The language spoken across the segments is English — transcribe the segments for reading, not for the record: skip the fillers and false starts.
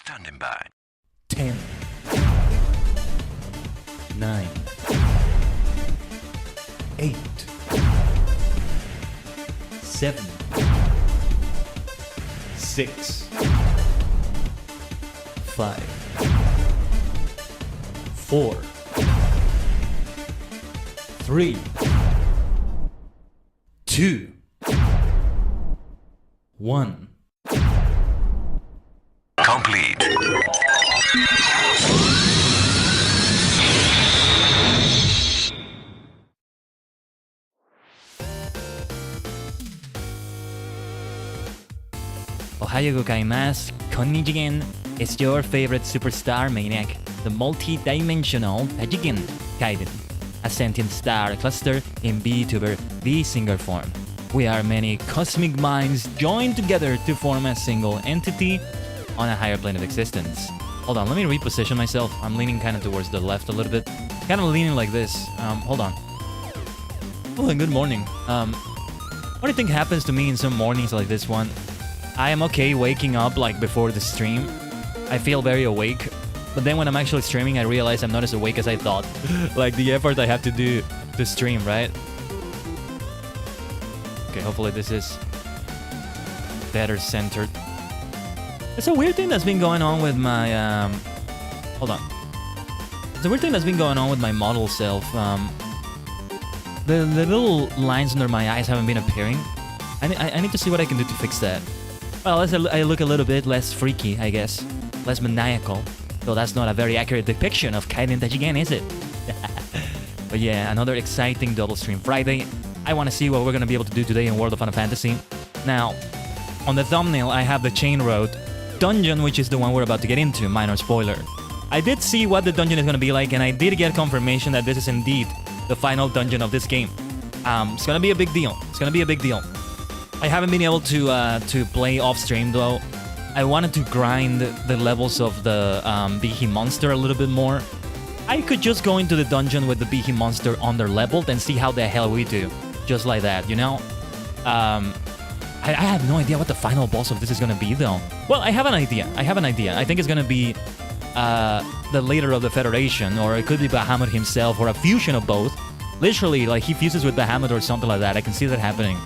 Standing by. 10, 9, 8, 7, 6, 5, 4, 3, 2, 1. Complete. Ohayo gozaimasu, Tajigen is your favorite superstar maniac, the multi-dimensional Tajigen Khaiden, a sentient star cluster in VTuber VSinger form. We are many cosmic minds joined together to form a single entity on a higher plane of existence. Hold on, let me reposition myself. I'm leaning kind of towards the left a little bit. Kind of leaning like this. Hold on. Oh, and good morning. What do you think happens to me in some mornings like this one? I am okay waking up like before the stream. I feel very awake. But then when I'm actually streaming, I realize I'm not as awake as I thought. Like the effort I have to do to stream, right? Okay, hopefully this is better centered. It's a weird thing that's been going on with my, hold on. It's a weird thing that's been going on with my model self. The little lines under my eyes haven't been appearing. I need to see what I can do to fix that. Well, I look a little bit less freaky, I guess. Less maniacal. Though that's not a very accurate depiction of Khaiden Tajigen, is it? But yeah, another exciting double stream Friday. I want to see what we're going to be able to do today in World of Final Fantasy. Now, on the thumbnail, I have the Chain Road dungeon, which is the one we're about to get into, minor spoiler. I did see what the dungeon is going to be like, and I did get confirmation that this is indeed the final dungeon of this game. It's going to be a big deal. It's going to be a big deal. I haven't been able to play off-stream, though. I wanted to grind the levels of the Behe monster a little bit more. I could just go into the dungeon with the Behe monster under-leveled and see how the hell we do. Just like that, you know? I have no idea what the final boss of this is gonna be, though. Well, I have an idea. I think it's gonna be the leader of the Federation, or it could be Bahamut himself, or a fusion of both. Literally, like, he fuses with Bahamut or something like that. I can see that happening.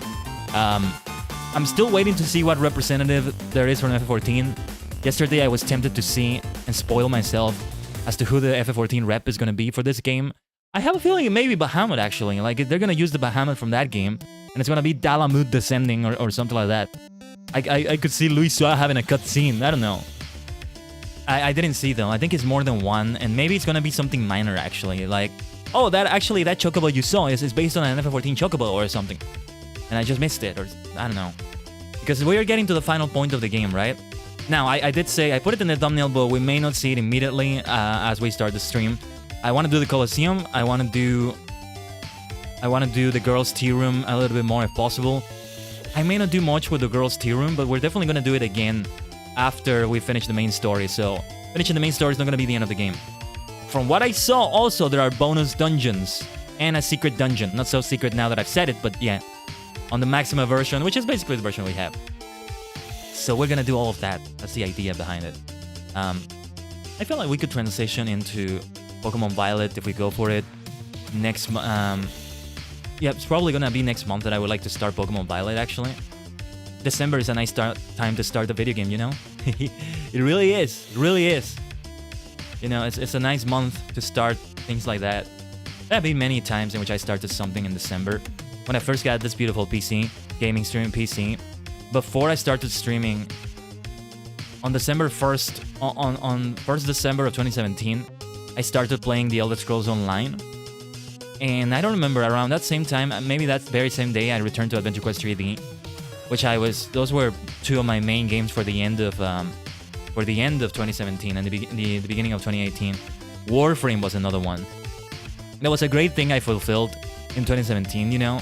I'm still waiting to see what representative there is from FF14. Yesterday, I was tempted to see and spoil myself as to who the FF14 rep is gonna be for this game. I have a feeling it may be Bahamut, actually. Like, they're gonna use the Bahamut from that game, and it's gonna be Dalamud Descending or something like that. I could see Louis Soa having a cutscene. I don't know. I didn't see, though. I think it's more than one, and maybe it's gonna be something minor, actually. Like, oh, that chocobo you saw is based on an FF14 chocobo or something. And I just missed it, or I don't know. Because we are getting to the final point of the game, right? Now, I did say, I put it in the thumbnail, but we may not see it immediately as we start the stream. I want to do the Colosseum. I want to do the girls' tea room a little bit more if possible. I may not do much with the girls' tea room, but we're definitely going to do it again after we finish the main story. So, finishing the main story is not going to be the end of the game. From what I saw, also, there are bonus dungeons and a secret dungeon. Not so secret now that I've said it, but yeah. On the Maxima version, which is basically the version we have. So we're going to do all of that. That's the idea behind it. I feel like we could transition into Pokemon Violet if we go for it. Next yeah, it's probably gonna be next month that I would like to start Pokemon Violet, actually. December is a nice time to start the video game, you know? It really is. It really is. You know, it's a nice month to start things like that. There have been many times in which I started something in December. When I first got this beautiful PC, gaming streaming PC, before I started streaming, on December 1st, on 1st December of 2017, I started playing The Elder Scrolls Online. And I don't remember, around that same time, maybe that very same day, I returned to Adventure Quest 3D, which those were two of my main games for the end of 2017 and the beginning of 2018. Warframe was another one. That was a great thing I fulfilled in 2017, you know?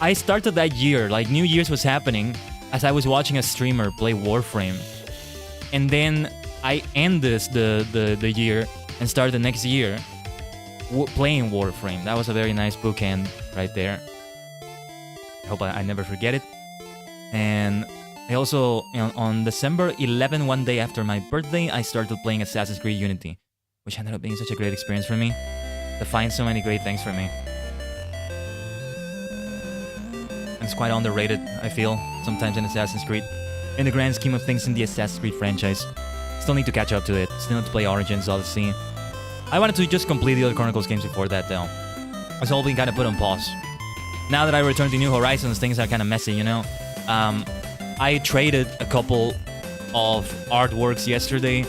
I started that year, like New Year's was happening, as I was watching a streamer play Warframe. And then I end the year and start the next year playing Warframe. That was a very nice bookend right there. I hope I never forget it. And I also, on December 11, one day after my birthday, I started playing Assassin's Creed Unity, which ended up being such a great experience for me. To find so many great things for me. And it's quite underrated, I feel, sometimes in Assassin's Creed. In the grand scheme of things in the Assassin's Creed franchise. Still need to catch up to it. Still need to play Origins, Odyssey. I wanted to just complete the other Chronicles games before that, though. It's all been kind of put on pause. Now that I returned to New Horizons, things are kind of messy, you know? I traded a couple of artworks yesterday.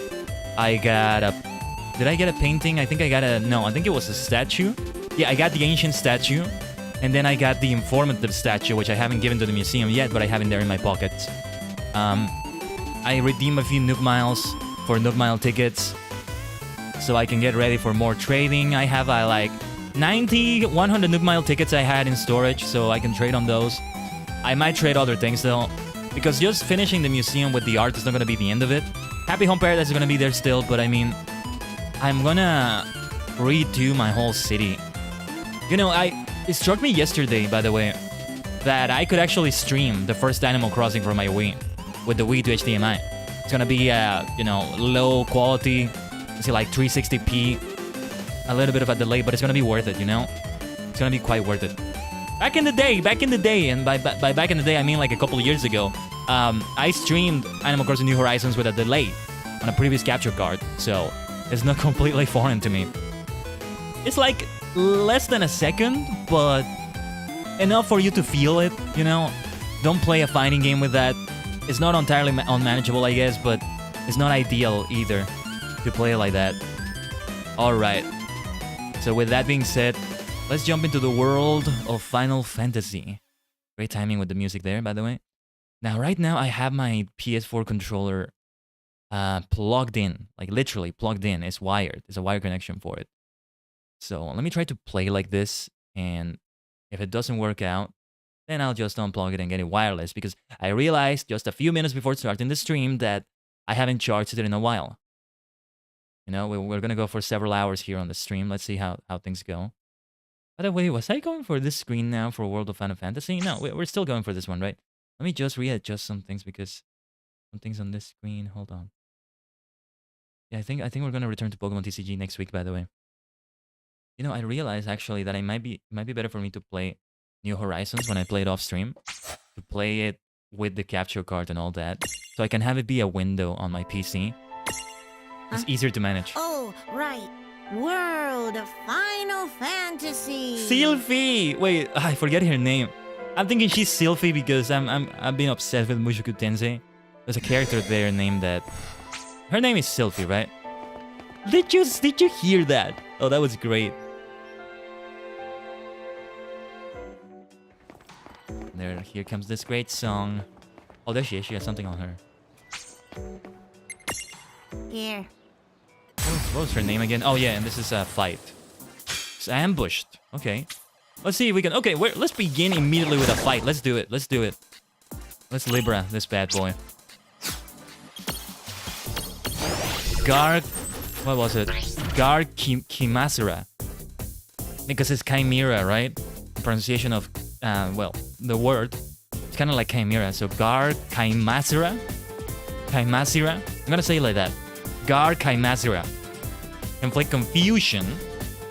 I got a... Did I get a painting? I think I got a... No, I think it was a statue. Yeah, I got the ancient statue. And then I got the informative statue, which I haven't given to the museum yet, but I have it there in my pockets. I redeemed a few Nook Miles for Nook Mile tickets, so I can get ready for more trading. I have like 90, 100 Nook Mile tickets I had in storage, so I can trade on those. I might trade other things though, because just finishing the museum with the art is not going to be the end of it. Happy Home Paradise is going to be there still, but I mean, I'm gonna redo my whole city. You know, it struck me yesterday, by the way, that I could actually stream the first Animal Crossing for my Wii with the Wii to HDMI. It's gonna be, you know, low quality, let's see, like 360p, a little bit of a delay, but it's gonna be worth it, you know? It's gonna be quite worth it. Back in the day, and by back in the day, I mean like a couple of years ago, I streamed Animal Crossing New Horizons with a delay on a previous capture card, so it's not completely foreign to me. It's like less than a second, but enough for you to feel it, you know? Don't play a fighting game with that. It's not entirely unmanageable, I guess, but it's not ideal either to play it like that. Alright. So with that being said, let's jump into the world of Final Fantasy. Great timing with the music there, by the way. Now, right now, I have my PS4 controller plugged in. Like, literally plugged in. It's wired. There's a wire connection for it. So let me try to play like this, and if it doesn't work out, then I'll just unplug it and get it wireless, because I realized just a few minutes before starting the stream that I haven't charged it in a while. You know, we're going to go for several hours here on the stream. Let's see how things go. By the way, was I going for this screen now for World of Final Fantasy? No, we're still going for this one, right? Let me just readjust some things, because some things on this screen. Hold on. Yeah, I think we're going to return to Pokemon TCG next week, by the way. You know, I realized actually that it might be better for me to play New Horizons when I play it off stream, to play it with the capture card and all that, so I can have it be a window on my PC. It's easier to manage. Oh, right. World of Final Fantasy. Sylphie! Wait, I forget her name. I'm thinking she's Sylphie because I've been obsessed with Mushoku Tensei. There's a character there named that. Her name is Sylphie, right? Did you hear that? Oh, that was great. Here comes this great song. Oh, there she is. She has something on her. Here. What was her name again? Oh, yeah, and this is a fight. It's ambushed. Okay. Let's see if we can... Okay, let's begin immediately with a fight. Let's do it. Let's do it. Let's Libra this bad boy. What was it? Kimasura. Because it's Chimera, right? Pronunciation of, well, the word. It's kind of like Chimera. So Kimasura? Kimasura? I'm gonna say it like that. Kimasura. Inflict confusion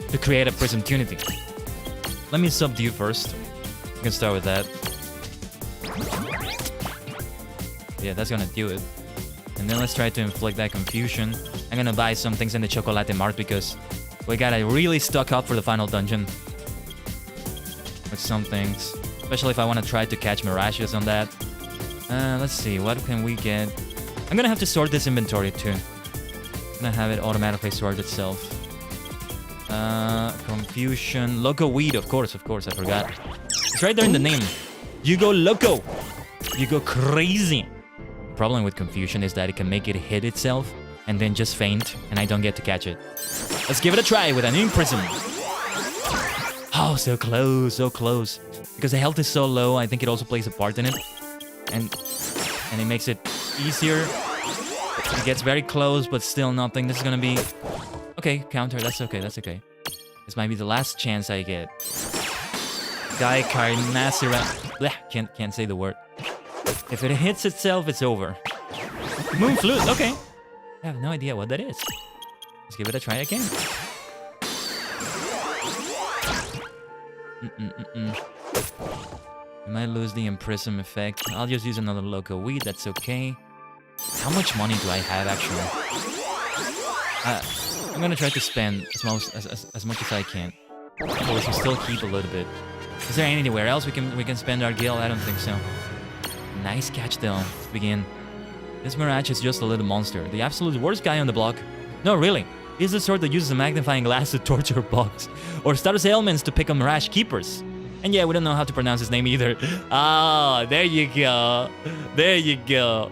to create a prism tunity. Let me subdue first. You can start with that. Yeah, that's gonna do it. And then let's try to inflict that confusion. I'm gonna buy some things in the Chocolate Mart because we gotta really stock up for the final dungeon. With some things. Especially if I want to try to catch Mirages on that. Let's see, what can we get? I'm gonna have to sort this inventory too. I'm gonna have it automatically sort itself. Confusion. Loco Weed, of course, I forgot. It's right there in the name. You go loco. You go crazy. The problem with confusion is that it can make it hit itself and then just faint, and I don't get to catch it. Let's give it a try with an Ink Prism. Oh, so close, so close. Because the health is so low, I think it also plays a part in it. And it makes it easier. It gets very close, but still nothing. This is gonna be... Okay, counter, that's okay, that's okay. This might be the last chance I get. Guy Kaimasura. Can't say the word. If it hits itself, it's over. Moon flute, okay. I have no idea what that is. Let's give it a try again. We might lose the imprison effect. I'll just use another local weed, that's okay. How much money do I have actually? I'm gonna try to spend as much as I can. But we can still keep a little bit. Is there anywhere else we can spend our gil? I don't think so. Nice catch though, to begin. This Mirage is just a little monster. The absolute worst guy on the block. No, really. He's the sort that uses a magnifying glass to torture bugs. Or status ailments to pick on Mirage keepers. And yeah, we don't know how to pronounce his name either. Ah, there you go. There you go.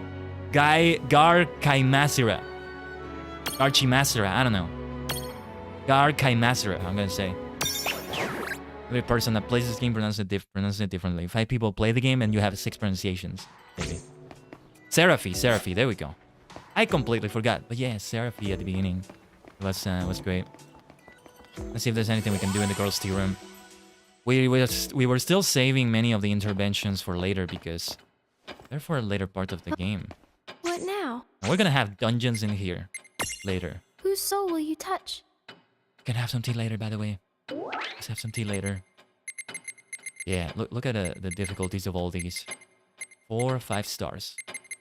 Gar Kaimasira. Garchimasira, I don't know. Gar Kaimasira, I'm gonna say. Every person that plays this game pronounces it differently. 5 people play the game and you have 6 pronunciations. Maybe. Seraphy, there we go. I completely forgot, but yeah, Seraphy at the beginning. Was great. Let's see if there's anything we can do in the girls' tea room. We were still saving many of the interventions for later because they're for a later part of the game. What now? And we're gonna have dungeons in here later. Whose soul will you touch? Can have some tea later, by the way. Let's have some tea later. Yeah, look at the difficulties of all these. 4 or 5 stars.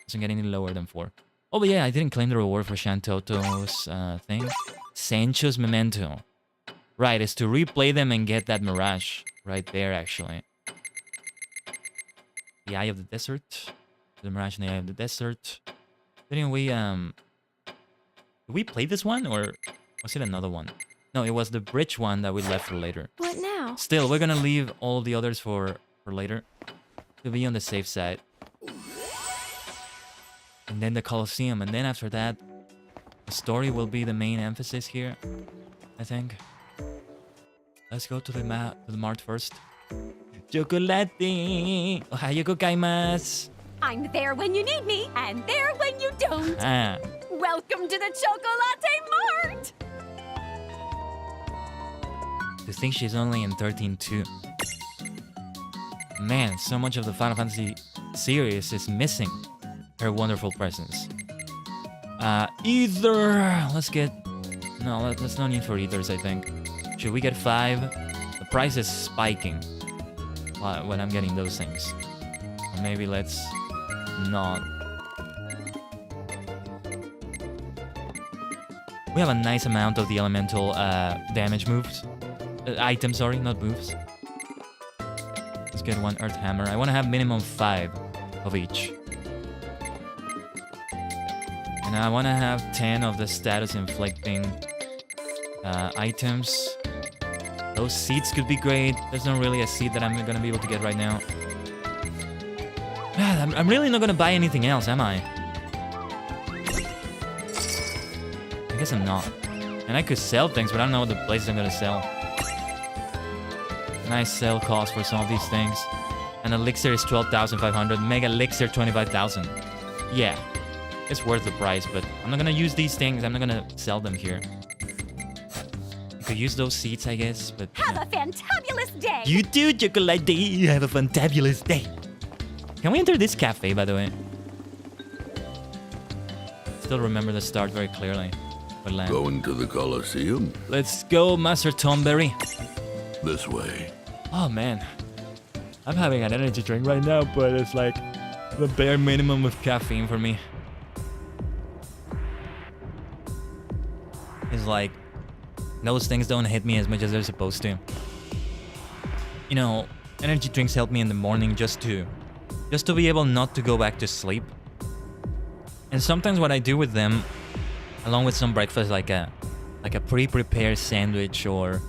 Doesn't get any lower than 4. Oh, but yeah, I didn't claim the reward for Shantoto's thing. Sancho's Memento. Right, it's to replay them and get that Mirage. Right there, actually. The Eye of the Desert. The Mirage in the Eye of the Desert. Didn't we, Did we play this one, or was it another one? No, it was the bridge one that we left for later. What now? Still, we're gonna leave all the others for later. To be on the safe side. And then the Colosseum, and then after that, the story will be the main emphasis here, I think. Let's go to the mart first. Chocolate! Ohayo gozaimasu! I'm there when you need me, and there when you don't. Ah. Welcome to the Chocolate Mart! To think she's only in 13.2. Man, so much of the Final Fantasy series is missing her wonderful presence. Ether! Let's get... No, let's no need for ethers, I think. Should we get 5? The price is spiking when I'm getting those things. Or maybe let's not. We have a nice amount of the elemental damage moves. Items, sorry, not moves. Let's get 1 Earth Hammer. I want to have minimum 5 of each. And I want to have 10 of the status inflicting items. Those seeds could be great. There's not really a seed that I'm going to be able to get right now. I'm really not going to buy anything else, am I? I guess I'm not. And I could sell things, but I don't know what the places I'm going to sell. Nice sell cost for some of these things. And elixir is 12,500. Mega elixir 25,000. Yeah, it's worth the price, but I'm not gonna use these things. I'm not gonna sell them here. You could use those seeds, I guess, but... Have a fantabulous day! You too, Chocolate Day! You have a fantabulous day! Can we enter this cafe, by the way? Still remember the start very clearly. Going to the Colosseum? Let's go, Master Tomberry. This way. Oh, man. I'm having an energy drink right now, but it's like the bare minimum of caffeine for me. It's like those things don't hit me as much as they're supposed to. You know, energy drinks help me in the morning just to be able not to go back to sleep. And sometimes what I do with them, along with some breakfast, like a pre-prepared sandwich or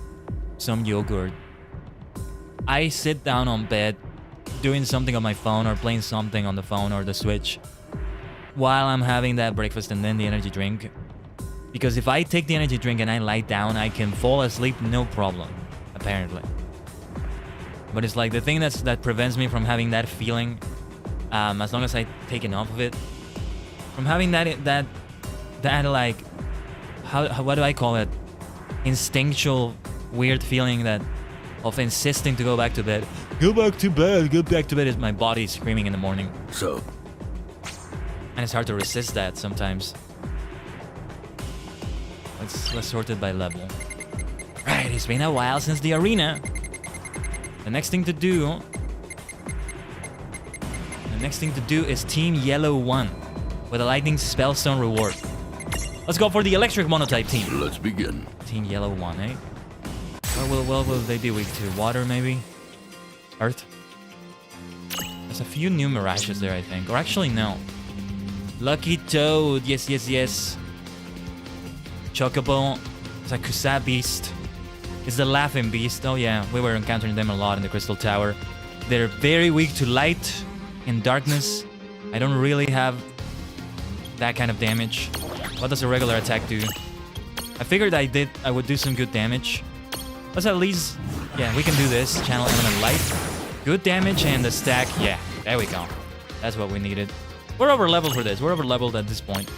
some yogurt, I sit down on bed doing something on my phone or playing something on the phone or the Switch while I'm having that breakfast and then the energy drink. Because if I take the energy drink and I lie down, I can fall asleep no problem, apparently. But it's like the thing that prevents me from having that feeling, as long as I take enough of it, from having that like, what do I call it? Instinctual weird feeling that of insisting to go back to bed. Go back to bed. Go back to bed. Is my body screaming in the morning. So, And it's hard to resist that sometimes. Let's sort it by level. Right, it's been a while since the arena. The next thing to do is Team Yellow 1 with a lightning spellstone reward. Let's go for the electric monotype team. let's begin. Team Yellow 1, eh? What will they be weak to? Water, maybe? Earth? There's a few new Mirages there, I think. Or actually, no. Lucky Toad. Yes, yes, yes. Chocobo. Sakusa Beast. It's the Laughing Beast. Oh, yeah. We were encountering them a lot in the Crystal Tower. They're very weak to light and darkness. I don't really have that kind of damage. What does a regular attack do? I figured I would do some good damage. Let's at least... Yeah, we can do this. Channel Element Light. Good damage and the stack. Yeah, there we go. That's what we needed. We're over leveled for this. We're over leveled at this point.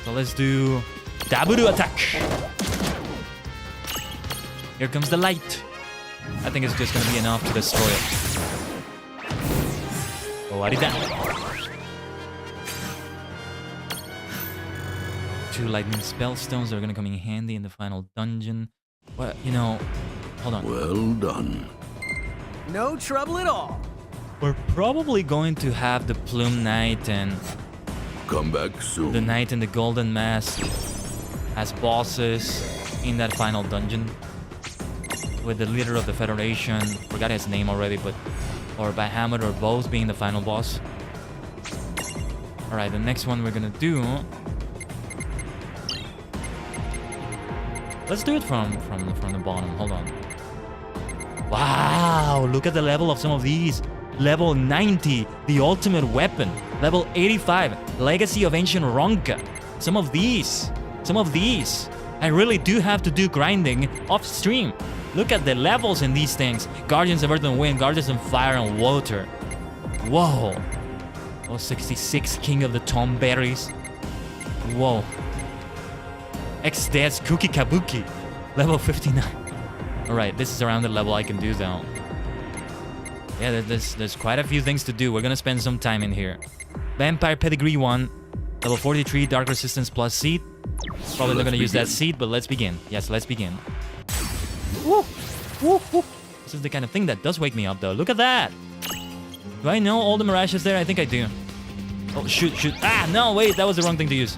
So let's do Daburu attack. Here comes the light. I think it's just gonna be enough to destroy it. What is that? 2 lightning spellstones are gonna come in handy in the final dungeon. What, you know, hold on. Well done. No trouble at all. We're probably going to have the Plume Knight and Come back soon. the Knight in the Golden Mask as bosses in that final dungeon. With the leader of the Federation, forgot his name already, but or Bahamut or both being the final boss. Alright, the next one we're gonna do. Let's do it from the bottom. Hold on. Wow, look at the level of some of these. Level 90, the ultimate weapon. Level 85, Legacy of Ancient Ronka. Some of these. I really do have to do grinding off stream. Look at the levels in these things. Guardians of Earth and Wind, Guardians of Fire and Water. Whoa. Oh, 66, King of the Tomberries. Whoa. X-Dad's Cookie Kabuki. Level 59. Alright, this is around the level I can do though. Yeah, there's quite a few things to do. We're gonna spend some time in here. Vampire Pedigree 1. Level 43, Dark Resistance plus Seed. Probably not gonna use that seed, but let's begin. Yes, let's begin. Woo! Woo! Woo! This is the kind of thing that does wake me up though. Look at that! Do I know all the Mirages there? I think I do. Oh, shoot. Ah, no, wait, that was the wrong thing to use.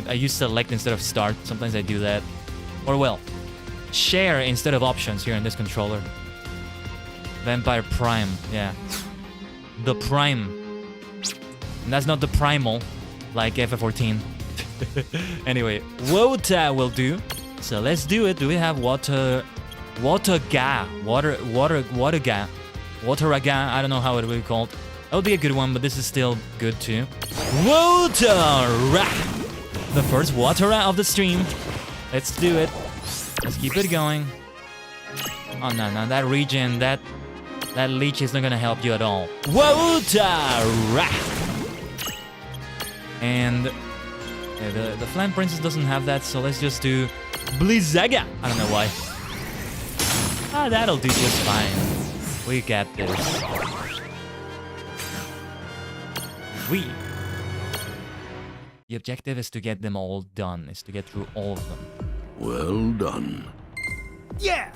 I used select instead of start. Sometimes I do that. Or well, share instead of options here in this controller. Vampire Prime, yeah. The Prime. And that's not the Primal, like FF14. Anyway, Wota will do. So let's do it. Do we have Water Ga? Water Ga. I don't know how it will be called. That would be a good one, but this is still good too. Wotara! The first Wotara of the stream. Let's do it. Let's keep it going. Oh no, that regen, that leech is not gonna help you at all. Wotara! And yeah, the Flam Princess doesn't have that, so let's just do Blizzaga. I don't know why. Ah, that'll do just fine. We got this. The objective is to get them all done, is to get through all of them. Well done. Yeah!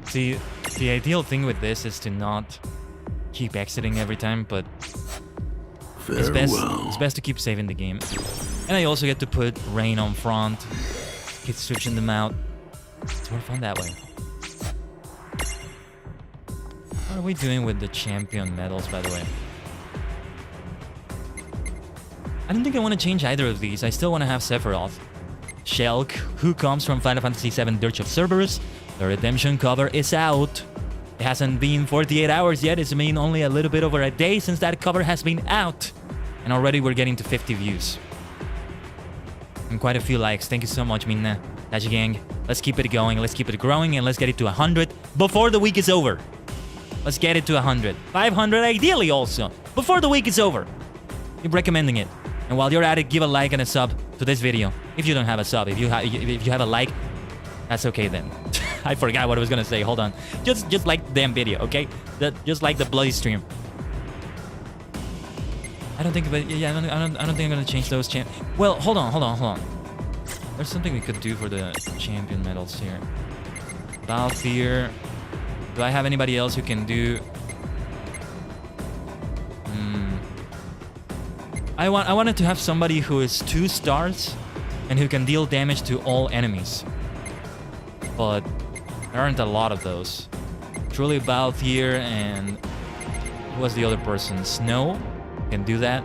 See, the ideal thing with this is to not keep exiting every time, but it's best to keep saving the game. And I also get to put Rain on front, keep switching them out. It's more fun that way. What are we doing with the champion medals, by the way? I don't think I want to change either of these. I still want to have Sephiroth. Shulk, who comes from Final Fantasy VII Dirge of Cerberus. The Redemption cover is out. It hasn't been 48 hours yet. It's been only a little bit over a day since that cover has been out. And already we're getting to 50 views. And quite a few likes. Thank you so much, Minna. Tajigen. Let's keep it going. Let's keep it growing. And let's get it to 100 before the week is over. Let's get it to 100. 500 ideally also. Before the week is over. Keep recommending it. And while you're at it, give a like and a sub to this video. If you don't have a sub, if you have a like, that's okay then. I forgot what I was gonna say. Hold on. Just like the damn video, okay? Just like the bloody stream. I don't think of it. Yeah, I don't think I'm gonna change those Well, hold on. There's something we could do for the champion medals here. Balthier. Do I have anybody else who can do? I wanted to have somebody who is 2 stars and who can deal damage to all enemies. But there aren't a lot of those. Truly Balthier and who was the other person? Snow can do that.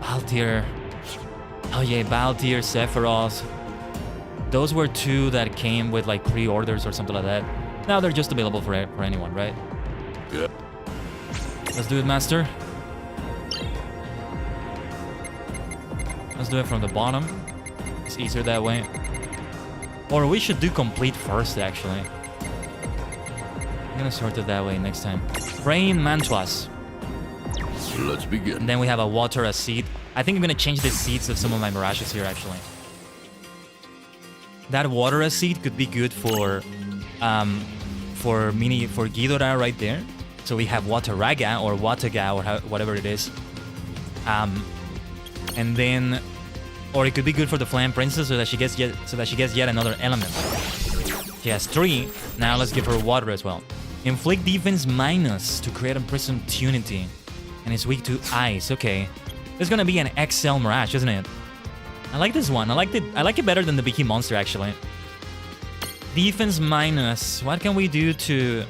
Balthier. Oh yeah, Balthier, Sephiroth. Those were 2 that came with like pre-orders or something like that. Now they're just available for anyone, right? Yeah. Let's do it, Master. Let's do it from the bottom. It's easier that way. Or we should do complete first, actually. I'm gonna sort it that way next time. Rain Mantuas. Let's begin. And then we have a water, a seed. I think I'm gonna change the seeds of some of my mirages here, actually. That water a seed could be good for Ghidorah right there. So we have Wataraga or Wataga or whatever it is. And then, or it could be good for the Flame Princess so that she gets yet another element. She has 3. Now let's give her water as well. Inflict defense minus to create opportunity, and it's weak to ice. Okay, it's gonna be an XL Mirage, isn't it? I like this one. I like it better than the Biki Monster, actually. Defense minus. What can we do to?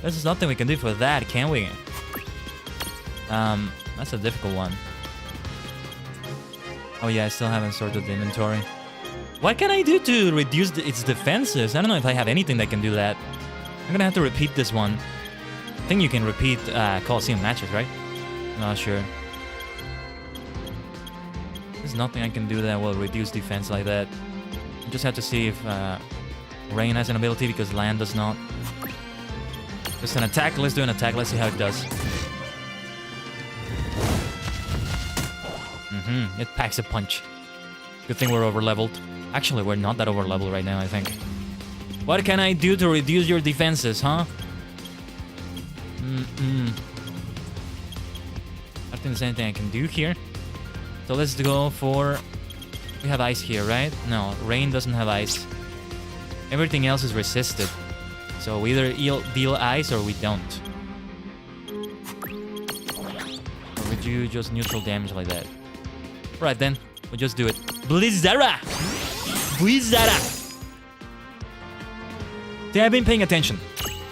There's nothing we can do for that, can we? That's a difficult one. Oh yeah, I still haven't sorted the inventory. What can I do to reduce its defenses? I don't know if I have anything that can do that. I'm gonna have to repeat this one. I think you can repeat Coliseum matches, right? Not sure. There's nothing I can do that will reduce defense like that. I just have to see if Rain has an ability because Land does not. Just an attack. Let's do an attack. Let's see how it does. It packs a punch. Good thing we're over-leveled. Actually, we're not that over-leveled right now, I think. What can I do to reduce your defenses, huh? I don't think there's anything I can do here. So let's go for... We have ice here, right? No, Rain doesn't have ice. Everything else is resisted. So we either deal ice or we don't. Or would you just neutral damage like that? Right then, we'll just do it. Blizzara! Blizzara! See, I've been paying attention.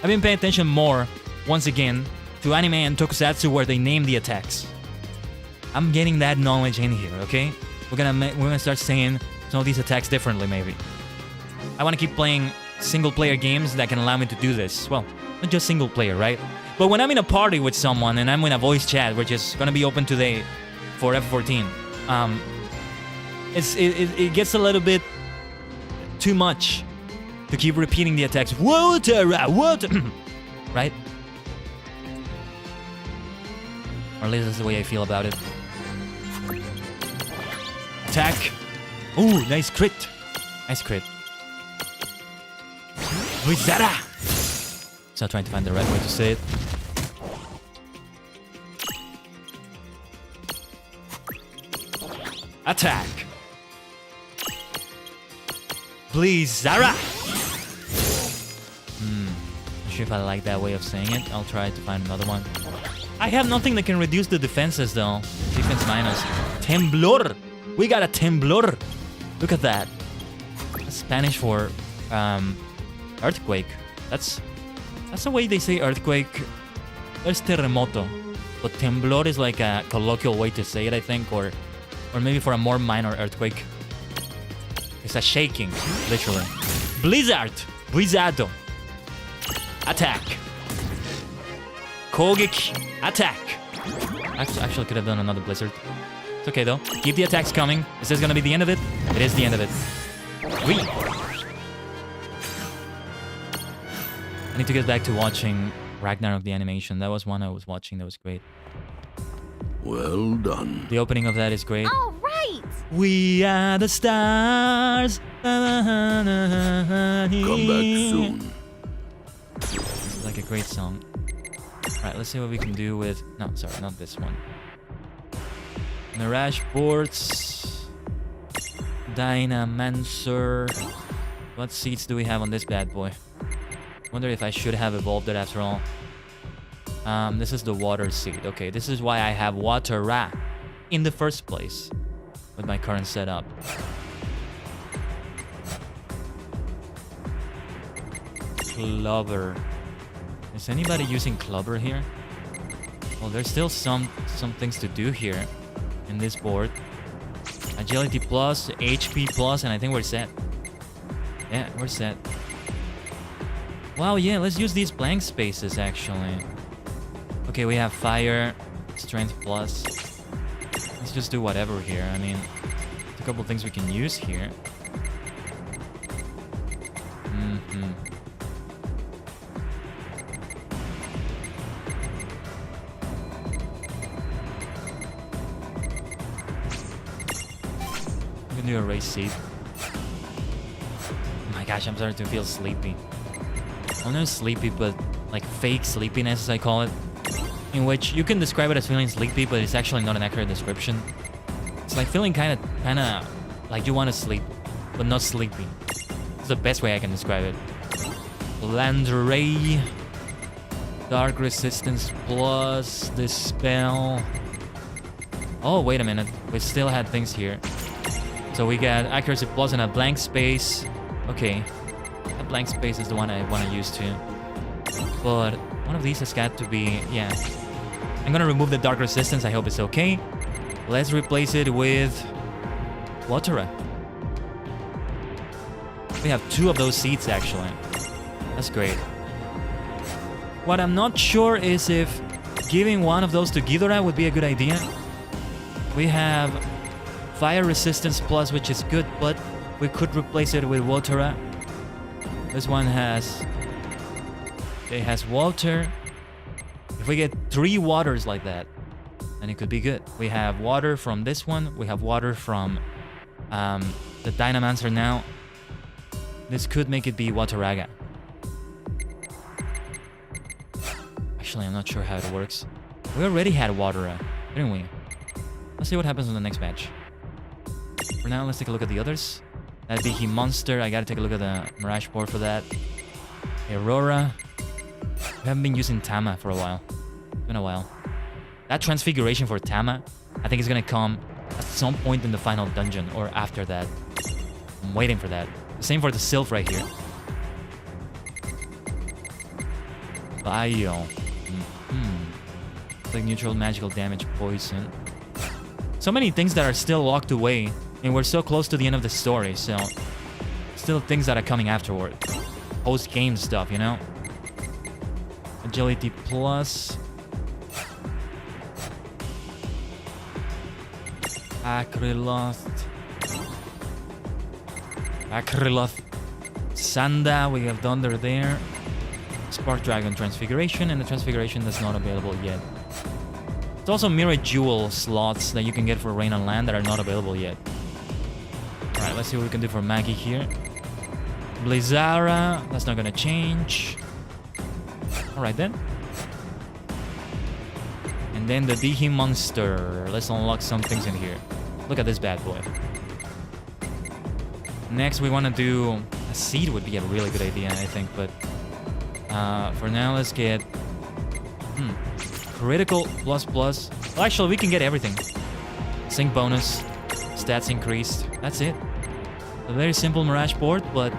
I've been paying attention more, once again, to anime and tokusatsu where they name the attacks. I'm getting that knowledge in here, okay? We're gonna start saying some of these attacks differently, maybe. I want to keep playing single-player games that can allow me to do this. Well, not just single-player, right? But when I'm in a party with someone and I'm in a voice chat, which is gonna be open today for F14, it gets a little bit too much to keep repeating the attacks. Water, water, right? Or at least that's the way I feel about it. Attack. Ooh, nice crit. Nice crit. Wizara. Still trying to find the right way to say it. Attack. Please, Zara. Not sure if I like that way of saying it. I'll try to find another one. I have nothing that can reduce the defenses though. Defense minus. Temblor. We got a temblor. Look at that. That's Spanish for earthquake. That's the way they say earthquake. There's terremoto, but temblor is like a colloquial way to say it, I think, or maybe for a more minor earthquake. It's a shaking, literally. Blizzard. Blizzado. Attack. Kogeki. Attack. Actually could have done another blizzard. It's okay though. Keep the attacks coming. Is this gonna be the end of it? It is the end of it. Whee! I need to get back to watching Ragnarok the animation. That was one I was watching that was great. Well done. The opening of that is great. All right. We are the stars. Come back soon. It's like a great song. Alright, let's see what we can do with... No, sorry, not this one. Mirage Ports. Dynamancer. What seeds do we have on this bad boy? Wonder if I should have evolved it after all. This is the water seed. Okay, this is why I have water in the first place with my current setup. Clover. Is anybody using Clover here? Well, there's still some things to do here in this board. Agility plus, HP plus, and I think we're set. Yeah, we're set. Wow, yeah, let's use these blank spaces actually. Okay, we have fire, strength plus. Let's just do whatever here. I mean, there's a couple things we can use here. We can do a race seed. Oh my gosh, I'm starting to feel sleepy. I'm not sleepy, but like fake sleepiness, as I call it. In which you can describe it as feeling sleepy, but it's actually not an accurate description. It's like feeling kind of like you want to sleep, but not sleepy. It's the best way I can describe it. Land Ray, Dark Resistance plus, Dispel. Oh, wait a minute. We still had things here. So we got Accuracy plus and a blank space. Okay. A blank space is the one I want to use too. But one of these has got to be... Yeah. I'm gonna remove the Dark Resistance. I hope it's okay. Let's replace it with... Water. We have 2 of those seeds actually. That's great. What I'm not sure is if giving one of those to Ghidorah would be a good idea. We have Fire Resistance plus, which is good, but we could replace it with Water. This one has... It has water. If we get 3 waters like that, then it could be good. We have water from this one. We have water from the Dynamancer now. This could make it be Wateraga. Actually, I'm not sure how it works. We already had Watera, didn't we? Let's see what happens in the next match. For now, let's take a look at the others. That'd be Monster. I gotta take a look at the Mirage board for that. Aurora. We haven't been using Tama for a while. It's been a while. That transfiguration for Tama, I think is gonna come at some point in the final dungeon or after that. I'm waiting for that. The same for the Sylph right here. Bio. It's like neutral magical damage, poison. So many things that are still locked away, and we're so close to the end of the story, so... Still things that are coming afterward. Post-game stuff, you know? Agility plus. Acryloth. Sanda, we have Thunder there. Spark Dragon Transfiguration, and the Transfiguration that's not available yet. There's also Mirror Jewel slots that you can get for Rain on Land that are not available yet. Alright, let's see what we can do for Maggie here. Blizzara, that's not gonna change. Alright then. And then the Dihi Monster. Let's unlock some things in here. Look at this bad boy. Next we want to do... A seed would be a really good idea, I think, but... for now, let's get... Critical plus plus. Well, actually, we can get everything. Sync bonus. Stats increased. That's it. A very simple Mirage board, but...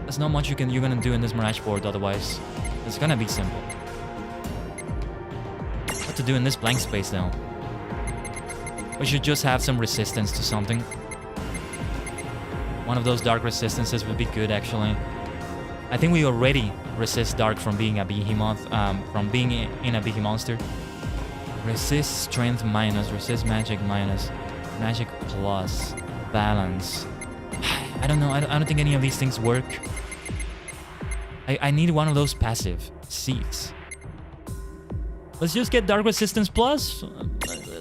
There's not much you're gonna do in this Mirage board otherwise. It's gonna be simple. What to do in this blank space though? We should just have some resistance to something. One of those dark resistances would be good actually. I think we already resist dark from being a behemoth, from being in a behemonster. Resist strength minus, resist magic minus, magic plus, balance. I don't know, I don't think any of these things work. I need one of those passive seeds. Let's just get Dark Resistance Plus.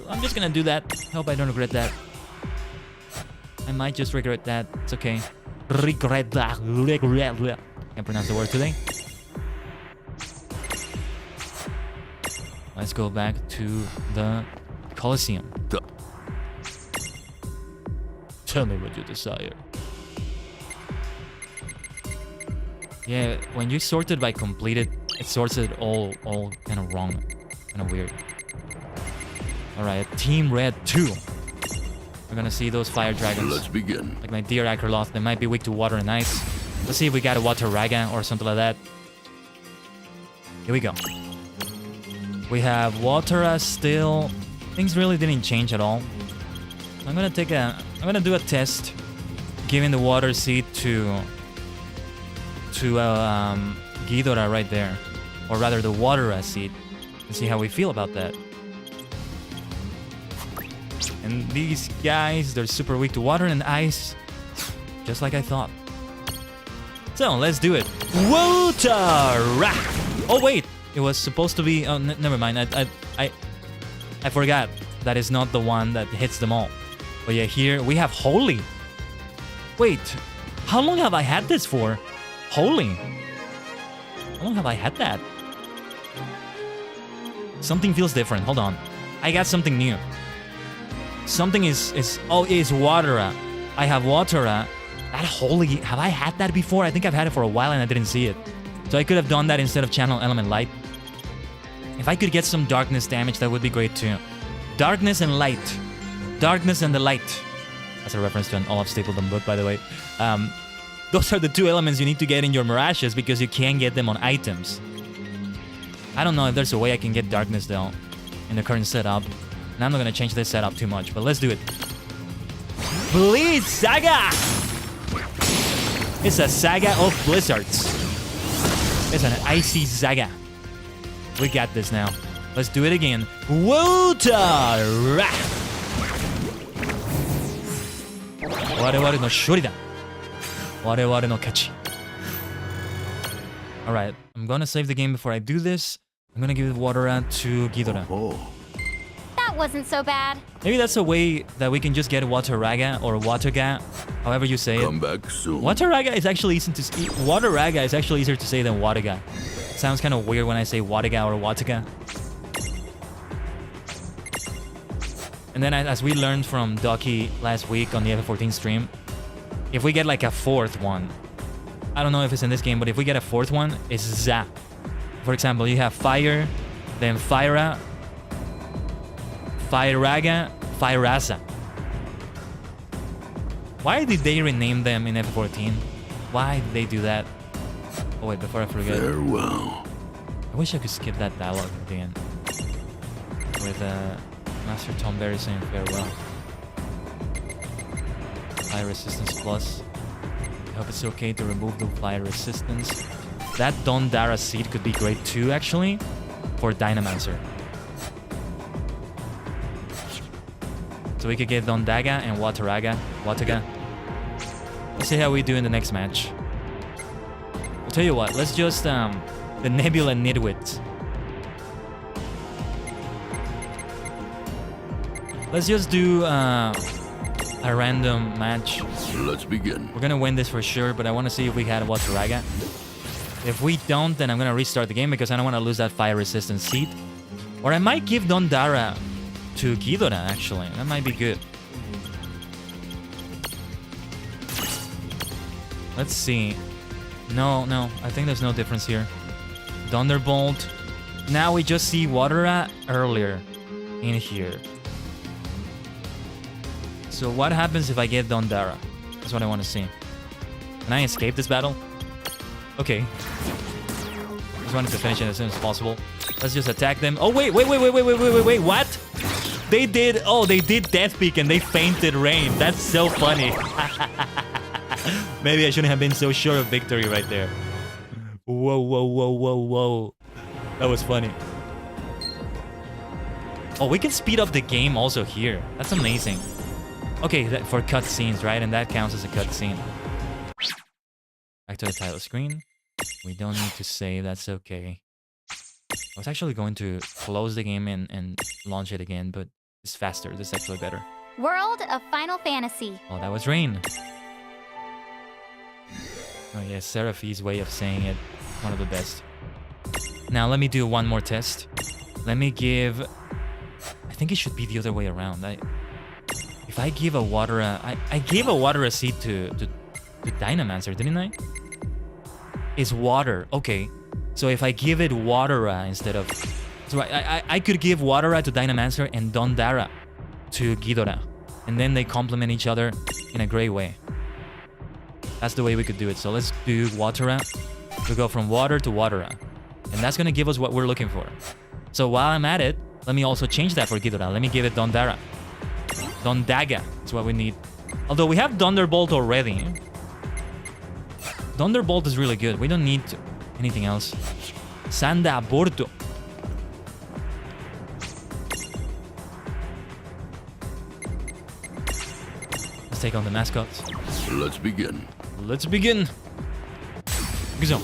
I'm just gonna do that. Hope I don't regret that. I might just regret that. It's okay. Regret that. Regret. Can't pronounce the word today. Let's go back to the Colosseum. Tell me what you desire. Yeah, when you sort it by completed, it sorts it all kind of wrong. Kind of weird. Alright, Team Red 2. We're gonna see those fire dragons. Let's begin. Like my dear Akraloth, they might be weak to water and ice. Let's see if we got a water raga or something like that. Here we go. We have Watera still. Things really didn't change at all. I'm gonna do a test, giving the water seed to Ghidorah right there, or rather the Watera seed, and see how we feel about that. And these guys, they're super weak to water and ice, just like I thought. So let's do it. Watera! Oh wait, it was supposed to be. Oh, never mind. I forgot. That is not the one that hits them all. But yeah, here we have Holy. Wait, how long have I had this for? Holy. How long have I had that? Something feels different. Hold on. I got something new. Something is Watera. I have Watera. That Holy, have I had that before? I think I've had it for a while and I didn't see it. So I could have done that instead of Channel Element Light. If I could get some darkness damage, that would be great too. Darkness and light. Darkness and the light. That's a reference to an Olaf Stapledon book, by the way. Those are the two elements you need to get in your Mirages because you can't get them on items. I don't know if there's a way I can get darkness though in the current setup. And I'm not gonna change this setup too much, but let's do it. Bleed Saga! It's a saga of blizzards. It's an icy saga. We got this now. Let's do it again. Watera! Wareware no shori da. Wareware no kachi. Alright, I'm gonna save the game before I do this. I'm gonna give Watera to Ghidorah. Oh, That wasn't so bad. Maybe that's a way that we can just get Wateraga or Waterga, however you say it. come back soon. Wateraga is actually easy to Wateraga is actually easier to say than Wataga. It sounds kind of weird when I say Wataga or Wataga. And then as we learned from Doki last week on the F14 stream, if we get like a fourth one, I don't know if it's in this game, but if we get a fourth one, it's Za. For example, you have Fire, then Fyra, Fyraga, Fyrasa. Why did they rename them in F14? Why did they do that? Oh wait, before I forget. Farewell. I wish I could skip that dialogue at the end. With Master Tom Berry saying farewell. Fire resistance plus. I hope it's okay to remove the fire resistance. That Dondara seed could be great too, actually, for Dynamancer. So we could get Dondaga and Wateraga. Let's see how we do in the next match. I'll tell you what, let's just the Nebula Nidwit. Let's just do a random match. Let's begin. We're gonna win this for sure, but I want to see if we had Wateraga. If we don't, then I'm gonna restart the game because I don't want to lose that fire resistance seed. Or I might give Dondara to Ghidorah, actually. That might be good. Let's see. No, I think there's no difference here. Thunderbolt. Now we just see Watera earlier in here. So what happens if I get Dondara? That's what I want to see. Can I escape this battle? Okay. Just wanted to finish it as soon as possible. Let's just attack them. Oh wait, what? They did Death Peak and they fainted Rain. That's so funny. Maybe I shouldn't have been so sure of victory right there. Whoa. That was funny. Oh, we can speed up the game also here. That's amazing. Okay, for cutscenes, right? And that counts as a cutscene. Back to the title screen. We don't need to save, that's okay. I was actually going to close the game and launch it again, but it's faster. This is actually better. World of Final Fantasy. Oh, that was rain. Oh yeah, Seraphi's way of saying it. One of the best. Now let me do one more test. Let me give... I think it should be the other way around. If I give a Watera... I gave a Watera seed to Dynamancer, didn't I? It's water. Okay. So if I give it Watera instead of... So I could give Watera to Dynamancer and Dondara to Ghidorah. And then they complement each other in a great way. That's the way we could do it. So let's do Watera. We go from water to Watera. And that's going to give us what we're looking for. So while I'm at it, let me also change that for Ghidorah. Let me give it Dondara. Dondaga is what we need. Although we have Thunderbolt already. Thunderbolt is really good. We don't need anything else. Sanda Bordo. Let's take on the mascots. Let's begin. Let's begin. Go.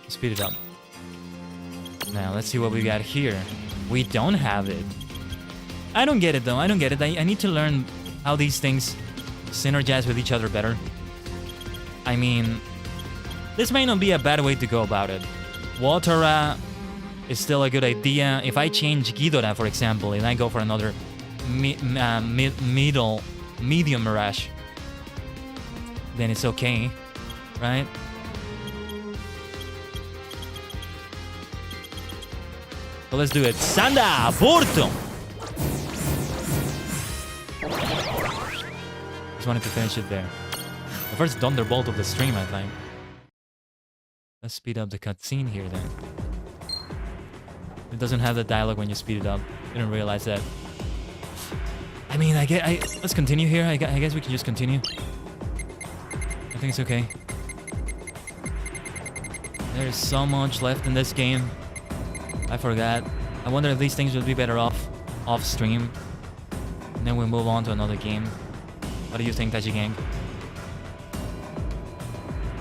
Speed it up. Now, let's see what we got here. We don't have it. I don't get it, though. I don't get it. I need to learn how these things synergize with each other better. I mean, this may not be a bad way to go about it. Watera is still a good idea. If I change Ghidorah, for example, and I go for another medium Mirage, then it's okay, right? So let's do it. Sanda Porto! Just wanted to finish it there. The first Thunderbolt of the stream, I think. Let's speed up the cutscene here then. It doesn't have the dialogue when you speed it up. Didn't realize that. I mean, let's continue here. I guess we can just continue. I think it's okay. There's so much left in this game. I forgot. I wonder if these things would be better off stream. And then we move on to another game. What do you think, Tajigen?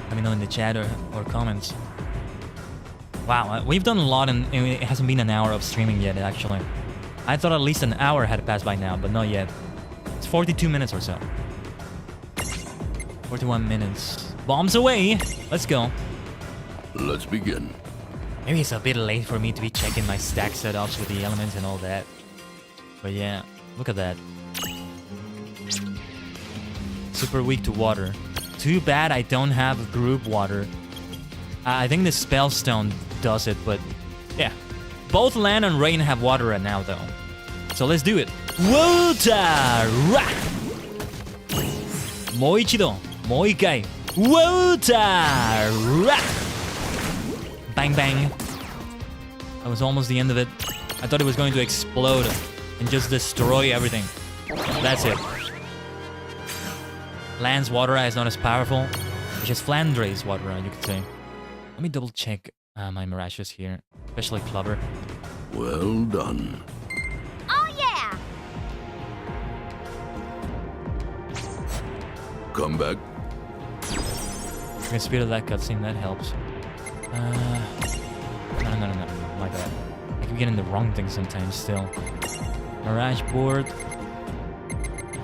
Let me know in the chat or comments. Wow, we've done a lot and it hasn't been an hour of streaming yet, actually. I thought at least an hour had passed by now, but not yet. It's 42 minutes or so. 41 minutes. Bombs away! Let's go. Let's begin. Maybe it's a bit late for me to be checking my stack setups with the elements and all that. But yeah, look at that. Super weak to water. Too bad I don't have group water. I think the Spellstone does it, but yeah. Both land and rain have water right now, though. So let's do it. Water! Moichido. Moikai. Water! Bang, bang. That was almost the end of it. I thought it was going to explode and just destroy everything. That's it. Land's Watera is not as powerful. It's just Flandre's Watera, you could say. Let me double check my Mirages here. Especially Clubber. Well done. Oh yeah! Come back. We can speed up that cutscene, that helps. No. My bad. I keep getting the wrong thing sometimes still. Mirage board.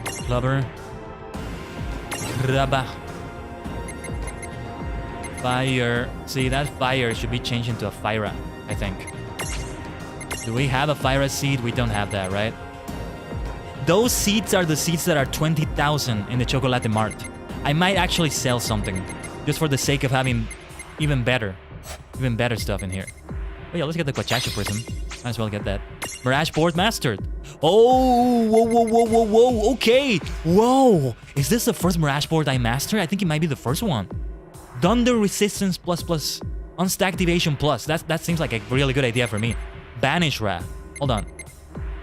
Clubber. Grabba. Fire. See, that fire should be changed into a Fyra, I think. Do we have a Fyra seed? We don't have that, right? Those seeds are the seeds that are 20,000 in the Chocolate Mart. I might actually sell something just for the sake of having even better stuff in here. Oh yeah, let's get the Quachacha Prism. Might as well get that. Mirage board mastered. Oh, whoa, okay. Whoa, is this the first Mirage board I mastered? I think it might be the first one. Thunder Resistance ++. Unstacked Evasion +. That seems like a really good idea for me. Banish Wrath. Hold on.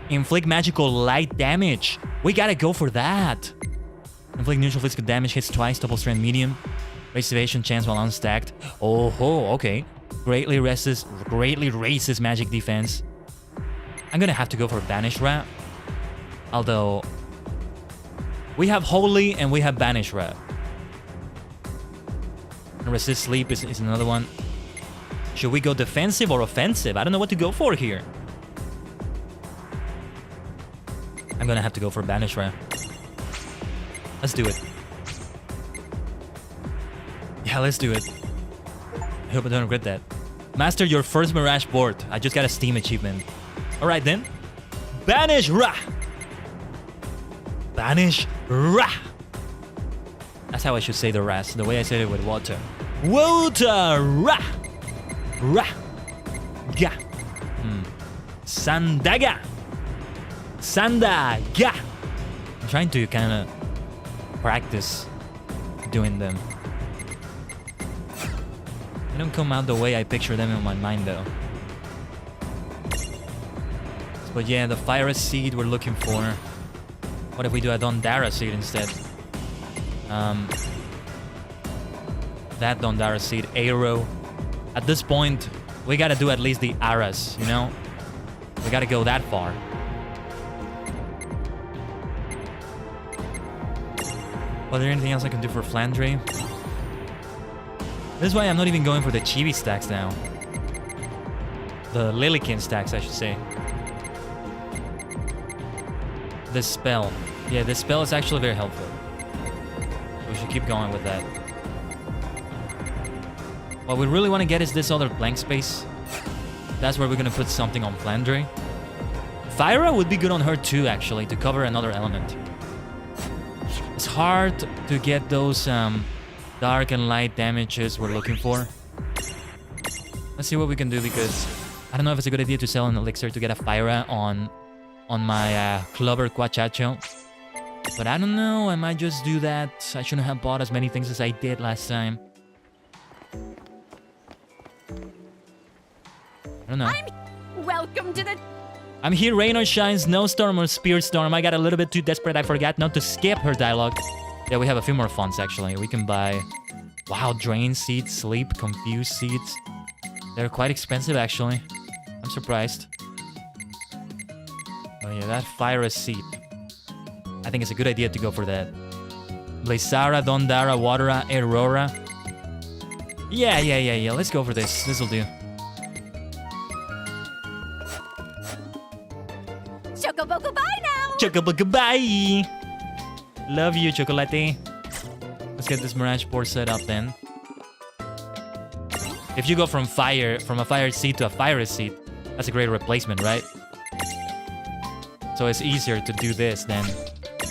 Inflict magical light damage. We gotta go for that. Inflict neutral physical damage, hits twice, double strength medium. Raise evasion chance while unstacked. Oh ho, okay. Greatly raises magic defense. I'm gonna have to go for Banish Wrath. Although we have Holy and we have Banish Wrath. Resist Sleep is another one. Should we go defensive or offensive? I don't know what to go for here. I'm gonna have to go for Banish Ra. Let's do it. Yeah, let's do it. I hope I don't regret that. Master your first Mirage board. I just got a Steam achievement. Alright then. Banish Ra! Banish Ra! That's how I should say the rest. The way I said it with water. Water Ra! Ra! Ga! Sandaga! Sandaga! I'm trying to kind of practice doing them. They don't come out the way I picture them in my mind though. But yeah, the Fire Seed we're looking for. What if we do a Dondara Seed instead? That Dondara Seed, Arrow. At this point, we gotta do at least the Aras, you know? We gotta go that far. Was there anything else I can do for Flandre? This is why I'm not even going for the Chibi stacks now. The Lilikin stacks, I should say. This spell. Yeah, this spell is actually very helpful. We should keep going with that. What we really want to get is this other blank space. That's where we're going to put something on Flandre. Fyra would be good on her too, actually, to cover another element. It's hard to get those dark and light damages we're looking for. Let's see what we can do, because I don't know if it's a good idea to sell an elixir to get a Fyra on my Clover Quachacho. But I don't know, I might just do that. I shouldn't have bought as many things as I did last time. I don't know. Welcome to the... I'm here, rain or shine, snowstorm or spear storm. I got a little bit too desperate, I forgot not to skip her dialogue. Yeah, we have a few more funds actually. We can buy... Wow, drain seeds, sleep, confuse seeds. They're quite expensive actually. I'm surprised. Oh yeah, that Fire Seed. I think it's a good idea to go for that. Blazara, Dondara, Watera, Aurora. Yeah. Let's go for this. This'll do. Chocoboco bye now! Chocoboco bye! Love you, Chocolate. Let's get this Mirage board set up then. If you go from a Fire Seed to a Fire Seed, that's a great replacement, right? So it's easier to do this than,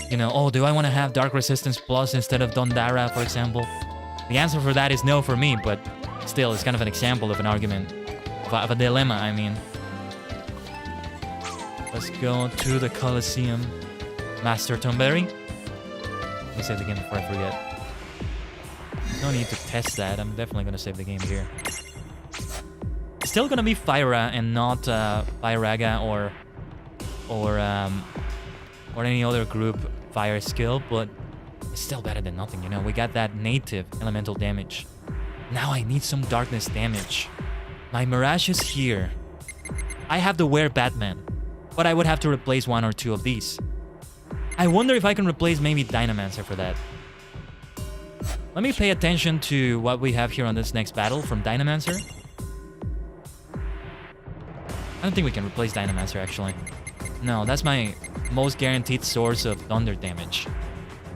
you know, oh, do I want to have Dark Resistance Plus instead of Dondara, for example? The answer for that is no for me, but still, it's kind of an example of an argument. Of a dilemma, I mean. Let's go to the Colosseum. Master Tomberry. Let me save the game before I forget. No need to test that. I'm definitely going to save the game here. Still going to be Fyra and not Fyraga or any other group fire skill, but it's still better than nothing, you know? We got that native elemental damage. Now I need some darkness damage. My Mirage is here. I have the Wear Batman, but I would have to replace one or two of these. I wonder if I can replace maybe Dynamancer for that. Let me pay attention to what we have here on this next battle from Dynamancer. I don't think we can replace Dynamancer actually. No, that's my most guaranteed source of thunder damage.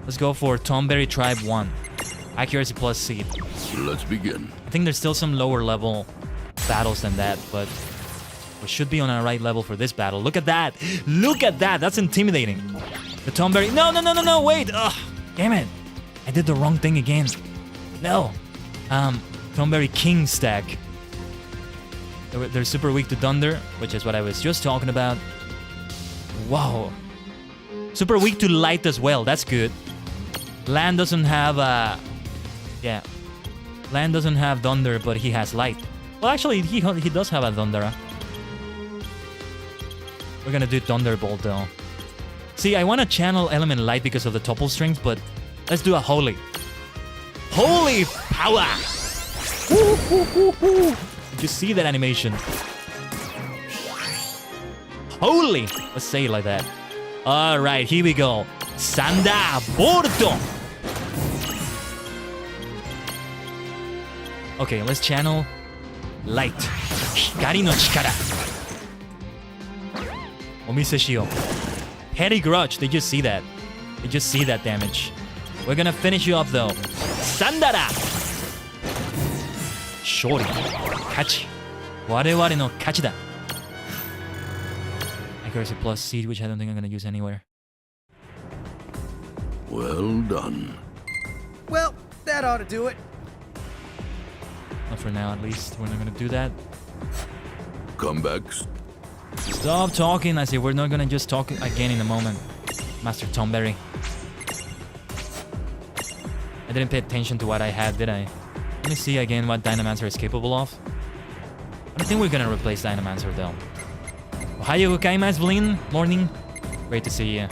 Let's go for Tomberry Tribe 1. Accuracy plus seed. Let's begin. I think there's still some lower level battles than that, but we should be on our right level for this battle. Look at that! Look at that! That's intimidating. The Tomberry... No, wait! Ugh! Damn it! I did the wrong thing again. No! Tomberry King stack. They're super weak to thunder, which is what I was just talking about. Wow. Super weak to light as well. That's good. Land doesn't have yeah. Land doesn't have thunder, but he has light. Well, actually, he does have a Thundera. We're gonna do Thunderbolt though. See, I want to channel Element Light because of the topple strings, but let's do a Holy. Holy power! Did you see that animation? Holy! Let's say it like that. Alright, here we go. Sanda Bordo! Okay, let's channel Light. Hikari no chikara. Omise shiyou. petty grudge. They just see that. They just see that damage. We're gonna finish you off though. Sandara! Shorty. Kachi. Wareware no kachi da. Accuracy plus seed, which I don't think I'm gonna use anywhere. Well done. Well, that ought to do it. Not for now, at least. We're not gonna do that. Comebacks. Stop talking. I say we're not gonna just talk again in a moment. Master Tomberry. I didn't pay attention to what I had, did I? Let me see again what Dynamancer is capable of. I don't think we're gonna replace Dynamancer though. Ohayo gozaimasu, Blin. Morning. Great to see you.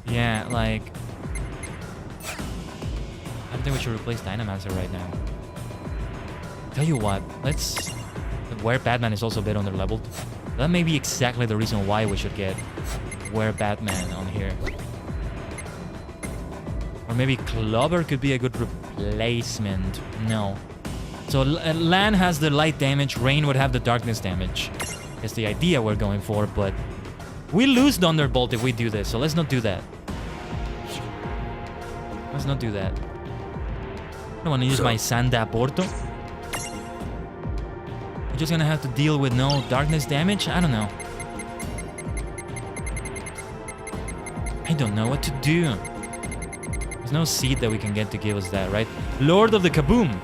Yeah, like... I don't think we should replace Dynamancer right now. Tell you what, let's... Where Batman is also a bit under-leveled. That may be exactly the reason why we should get Where Batman on here. Or maybe Clover could be a good replacement. No. So Lan has the light damage, Rain would have the darkness damage. It's the idea we're going for, but... We lose Thunderbolt if we do this, so let's not do that. Let's not do that. I don't want to use my Sanda Porto. I'm just gonna have to deal with no darkness damage? I don't know. I don't know what to do. There's no seed that we can get to give us that, right? Lord of the Kaboom!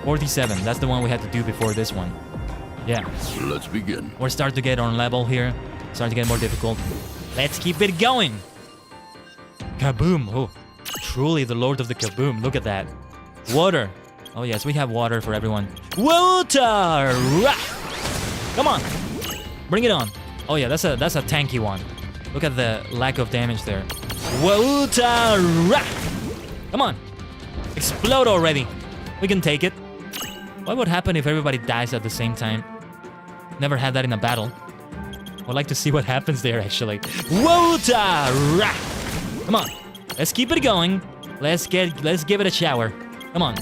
47, that's the one we had to do before this one. Yeah. Let's begin. We're starting to get on level here. Starting to get more difficult. Let's keep it going! Kaboom! Oh, truly the Lord of the Kaboom. Look at that. Water. Oh yes, we have water for everyone. Water! Rah! Come on! Bring it on. Oh yeah, that's a tanky one. Look at the lack of damage there. Water! Rah! Come on! Explode already! We can take it. What would happen if everybody dies at the same time? Never had that in a battle. I'd like to see what happens there actually. Water! Rah! Come on. Let's keep it going. Let's give it a shower. Come on.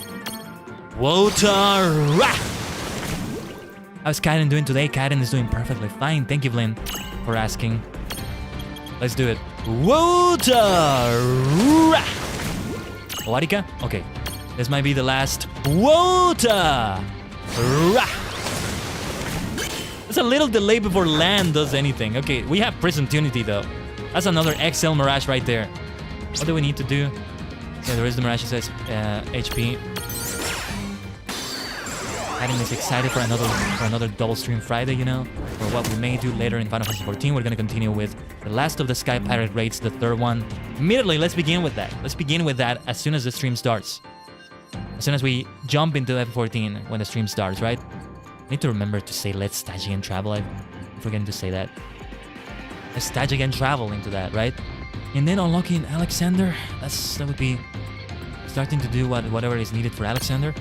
Water! Rah! How's Khaiden doing today? Khaiden is doing perfectly fine. Thank you, Blin, for asking. Let's do it. Water! Rah! Oarika? Okay. This might be the last. Water! Rah! It's a little delay before land does anything. Okay, we have Prison Tunity though. That's another XL Mirage right there. What do we need to do? Yeah, there is the Mirage, it says HP. Khaiden is excited for another double stream Friday, you know, for what we may do later in Final Fantasy XIV. We're gonna continue with the last of the Sky Pirate raids, the third one. Immediately, let's begin with that. Let's begin with that as soon as the stream starts. As soon as we jump into F14 when the stream starts, right? I need to remember to say let's Tajigen travel. I'm forgetting to say that. Let's Tajigen travel into that, right? And then unlocking Alexander. That would be starting to do whatever is needed for Alexander.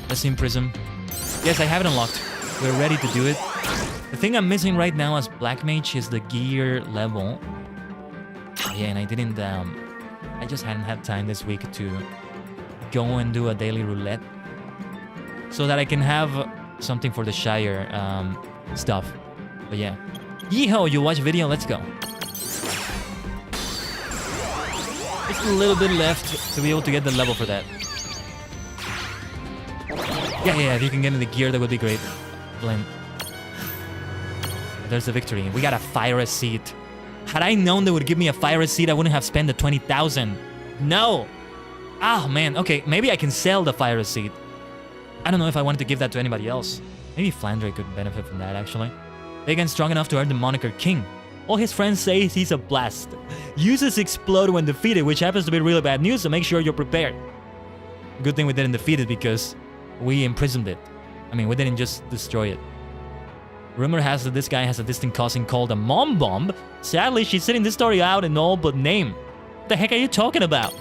Let's see Prism. Yes, I have it unlocked. We're ready to do it. The thing I'm missing right now as Black Mage is the gear level. Yeah, and I didn't... I just hadn't had time this week to go and do a daily roulette. So that I can have something for the Shire stuff. But yeah. Yeehaw, you watch video? Let's go. Just a little bit left to be able to get the level for that. Yeah, if you can get in the gear, that would be great. Blin. There's the victory. We got a fire seat. Had I known they would give me a fire seat, I wouldn't have spent the 20,000. No! Oh, man. Okay, maybe I can sell the fire seat. I don't know if I wanted to give that to anybody else. Maybe Flandre could benefit from that, actually. Big and strong enough to earn the moniker King. All his friends say he's a blast. Uses explode when defeated, which happens to be really bad news, so make sure you're prepared. Good thing we didn't defeat it because we imprisoned it. I mean, we didn't just destroy it. Rumor has that this guy has a distant cousin called a mom bomb. Sadly, she's sitting this story out in all but name. What the heck are you talking about?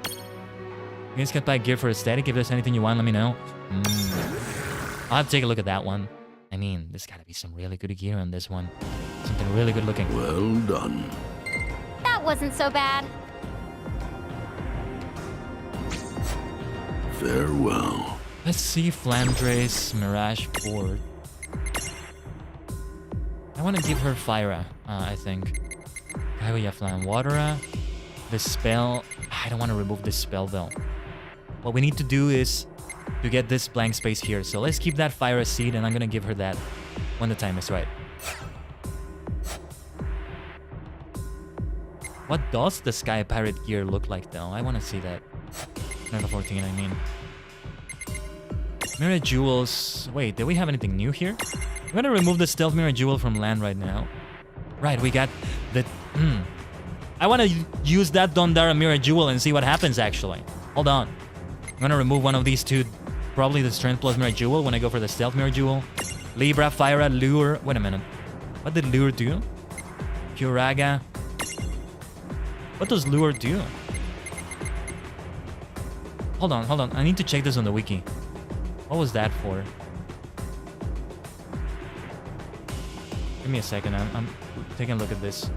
You guys can buy gear for aesthetic. If there's anything you want, let me know. I'll have to take a look at that one. I mean, there's gotta be some really good gear on this one. Something really good looking. Well done. That wasn't so bad. Farewell. Let's see Flandre's Mirage board. I want to give her Fyra, I think. Kaiwa Flan Watera. This spell... I don't want to remove this spell, though. What we need to do is to get this blank space here. So let's keep that Fyra seed, and I'm going to give her that when the time is right. What does the Sky Pirate gear look like, though? I want to see that. Number 14, I mean. Mirror Jewels... Wait, did we have anything new here? I'm gonna remove the Stealth Mirror Jewel from land right now. Right, we got the... I want to use that Dondara Mirror Jewel and see what happens, actually. Hold on. I'm gonna remove one of these two. Probably the Strength Plus Mirror Jewel when I go for the Stealth Mirror Jewel. Libra, Fyra, Lure... Wait a minute. What did Lure do? Curaga... What does Lure do? Hold on. I need to check this on the wiki. What was that for? Give me a second. I'm taking a look at this.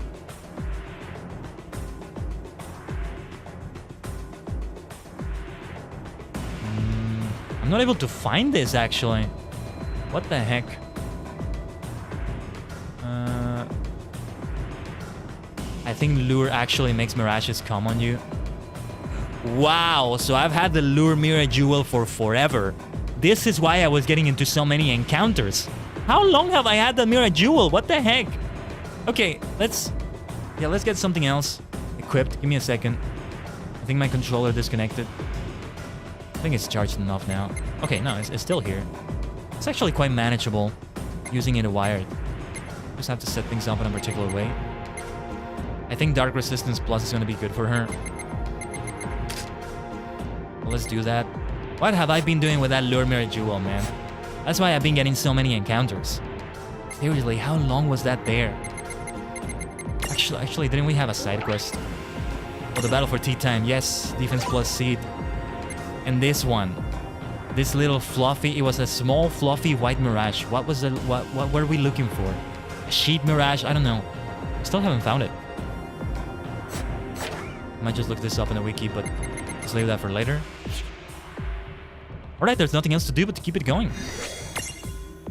I'm not able to find this, actually. What the heck? I think Lure actually makes Mirages come on you. Wow, so I've had the Lure Mirror Jewel for forever. This is why I was getting into so many encounters. How long have I had the Mirror Jewel? What the heck? Okay, let's get something else equipped. Give me a second. I think my controller disconnected. I think it's charged enough now. Okay, no, it's still here. It's actually quite manageable using it wired. Just have to set things up in a particular way. I think Dark Resistance Plus is going to be good for her. Well, let's do that. What have I been doing with that Lure Mirror Jewel, man? That's why I've been getting so many encounters. Seriously, how long was that there? Actually, didn't we have a side quest? Oh, the Battle for Tea Time. Yes, Defense Plus Seed. And this one. This little fluffy... It was a small, fluffy white Mirage. What was the... What were we looking for? A sheet Mirage? I don't know. Still haven't found it. Might just look this up in the wiki, but let's leave that for later. Alright, there's nothing else to do but to keep it going.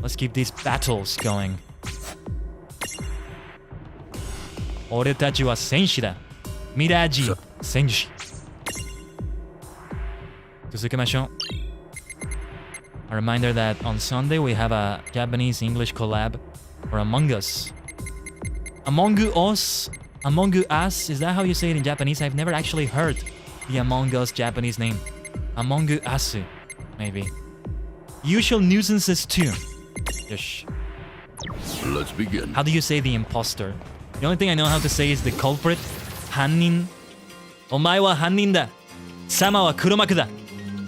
Let's keep these battles going. Oretachi wa senshi da. Miraji senshi. Tsuzukimashou. A reminder that on Sunday we have a Japanese-English collab for Among Us. Among Us? Among Us? Is that how you say it in Japanese? I've never actually heard the Among Us Japanese name. Among Us, maybe. Usual Nuisances 2. Yosh. Let's begin. How do you say the imposter? The only thing I know how to say is the culprit. Hannin. Omae wa hannin da. Sama wa kuromaku da.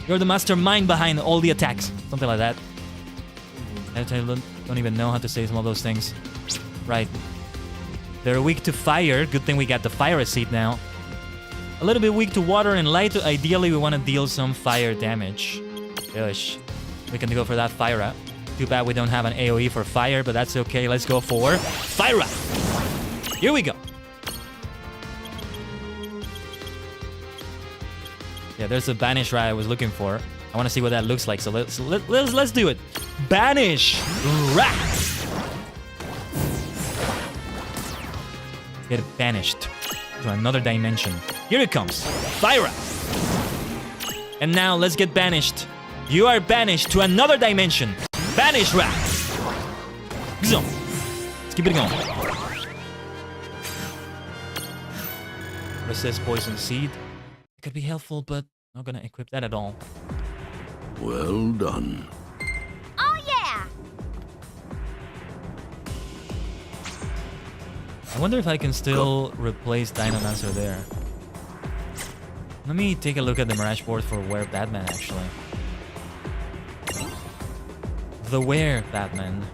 You're the mastermind behind all the attacks. Something like that. I don't even know how to say some of those things. Right. They're weak to fire. Good thing we got the fire seed now. A little bit weak to water and light. Ideally, we want to deal some fire damage. Yosh. We can go for that Fyra. Too bad we don't have an AoE for fire, but that's okay. Let's go for Fyra. Here we go. Yeah, there's the Banish Rat I was looking for. I want to see what that looks like, so let's do it. Banish Rat. Get banished to another dimension. Here it comes. Fyra. And now let's get banished. You are banished to another dimension. Banish Rat. So, let's keep it going. Resist Poison Seed. It could be helpful, but not gonna equip that at all. Well done. Oh, yeah! I wonder if I can still replace Dynamancer there. Let me take a look at the Mirage board for Were Batman, actually. The Were Batman.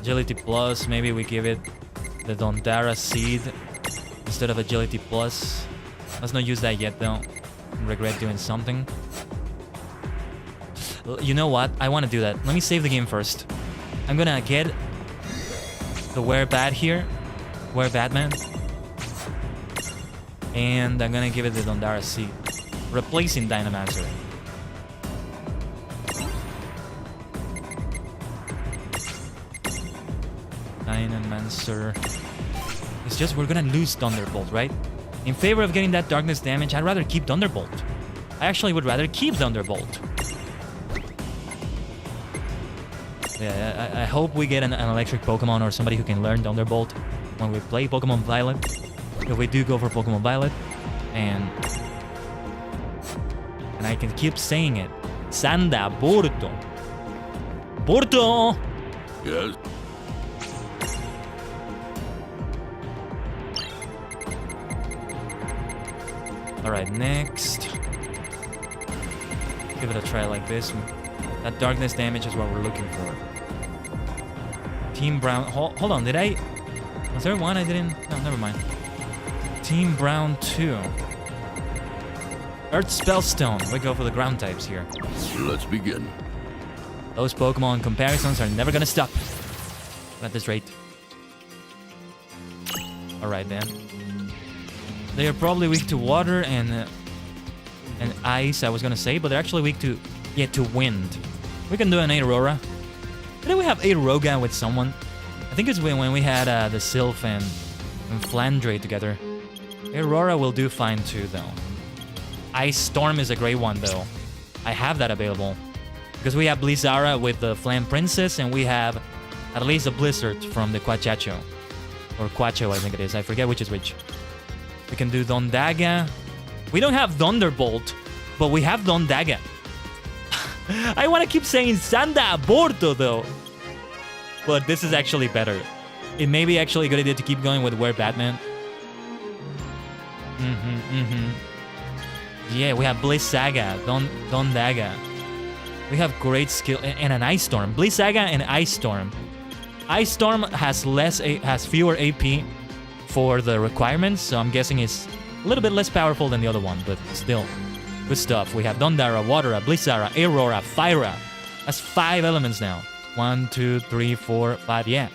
Agility Plus, maybe we give it the Dondara Seed instead of Agility Plus. Let's not use that yet, though. Regret doing something. You know what? I want to do that. Let me save the game first. I'm gonna get the Were Bat here. Were Batman. And I'm gonna give it the Dondara Seed. Replacing Dynamancer. Dynamancer. It's just we're gonna lose Thunderbolt, right? In favor of getting that darkness damage, I'd rather keep Thunderbolt. I actually would rather keep Thunderbolt. Yeah, I hope we get an electric Pokemon or somebody who can learn Thunderbolt when we play Pokemon Violet. If we do go for Pokemon Violet. And I can keep saying it. Sanda Borto. Borto! Yes. Alright, next. Give it a try like this. That darkness damage is what we're looking for. Team Brown. Hold on, did I... Was there one I didn't... No, never mind. Team Brown 2. Earth Spellstone. We go for the ground types here. Let's begin. Those Pokemon comparisons are never gonna stop. At this rate. Alright then. They are probably weak to water and ice, I was gonna say, but they're actually weak to wind. We can do an Aurora. Didn't we have Aeroga with someone? I think it's when we had the Sylph and Flandre together. Aurora will do fine too, though. Ice Storm is a great one, though. I have that available. Because we have Blizzara with the Flame Princess, and we have at least a Blizzard from the Quachacho. Or Quacho, I think it is. I forget which is which. We can do Dondaga. We don't have Thunderbolt, but we have Dondaga. I want to keep saying Sanda Borto, though. But this is actually better. It may be actually a good idea to keep going with Were Batman. Yeah, we have Blizzaga, Dondaga. We have great skill and an Ice Storm. Blizzaga and Ice Storm. Ice Storm has fewer AP for the requirements, so I'm guessing it's a little bit less powerful than the other one, but still, good stuff. We have Dondara, Watera, Blizzara, Aurora, Fyra. That's 5 elements now. 1, 2, 3, 4, 5, yeah.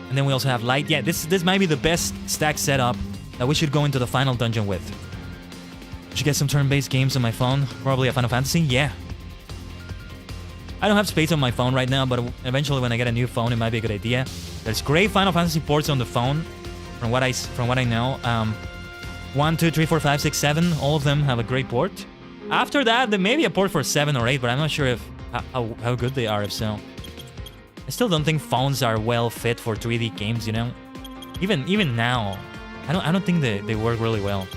And then we also have Light. Yeah, this might be the best stack setup that we should go into the final dungeon with. Should get some turn-based games on my phone. Probably a Final Fantasy, yeah. I don't have space on my phone right now, but eventually when I get a new phone, it might be a good idea. There's great Final Fantasy ports on the phone, from what I know. 1, 2, 3, 4, 5, 6, 7, all of them have a great port. After that, there may be a port for 7 or 8, but I'm not sure if how good they are, if so. I still don't think phones are well fit for 3D games, you know? Even now, I don't think they work really well.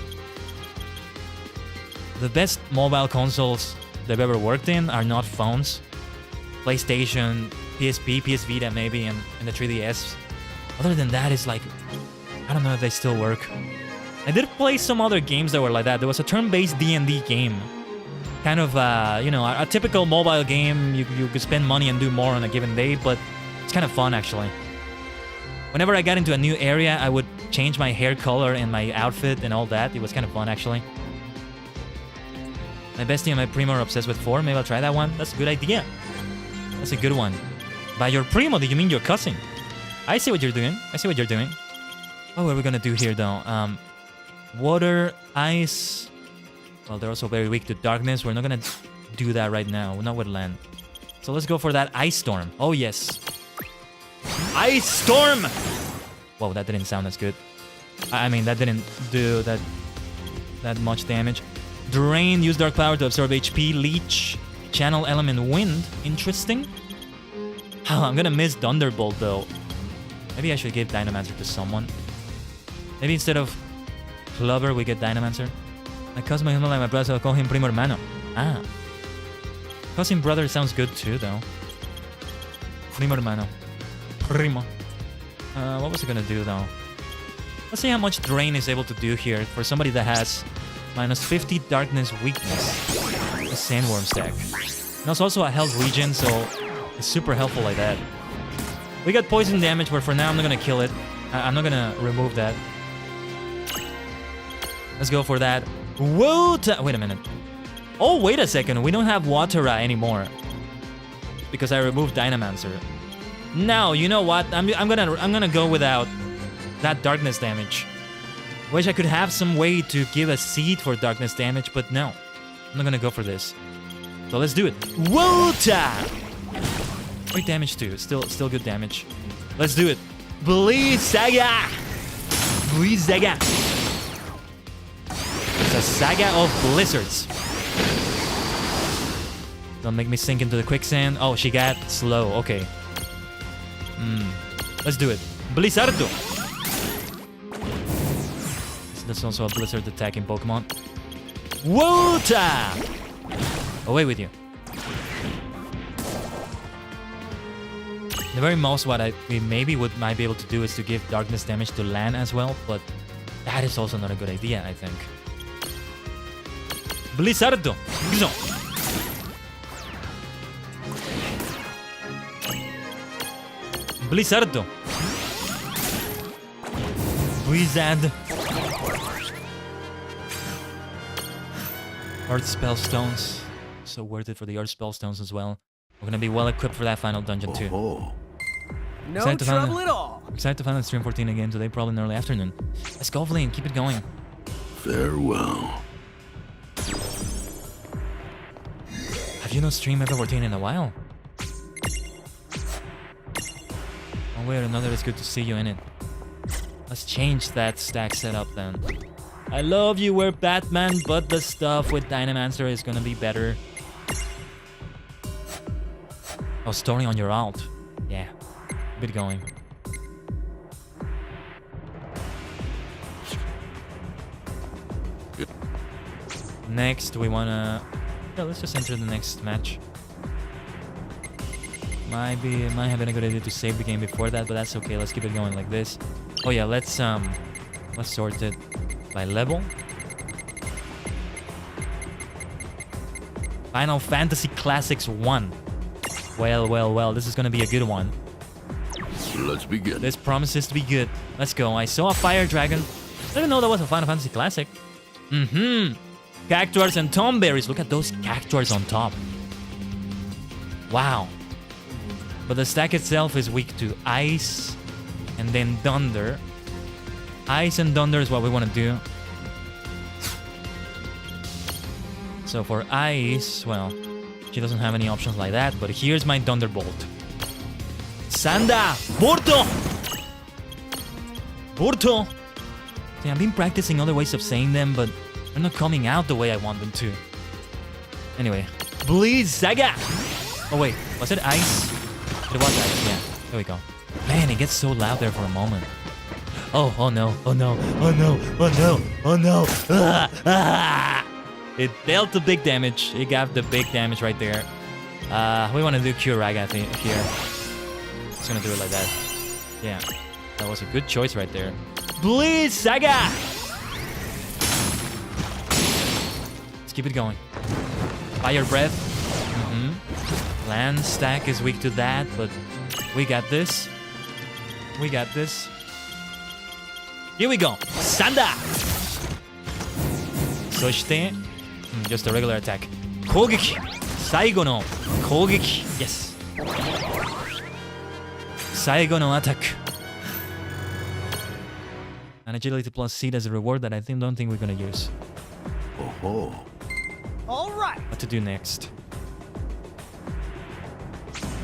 The best mobile consoles they've ever worked in are not phones. PlayStation, PSP, PS Vita maybe, and the 3DS. Other than that, it's like, I don't know if they still work. I did play some other games that were like that. There was a turn-based D&D game. Kind of, you know, a typical mobile game. You could spend money and do more on a given day, but it's kind of fun, actually. Whenever I got into a new area, I would change my hair color and my outfit and all that. It was kind of fun, actually. My bestie and my primo are obsessed with 4. Maybe I'll try that one. That's a good idea. That's a good one. By your primo, do you mean your cousin? I see what you're doing. I see what you're doing. What are we gonna do here, though? Water, ice. Well, they're also very weak to darkness. We're not gonna do that right now. We're not with land. So let's go for that Ice Storm. Oh, yes. Ice Storm! Whoa, that didn't sound as good. I mean, that didn't do that much damage. Drain, use Dark Power to absorb HP. Leech, channel element Wind. Interesting. Oh, I'm gonna miss Thunderbolt, though. Maybe I should give Dynamancer to someone. Maybe instead of Clover, we get Dynamancer. My cousin, my like my brother, so I'll call him Primo Hermano. Ah. Cousin brother sounds good too, though. Primo Hermano. Primo. What was it gonna do, though? Let's see how much Drain is able to do here for somebody that has minus 50 Darkness Weakness. A Sandworm stack. And it's also a health regen, so it's super helpful like that. We got poison damage, but for now I'm not gonna kill it. I'm not gonna remove that. Let's go for that. Wait a minute. Oh, wait a second. We don't have Watera anymore because I removed Dynamancer. Now, you know what? I'm gonna go without that darkness damage. Wish I could have some way to give a seed for darkness damage, but no. I'm not gonna go for this. So let's do it. Water! Great damage too. Still good damage. Let's do it. VSinger. VSinger. It's a saga of blizzards. Don't make me sink into the quicksand. Oh, she got slow. Okay. Let's do it. Blizzardo. That's also a blizzard attacking Pokemon. Water! Away with you. The very most what we might be able to do is to give darkness damage to land as well, but that is also not a good idea, I think. Blizzardo. Blizzardo. Blizzard. Earth Spell Stones. So worth it for the Earth Spell Stones as well. We're gonna be well equipped for that final dungeon too. Oh, No Excited to find trouble at all. Excited to find the stream 14 again today, probably in the early afternoon. Let's go, Vleen. Keep it going. farewell. Have you not streamed ever 14 in a while? One way or another, it's good to see you in it. Let's change that stack setup then. I love you, we're Batman, but the stuff with Dynamancer is gonna be better. Oh, story on your alt. Yeah, keep it going. Next, we wanna... Yeah, let's just enter the next match. Might have been a good idea to save the game before that, but that's okay. Let's keep it going like this. Oh yeah, let's sort it by level. Final Fantasy Classics 1. Well, this is gonna be a good one. Let's begin. This promises to be good. Let's go. I saw a fire dragon. I didn't know that was a Final Fantasy Classic. Cactuars and tomberries. Look at those cactuars on top. Wow. But the stack itself is weak to ice and then thunder. Ice and thunder is what we want to do. So for ice, well, she doesn't have any options like that, but here's my Thunderbolt. Sanda! Borto! Borto! See, I've been practicing other ways of saying them, but they're not coming out the way I want them to. Anyway, please, Saga! Oh wait, was it ice? It was ice, yeah. There we go. Man, it gets so loud there for a moment. Oh no, oh no, oh no, oh no, oh no. It dealt the big damage. It got the big damage right there. We want to do Curaga, I think, here. It's gonna do it like that. Yeah, that was a good choice right there. Please, Saga! Let's keep it going. Fire Breath. Land stack is weak to that, but we got this. We got this. Here we go. Sanda! Soshite, just a regular attack. Kogeki! Saigo no Kogeki. Yes. Saigo no attack. And agility plus seed as a reward that I don't think we're gonna use. Oh, All right. What to do next?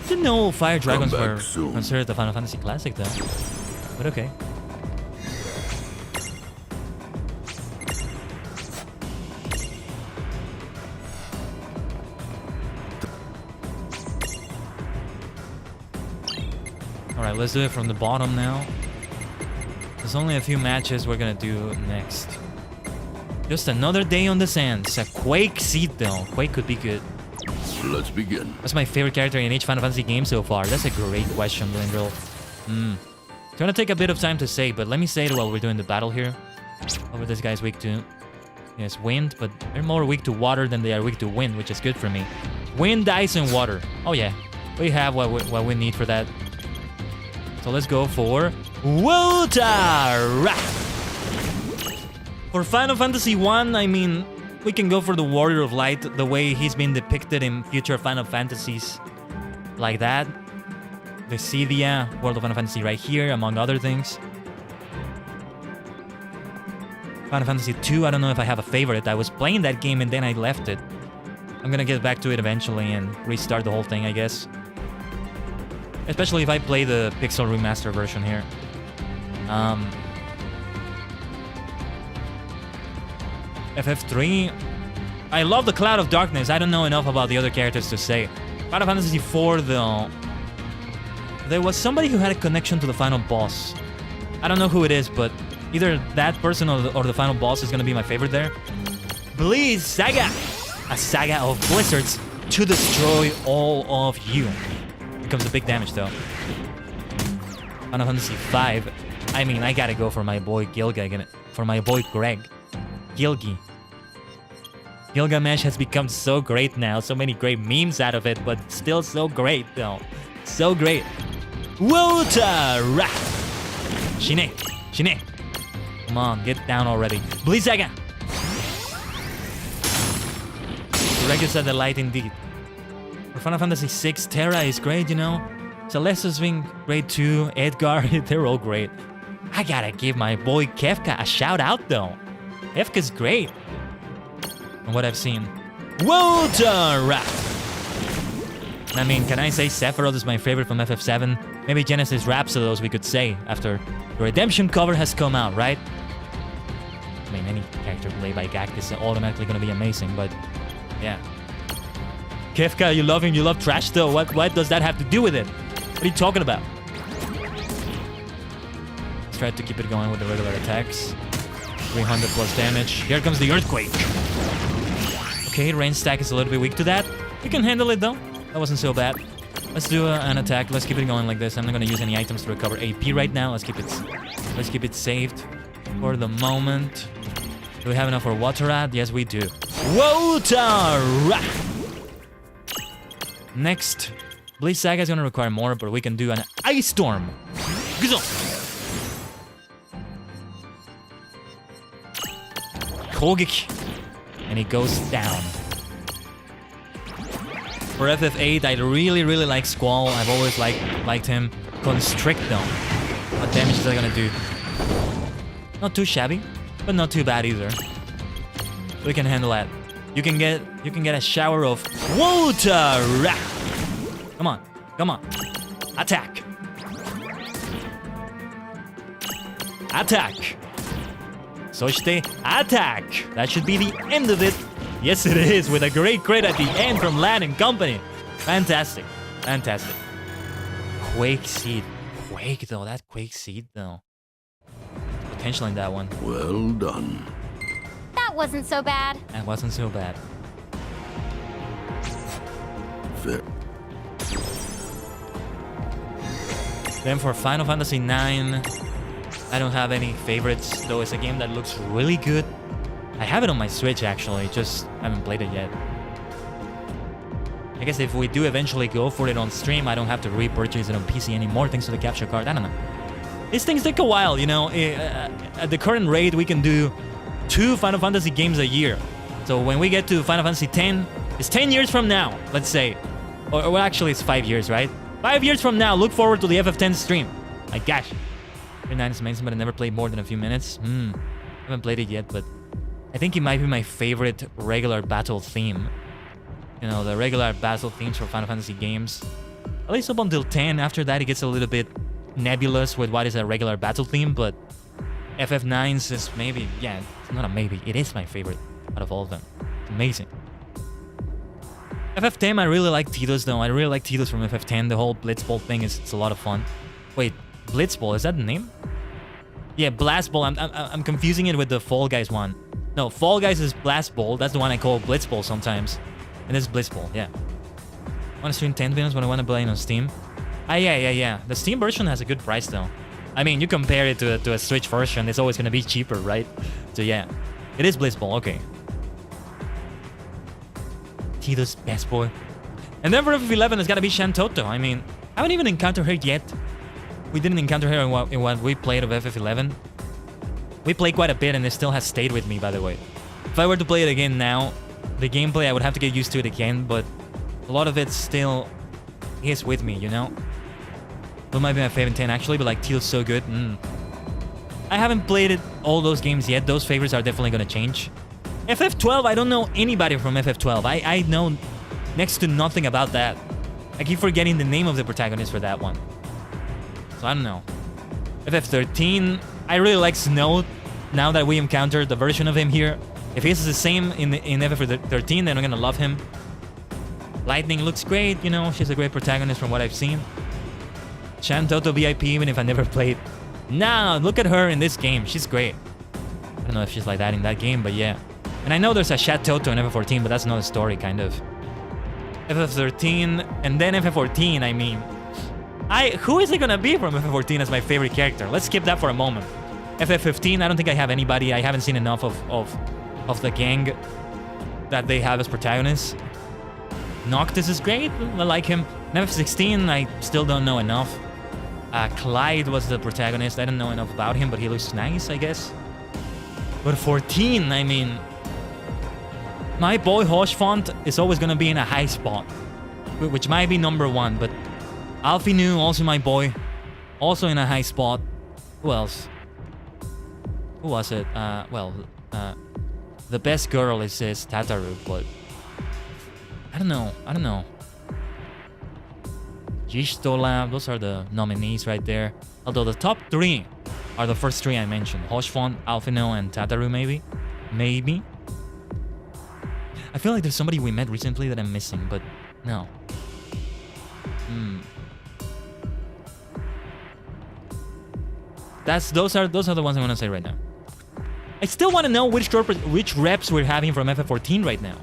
Didn't know fire dragons were soon. considered the Final Fantasy Classic though. But okay. Alright, let's do it from the bottom now. There's only a few matches we're gonna do next. Just another day on the sands. A Quake seed though. Quake could be good. let's begin. What's my favorite character in each Final Fantasy game so far? That's a great question, Blindrill. It's gonna take a bit of time to say, but let me say it while we're doing the battle here. Over this guy's weak to... Yes, wind, but they're more weak to water than they are weak to wind, which is good for me. Wind, ice, and water. Oh yeah, we have what we need for that. So let's go for... Water! For Final Fantasy 1, I mean... We can go for the Warrior of Light, the way he's been depicted in future Final Fantasies. Like that. The Cydia, World of Final Fantasy right here, among other things. Final Fantasy 2, I don't know if I have a favorite. I was playing that game and then I left it. I'm gonna get back to it eventually and restart the whole thing, I guess. Especially if I play the Pixel Remaster version here. FF3. I love the Cloud of Darkness. I don't know enough about the other characters to say. Final Fantasy IV, though. There was somebody who had a connection to the final boss. I don't know who it is, but either that person or the final boss is going to be my favorite there. VSinger. A saga of blizzards to destroy all of you. Here comes the big damage, though. Final Fantasy V. I mean, I gotta go for my boy Gilga, for my boy Greg. Gilgi. Gilgamesh has become so great now. So many great memes out of it, but still so great, though. So great. Wotara! Shine. Shine. Come on, get down already. VSinger. Greg is a delight indeed. For Final Fantasy VI, Terra is great, you know. Celeste's been great too. Edgar, they're all great. I gotta give my boy Kefka a shout out though. Kefka's great. From what I've seen. Wotara! I mean, can I say Sephiroth is my favorite from FF7? Maybe Genesis Rhapsodos we could say after the Redemption cover has come out, right? I mean, any character played by Gak is automatically gonna be amazing, but yeah. Kefka, you love him, you love trash though. What does that have to do with it? What are you talking about? Let's try to keep it going with the regular attacks. 300 plus damage. Here comes the Earthquake. Okay, range stack is a little bit weak to that. We can handle it though. That wasn't so bad. Let's do an attack. Let's keep it going like this. I'm not gonna use any items to recover AP right now. Let's keep it saved for the moment. Do we have enough for Wotara? Yes, we do. Wotara! Next, VSinger is gonna require more, but we can do an Ice Storm. Kogeki. And he goes down. For FF8, I really like Squall. I've always liked him. Constrict though. What damage is that gonna do? Not too shabby, but not too bad either. We can handle that. You can get a shower of Wotara. Come on, come on. Attack. Attack. Soshite, attack. That should be the end of it. Yes, it is, with a great crit at the end from Lan and company. Fantastic, fantastic. Quake Seed. Quake though, that Quake Seed though. Potential in that one. Well done. That wasn't so bad. That wasn't so bad. Fair. Then for Final Fantasy IX, I don't have any favorites, though it's a game that looks really good. I have it on my Switch actually, just haven't played it yet. I guess if we do eventually go for it on stream, I don't have to repurchase it on PC anymore thanks to the capture card. I don't know. These things take a while, you know. At the current rate, we can do 2 Final Fantasy games a year. So when we get to Final Fantasy X, it's 10 years from now, let's say. Or well, actually, it's 5 years, right? 5 years from now, look forward to the FF10 stream. My gosh. 39 is amazing, but I never played more than a few minutes. I haven't played it yet, but I think it might be my favorite regular battle theme. You know, the regular battle themes for Final Fantasy games. At least up until 10. After that, it gets a little bit nebulous with what is a regular battle theme, but FF9's is maybe, yeah, it's not a maybe. It is my favorite out of all of them. It's amazing. FF10, I really like Tidus though. I really like Tidus from FF10. The whole Blitzball thing it's a lot of fun. Wait, Blitzball, is that the name? Yeah, Blastball. I'm confusing it with the Fall Guys one. No, Fall Guys is Blastball. That's the one I call Blitzball sometimes. And this is Blitzball, yeah. I want to stream 10 videos when I want to play it on Steam. Ah, yeah. The Steam version has a good price though. I mean, you compare it to a Switch version, it's always going to be cheaper, right? So yeah, it is Blitzball, okay. Tidus, best boy. And then for FF11, it's got to be Shantoto. I mean, I haven't even encountered her yet. We didn't encounter her in what we played of FF11. We played quite a bit and it still has stayed with me, by the way. If I were to play it again now, the gameplay, I would have to get used to it again, but a lot of it still is with me, you know? That might be my favorite 10 actually, but like Teal's so good. I haven't played it all those games yet. Those favorites are definitely gonna change. FF12, I don't know anybody from FF12. I know next to nothing about that. I keep forgetting the name of the protagonist for that one. So I don't know. FF13, I really like Snow now that we encountered the version of him here. If he's the same in FF13, then I'm gonna love him. Lightning looks great, you know, she's a great protagonist from what I've seen. Chan Toto VIP, even if I never played. Nah, look at her in this game, she's great. I don't know if she's like that in that game, but yeah. And I know there's a Chat Toto in FF14, but that's another story, kind of. FF13, and then FF14, I mean. Who is it gonna be from FF14 as my favorite character? Let's skip that for a moment. FF15, I don't think I have anybody. I haven't seen enough of the gang that they have as protagonists. Noctis is great, I like him. In FF16, I still don't know enough. Clyde was the protagonist. I don't know enough about him, but he looks nice, I guess. But 14, I mean... My boy Hoshfont is always gonna be in a high spot, which might be number 1, but Alfie Nu, also my boy, also in a high spot. Who else? Who was it? The best girl is Tataru, but I don't know. Jistola, those are the nominees right there. Although the top 3 are the first 3 I mentioned. Hoshfont, Alfino, and Tataru, maybe. I feel like there's somebody we met recently that I'm missing, but no. Those are the ones I want to say right now. I still want to know which reps we're having from FF14 right now.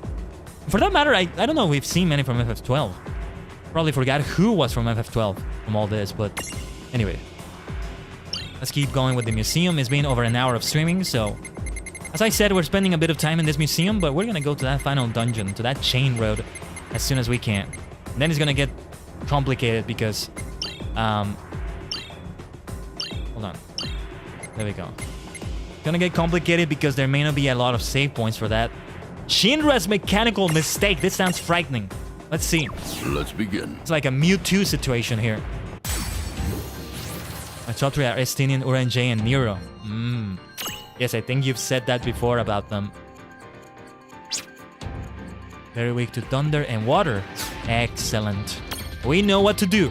For that matter, I don't know if we've seen many from FF12. Probably forgot who was from FF12 from all this, but anyway. Let's keep going with the museum. It's been over an hour of streaming, so... As I said, we're spending a bit of time in this museum, but we're gonna go to that final dungeon, to that chain road, as soon as we can. And then it's gonna get complicated because... hold on. There we go. It's gonna get complicated because there may not be a lot of save points for that. Shinra's mechanical mistake. This sounds frightening. Let's see. Let's begin. It's like a Mewtwo situation here. My top 3 are Estinian, Uranjay, and Nero. Yes, I think you've said that before about them. Very weak to thunder and water. Excellent. We know what to do.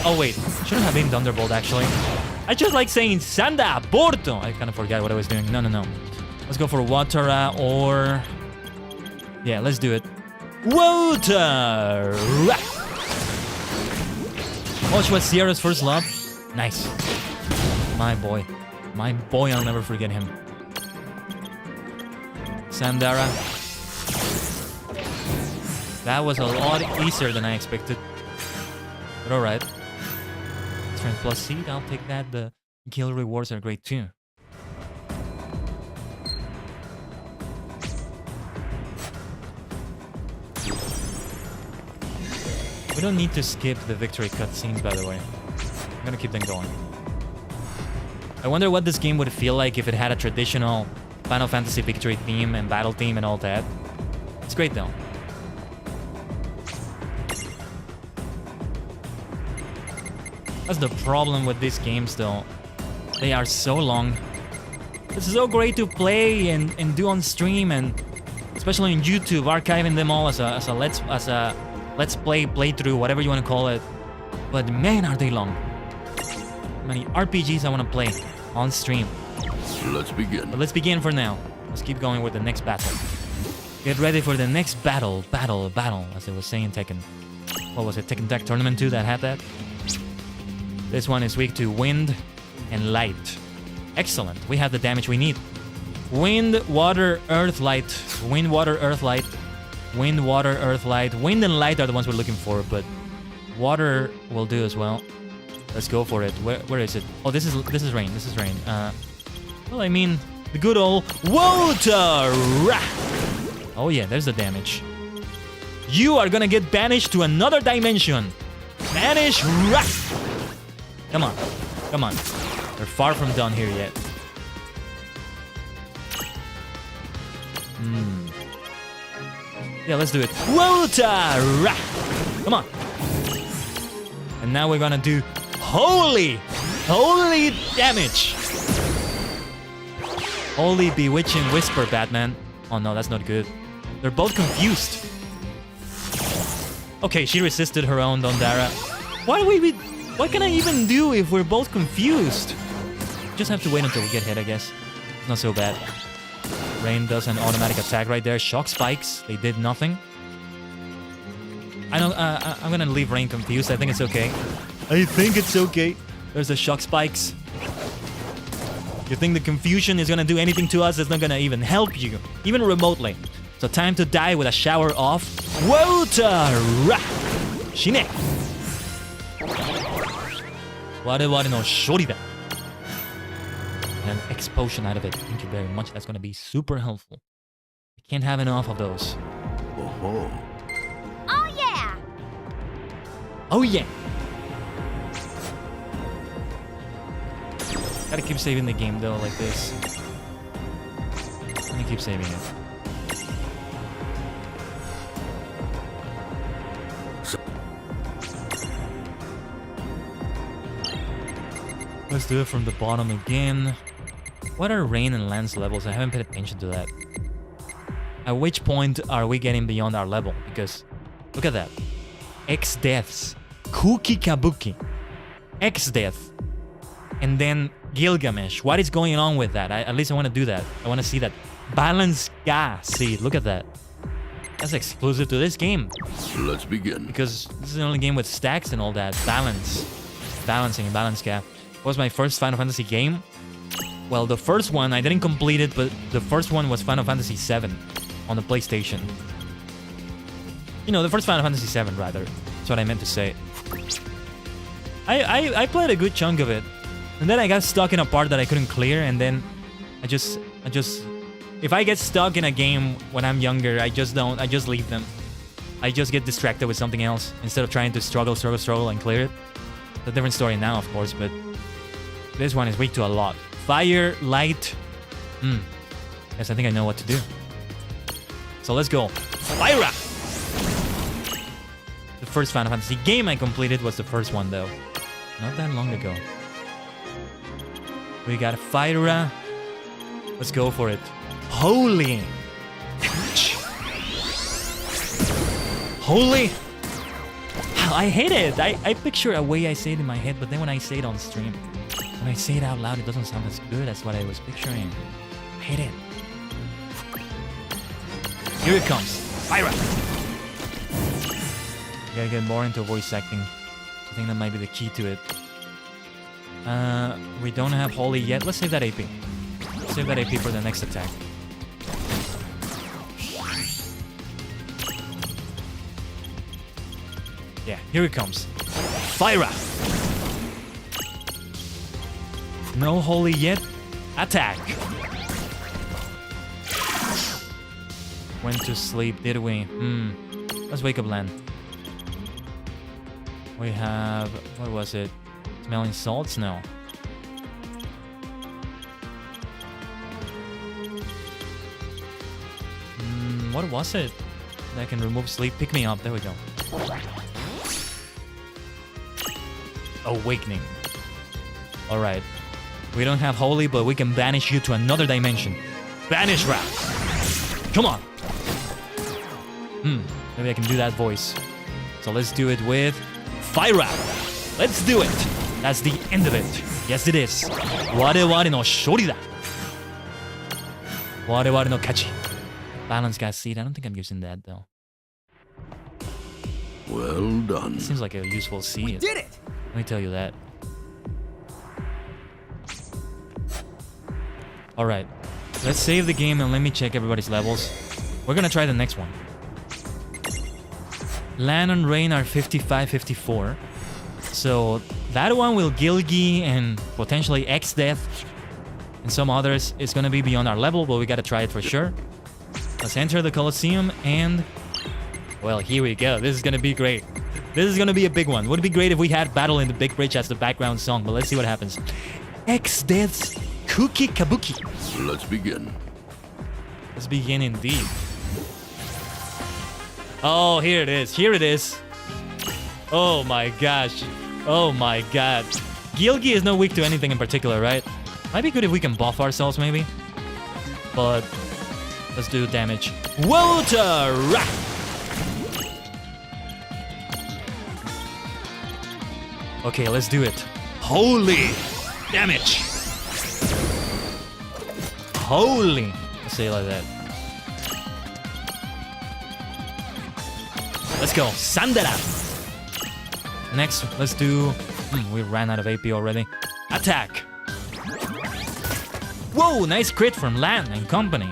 Oh wait, shouldn't have been Thunderbolt actually. I just like saying Sanda Porto. I kind of forgot what I was doing. No. Let's go for Watara or... Yeah, let's do it. Water! Oh, she was Sierra's first love. Nice. My boy. My boy, I'll never forget him. Sandara. That was a lot easier than I expected. But alright. Strength plus seed, I'll take that. The kill rewards are great too. We don't need to skip the victory cutscenes, by the way. I'm gonna keep them going. I wonder what this game would feel like if it had a traditional Final Fantasy victory theme and battle theme and all that. It's great though. That's the problem with these games though. They are so long. It's so great to play and do on stream, and especially on YouTube, archiving them all as a let's play playthrough, whatever you want to call it. But man, are they long. How many RPGs I want to play on stream. Let's begin. But let's begin for now. Let's keep going with the next battle. Get ready for the next battle, as it was saying in Tekken. What was it, Tekken Tag Tournament 2 that had that? This one is weak to wind and light. Excellent, we have the damage we need. Wind, water, earth, light. Wind, water, earth, light. Wind, water, earth, light. Wind and light are the ones we're looking for, but water will do as well. Let's go for it. Where is it? Oh, this is rain. This is rain. Well, I mean, the good old water. Oh yeah, there's the damage. You are gonna get banished to another dimension. Banish. Come on, come on. We're far from done here yet. Yeah, let's do it. Water. Come on. And now we're gonna do holy damage. Holy bewitching whisper, Batman. Oh no, that's not good. They're both confused. Okay, she resisted her own Dondara. What can I even do if we're both confused? Just have to wait until we get hit, I guess. Not so bad. Rain does an automatic attack right there. Shock spikes. They did nothing. I know. I'm gonna leave Rain confused. I think it's okay. I think it's okay. There's the shock spikes. You think the confusion is gonna do anything to us? It's not gonna even help you, even remotely. So time to die with a shower of water. Shine. Ware no shorida. And an X potion out of it. Thank you very much. That's gonna be super helpful. I can't have enough of those. Oh-ho. Oh, yeah. Oh yeah. Gotta keep saving the game though, like this. Let me keep saving it. Let's do it from the bottom again. What are Rain and Lance levels? I haven't paid attention to that. At which point are we getting beyond our level? Because look at that. X deaths. Kuki Kabuki. X death. And then Gilgamesh. What is going on with that? At least I want to do that. I want to see that. Balance Ga seed. Look at that. That's exclusive to this game. Let's begin. Because this is the only game with stacks and all that. Balance. Balancing and balance Ga. What was my first Final Fantasy game? Well, the first one, I didn't complete it, but the first one was Final Fantasy VII on the PlayStation. You know, the first Final Fantasy VII, rather. That's what I meant to say. I played a good chunk of it. And then I got stuck in a part that I couldn't clear, and then I just... If I get stuck in a game when I'm younger, I just leave them. I just get distracted with something else, instead of trying to struggle, and clear it. It's a different story now, of course, but... This one is weak to a lot. Fire, light... Yes, I think I know what to do. So let's go. Fire! The first Final Fantasy game I completed was the first one, though. Not that long ago. We got Fire. Let's go for it. Holy! Holy! I hate it! I picture a way I say it in my head, but then when I say it on stream, when I say it out loud, it doesn't sound as good as what I was picturing. I hate it. Here it comes. Fire! Gotta get more into voice acting. I think that might be the key to it. We don't have Holy yet. Let's save that AP. Let's save that AP for the next attack. Yeah, here it comes. Fire! No Holy yet. Attack! Went to sleep, did we? Let's wake up Lan. We have... What was it? Smelling salts? No. What was it? That can remove sleep. Pick me up. There we go. Awakening. Alright. We don't have Holy, but we can banish you to another dimension. Banish Wrap! Come on! Maybe I can do that voice. So let's do it with... Fire Wrap! Let's do it! That's the end of it. Yes, it is. Ware no shorida. Ware no kachi. Balance Gas Seed. I don't think I'm using that, though. Well done. It seems like a useful seed. We did it! Let me tell you that. Alright. Let's save the game and let me check everybody's levels. We're gonna try the next one. Lan and Rain are 55, 54. So that one will Gilgi and potentially X-Death and some others. It's gonna be beyond our level, but we gotta try it for sure. Let's enter the Colosseum and... Well, here we go. This is gonna be great. This is gonna be a big one. Would it be great if we had Battle in the Big Bridge as the background song, but let's see what happens. X-Death's Kuki Kabuki. Let's begin. Let's begin indeed. Oh, here it is. Here it is. Oh my gosh. Oh my god. Gilgi is not weak to anything in particular, right? Might be good if we can buff ourselves, maybe. But let's do damage. Water! Okay, let's do it. Holy damage. Holy. Let's say it like that. Let's go. Sandera. Next, let's do... we ran out of AP already. Attack. Whoa, nice crit from Lan and company.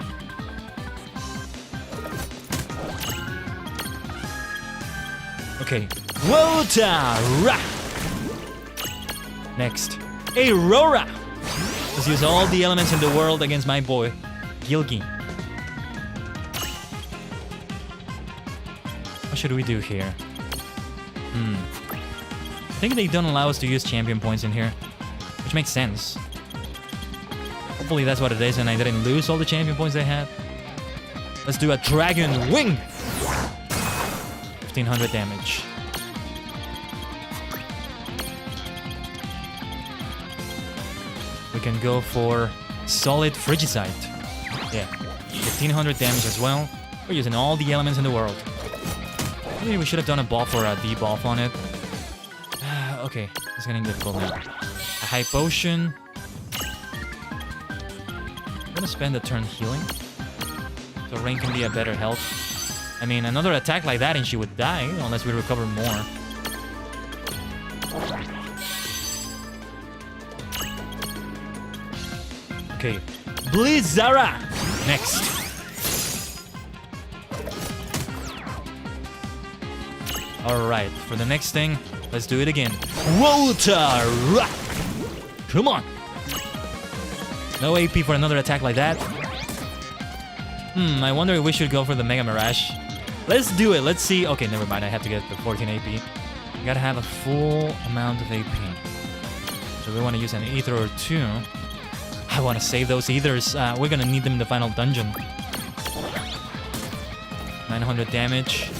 Okay. Wota! Next, Aurora. Let's use all the elements in the world against my boy, Gilgi. What should we do here? I think they don't allow us to use champion points in here, which makes sense. Hopefully that's what it is and I didn't lose all the champion points they had. Let's do a Dragon Wing! 1500 damage. We can go for solid Frigicide. Yeah, 1500 damage as well. We're using all the elements in the world. Maybe we should have done a buff or a debuff on it. Okay, it's getting difficult now. A high potion. I'm gonna spend a turn healing. So Rain can be a better health. I mean, another attack like that and she would die, unless we recover more. Okay, Blizzara! Next. Alright, for the next thing, let's do it again. Wota! Come on! No AP for another attack like that. I wonder if we should go for the Mega Mirage. Let's do it, let's see. Okay, never mind, I have to get the 14 AP. You gotta have a full amount of AP. So we want to use an Ether or two. I want to save those Ethers. We're gonna need them in the final dungeon. 900 damage.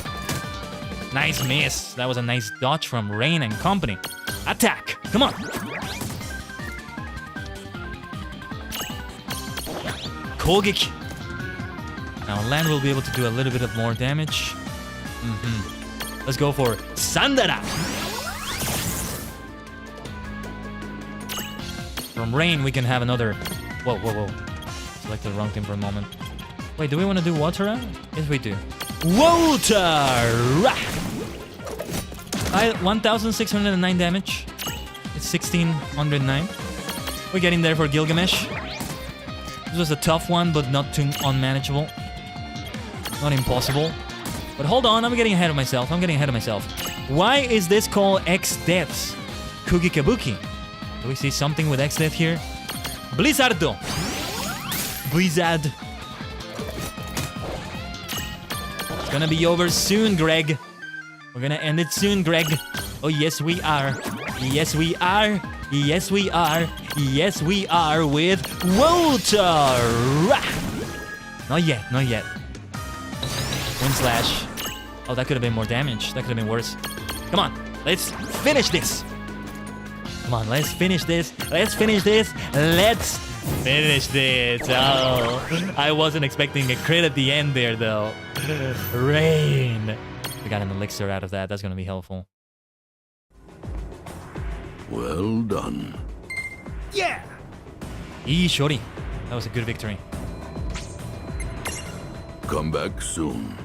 Nice miss. That was a nice dodge from Rain and company. Attack! Come on! Kogeki! Now Lan will be able to do a little bit of more damage. Let's go for Sandara! From Rain, we can have another... Whoa. Selected the wrong thing for a moment. Wait, do we want to do Water? Yes, we do. Water! 1,609 damage. It's 1,609. We're getting there for Gilgamesh. This was a tough one, but not too unmanageable. Not impossible. But hold on, I'm getting ahead of myself. Why is this called X-Deaths? Kugi Kabuki. Do we see something with X-Death here? Blizzardo! Blizzard. It's gonna be over soon, Greg. We're gonna end it soon, Greg. Oh, yes, we are. Yes, we are. Yes, we are. Yes, we are with Water! Not yet. Wind Slash. Oh, that could have been more damage. That could have been worse. Come on, let's finish this. Come on, let's finish this. Let's finish this. Oh, I wasn't expecting a crit at the end there, though. Rain. We got an elixir out of that. That's going to be helpful. Well done. Yeah! Shorty. That was a good victory. Come back soon.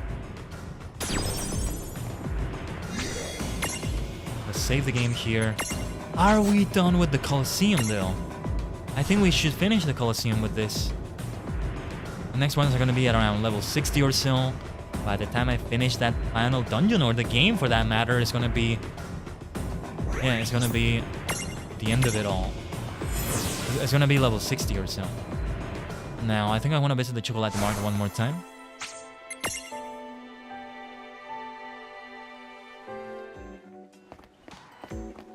Let's save the game here. Are we done with the Colosseum, though? I think we should finish the Colosseum with this. The next ones are going to be at around level 60 or so. By the time I finish that final dungeon, or the game for that matter, it's going to be... Yeah, it's going to be the end of it all. It's going to be level 60 or so. Now, I think I want to visit the Chocolate Market one more time.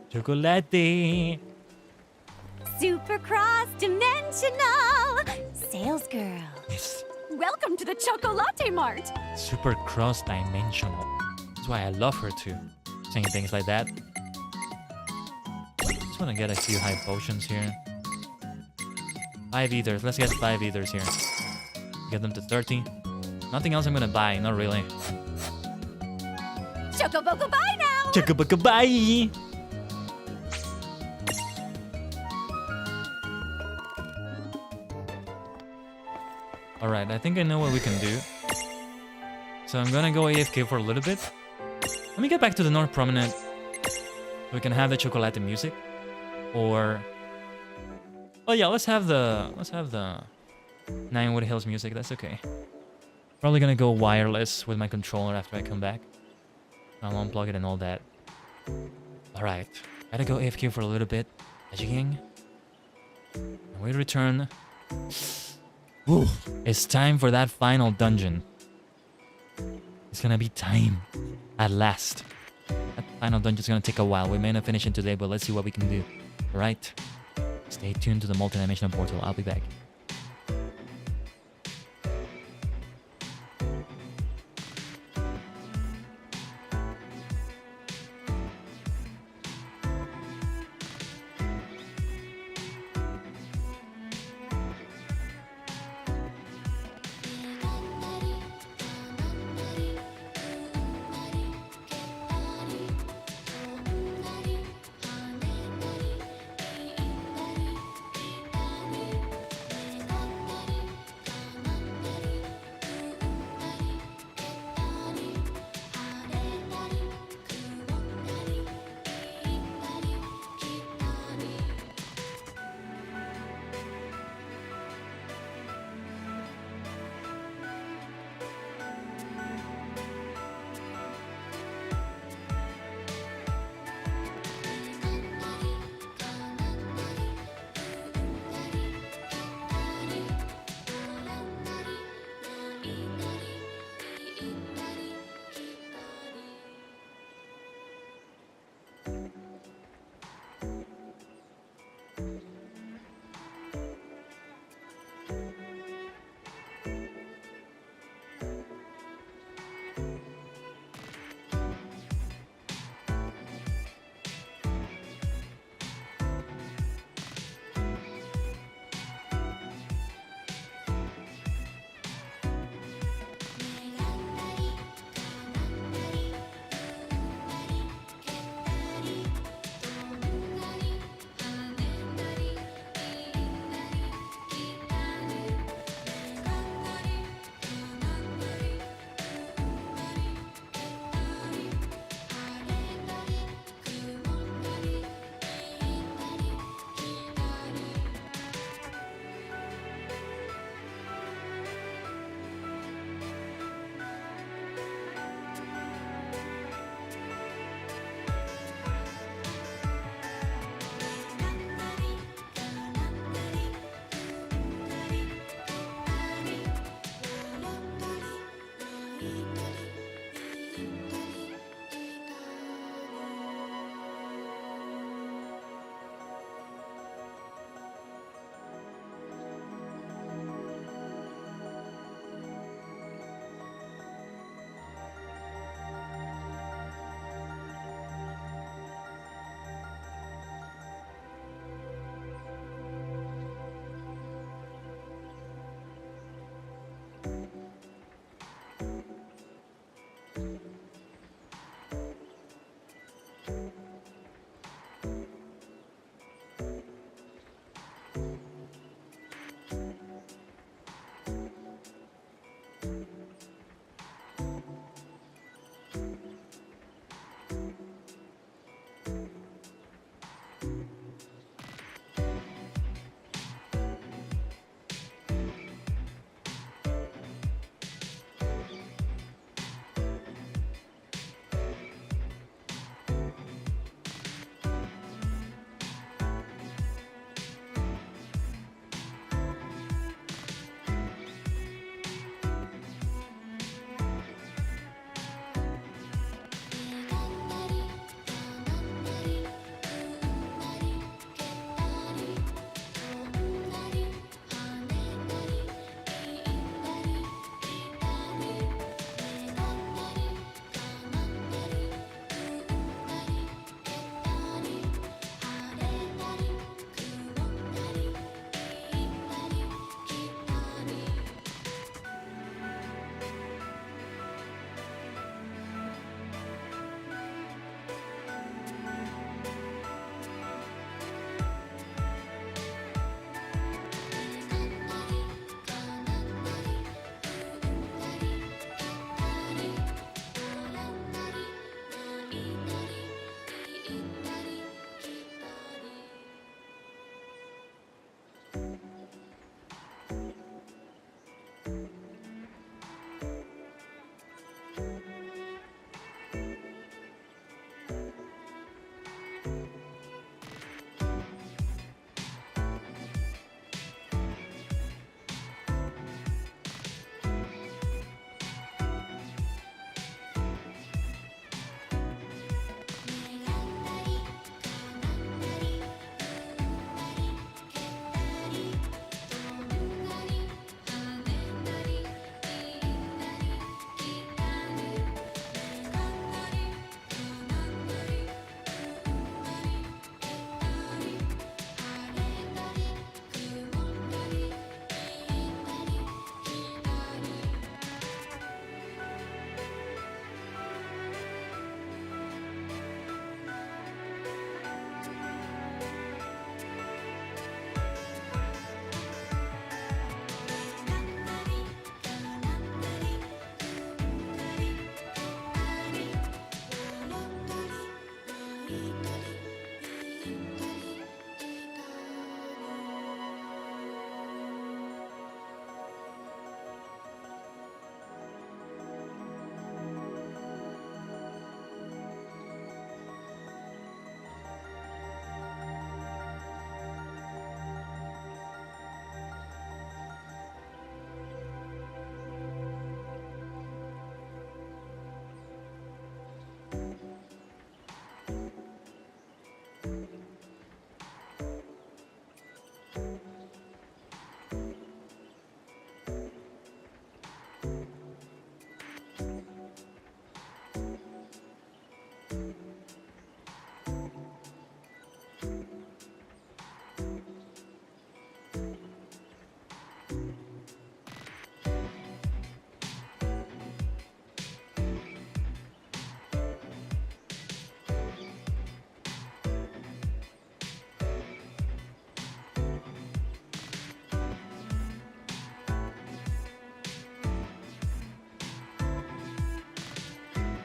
Chocolate! Super cross-dimensional sales girl. Yes. Welcome to the Chocolate Mart. Super cross-dimensional. That's why I love her too. Saying things like that. Just want to get a few high potions here. 5 ethers. Let's get 5 ethers here. Get them to 30. Nothing else I'm gonna buy. Not really. Chocoboco bye now. Chocoboco bye! Alright, I think I know what we can do. So I'm gonna go AFK for a little bit. Let me get back to the North Promenade. So we can have the chocolate music. Or... Oh yeah, let's have the Ninewood Hills music, that's okay. Probably gonna go wireless with my controller after I come back. I'll unplug it and all that. Alright, gotta go AFK for a little bit. Tajigen. And we return. Ooh, it's time for that final dungeon. It's gonna be time. At last. That final dungeon's gonna take a while. We may not finish it today, but let's see what we can do. Alright. Stay tuned to the multidimensional portal. I'll be back.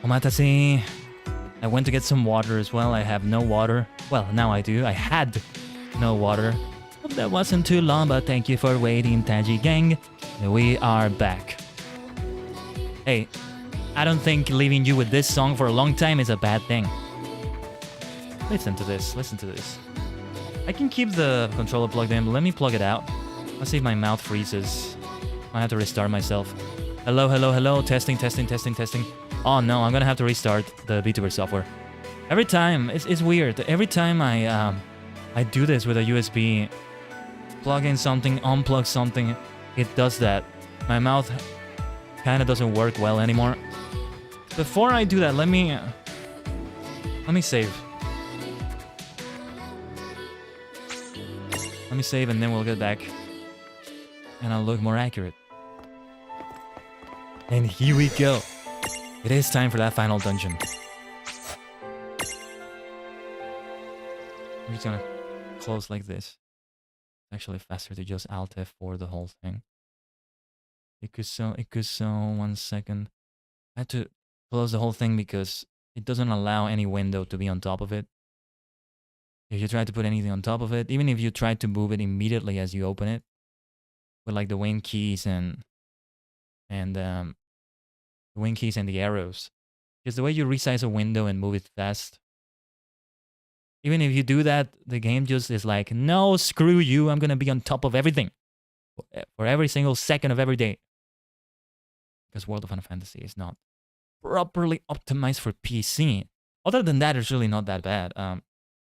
Omatase. I went to get some water as well. I have no water. Well, now I do. I had no water. Hope that wasn't too long, but thank you for waiting, Tajigen. We are back. Hey, I don't think leaving you with this song for a long time is a bad thing. Listen to this. Listen to this. I can keep the controller plugged in, but let me plug it out. Let's see if my mouth freezes. I have to restart myself. Hello, hello, hello. Testing, testing, testing, testing. Oh no, I'm gonna have to restart the VTuber software. Every time, it's weird. Every time I do this with a USB, plug in something, unplug something, it does that. My mouth kind of doesn't work well anymore. Before I do that, let me save. Let me save and then we'll get back. And I'll look more accurate. And here we go. It is time for that final dungeon. I'm just gonna close like this. Actually faster to just Alt F4 the whole thing. Ikuso, 1 second. I had to close the whole thing because it doesn't allow any window to be on top of it. If you try to put anything on top of it, even if you try to move it immediately as you open it, with like the wing keys and the wing keys and the arrows, because the way you resize a window and move it fast, even if you do that, the game just is like, no, screw you, I'm gonna be on top of everything for every single second of every day. Because World of Final Fantasy is not properly optimized for PC. Other than that, it's really not that bad.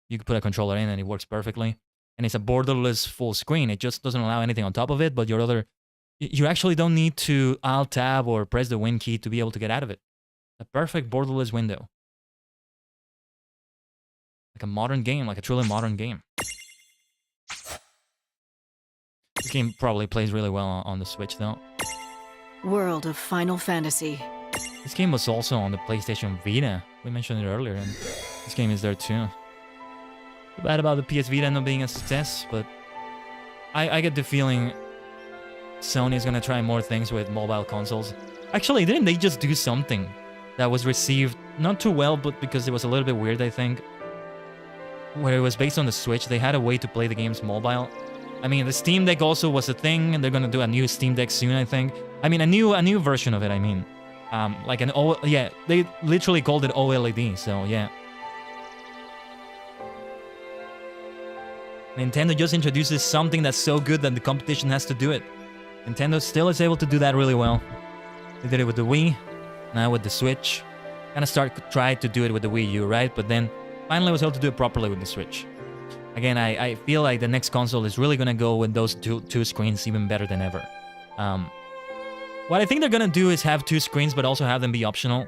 You could put a controller in and it works perfectly. And it's a borderless full screen. It just doesn't allow anything on top of it, but you actually don't need to Alt Tab or press the Win key to be able to get out of it. A perfect borderless window. Like a modern game, like a truly modern game. This game probably plays really well on the Switch though. World of Final Fantasy. This game was also on the PlayStation Vita. We mentioned it earlier, and this game is there too. Too bad about the PS Vita not being a success, but I get the feeling Sony is gonna try more things with mobile consoles. Actually, didn't they just do something that was received not too well, but because it was a little bit weird, I think, where it was based on the Switch? They had a way to play the games mobile. I mean, the Steam Deck also was a thing, and they're gonna do a new Steam Deck soon, I think. I mean, a new version of it, I mean. Like an yeah, they literally called it OLED, so yeah. Nintendo just introduces something that's so good that the competition has to do it. Nintendo still is able to do that really well. They did it with the Wii, now with the Switch. Tried to do it with the Wii U, right? But then finally was able to do it properly with the Switch. Again, I feel like the next console is really gonna go with those two screens even better than ever. What I think they're gonna do is have 2 screens, but also have them be optional.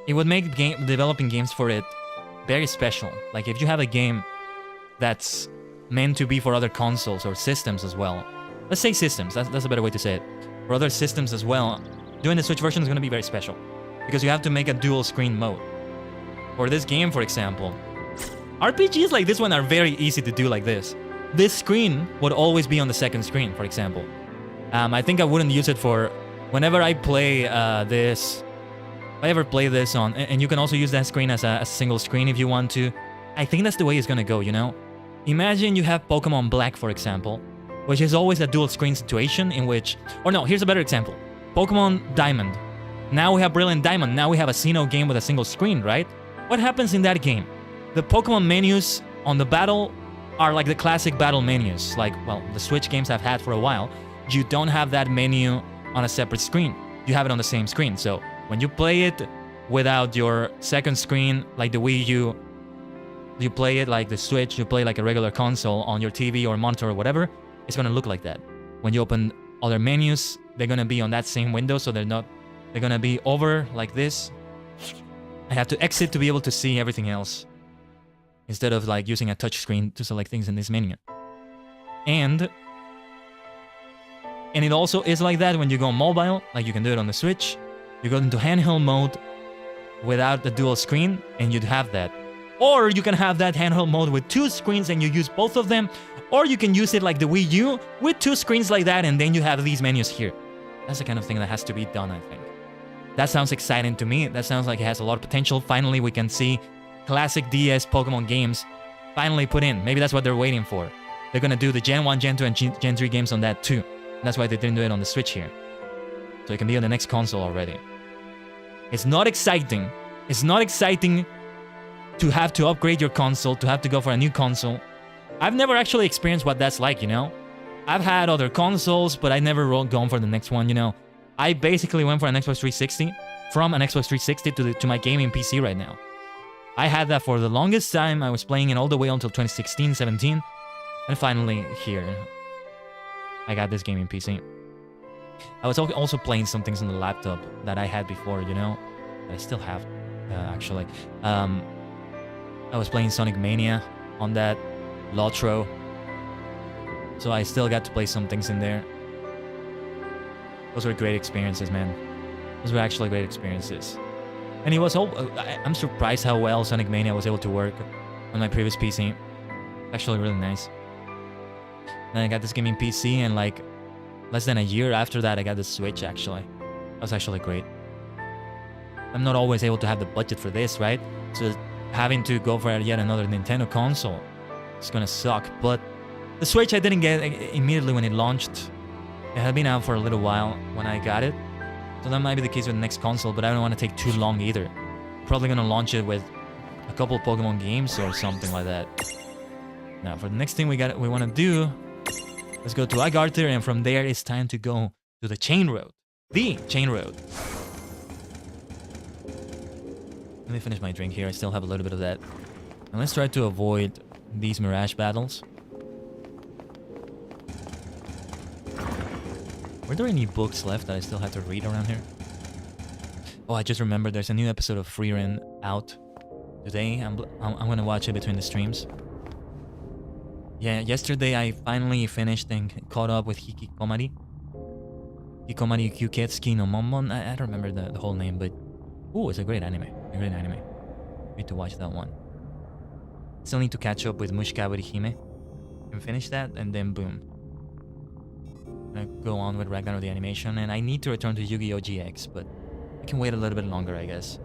It would make developing games for it very special. Like if you have a game that's meant to be for other consoles or systems as well. Let's say systems, that's a better way to say it. For other systems as well, doing the Switch version is gonna be very special. Because you have to make a dual screen mode. For this game, for example, RPGs like this one are very easy to do like this. This screen would always be on the second screen, for example. I think I wouldn't use it for whenever I play this. If I ever play this on, and you can also use that screen as a single screen if you want to. I think that's the way it's gonna go, you know? Imagine you have Pokemon Black, for example, which is always a dual screen situation in which, or no, here's a better example. Pokemon Diamond. Now we have Brilliant Diamond. Now we have a Sinnoh game with a single screen, right? What happens in that game? The Pokemon menus on the battle are like the classic battle menus, like, well, the Switch games have had for a while. You don't have that menu on a separate screen. You have it on the same screen. So when you play it without your second screen, like the Wii U, you play it like the Switch, you play like a regular console on your TV or monitor or whatever, it's gonna look like that. When you open other menus, they're gonna be on that same window, so they're gonna be over like this. I have to exit to be able to see everything else, instead of like using a touch screen to select things in this menu. And it also is like that when you go mobile, like you can do it on the Switch. You go into handheld mode without the dual screen, and you'd have that. Or you can have that handheld mode with 2 screens and you use both of them. Or you can use it like the Wii U with 2 screens like that, and then you have these menus here. That's the kind of thing that has to be done, I think. That sounds exciting to me. That sounds like it has a lot of potential. Finally, we can see classic DS Pokemon games finally put in. Maybe that's what they're waiting for. They're gonna do the Gen 1, Gen 2, and Gen 3 games on that too. That's why they didn't do it on the Switch here. So it can be on the next console already. It's not exciting. It's not exciting to have to upgrade your console, to have to go for a new console. I've never actually experienced what that's like, you know? I've had other consoles, but I never gone for the next one, you know? I basically went for an Xbox 360, from an Xbox 360 to my gaming PC right now. I had that for the longest time. I was playing it all the way until 2016, 17. And finally, here, I got this gaming PC. I was also playing some things on the laptop that I had before, you know? That I still have, actually. I was playing Sonic Mania on that, Lotro. So I still got to play some things in there. Those were great experiences, man. Those were actually great experiences. And it was all... I'm surprised how well Sonic Mania was able to work on my previous PC. Actually really nice. Then I got this gaming PC, and like less than a year after that I got the Switch, actually. That was actually great. I'm not always able to have the budget for this, right? So having to go for yet another Nintendo console, it's gonna suck. But the Switch I didn't get immediately when it launched. It had been out for a little while when I got it. So that might be the case with the next console, but I don't want to take too long either. Probably gonna launch it with a couple of Pokemon games or something like that. Now for the next thing we want to do, let's go to Agartha, and from there it's time to go to the Chain Road. The Chain Road. Let me finish my drink here. I still have a little bit of that. And let's try to avoid these Mirage battles. Were there any books left that I still have to read around here? Oh, I just remembered there's a new episode of Freerun out today. I'm gonna watch it between the streams. Yeah, yesterday I finally finished and caught up with Hikikomari. Hikikomari Kyuketsuki no Monmon. I don't remember the whole name, but... Ooh, it's a great anime. A great anime. Need to watch that one. Still need to catch up with Mushikawari Hime. And finish that, and then boom. I go on with Ragnar the animation, and I need to return to Yu-Gi-Oh! GX, but I can wait a little bit longer, I guess.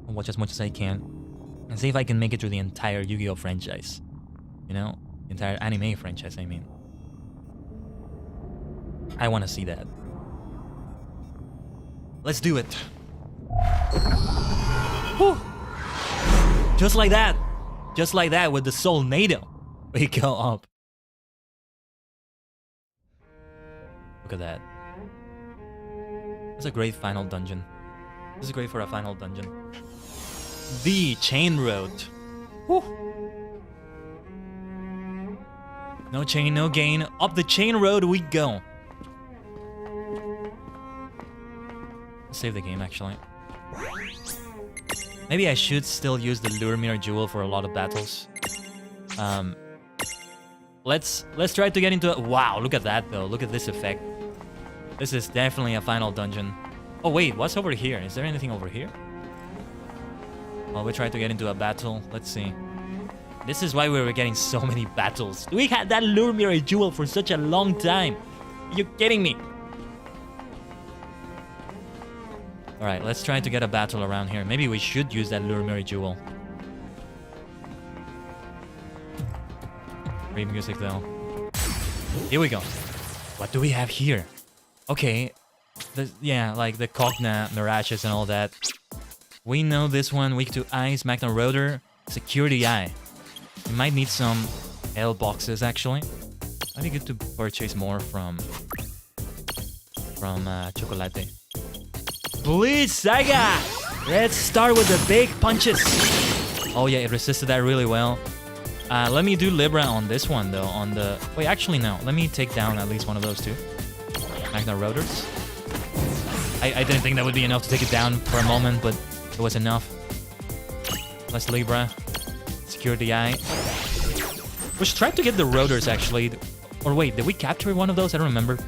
I'll watch as much as I can, and see if I can make it through the entire Yu-Gi-Oh! Franchise. You know? The entire anime franchise, I mean. I want to see that. Let's do it! Whew. Just like that! Just like that, with the Soulnado, we go up. Look at that. That's a great final dungeon. This is great for a final dungeon. The Chain Road. Whew. No chain, no gain. Up the Chain Road we go. Let's save the game, actually. Maybe I should still use the Lure Mirror Jewel for a lot of battles. Let's try to get into it. Wow, look at that though. Look at this effect. This is definitely a final dungeon. Oh wait, what's over here? Is there anything over here? Well, we tried to get into a battle. Let's see. This is why we were getting so many battles. We had that Lure Mirror Jewel for such a long time. You're kidding me. Alright, let's try to get a battle around here. Maybe we should use that Lure Mirror Jewel. Great music though. Here we go. What do we have here? Okay. Yeah, like the Cogna, Mirages and all that. We know this one, weak to ice, Magna Rotor, Security Eye. We might need some L boxes actually. Might be good to purchase more from Chocolate. Bleach Saga! Let's start with the big punches. Oh yeah, it resisted that really well. Let me do Libra on this one though. On the wait, actually no. Let me take down at least one of those two. Magna Rotors. I didn't think that would be enough to take it down for a moment, but it was enough. Let's Libra. Security Eye. We should try to get the Rotors actually. Or wait, did we capture one of those? I don't remember.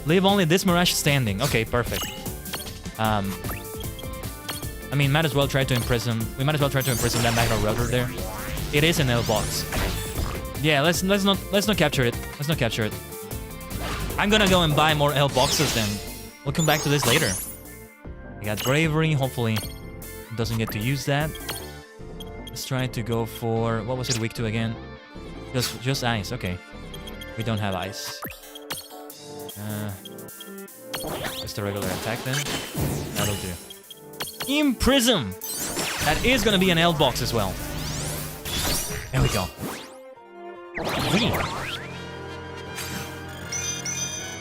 Leave only this Mirage standing. Okay, perfect. I mean, might as well try to imprison. We might as well try to imprison that Magna Rotor there. It is an L box. Yeah, let's not capture it. Let's not capture it. I'm gonna go and buy more L boxes then. We'll come back to this later. I got bravery. Hopefully, it doesn't get to use that. Let's try to go for... What was it weak to again? Just ice. Okay. We don't have ice. Just a regular attack then. That'll do. Imprison! That is gonna be an L box as well. There we go.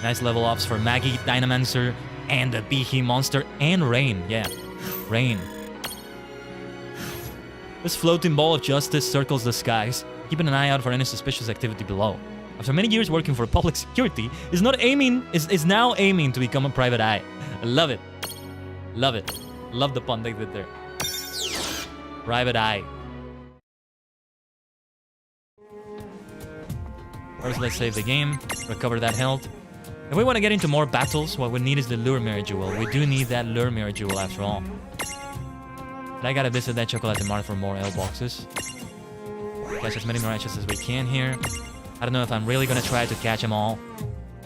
Nice level ups for Maggie, Dynamancer, and the Behe monster, and Rain. Yeah, Rain. This floating ball of justice circles the skies, keeping an eye out for any suspicious activity below. After many years working for public security, is now aiming to become a private eye. I love it. Love it. Love the pun they did there. Private eye. First, let's save the game, recover that health. If we want to get into more battles, what we need is the Lure Mirror Jewel. We do need that Lure Mirror Jewel after all. But I gotta visit that Chocolate Mart for more L boxes. Catch as many Mirages as we can here. I don't know if I'm really gonna try to catch them all,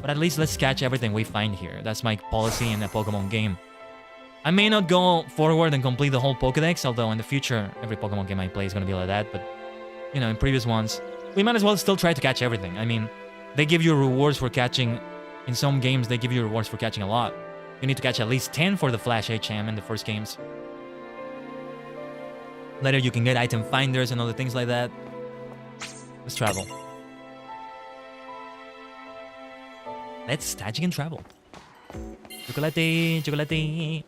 but at least let's catch everything we find here. That's my policy in a Pokemon game. I may not go forward and complete the whole Pokedex, although in the future, every Pokemon game I play is gonna be like that, but, you know, in previous ones, we might as well still try to catch everything. I mean, they give you rewards for catching... In some games, they give you rewards for catching a lot. You need to catch at least 10 for the Flash HM in the first games. Later, you can get item finders and other things like that. Let's travel. Let's Tajigen travel. Chocolate, chocolate.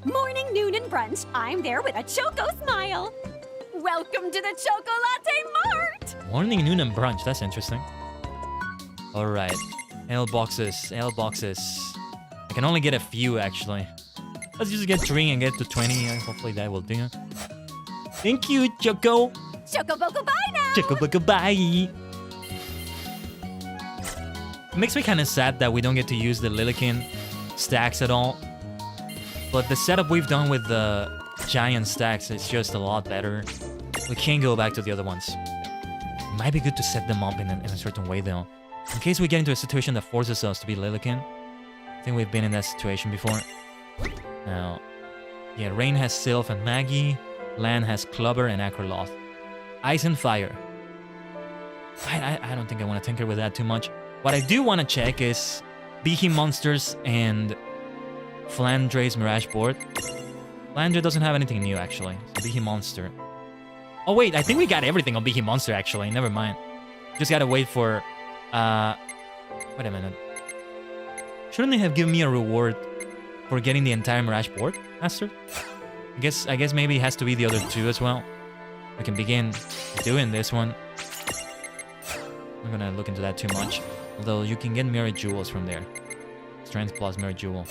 Morning, noon, and brunch. I'm there with a Choco smile. Welcome to the Choco Latte Mart. Morning, noon, and brunch. That's interesting. All right. L boxes, L boxes. I can only get a few, actually. Let's just get 3 and get to 20. And hopefully that will do. Thank you, Choco. Choco Boko bye now. Choco Boko bye. It makes me kind of sad that we don't get to use the Lilikin stacks at all. But the setup we've done with the giant stacks is just a lot better. We can't go back to the other ones. It might be good to set them up in a certain way, though. In case we get into a situation that forces us to be Lilikin. I think we've been in that situation before. Now, yeah, Rain has Sylph and Maggie. Land has Clubber and Acroloth. Ice and Fire. I don't think I want to tinker with that too much. What I do want to check is Behe Monsters and Flandre's Mirage board. Flandre doesn't have anything new, actually. So Behe Monster. Oh, wait, I think we got everything on Behe Monster, actually. Never mind. Just gotta wait for... wait a minute. Shouldn't they have given me a reward for getting the entire Mirage board, Master? I guess maybe it has to be the other two as well. We can begin doing this one. I'm gonna look into that too much. Although you can get Mirror Jewels from there. Strength plus Mirror Jewel.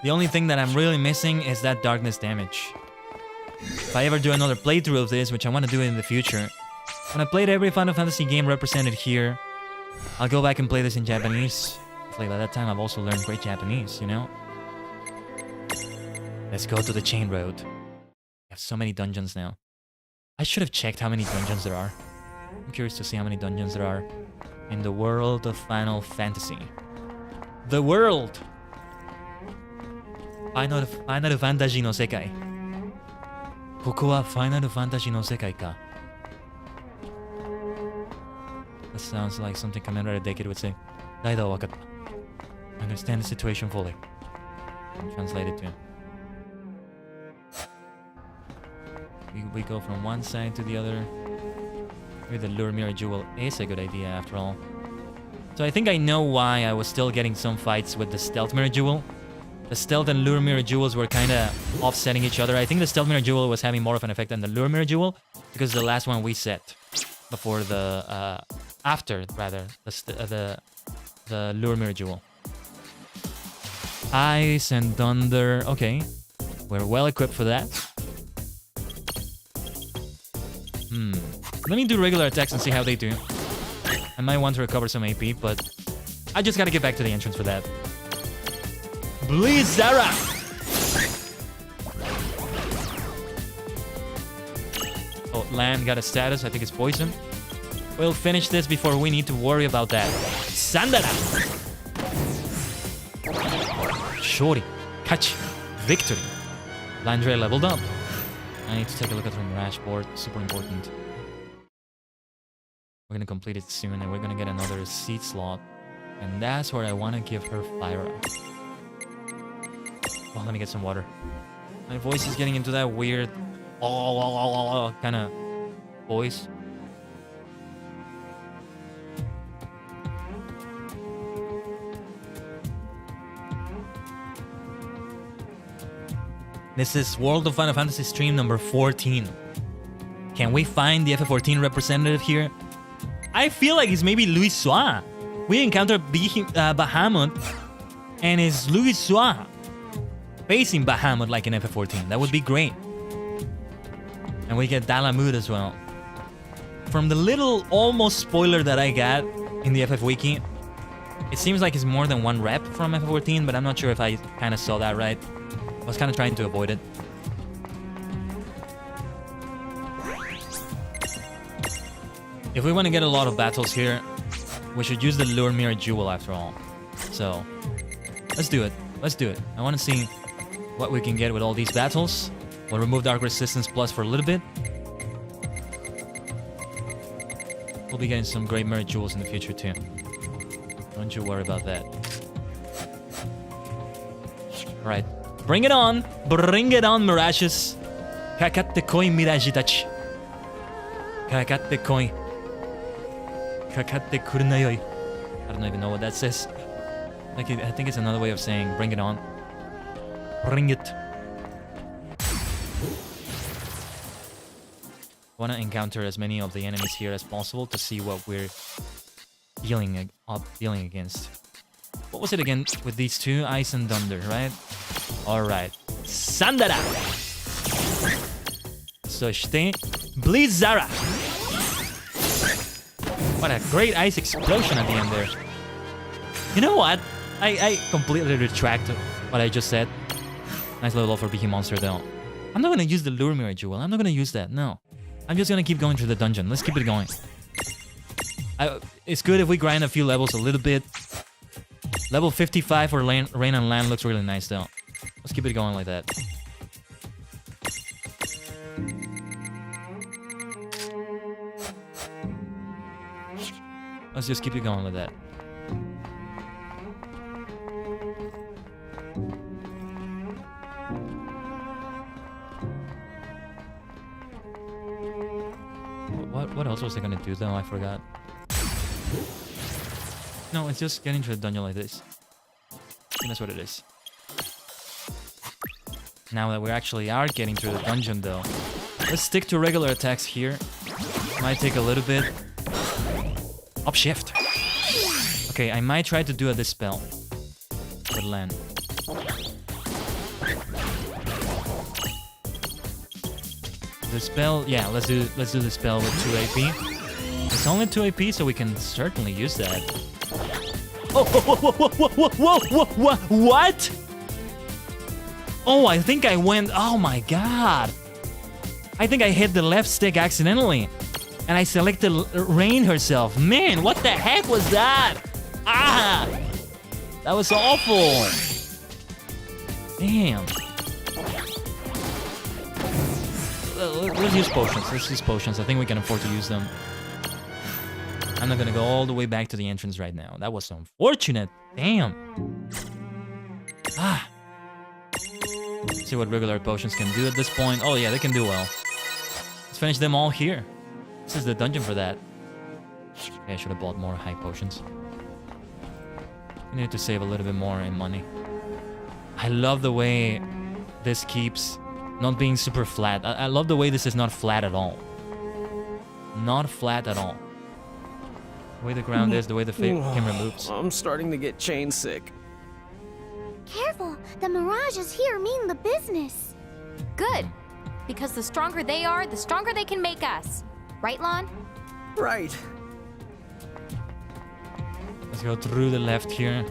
The only thing that I'm really missing is that darkness damage. If I ever do another playthrough of this, which I want to do in the future, when I played every Final Fantasy game represented here, I'll go back and play this in Japanese. Hopefully by that time I've also learned great Japanese, you know? Let's go to the Chain Road. We have so many dungeons now. I should have checked how many dungeons there are. I'm curious to see how many dungeons there are in the world of Final Fantasy. The world! Final Fantasy no Sekai. Koko wa Final Fantasy no Sekai ka. That sounds like something Commander Decade would say. Daida wa wakatta. I understand the situation fully. Translate it to him. We go from one side to the other. Maybe the Lure Mirror Jewel is a good idea after all. So I think I know why I was still getting some fights with the Stealth Mirror Jewel. The Stealth and Lure Mirror Jewels were kind of offsetting each other. I think the Stealth Mirror Jewel was having more of an effect than the Lure Mirror Jewel because the last one we set before the after rather the Lure Mirror Jewel. Ice and Thunder. Okay, we're well equipped for that. Let me do regular attacks and see how they do. I might want to recover some AP, but I just gotta get back to the entrance for that. Blizzara! Oh, Land got a status. I think it's poison. We'll finish this before we need to worry about that. Sandara! Shorty. Catch. Victory. Landry leveled up. I need to take a look at her Mirage board. Super important. We're gonna complete it soon and we're gonna get another seat slot. And that's where I wanna give her Fire. Oh, let me get some water. My voice is getting into that weird kind of voice. This is World of Final Fantasy stream number 14. Can we find the FF14 representative here? I feel like it's maybe Louis Soir. We encounter Bahamut, and it's Louis Soir facing Bahamut like in FF14. That would be great. And we get Dalamud as well. From the little almost spoiler that I got in the FF Wiki, it seems like it's more than one rep from FF14, but I'm not sure if I kind of saw that right. I was kind of trying to avoid it. If we want to get a lot of battles here, we should use the Lure Mirror Jewel after all. So, let's do it. Let's do it. I want to see what we can get with all these battles. We'll remove Dark Resistance Plus for a little bit. We'll be getting some great Mirror Jewels in the future too. Don't you worry about that. Alright. Bring it on! Bring it on, Mirages! Kakatte koi Miragitachi. Kakatte koi. Kakatte kurunayoi. I don't even know what that says. Like, I think it's another way of saying bring it on. Bring it. I want to encounter as many of the enemies here as possible to see what we're dealing against. What was it again with these two? Ice and Thunder, right? Alright. Sandara! Soshite Blizzara! What a great ice explosion at the end there. You know what? I completely retract what I just said. Nice level up for Beaky Monster though. I'm not gonna use the Lure Mirror Jewel. I'm not gonna use that, no. I'm just gonna keep going through the dungeon. Let's keep it going. It's good if we grind a few levels a little bit. Level 55 for Rain on Land looks really nice though. Let's keep it going like that. Let's just keep it going like that. What else was I gonna do though? I forgot. No, it's just getting to a dungeon like this. I think that's what it is. Now that we actually are getting through the dungeon though, let's stick to regular attacks here. Might take a little bit. Upshift. Okay, I might try to do a Dispel with Lan. The spell, yeah, let's do the spell with 2 AP. It's only 2 AP, so we can certainly use that. Oh, whoa, what? Oh, I think I went. Oh my god! I think I hit the left stick accidentally, and I selected Rain herself. Man, what the heck was that? Ah, that was awful. Damn. Let's use potions. Let's use potions. I think we can afford to use them. I'm not gonna go all the way back to the entrance right now. That was unfortunate. Damn. Ah. Let's see what regular potions can do at this point. Oh yeah, they can do well. Let's finish them all here. This is the dungeon for that. Okay, I should have bought more high potions. I need to save a little bit more in money. I love the way this keeps not being super flat. I love the way this is not flat at all. Not flat at all. The way the ground is, the way the camera moves. I'm starting to get chain sick. Careful, the mirages here mean the business. Good. Because the stronger they are, the stronger they can make us. Right, Lon? Right. Let's go through the left here.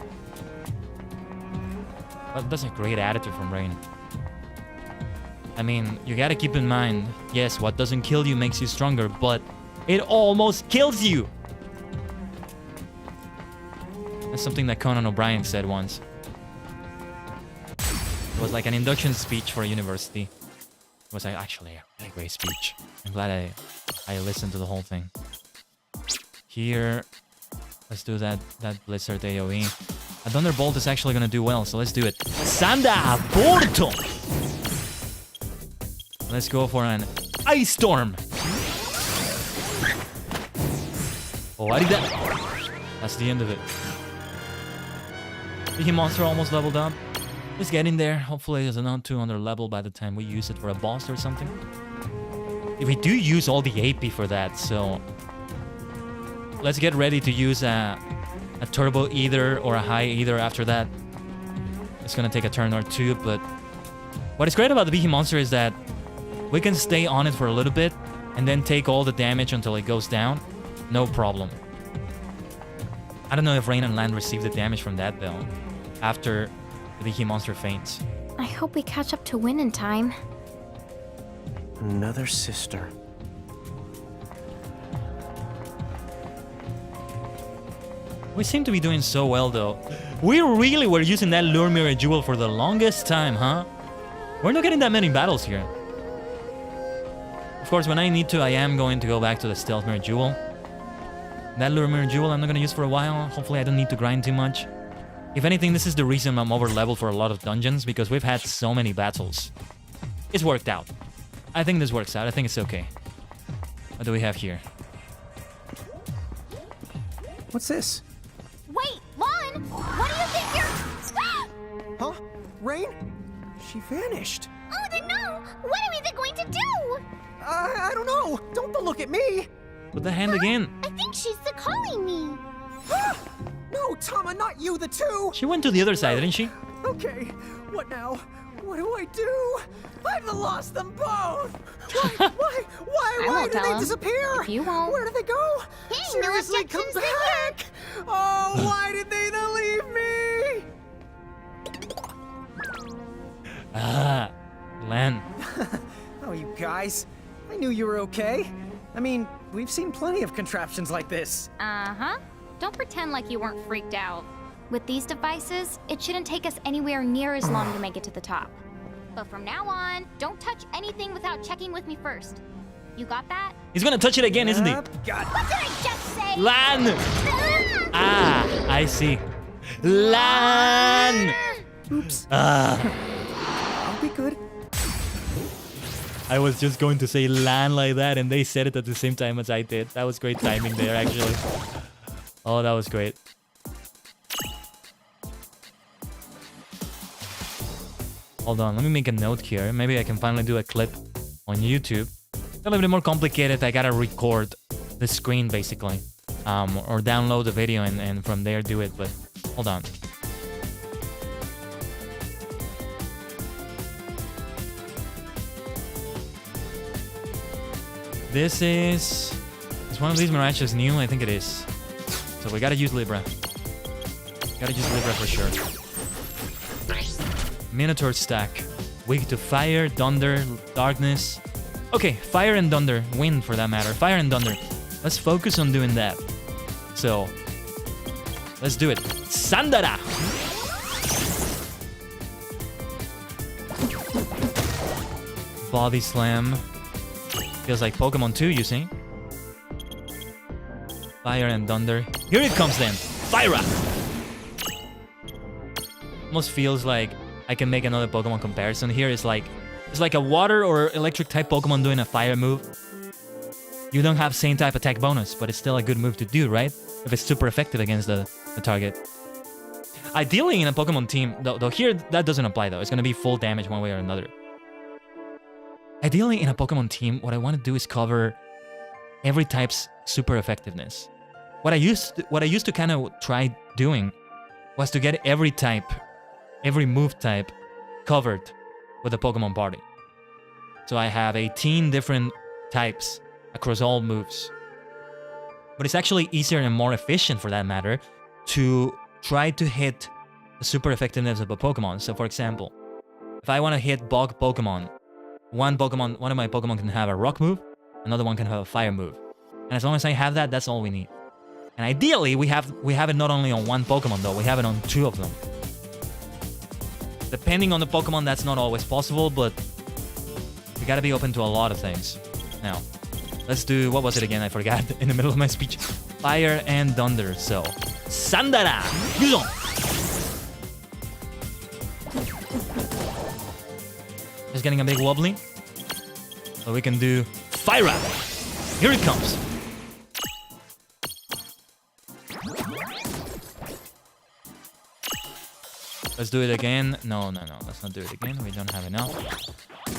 Well, that's a great attitude from Rain. I mean, you gotta keep in mind, yes, what doesn't kill you makes you stronger, but it almost kills you! That's something that Conan O'Brien said once. It was like an induction speech for a university. It was like actually a really great speech. I'm glad I listened to the whole thing. Here, let's do that Blizzard AoE. A Thunderbolt is actually gonna do well, so let's do it. Sanda Porto! Let's go for an Ice Storm! Oh, I did that! That's the end of it. The monster almost leveled up. Let's get in there. Hopefully it's not too under level by the time we use it for a boss or something. We do use all the AP for that, so... Let's get ready to use a turbo either or a high either after that. It's gonna take a turn or two, but... What is great about the Behe monster is that we can stay on it for a little bit and then take all the damage until it goes down. No problem. I don't know if Rain and Land receive the damage from that though, after the Behe monster faints. I hope we catch up to win in time. Another sister. We seem to be doing so well though. We really were using that Lure Mirror Jewel for the longest time, huh? We're not getting that many battles here. Of course, when I need to, I am going to go back to the Stealth Mirror Jewel. That Lure Mirror Jewel I'm not gonna use for a while. Hopefully I don't need to grind too much. If anything, this is the reason I'm over leveled for a lot of dungeons, because we've had so many battles. It's worked out. I think this works out. I think it's okay. What do we have here? What's this? Wait, Lon! What do you think you're... Huh? Rain? She vanished. Oh, then no! What are we going to do? I don't know. Don't look at me. Put the hand again. I think she's calling me. No, Tama, not you, the two. She went to the other side, didn't she? Okay, what now? What do I do? I've lost them both. Why did they disappear? If you won't. Where did they go? Hey, Seriously, no come objections back! Oh, why did they leave me? Ah, Lan. Oh, you guys. I knew you were okay. I mean, we've seen plenty of contraptions like this. Uh-huh. Don't pretend like you weren't freaked out. With these devices, it shouldn't take us anywhere near as long to make it to the top. But from now on, don't touch anything without checking with me first. You got that? He's gonna touch it again, isn't he? Got What did I just say? Lan! Ah, I see. Lan! Oops. Ah. I'll be good. I was just going to say Lan like that, and they said it at the same time as I did. That was great timing there, actually. Oh, that was great. Hold on, let me make a note here. Maybe I can finally do a clip on YouTube. It's a little bit more complicated. I gotta record the screen, basically. Or download the video and from there do it, but hold on. This is one of these Mirages new? I think it is. So we gotta use Libra. Gotta use Libra for sure. Minotaur stack. Weak to fire, thunder, darkness. Okay, fire and thunder. Wind for that matter. Fire and thunder. Let's focus on doing that. So, let's do it. Sandara! Body slam. Feels like Pokemon 2, you see? Fire and thunder. Here it comes then. Fire! Almost feels like I can make another Pokemon comparison here. It's like a water or electric type Pokemon doing a fire move. You don't have same type attack bonus, but it's still a good move to do, right? If it's super effective against the target. Ideally in a Pokemon team, though here that doesn't apply though. It's gonna be full damage one way or another. Ideally in a Pokemon team, what I want to do is cover every type's super effectiveness. What I used to kind of try doing was to get every type, every move type covered with a Pokemon party. So I have 18 different types across all moves. But it's actually easier and more efficient for that matter to try to hit the super effectiveness of a Pokemon. So for example, if I want to hit bug Pokemon, one of my Pokemon can have a rock move, another one can have a fire move. And as long as I have that, that's all we need. And ideally, we have it not only on one Pokemon though, we have it on 2 of them. Depending on the Pokemon, that's not always possible, but we gotta be open to a lot of things. Now, let's do, what was it again? I forgot in the middle of my speech. Fire and Thunder, so. Sandara! Yuzo! Just getting a big wobbly. So we can do Fire! Here it comes! Let's do it again. No, let's not do it again. We don't have enough.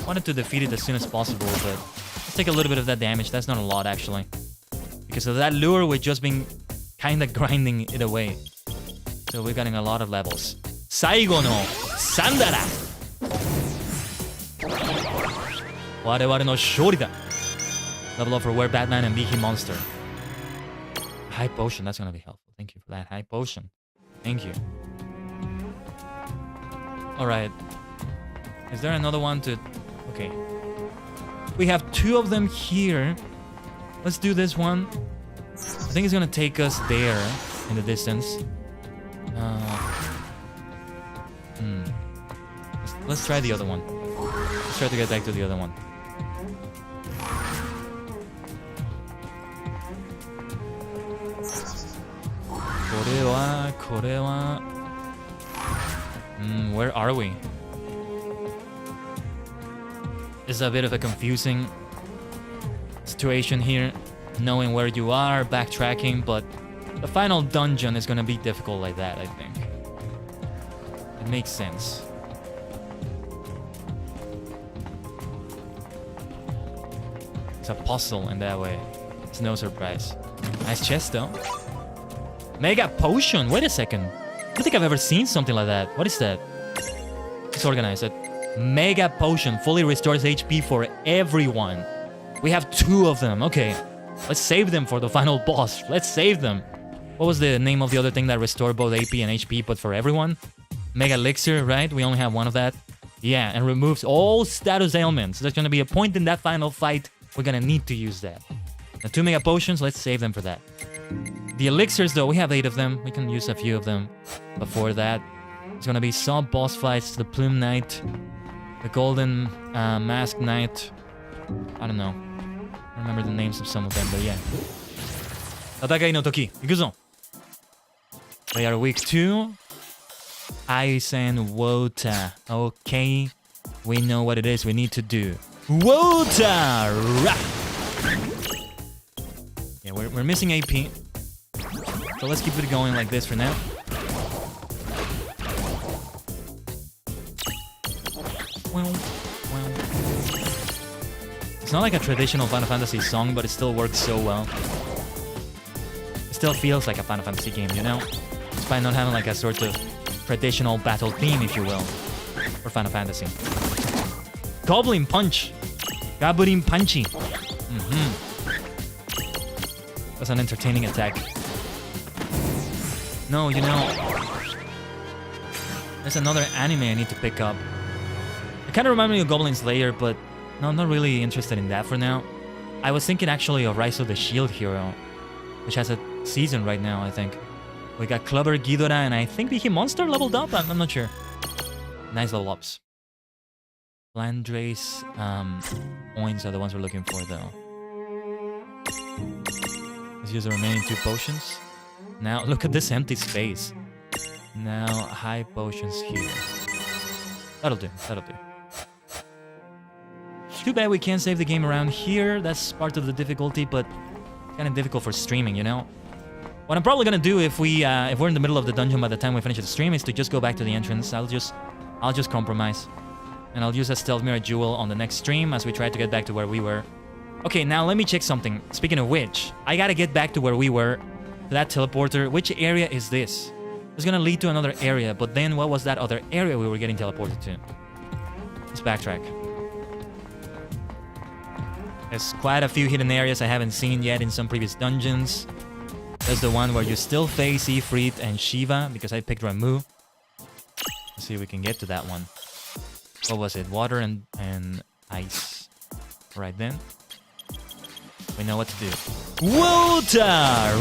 Wanted to defeat it as soon as possible, but let's take a little bit of that damage. That's not a lot, actually. Because of that lure, we've just been kind of grinding it away. So we're getting a lot of levels. Saigo no Sandara! Wareware no shori da! Level up for Were Batman and Bihi Monster. High Potion, that's gonna be helpful. Thank you for that. High Potion. Thank you. Alright. Is there another one to... Okay. We have 2 of them here. Let's do this one. I think it's gonna take us there in the distance. Let's try the other one. Let's try to get back to the other one. Korewa. Where are we? It's a bit of a confusing situation here, knowing where you are, backtracking, but the final dungeon is gonna be difficult like that, I think. It makes sense. It's a puzzle in that way. It's no surprise. Nice chest though. Mega Potion! Wait a second. I don't think I've ever seen something like that. What is that? Let's organize it. Mega Potion fully restores HP for everyone. We have 2 of them. Okay. Let's save them for the final boss. Let's save them. What was the name of the other thing that restored both AP and HP but for everyone? Mega Elixir, right? We only have 1 of that. Yeah, and removes all status ailments. There's gonna be a point in that final fight we're gonna need to use that. The 2 Mega Potions, let's save them for that. The elixirs, though, we have 8 of them. We can use a few of them before that. It's gonna be sub boss fights, the Plume Knight, the Golden Mask Knight. I don't know. I don't remember the names of some of them, but yeah. Tatakai no Toki. Ikuzo. They are weak 2. Ice and Water. Okay. We know what it is we need to do. Water! Yeah, we're missing AP. So let's keep it going like this for now. It's not like a traditional Final Fantasy song, but it still works so well. It still feels like a Final Fantasy game, you know? Despite not having like a sort of traditional battle theme, if you will, for Final Fantasy. Goblin Punch! Gaburin Punchy! That's an entertaining attack. No, you know... There's another anime I need to pick up. It kind of reminds me of Goblin Slayer, but no, I'm not really interested in that for now. I was thinking actually of Rise of the Shield Hero, which has a season right now, I think. We got Clubber, Ghidorah, and I think Bihi Monster leveled up? I'm not sure. Nice level ups. Flandrace points are the ones we're looking for, though. Let's use the remaining 2 potions. Now, look at this empty space. Now, high potions here. That'll do, that'll do. Too bad we can't save the game around here. That's part of the difficulty, but kind of difficult for streaming, you know? What I'm probably gonna do if we're in the middle of the dungeon by the time we finish the stream is to just go back to the entrance. I'll just compromise. And I'll use a Stealth Mirror Jewel on the next stream as we try to get back to where we were. Okay, now let me check something. Speaking of which, I gotta get back to where we were. To that teleporter. Which area is this? It's gonna lead to another area, but then what was that other area we were getting teleported to? Let's backtrack. There's quite a few hidden areas I haven't seen yet in some previous dungeons. There's the one where you still face Ifrit and Shiva, because I picked Ramu. Let's see if we can get to that one. What was it? Water and ice. Right then. We know what to do. Water!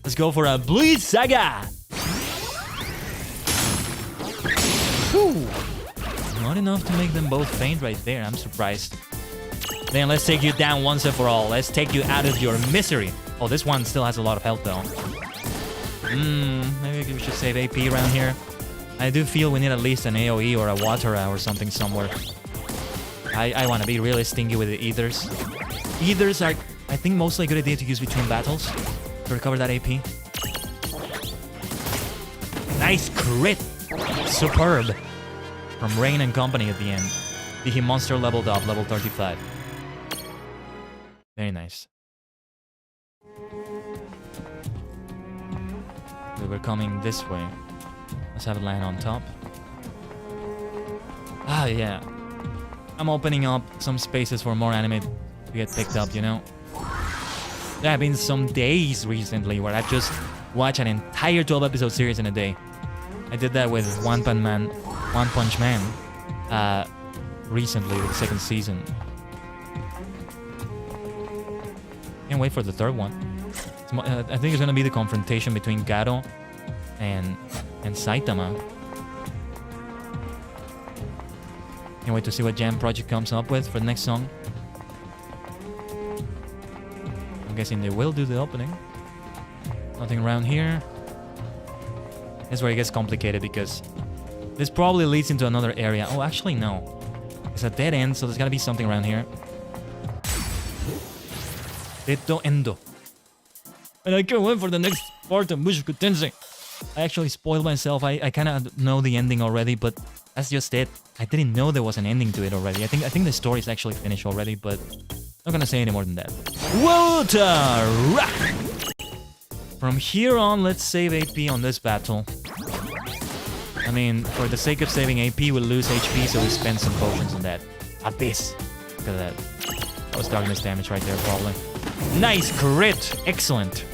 Let's go for a Blue Saga! Whew. Not enough to make them both faint right there. I'm surprised. Then let's take you down once and for all. Let's take you out of your misery. Oh, this one still has a lot of health though. Maybe we should save AP around here. I do feel we need at least an AoE or a Watera or something somewhere. I want to be really stingy with the Ethers. Ethers are, I think, mostly a good idea to use between battles to recover that AP. Nice crit! Superb! From Rain and Company at the end. The monster leveled up, level 35. Very nice. We were coming this way. Let's have it land on top. Ah, yeah. I'm opening up some spaces for more anime to get picked up, you know? There have been some days recently where I've just watched an entire 12-episode series in a day. I did that with One Punch Man recently, with the second season. Can't wait for the third one. I think it's gonna be the confrontation between Garo and Saitama. Can't wait to see what Jam Project comes up with for the next song. I'm guessing they will do the opening. Nothing around here. This is where it gets complicated because this probably leads into another area. Oh, actually no. It's a dead end, so there's gotta be something around here. Deto Endo. And I can't wait for the next part of Mushoku Tensei. I actually spoiled myself. I kind of know the ending already, but that's just it. I didn't know there was an ending to it already. I think the story is actually finished already, but I'm not gonna say any more than that. Water! From here on, let's save AP on this battle. I mean, for the sake of saving AP, we'll lose HP, so we spend some potions on that. Abyss. Look at that. That was darkness damage right there, probably. Nice crit! Excellent.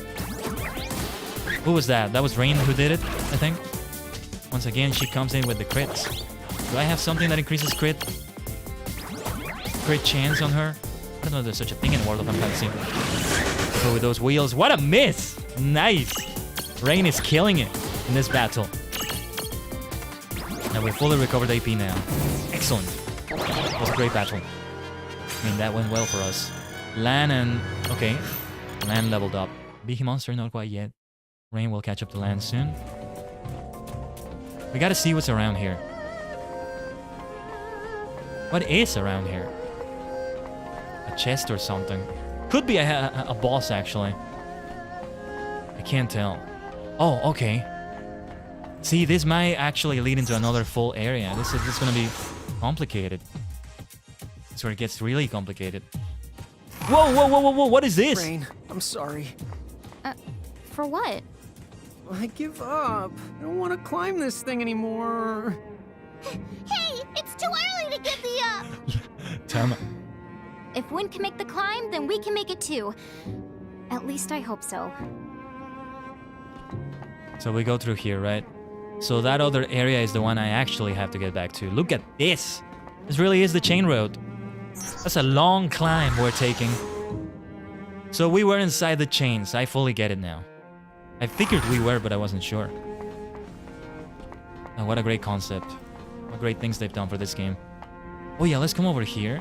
Who was that? That was Rain who did it, I think. Once again, she comes in with the crits. Do I have something that increases crit chance on her? I don't know if there's such a thing in World of Fantasy. Go with those wheels. What a miss! Nice! Rain is killing it in this battle. And we fully recovered AP now. Excellent. That was a great battle. I mean, that went well for us. Lan and... Okay. Lan leveled up. Big monster, not quite yet. Rain will catch up to Lan soon. We gotta see what's around here. What is around here? A chest or something. Could be a boss, actually. I can't tell. Oh, okay. See, this might actually lead into another full area. This is gonna be complicated. This is where it gets really complicated. Whoa, whoa, whoa, whoa, whoa, what is this? Rain, I'm sorry. For what? I give up. I don't want to climb this thing anymore. Hey, it's too early to give the up! Tama. If Wind can make the climb, then we can make it too. At least I hope so. So we go through here, right? So that other area is the one I actually have to get back to. Look at this! This really is the chain road. That's a long climb we're taking. So we were inside the chains. I fully get it now. I figured we were, but I wasn't sure. Oh, what a great concept. What great things they've done for this game. Oh yeah, let's come over here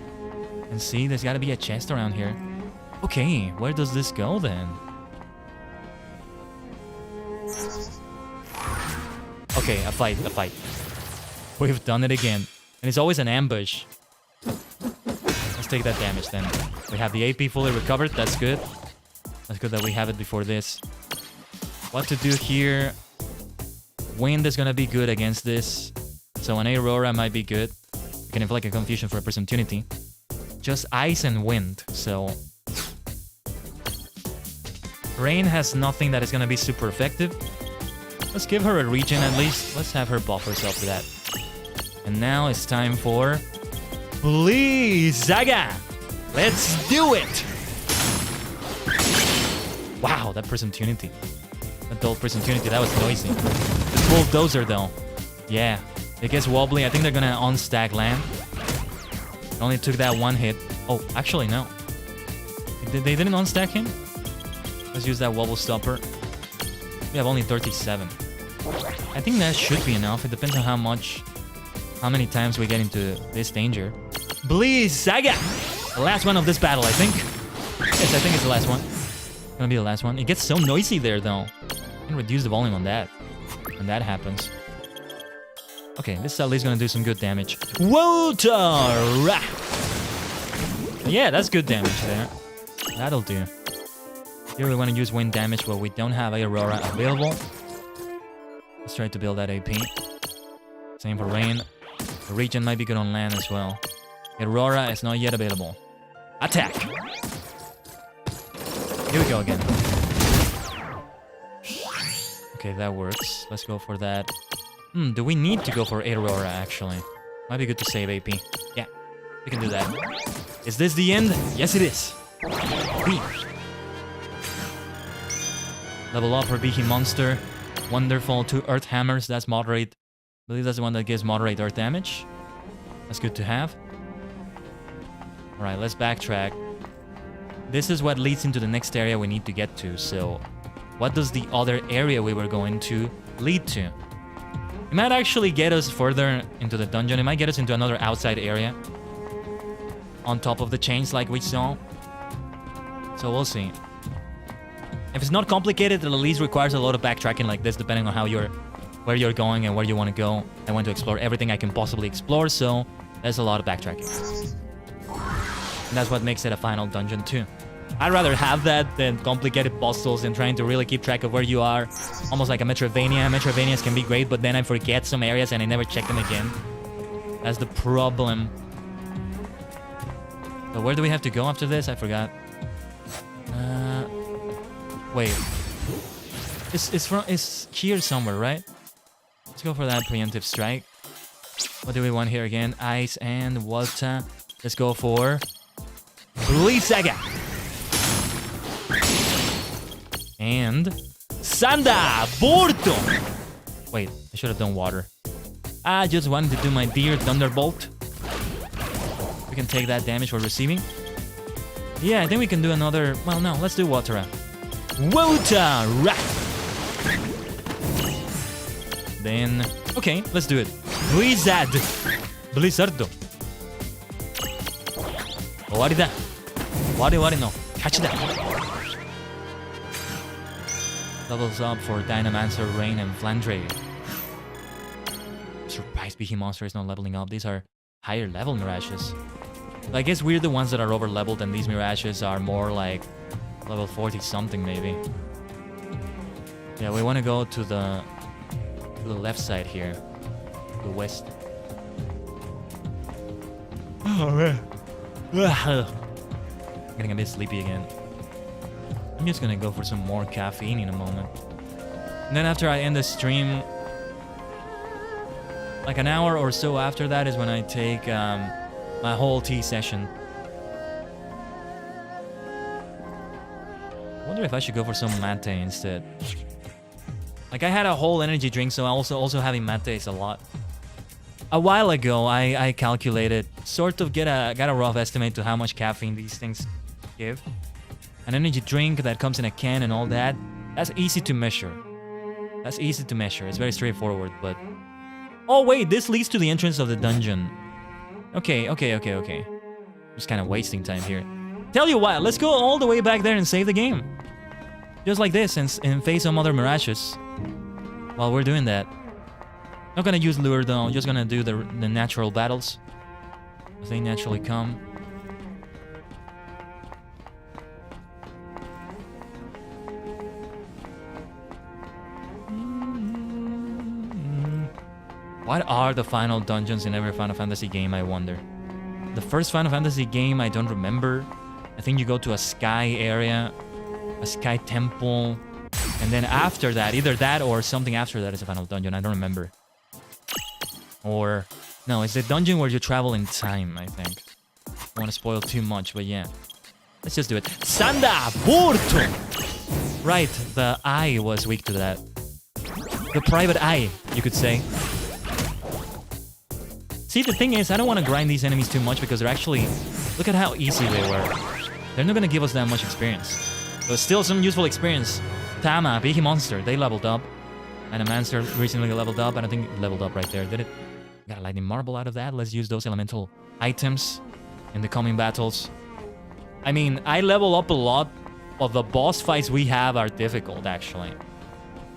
and see. There's gotta be a chest around here. Okay, where does this go then? Okay, a fight. We've done it again. And it's always an ambush. Let's take that damage then. We have the AP fully recovered, that's good. That's good that we have it before this. What to do here? Wind is gonna be good against this. So an Aurora might be good. You can inflict a confusion for a opportunity. Just ice and wind, so... Rain has nothing that is gonna be super effective. Let's give her a regen at least. Let's have her buff herself to that. And now it's time for... VSinger! Let's do it! Wow, that Prismtunity. Adult Prismtunity, that was noisy. The Bulldozer though. Yeah, it gets wobbly. I think they're gonna unstack Land. It only took that one hit. Oh, actually no. They didn't unstack him? Let's use that wobble stopper. We have only 37. I think that should be enough. It depends on how much how many times we get into this danger. VSinger! The last one of this battle, I think. Yes, I think it's the last one. Gonna be the last one. It gets so noisy there, though. I can reduce the volume on that when that happens. Okay, this is at least gonna do some good damage. Water! Yeah, that's good damage there. That'll do. Here we want to use wind damage, but we don't have Aurora available. Let's try to build that AP. Same for rain. The regen might be good on land as well. Aurora is not yet available. Attack! Here we go again. Okay, that works. Let's go for that. Do we need to go for Aurora, actually? Might be good to save AP. Yeah, we can do that. Is this the end? Yes, it is. B. Level up for Beaky Monster. Wonderful. 2 Earth Hammers. That's moderate. I believe that's the one that gives moderate Earth damage. That's good to have. Alright, let's backtrack. This is what leads into the next area we need to get to. So, what does the other area we were going to lead to? It might actually get us further into the dungeon. It might get us into another outside area. On top of the chains like we saw. So we'll see. If it's not complicated, it at least requires a lot of backtracking like this, depending on where you're going and where you want to go. I want to explore everything I can possibly explore, so there's a lot of backtracking. And that's what makes it a final dungeon too. I'd rather have that than complicated puzzles and trying to really keep track of where you are. Almost like a Metroidvania. Metroidvanias can be great, but then I forget some areas and I never check them again. That's the problem. So where do we have to go after this? I forgot. Wait. It's here somewhere, right? Let's go for that preemptive strike. What do we want here again? Ice and water. Let's go for VSinger. And Sanda Borto. Wait, I should have done water. I just wanted to do my dear Thunderbolt. We can take that damage we're receiving. Yeah, I think we can do another. Well, no, let's do water. Water! Then, okay, let's do it. Blizzard! Blizzardo. Owari da. Wari no. Catch that. Levels up for Dynamancer, Rain, and Flandre. Surprised Beaky Monster is not leveling up. These are higher level Mirages. I guess we're the ones that are over leveled, and these Mirages are more like level 40 something maybe. Yeah, we want to go to the left side here, the west. Oh man, I'm getting a bit sleepy again. I'm just gonna go for some more caffeine in a moment, and then after I end the stream, like an hour or so after that is when I take my whole tea session. I wonder if I should go for some mate instead. Like I had a whole energy drink, so also having mate is a lot. A while ago, I calculated, sort of got a rough estimate to how much caffeine these things give. An energy drink that comes in a can and all that, that's easy to measure. That's easy to measure. It's very straightforward, but... Oh wait, this leads to the entrance of the dungeon. Okay. Just kind of wasting time here. Tell you what, let's go all the way back there and save the game. Just like this and face some other Mirages. While we're doing that. Not gonna use Lure though, just gonna do the natural battles. As they naturally come. What are the final dungeons in every Final Fantasy game, I wonder? The first Final Fantasy game, I don't remember. I think you go to a sky area, a sky temple, and then after that, either that or something after that is a final dungeon, I don't remember. Or, no, it's the dungeon where you travel in time, I think. I don't want to spoil too much, but yeah. Let's just do it. Sanda Borto! Right, the eye was weak to that. The private eye, you could say. See, the thing is, I don't want to grind these enemies too much because they're actually... Look at how easy they were. They're not going to give us that much experience. But still some useful experience. Tama, Beaky Monster, they leveled up. And a Mancer recently leveled up, and I think it leveled up right there, did it? Got a lightning marble out of that. Let's use those elemental items in the coming battles. I mean, I level up a lot, but the boss fights we have are difficult, actually.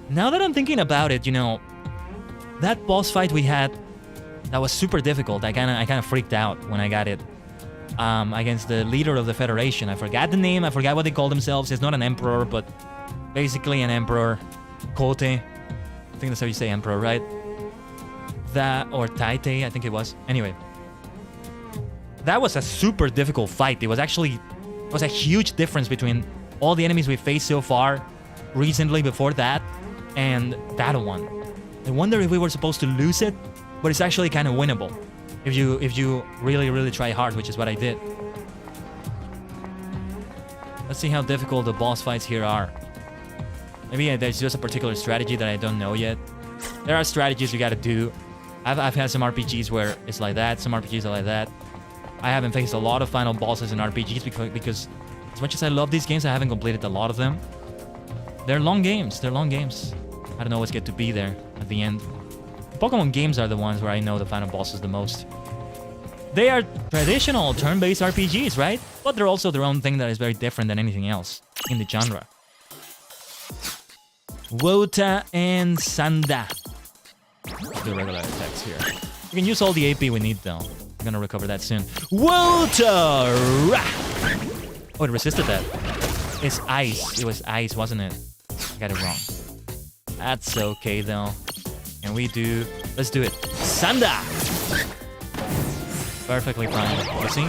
Now that I'm thinking about it, you know, that boss fight we had, that was super difficult. I kind of freaked out when I got it. Against the leader of the Federation. I forgot the name. I forgot what they call themselves. It's not an emperor, but basically an emperor. Kote. I think that's how you say emperor, right? That, or Taite, I think it was. Anyway. That was a super difficult fight. It was a huge difference between all the enemies we faced so far, recently before that, and that one. I wonder if we were supposed to lose it, but it's actually kind of winnable. If you really try hard, which is what I did. Let's see how difficult the boss fights here are. Maybe there's just a particular strategy that I don't know yet. There are strategies you gotta do. I've had some RPGs where it's like that, some RPGs are like that. I haven't faced a lot of final bosses in RPGs because as much as I love these games, I haven't completed a lot of them. They're long games, I don't always get to be there at the end. Pokemon games are the ones where I know the final bosses the most. They are traditional turn-based RPGs, right? But they're also their own thing that is very different than anything else in the genre. Wota and Sanda. The regular attacks here. We can use all the AP we need though. I'm gonna recover that soon. Wota! Oh, it resisted that. It's ice. It was ice, wasn't it? I got it wrong. That's okay though. And let's do it. Sanda! Perfectly fine. You see?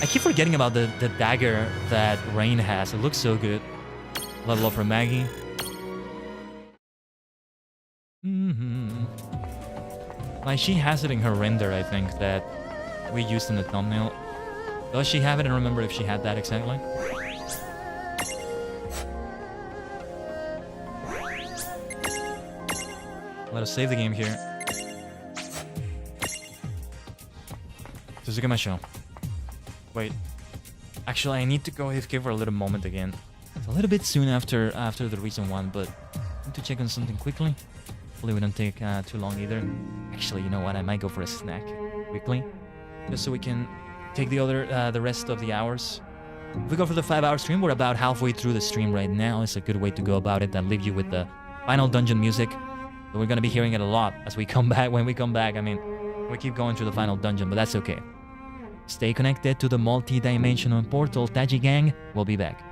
I keep forgetting about the dagger that Rain has. It looks so good. Level up for Maggie. Like, she has it in her render, I think, that we used in the thumbnail. Does she have it? I don't remember if she had that exactly. Let us save the game here. Suzuka Masho. Wait. Actually, I need to go AFK for a little moment again. It's a little bit soon after the recent one, but I need to check on something quickly. Hopefully we don't take too long either. Actually, you know what? I might go for a snack quickly, just so we can take the rest of the hours. If we go for the 5-hour stream, we're about halfway through the stream right now. It's a good way to go about it and leave you with the final dungeon music. But we're gonna be hearing it a lot as we come back. When we come back, I mean, we keep going through the final dungeon, but that's okay. Stay connected to the multi-dimensional portal. Tajigen will be back.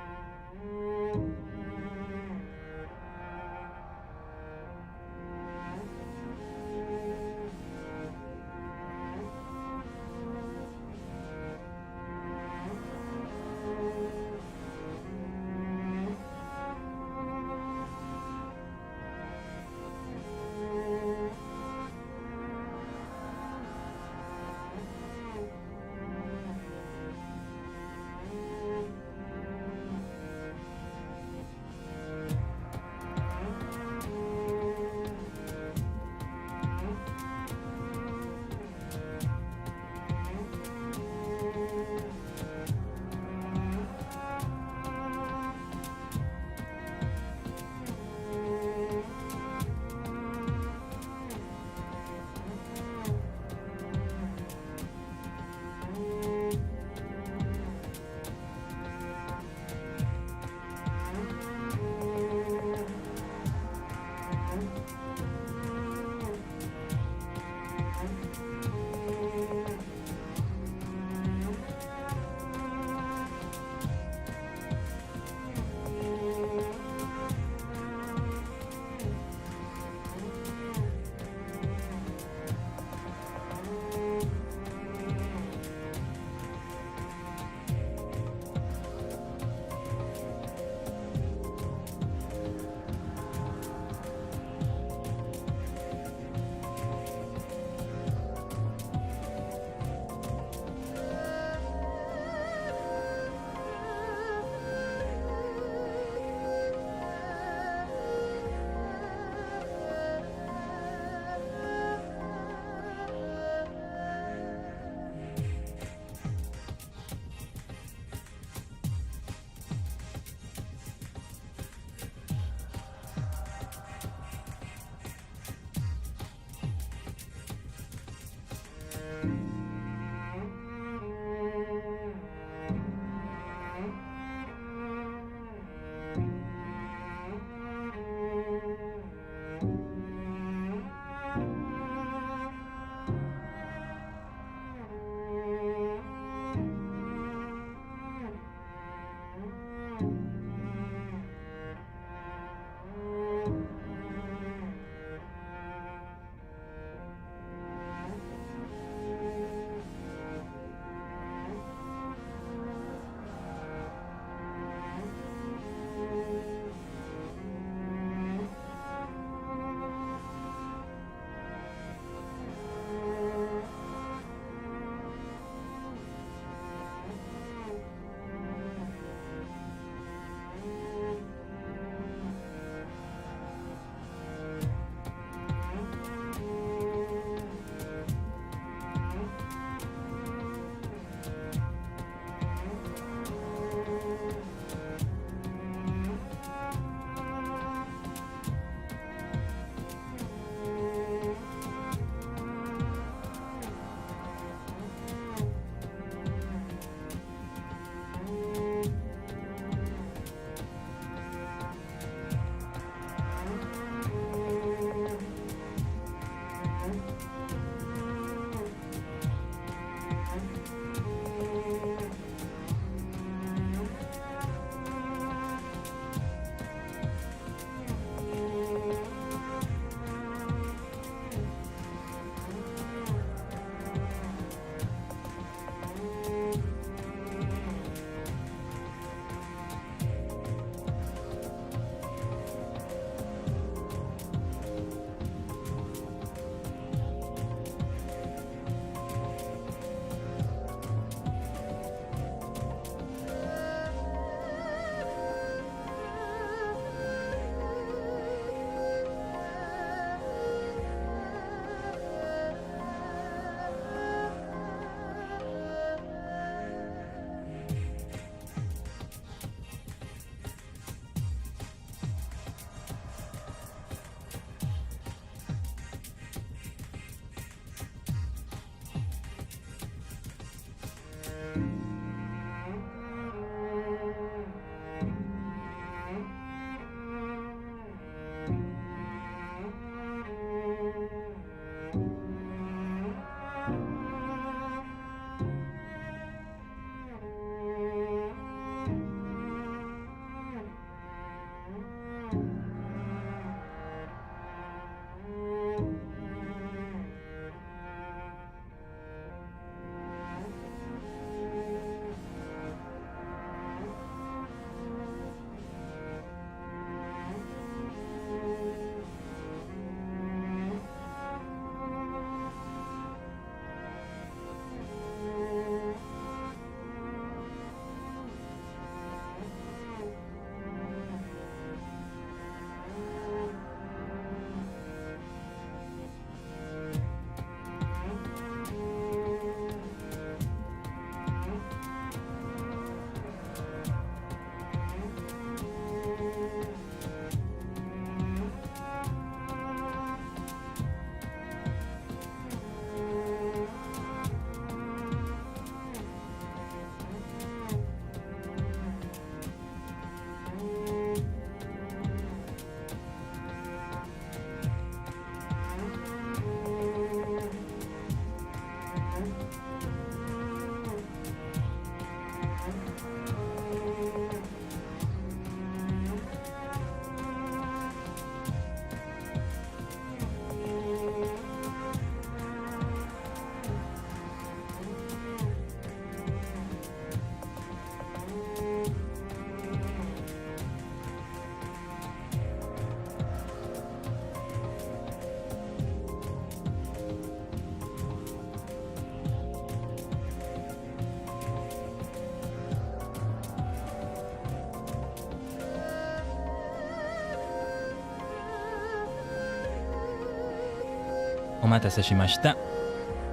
Omatase shimashita.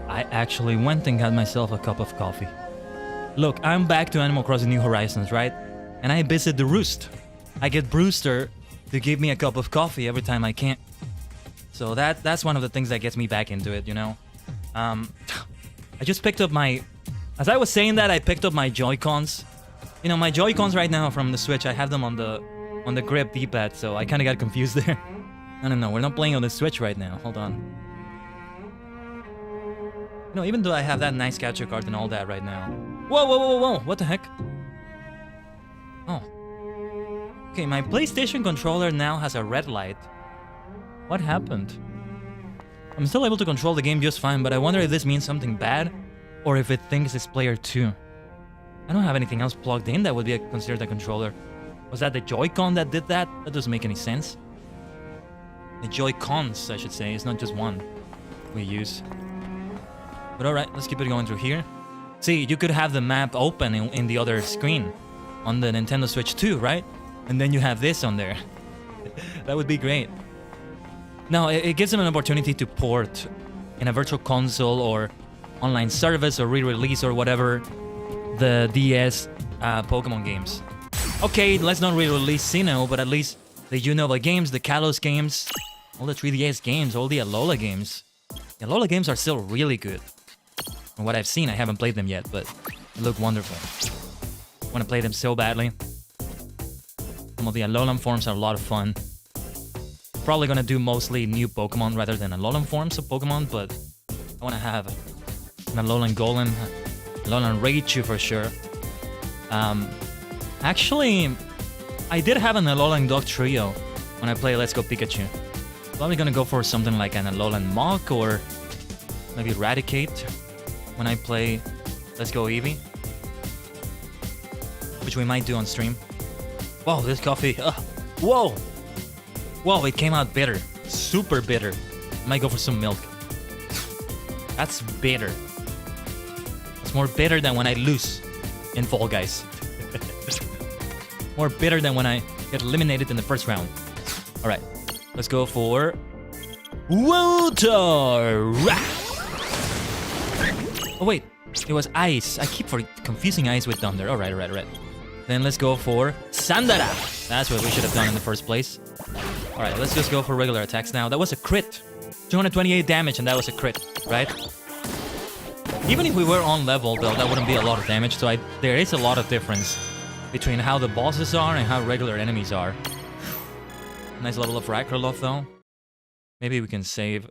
I actually went and got myself a cup of coffee. Look, I'm back to Animal Crossing New Horizons, right? And I visit the roost. I get Brewster to give me a cup of coffee every time I can. So that's one of the things that gets me back into it, you know? I just picked up my... As I was saying that, I picked up my Joy-Cons. You know, my Joy-Cons right now from the Switch, I have them on the grip D-pad, so I kind of got confused there. No, we're not playing on the Switch right now. Hold on. You know, even though I have that nice capture card and all that right now. Whoa, what the heck? Oh. Okay, my PlayStation controller now has a red light. What happened? I'm still able to control the game just fine, but I wonder if this means something bad, or if it thinks it's player 2. I don't have anything else plugged in that would be considered a controller. Was that the Joy-Con that did that? That doesn't make any sense. The Joy-Cons, I should say. It's not just one we use. But alright, let's keep it going through here. See, you could have the map open in the other screen on the Nintendo Switch 2, right? And then you have this on there. That would be great. Now, it gives them an opportunity to port in a virtual console or online service or re-release or whatever the DS Pokemon games. Okay, let's not re-release Sinnoh, but at least the Unova games, the Kalos games, all the 3DS games, all the Alola games. The Alola games are still really good. From what I've seen, I haven't played them yet, but they look wonderful. I want to play them so badly. Some of the Alolan forms are a lot of fun. Probably gonna do mostly new Pokemon rather than Alolan forms of Pokemon, but I want to have an Alolan Golem, Alolan Raichu for sure. Actually, I did have an Alolan Dog Trio when I play Let's Go Pikachu. Probably gonna go for something like an Alolan Mach or maybe Eradicate when I play Let's Go Eevee, which we might do on stream. Whoa, this coffee! Whoa! Whoa, it came out bitter. Super bitter. Might go for some milk. That's bitter. It's more bitter than when I lose in Fall Guys. More bitter than when I get eliminated in the first round. Alright, let's go for... Water! Oh wait, it was ice. I keep confusing ice with thunder. Alright. Then let's go for Sandara. That's what we should have done in the first place. Alright, let's just go for regular attacks now. That was a crit. 228 damage and that was a crit, right? Even if we were on level though, that wouldn't be a lot of damage. So there is a lot of difference between how the bosses are and how regular enemies are. Nice level of Rakroloth though. Maybe we can save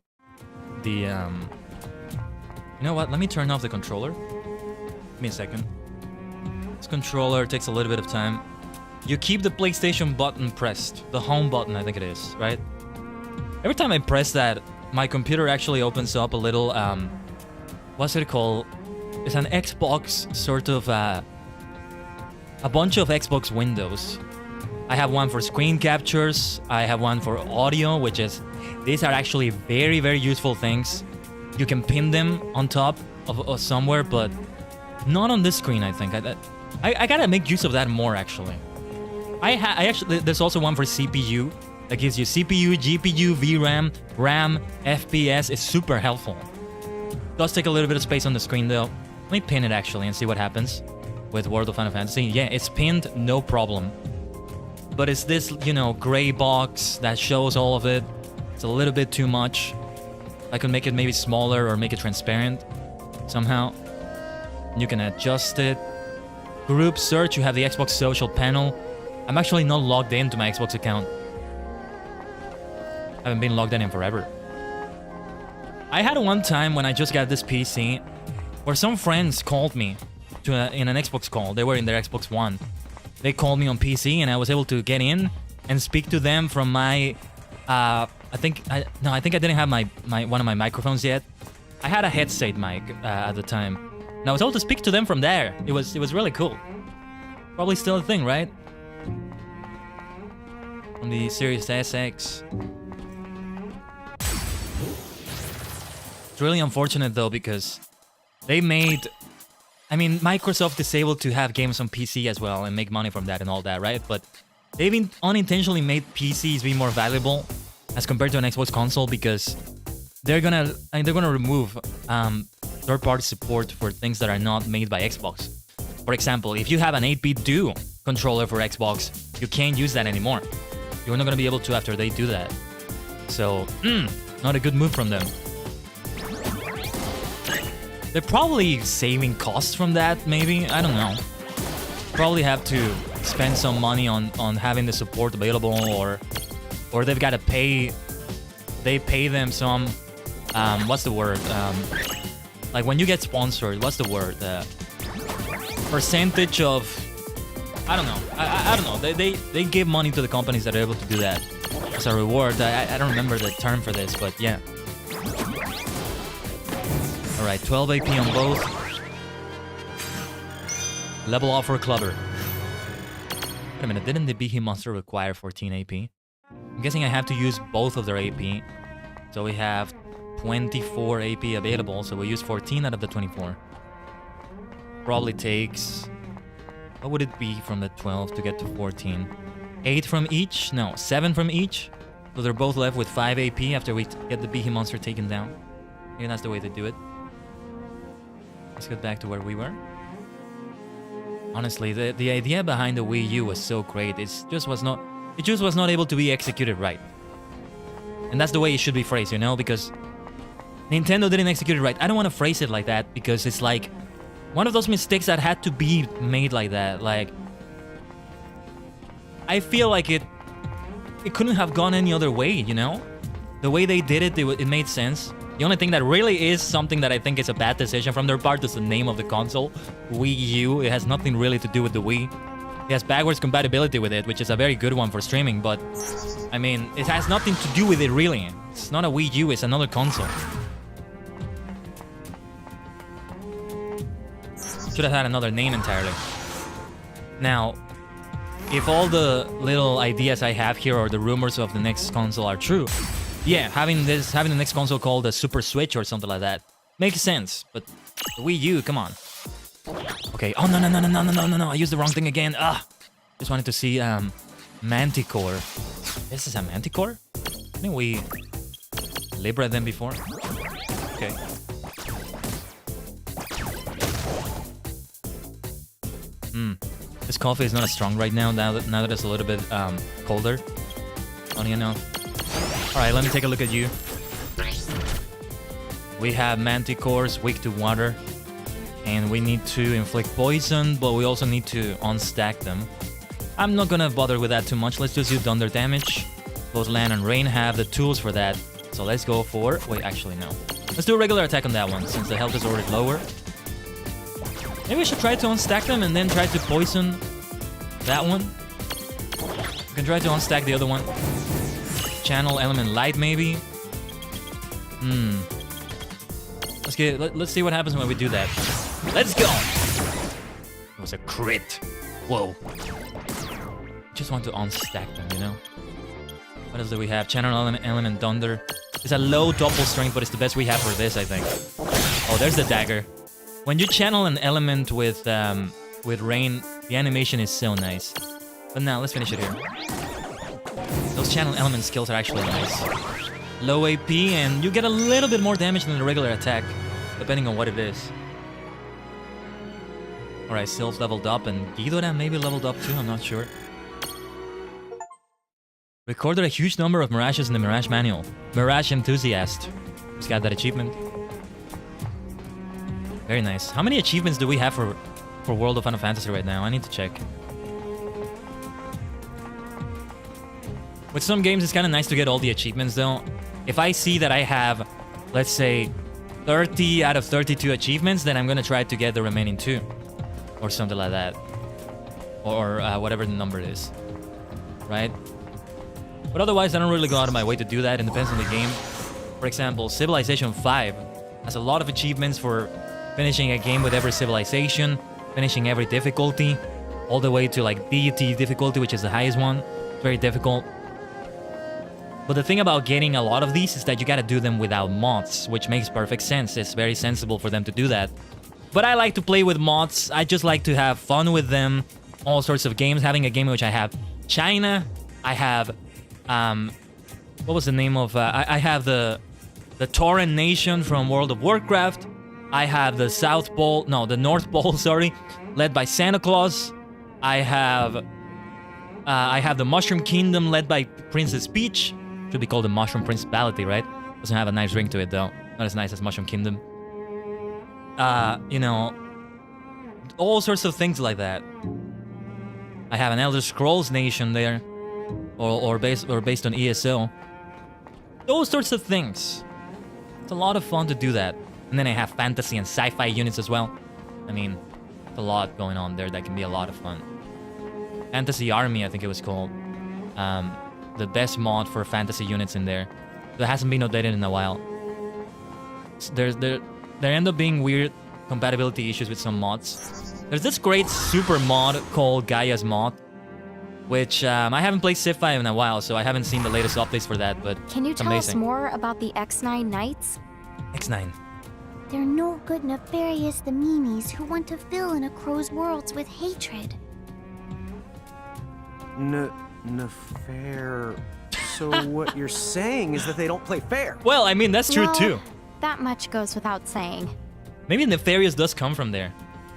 the... You know what? Let me turn off the controller. Give me a second. This controller takes a little bit of time. You keep the PlayStation button pressed. The home button, I think it is, right? Every time I press that, my computer actually opens up a little, what's it called? It's an Xbox sort of, a bunch of Xbox windows. I have one for screen captures. I have one for audio, which is... These are actually very, very useful things. You can pin them on top of somewhere, but not on this screen, I think. I gotta make use of that more, actually. I actually... There's also one for CPU that gives you CPU, GPU, VRAM, RAM, FPS. It's super helpful. Does take a little bit of space on the screen, though. Let me pin it, actually, and see what happens with World of Final Fantasy. Yeah, it's pinned, no problem. But it's this, you know, gray box that shows all of it. It's a little bit too much. I could make it maybe smaller or make it transparent somehow. You can adjust it. Group search, you have the Xbox social panel. I'm actually not logged into my Xbox account. I haven't been logged in forever. I had one time when I just got this PC where some friends called me in an Xbox call. They were in their Xbox One. They called me on PC and I was able to get in and speak to them from my... I think I didn't have my one of my microphones yet. I had a headset mic at the time. And I was able to speak to them from there. It was really cool. Probably still a thing, right? From the Series SX. It's really unfortunate though because they made... I mean, Microsoft is able to have games on PC as well and make money from that and all that, right? But they've unintentionally made PCs be more valuable as compared to an Xbox console because they're gonna remove third-party support for things that are not made by Xbox. For example, if you have an 8-bit Do controller for Xbox, you can't use that anymore. You're not gonna be able to after they do that. So, not a good move from them. They're probably saving costs from that, maybe? I don't know. Probably have to spend some money on having the support available, or they've got to pay. They pay them some. What's the word? Like when you get sponsored, what's the word? Percentage of. I don't know. I don't know. They give money to the companies that are able to do that as a reward. I don't remember the term for this, but yeah. All right, 12 AP on both. Level off for Clubber. Wait a minute, didn't the Behe monster require 14 AP? I'm guessing I have to use both of their AP. So we have 24 AP available, so we use 14 out of the 24. Probably takes... What would it be from the 12 to get to 14? 8 from each? No, 7 from each. So they're both left with 5 AP after we get the Behe monster taken down. Maybe that's the way to do it. Let's get back to where we were. Honestly, the idea behind the Wii U was so great. It just was not able to be executed right. And that's the way it should be phrased, you know, because Nintendo didn't execute it right. I don't want to phrase it like that because it's like one of those mistakes that had to be made like that. Like, I feel like it couldn't have gone any other way, you know? The way they did it, it made sense. The only thing that really is something that I think is a bad decision from their part is the name of the console, Wii U. It has nothing really to do with the Wii. It has backwards compatibility with it, which is a very good one for streaming, but I mean, it has nothing to do with it really. It's not a Wii U, it's another console. Should have had another name entirely. Now, if all the little ideas I have here or the rumors of the next console are true, yeah, having the next console called the Super Switch or something like that makes sense. But the Wii U, come on. Okay. Oh no! I used the wrong thing again. Just wanted to see Manticore. This is a Manticore? I think we Libra them before. Okay. This coffee is not as strong right now. Now that it's a little bit colder. Funny enough. Alright, let me take a look at you. We have Manticores, weak to water. And we need to inflict poison, but we also need to unstack them. I'm not gonna bother with that too much. Let's just do thunder damage. Both land and rain have the tools for that. So let's go for... Wait, actually, no. Let's do a regular attack on that one, since the health is already lower. Maybe we should try to unstack them and then try to poison that one. We can try to unstack the other one. Channel element light, maybe. Let's see what happens when we do that. Let's go. It was a crit. Whoa. Just want to unstack them, you know. What else do we have? Channel element thunder. It's a low double strength, but it's the best we have for this, I think. Oh, there's the dagger. When you channel an element with rain, the animation is so nice. But now let's finish it here. Those channel element skills are actually nice. Low AP, and you get a little bit more damage than the regular attack, depending on what it is. Alright, Sylph leveled up, and Ghidorah maybe leveled up too, I'm not sure. Recorded a huge number of Mirages in the Mirage manual. Mirage Enthusiast. Just got that achievement. Very nice. How many achievements do we have for World of Final Fantasy right now? I need to check. With some games, it's kind of nice to get all the achievements, though. If I see that I have, let's say, 30 out of 32 achievements, then I'm going to try to get the remaining 2. Or something like that. Or whatever the number is. Right? But otherwise, I don't really go out of my way to do that. It depends on the game. For example, Civilization 5 has a lot of achievements for finishing a game with every civilization, finishing every difficulty, all the way to like deity difficulty, which is the highest one. Very difficult. But the thing about getting a lot of these is that you gotta do them without mods, which makes perfect sense. It's very sensible for them to do that. But I like to play with mods. I just like to have fun with them. All sorts of games. Having a game in which I have China. I have... what was the name of... I have the the Tauren Nation from World of Warcraft. I have the the North Pole, sorry, led by Santa Claus. I have the Mushroom Kingdom led by Princess Peach. Should be called the Mushroom Principality, right? Doesn't have a nice ring to it though. Not as nice as Mushroom Kingdom. You know, all sorts of things like that. I have an Elder Scrolls Nation there, or based on ESO. Those sorts of things. It's a lot of fun to do that. And then I have fantasy and sci-fi units as well. I mean, a lot going on there that can be a lot of fun. Fantasy Army, I think it was called. The best mod for fantasy units in there. That hasn't been updated in a while. There end up being weird compatibility issues with some mods. There's this great super mod called Gaia's Mod, which I haven't played Civ 5 in a while, so I haven't seen the latest updates for that, but Can you it's tell us amazing. more about the X9 Knights? X9. They're no good nefarious the memes who want to fill in a crow's worlds with hatred. Fair. So what you're saying is that they don't play fair. Well, I mean, that's true Well, too. That much goes without saying. Maybe nefarious does come from there.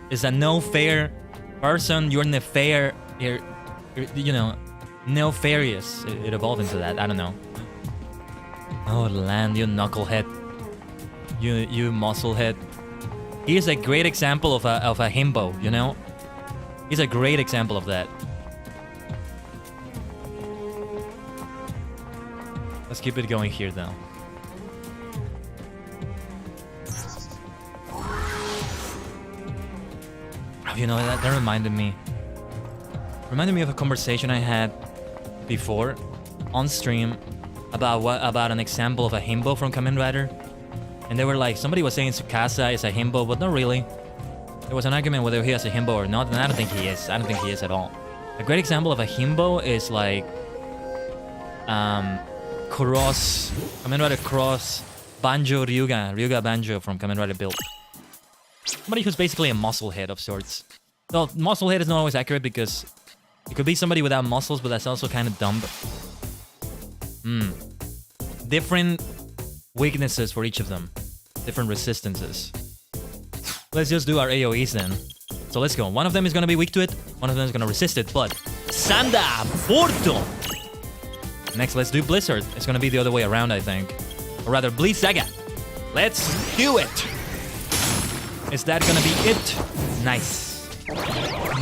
Is a no fair person, you're you know, nefarious. It evolved into that, I don't know. Oh, land, you knucklehead. You musclehead. He is a great example of a himbo, you know? He's a great example of that. Let's keep it going here, though. Oh, you know, that reminded me. Reminded me of a conversation I had before on stream about an example of a himbo from Kamen Rider. And they were like, somebody was saying Tsukasa is a himbo, but not really. There was an argument whether he is a himbo or not, and I don't think he is. I don't think he is at all. A great example of a himbo is like Kamen Rider Cross Banjo Ryuga Banjo from Kamen Rider Build. Somebody who's basically a musclehead of sorts. Well, musclehead is not always accurate because it could be somebody without muscles, but that's also kind of dumb. Different weaknesses for each of them. Different resistances. Let's just do our AoEs then. So let's go. One of them is gonna be weak to it, one of them is gonna resist it, but Sanda Porto! Next, let's do Blizzard. It's gonna be the other way around, I think. Or rather, Blizzaga. Let's do it! Is that gonna be it? Nice.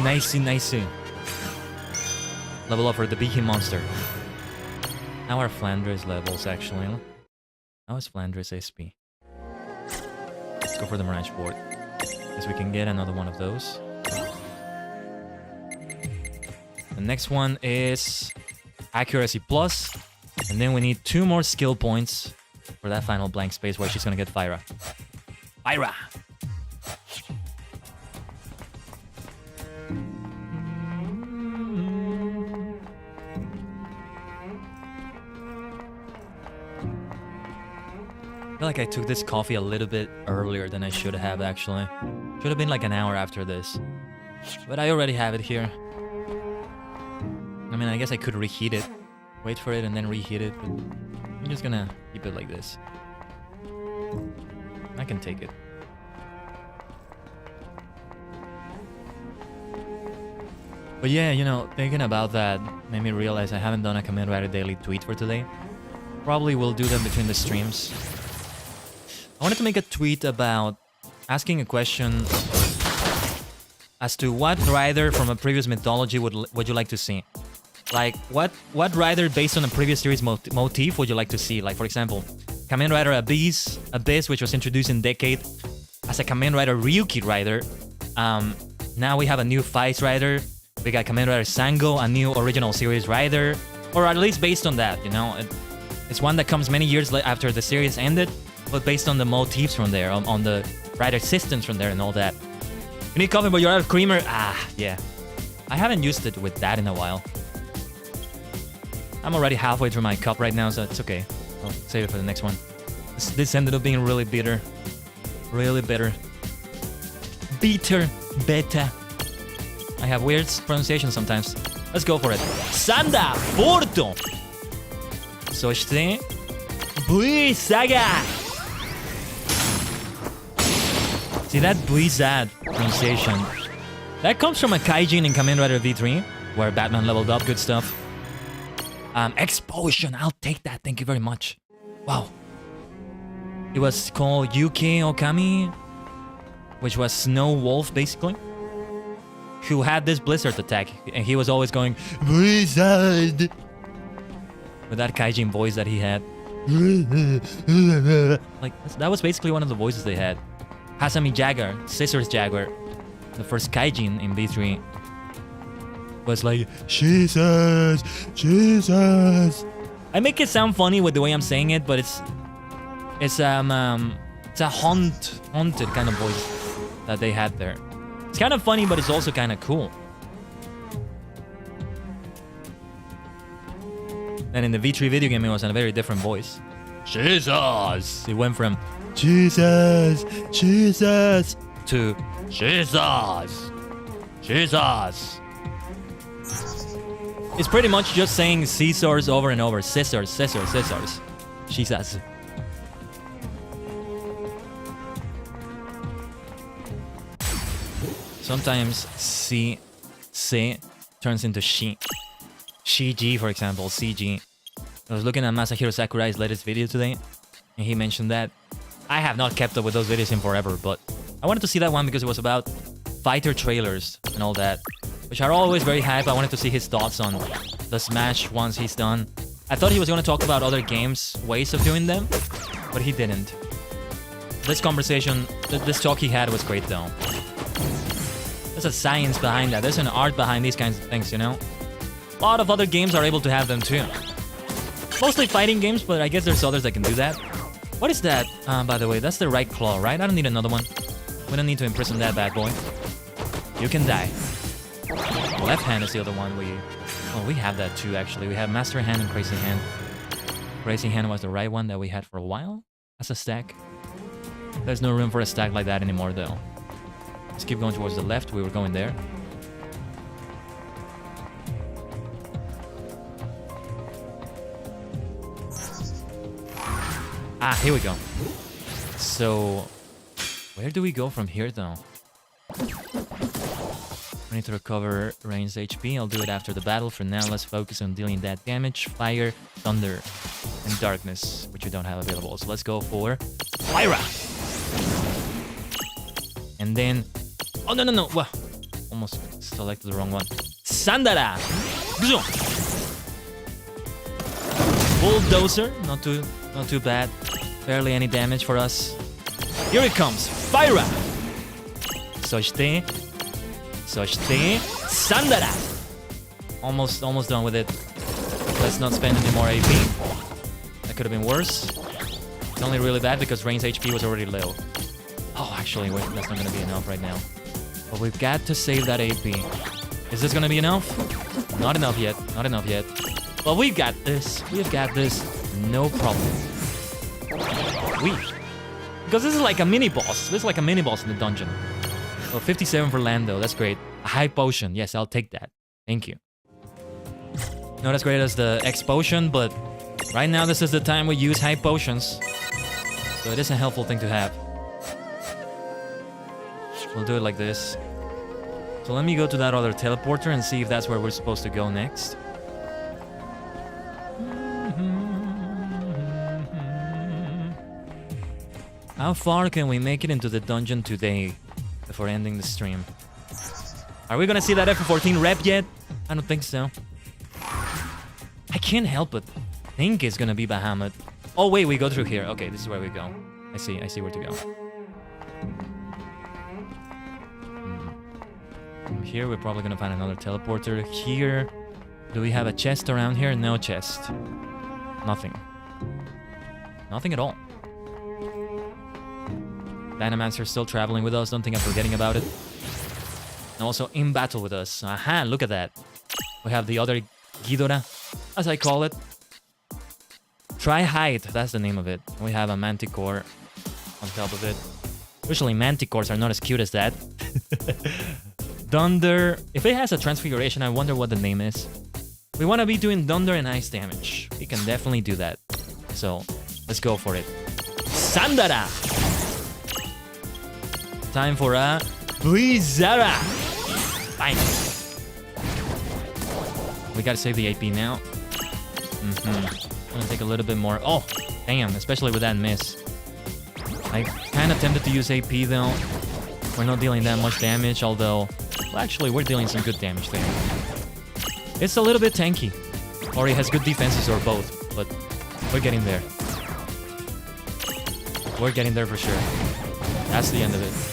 Nice. Level up for the Beaky Monster. How are Flanders levels, actually? How is Flanders SP? Let's go for the Mirage board. Because we can get another one of those. The next one is Accuracy Plus. And then we need 2 more skill points for that final blank space where she's gonna get Fyra. Fyra! I feel like I took this coffee a little bit earlier than I should have, actually. Should have been like an hour after this. But I already have it here. I mean, I guess I could reheat it. Wait for it and then reheat it, but I'm just gonna keep it like this. I can take it. But yeah, you know, thinking about that made me realize I haven't done a Kamen Rider Daily tweet for today. Probably will do them between the streams. I wanted to make a tweet about asking a question as to what rider from a previous mythology would you like to see? Like, what rider based on a previous series motif would you like to see? Like, for example, Kamen Rider Abyss, which was introduced in Decade as a Kamen Rider Ryuki rider. Now we have a new Vice rider. We got Kamen Rider Sango, a new original series rider. Or at least based on that, you know? It's one that comes many years after the series ended, but based on the motifs from there, on the rider systems from there and all that. You need coffee, but you're out of creamer? Ah, yeah. I haven't used it with that in a while. I'm already halfway through my cup right now, so it's okay. I'll save it for the next one. This ended up being really bitter. Really bitter. Bitter. Beta. I have weird pronunciation sometimes. Let's go for it. Sanda Porto! そして、Blizzaga! See that Blizzard pronunciation? That comes from a Khaiden in Kamen Rider V3, where Batman leveled up. Good stuff. Explosion. I'll take that. Thank you very much. Wow. It was called Yuki Okami, which was Snow Wolf, basically, who had this blizzard attack, and he was always going Blizzard with that Khaiden voice that he had. Like, that was basically one of the voices they had. Hasami Jaguar, Scissors Jaguar, the first Khaiden in V3, was like, Jesus, Jesus. I make it sound funny with the way I'm saying it, but it's a haunted kind of voice that they had there. It's kind of funny, but it's also kind of cool. And in the V3 video game, it was in a very different voice. Jesus! It went from Jesus, Jesus to Jesus, Jesus. It's pretty much just saying Caesars over and over. Scissors, scissors, scissors. Jesus. Sometimes C turns into she. She-G, for example, CG. I was looking at Masahiro Sakurai's latest video today, and he mentioned that. I have not kept up with those videos in forever, but I wanted to see that one because it was about fighter trailers and all that, which are always very hype. I wanted to see his thoughts on the Smash ones he's done. I thought he was going to talk about other games' ways of doing them, but he didn't. This conversation, this talk he had was great though. There's a science behind that. There's an art behind these kinds of things, you know? A lot of other games are able to have them too. Mostly fighting games, but I guess there's others that can do that. What is that? By the way, that's the right claw, right? I don't need another one. We don't need to imprison that bad boy. You can die. Left hand is the other one. We have that too, actually. We have Master Hand and Crazy Hand. Crazy Hand was the right one that we had for a while as a stack. There's no room for a stack like that anymore, though. Let's keep going towards the left. We were going there. Ah, here we go. So, where do we go from here, though? We need to recover Rain's HP. I'll do it after the battle. For now, let's focus on dealing that damage. Fire, Thunder, and Darkness, which we don't have available. So let's go for Fire! And then... Oh, no, no, no! Well, almost selected the wrong one. Sandara! Bulldozer, not too bad. Barely any damage for us. Here it comes, Fire! Soshite, Sandara! Almost done with it. Let's not spend any more AP. That could have been worse. It's only really bad because Rain's HP was already low. Oh, actually, wait, that's not gonna be enough right now. But we've got to save that AP. Is this gonna be enough? Not enough yet. Not enough yet. But we've got this. We've got this. No problem. Because this is like a mini boss. This is like a mini boss in the dungeon. Oh, 57 for Lando. That's great. A high potion. Yes, I'll take that. Thank you. Not as great as the X potion, but right now this is the time we use high potions. So it is a helpful thing to have. We'll do it like this. So let me go to that other teleporter and see if that's where we're supposed to go next. How far can we make it into the dungeon today before ending the stream? Are we gonna see that F14 rep yet? I don't think so. I can't help but think it's gonna be Bahamut. Oh wait, we go through here. Okay, this is where we go. I see where to go. From here, we're probably gonna find another teleporter. Here, do we have a chest around here? No chest. Nothing. Nothing at all. Dynamancer's still traveling with us. Don't think I'm forgetting about it. And also in battle with us. Aha, look at that. We have the other Ghidorah, as I call it. Try Hide, that's the name of it. We have a Manticore on top of it. Usually Manticores are not as cute as that. Thunder. If it has a transfiguration, I wonder what the name is. We want to be doing thunder and ice damage. We can definitely do that. So, let's go for it. Sandara! time for a Blizzara. Bang. We gotta save the AP now. I'm gonna take a little bit more. Oh, damn, especially with that miss. I kind of tempted to use AP though. We're not dealing that much damage, although... Well, actually, we're dealing some good damage there. It's a little bit tanky. Or it has good defenses or both, but we're getting there. We're getting there for sure. That's the end of it.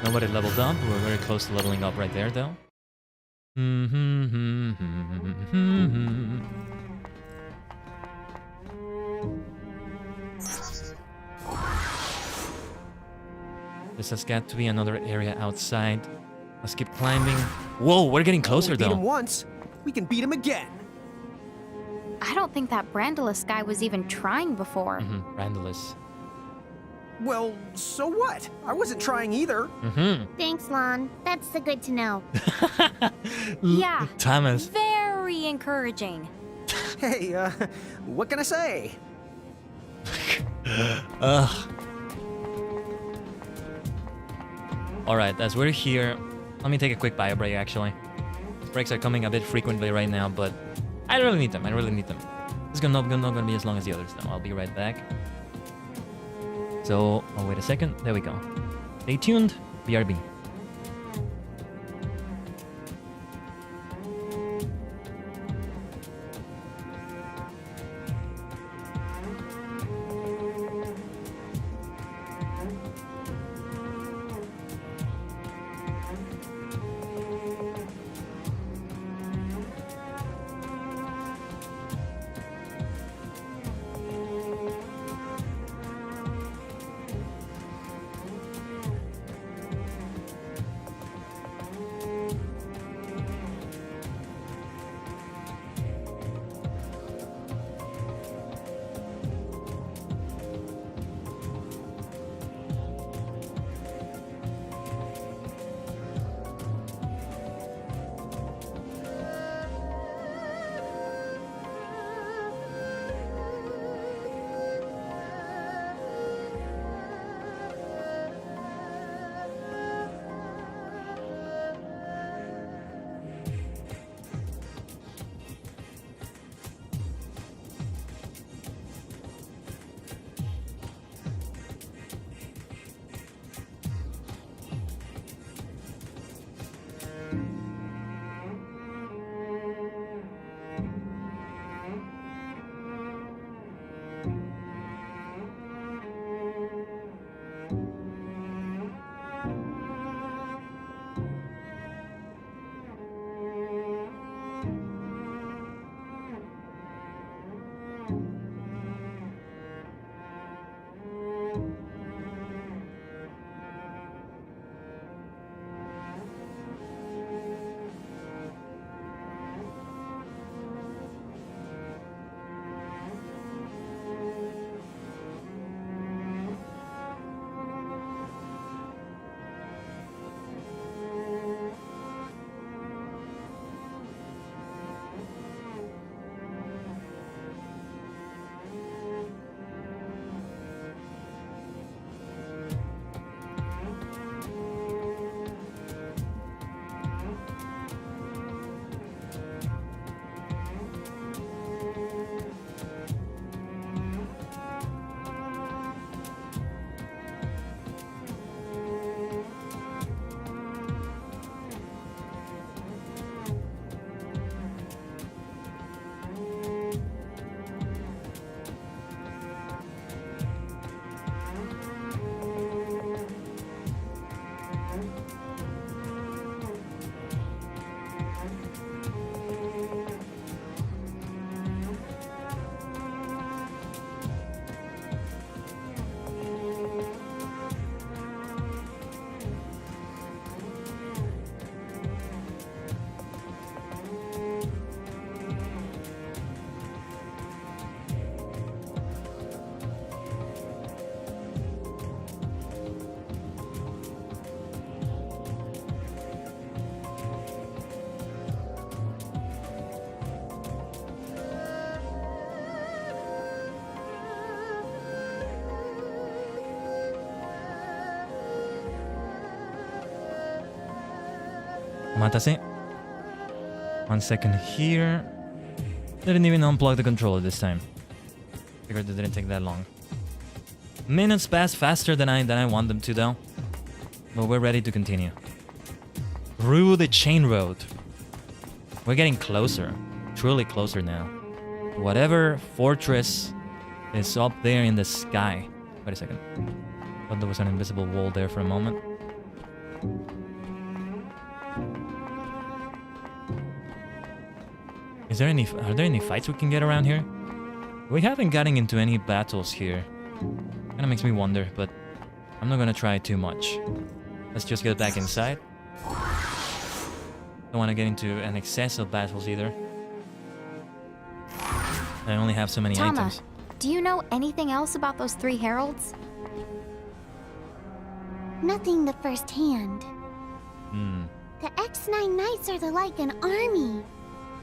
Nobody leveled up. We're very close to leveling up right there, though. This has got to be another area outside. Let's keep climbing. Whoa, we're getting closer, We beat though. him once. We can beat him again. I don't think that Brandalus guy was even trying before. Brandalus. Well, so what? I wasn't trying either. Thanks, Lon. That's the good to know. Yeah. Thomas. Very encouraging. Hey, what can I say? Alright, as we're here, let me take a quick bio break, actually. These breaks are coming a bit frequently right now, but I really need them. I really need them. It's not gonna be as long as the others, though. I'll be right back. So, oh, wait a second. There we go. Stay tuned. BRB. Matase. 1 second here. Didn't even unplug the controller this time. Figured it didn't take that long. Minutes pass faster than I want them to though. But we're ready to continue. Through the chain road. We're getting closer. Truly closer now. Whatever fortress is up there in the sky. Wait a second. Thought there was an invisible wall there for a moment. Are there any fights we can get around here? We haven't gotten into any battles here. Kinda makes me wonder, but I'm not gonna try too much. Let's just get back inside. Don't wanna get into an excess of battles either. I only have so many Tama, items. do you know anything else about those 3 heralds? Nothing the first hand. Hmm. The X9 Knights are like an army.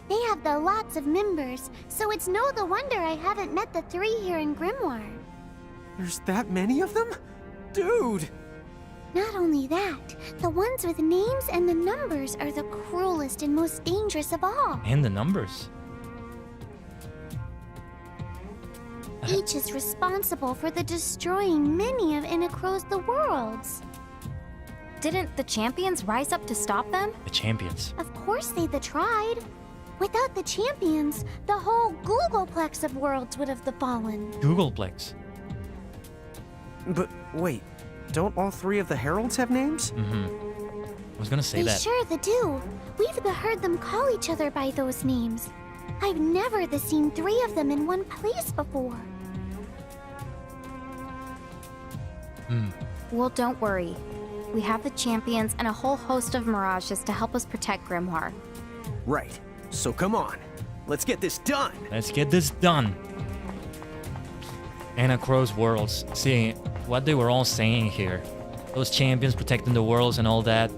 They have the lots of members, so it's no the wonder I haven't met the 3 here in Grimoire. There's that many of them? Dude! Not only that, the ones with names and the numbers are the cruelest and most dangerous of all. And the numbers. Each is responsible for the destroying many of Inacro's the worlds. Didn't the champions rise up to stop them? The champions. Of course they'd tried. Without the champions, the whole Googleplex of worlds would have fallen. Googleplex. But wait, don't all 3 of the heralds have names? Mm-hmm. I was gonna say They that. sure do. We've heard them call each other by those names. I've never seen 3 of them in one place before. Hmm. Well, don't worry. We have the champions and a whole host of mirages to help us protect Grimoire. Right. So come on. Let's get this done. Let's get this done. Anna Crow's worlds. See what they were all saying here. Those champions protecting the worlds and all that.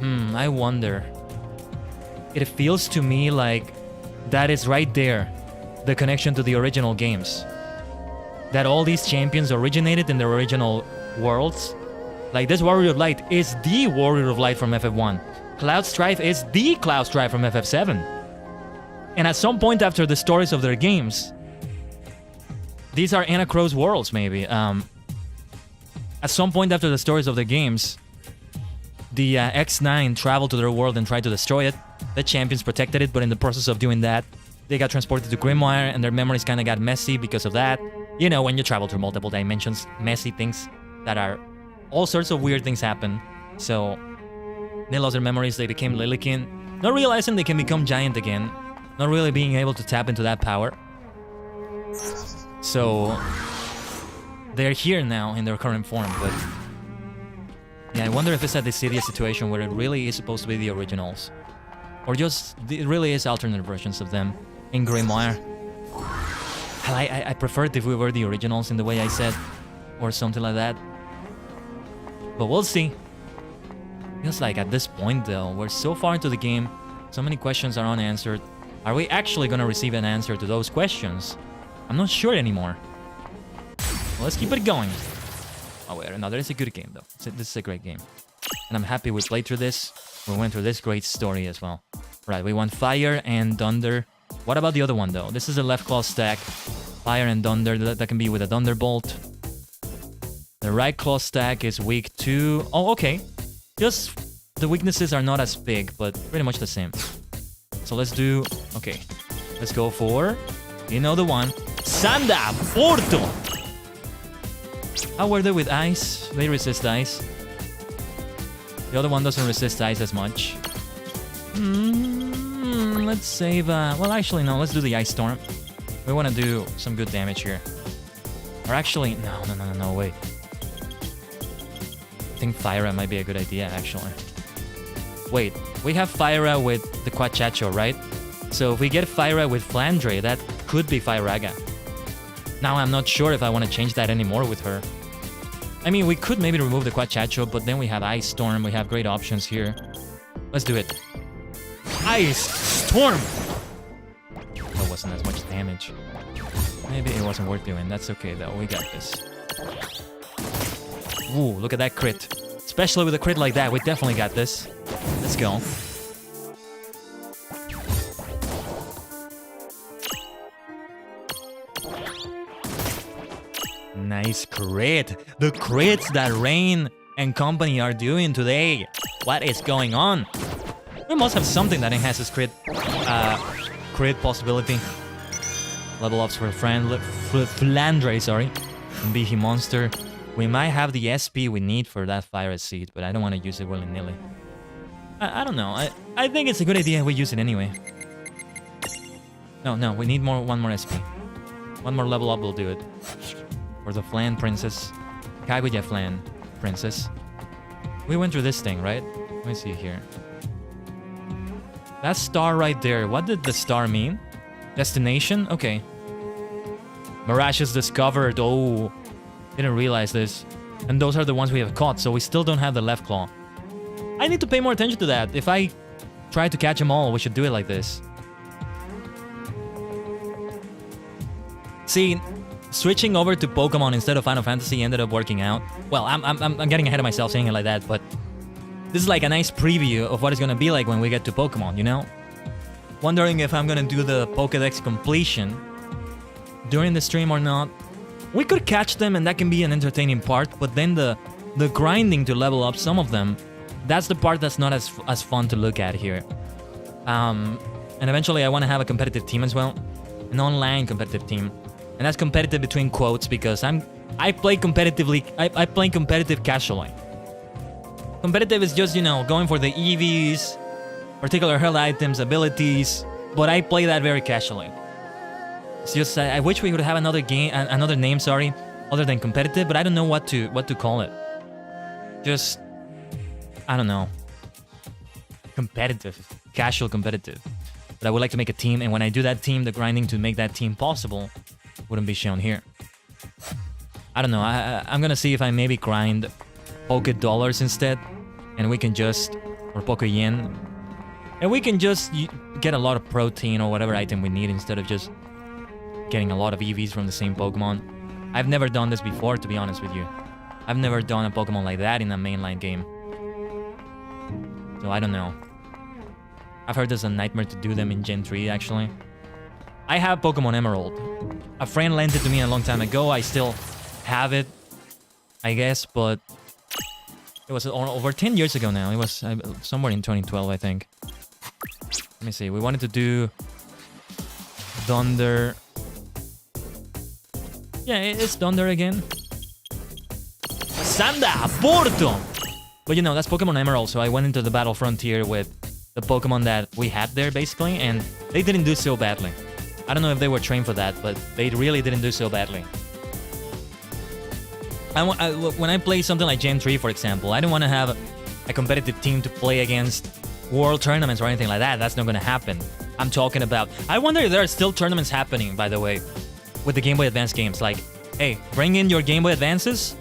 I wonder. It feels to me like that is right there. The connection to the original games. That all these champions originated in the original worlds. Like this Warrior of Light is the Warrior of Light from FF1. Cloud Strife is the Cloud Strife from FF7. And at some point after the stories of their games, these are Anna Crow's worlds, maybe. At some point after the stories of the games, the X9 traveled to their world and tried to destroy it. The champions protected it, but in the process of doing that, they got transported to Grimoire, and their memories kind of got messy because of that. You know, when you travel through multiple dimensions, messy things that are... all sorts of weird things happen. So... they lost their memories, they became Lilikin, not realizing they can become giant again, not really being able to tap into that power. So they're here now in their current form, but yeah, I wonder if it's a Dissidia situation where it really is supposed to be the originals, or just it really is alternate versions of them in Grimoire. I preferred if we were the originals in the way I said, or something like that. But we'll see. Feels like at this point though, we're so far into the game, so many questions are unanswered. Are we actually gonna receive an answer to those questions? I'm not sure anymore. Well, let's keep it going. Oh wait, no, this is a good game though. This is a great game. And I'm happy we played through this. We went through this great story as well. Right, we want Fire and Thunder. What about the other one though? This is a left claw stack. Fire and Thunder, that can be with a Thunderbolt. The right claw stack is weak to... oh, okay. Just the weaknesses are not as big, but pretty much the same. So let's do... okay. Let's go for... you know the one. Sanda Porto! How were they with ice? They resist ice. The other one doesn't resist ice as much. Let's save... well, actually, no. Let's do the Ice Storm. We want to do some good damage here. Or actually... no, wait. I think Fire might be a good idea, actually. Wait, we have Fire with the Quachacho, right? So if we get Fire with Flandre, that could be Firaga. Now I'm not sure if I want to change that anymore with her. I mean, we could maybe remove the Quachacho, but then we have Ice Storm. We have great options here. Let's do it. Ice Storm! That wasn't as much damage. Maybe it wasn't worth doing. That's okay, though. We got this. Ooh, look at that crit. Especially with a crit like that, we definitely got this. Let's go. Nice crit. The crits that Rain and company are doing today. What is going on? We must have something that enhances crit possibility. Level ups for Flandre, sorry. And Behe Monster. We might have the SP we need for that fire seed, but I don't want to use it willy-nilly. I don't know. I think it's a good idea we use it anyway. No, we need one more SP. One more level up will do it. For the Flan Princess. Kaguya Flan Princess. We went through this thing, right? Let me see here. That star right there, what did the star mean? Destination? Okay. Mirage is discovered. Oh, didn't realize this. And those are the ones we have caught, so we still don't have the left claw. I need to pay more attention to that. If I try to catch them all, we should do it like this. See, switching over to Pokemon instead of Final Fantasy ended up working out. Well, I'm getting ahead of myself saying it like that, but this is like a nice preview of what it's gonna be like when we get to Pokemon, you know? Wondering if I'm gonna do the Pokédex completion during the stream or not. We could catch them and that can be an entertaining part, but then the grinding to level up some of them, that's the part that's not as fun to look at here. And eventually I want to have a competitive team as well. An online competitive team. And that's competitive between quotes because I play competitively. I play competitive casually. Competitive is just, you know, going for the EVs, particular health items, abilities, but I play that very casually. It's just I wish we would have another name, sorry, other than competitive, but I don't know what to call it. Just I don't know. Competitive, casual competitive. But I would like to make a team, and when I do that team, the grinding to make that team possible wouldn't be shown here. I don't know. I'm gonna see if I maybe grind Poké Dollars instead, and we can just, or Poké Yen, and we can just get a lot of protein or whatever item we need instead of just getting a lot of EVs from the same Pokemon. I've never done this before, to be honest with you. I've never done a Pokemon like that in a mainline game. So I don't know. I've heard there's a nightmare to do them in Gen 3, actually. I have Pokemon Emerald. A friend lent it to me a long time ago. I still have it, I guess, but it was over 10 years ago now. It was somewhere in 2012, I think. Let me see. We wanted to do Thunder. Yeah, it's Thunder again. Sanda! Porto! But you know, that's Pokemon Emerald, so I went into the Battle Frontier with the Pokemon that we had there, basically, and they didn't do so badly. I don't know if they were trained for that, but they really didn't do so badly. When I play something like Gen 3, for example, I don't want to have a competitive team to play against world tournaments or anything like that. That's not going to happen. I'm talking about... I wonder if there are still tournaments happening, by the way, with the Game Boy Advance games. Like, hey, bring in your Game Boy Advances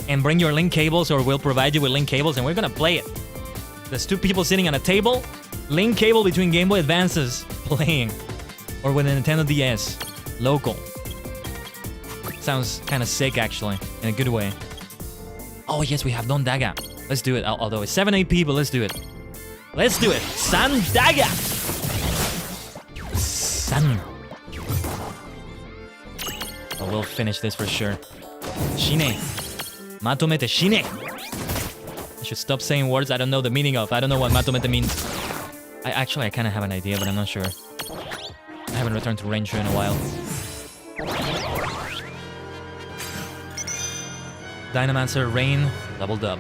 and bring your link cables, or we'll provide you with link cables and we're going to play it. There's two people sitting on a table, link cable between Game Boy Advances playing. Or with a Nintendo DS. Local. Sounds kind of sick, actually. In a good way. Oh, yes, we have Don Daga. Let's do it. Although it's 7 AP, but let's do it. Let's do it. San Daga! San. Oh, we'll finish this for sure. Shine. Matomete Shine. I should stop saying words I don't know the meaning of. I don't know what Matomete means. I kind of have an idea, but I'm not sure. I haven't returned to Ranger in a while. Dynamancer Rain leveled up.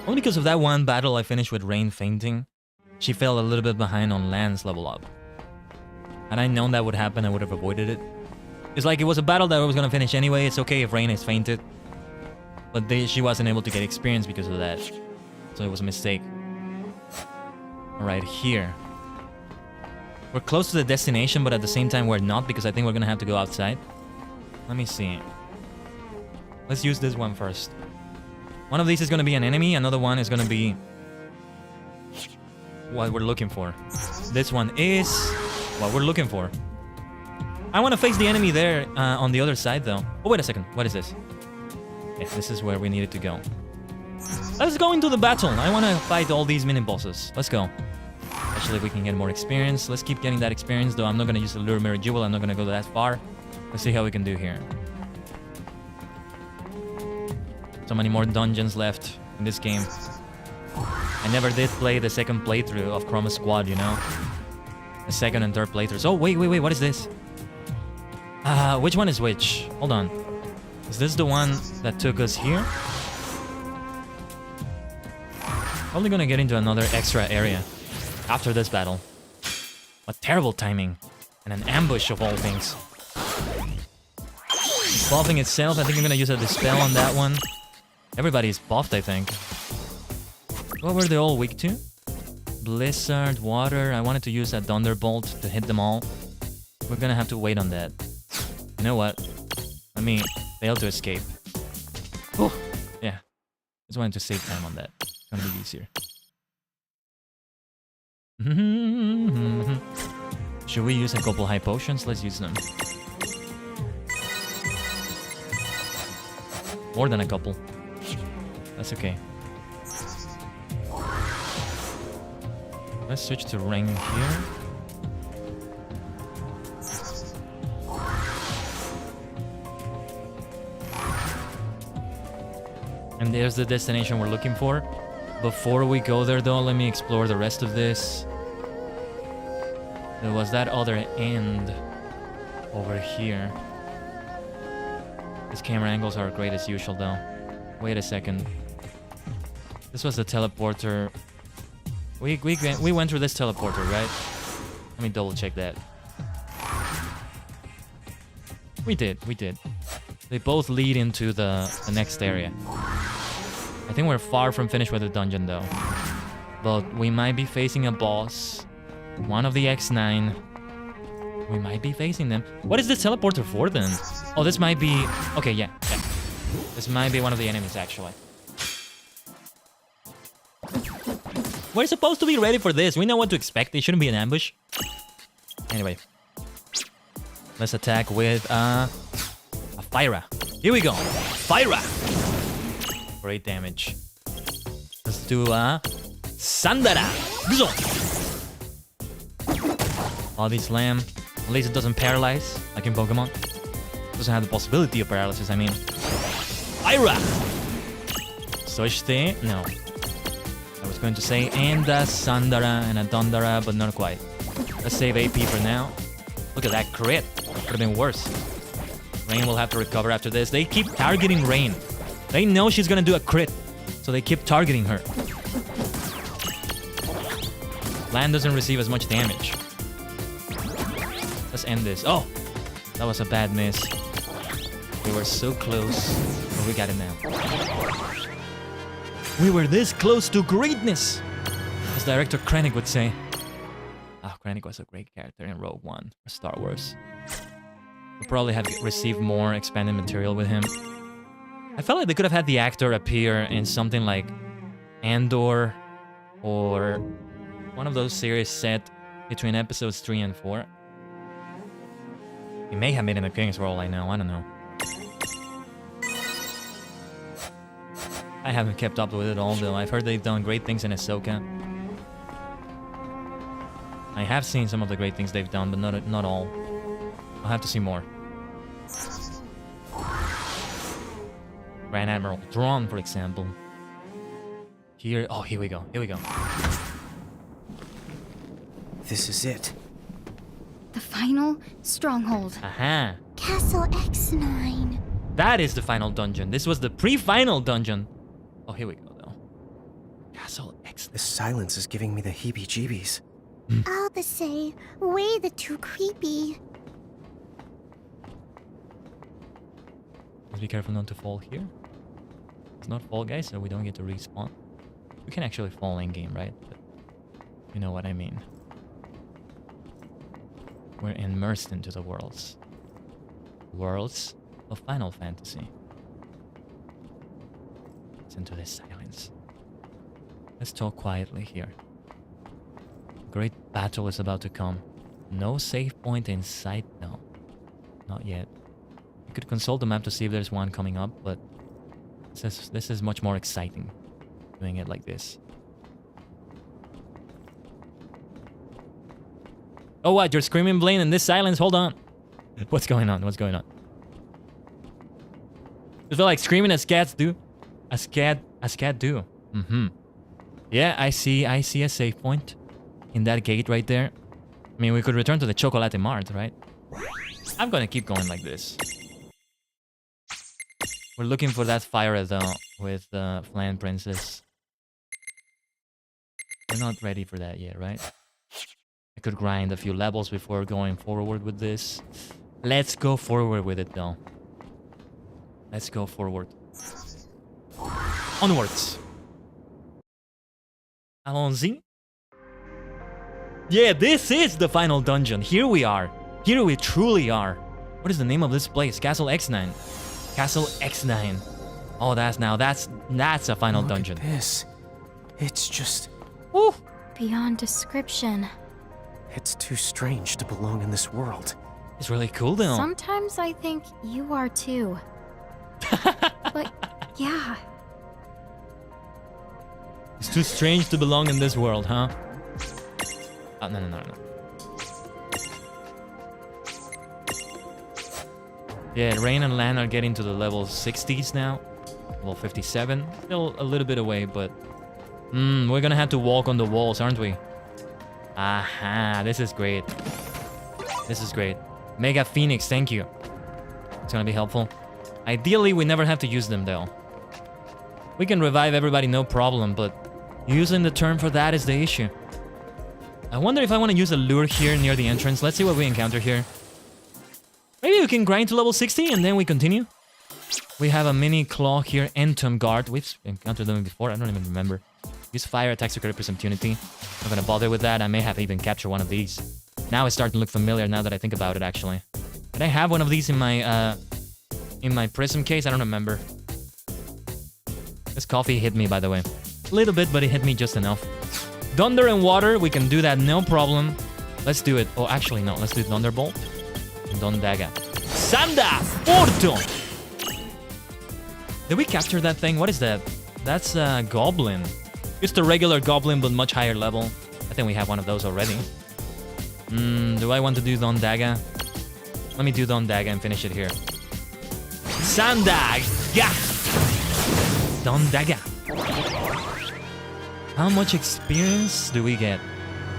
Only because of that one battle I finished with Rain fainting. She fell a little bit behind on Land's level up. Had I known that would happen, I would have avoided it. It's like it was a battle that I was going to finish anyway. It's okay if Rain is fainted. But she wasn't able to get experience because of that. So it was a mistake. Alright, here. We're close to the destination, but at the same time we're not, because I think we're going to have to go outside. Let me see. Let's use this one first. One of these is going to be an enemy. Another one is going to be what we're looking for. This one is what we're looking for. I want to face the enemy there on the other side, though. Oh, wait a second. What is this? Okay, this is where we needed to go. Let's go into the battle. I want to fight all these mini-bosses. Let's go. Especially if we can get more experience. Let's keep getting that experience, though I'm not going to use the Lure Mirror Jewel. I'm not going to go that far. Let's see how we can do here. So many more dungeons left in this game. I never did play the second playthrough of Chroma Squad, you know? The second and third playthroughs. Oh, wait, what is this? Which one is which? Hold on. Is this the one that took us here? Probably gonna get into another extra area after this battle. What terrible timing. And an ambush of all things. Buffing itself, I think I'm gonna use a Dispel on that one. Everybody's buffed, I think. What were they all weak to? Blizzard, water. I wanted to use that Thunderbolt to hit them all. We're gonna have to wait on that. You know what? Let me fail to escape. Oh, yeah. Just wanted to save time on that. It's gonna be easier. Should we use a couple high potions? Let's use them. More than a couple. That's okay. Let's switch to ring here. And there's the destination we're looking for. Before we go there though, let me explore the rest of this. There was that other end over here. These camera angles are great as usual though. Wait a second. This was the teleporter. We went through this teleporter, right? Let me double check that. We did. They both lead into the next area. I think we're far from finished with the dungeon though. But we might be facing a boss. One of the X9. We might be facing them. What is this teleporter for then? Oh, this might be... Okay, yeah. This might be one of the enemies actually. We're supposed to be ready for this. We know what to expect. It shouldn't be an ambush. Anyway. Let's attack with a Fyra. Here we go. Fyra. Great damage. Let's do a Sandara. Body slam. At least it doesn't paralyze like in Pokemon. Doesn't have the possibility of paralysis, I mean. Fyra. Soshite. No. I was going to say and a Sandara and a Dundara, but not quite. Let's save AP for now. Look at that crit. Could have been worse. Rain will have to recover after this. They keep targeting Rain. They know she's gonna do a crit, so they keep targeting her. Land doesn't receive as much damage. Let's end this. Oh! That was a bad miss. We were so close, but we got it now. We were this close to greatness! As director Krennic would say. Oh, Krennic was a great character in Rogue One or Star Wars. We'll probably have received more expanded material with him. I felt like they could have had the actor appear in something like Andor or one of those series set between episodes 3 and 4. He may have been in the King's for all I know. I don't know. I haven't kept up with it all though. I've heard they've done great things in Ahsoka. I have seen some of the great things they've done, but not all. I'll have to see more. Grand Admiral Thrawn, for example. Here we go. This is it. The final stronghold. Aha. Castle X9. That is the final dungeon. This was the pre-final dungeon. Oh, here we go, though. Castle X. This silence is giving me the heebie-jeebies. All the say, way the too creepy. Let's be careful not to fall here. It's not Fall Guys, so we don't get to respawn. We can actually fall in-game, right? But you know what I mean. We're immersed into the worlds. Worlds of Final Fantasy. Listen to this silence. Let's talk quietly here. A great battle is about to come. No save point in sight, no. Not yet. You could consult the map to see if there's one coming up, but this is much more exciting. doing it like this. Oh, what? You're screaming, Blaine, in this silence? Hold on. What's going on? What's going on? It feel like screaming as cats do. As cat do. Mm-hmm. Yeah, I see a save point in that gate right there. I mean, we could return to the Chocolate Mart, right? I'm gonna keep going like this. We're looking for that fire though with Flan Princess. We're not ready for that yet, right? I could grind a few levels before going forward with this. Let's go forward with it though. Let's go forward. Onwards. Allons-y. Yeah, this is the final dungeon. Here we are. Here we truly are. What is the name of this place? Castle X9. Castle X9. Oh, that's a final dungeon. Look at this. It's just... Woo! Beyond description. It's too strange to belong in this world. It's really cool though. Sometimes I think you are too. But yeah. It's too strange to belong in this world, huh? Oh, no. Yeah, Rain and Lan are getting to the level 60s now. Level 57. Still a little bit away, but... we're gonna have to walk on the walls, aren't we? Aha, this is great. This is great. Mega Phoenix, thank you. It's gonna be helpful. Ideally, we never have to use them, though. We can revive everybody, no problem, but... using the turn for that is the issue. I wonder if I want to use a lure here near the entrance. Let's see what we encounter here. Maybe we can grind to level 60 and then we continue. We have a mini claw here, Entom Guard. We've encountered them before, I don't even remember. Use fire attacks to crit impunity. Not gonna bother with that, I may have even captured one of these. Now it's starting to look familiar now that I think about it, actually. Did I have one of these in my prism case? I don't remember. This coffee hit me, by the way. A little bit, but it hit me just enough. Thunder and water, we can do that, no problem. Let's do it. Oh, actually, no. Let's do Thunderbolt. And Dondaga. Sanda! Porto! Did we capture that thing? What is that? That's a goblin. Just a regular goblin, but much higher level. I think we have one of those already. Do I want to do Dondaga? Let me do Dondaga and finish it here. Sandaga! Dondaga. How much experience do we get?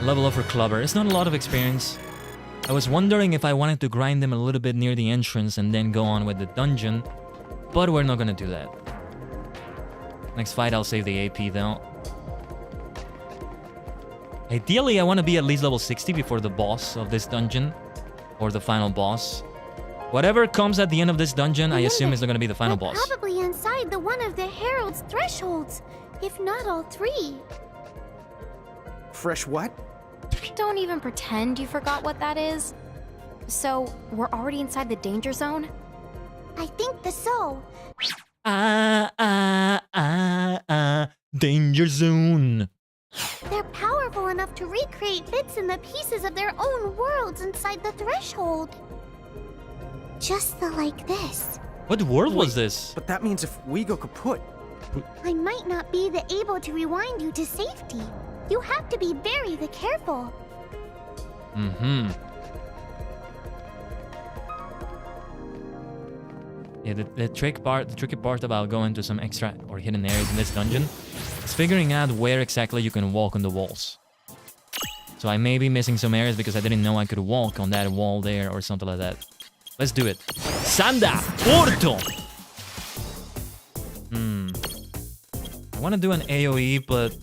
Level up for Clubber. It's not a lot of experience. I was wondering if I wanted to grind them a little bit near the entrance and then go on with the dungeon. But we're not gonna do that. Next fight, I'll save the AP though. Ideally, I want to be at least level 60 before the boss of this dungeon. Or the final boss. Whatever comes at the end of this dungeon, I assume is going to be the final boss. Probably inside the one of the Herald's thresholds, if not all three. Fresh what? Don't even pretend you forgot what that is. So, we're already inside the danger zone? I think so. Danger zone. They're powerful enough to recreate bits and the pieces of their own worlds inside the threshold. Just like this. What world was this? But that means if we go kaput... I might not be able to rewind you to safety. You have to be very careful. Yeah, the tricky part about going to some extra or hidden areas in this dungeon is figuring out where exactly you can walk on the walls. So I may be missing some areas because I didn't know I could walk on that wall there or something like that. Let's do it. Sanda! Porto! I want to do an AoE, but...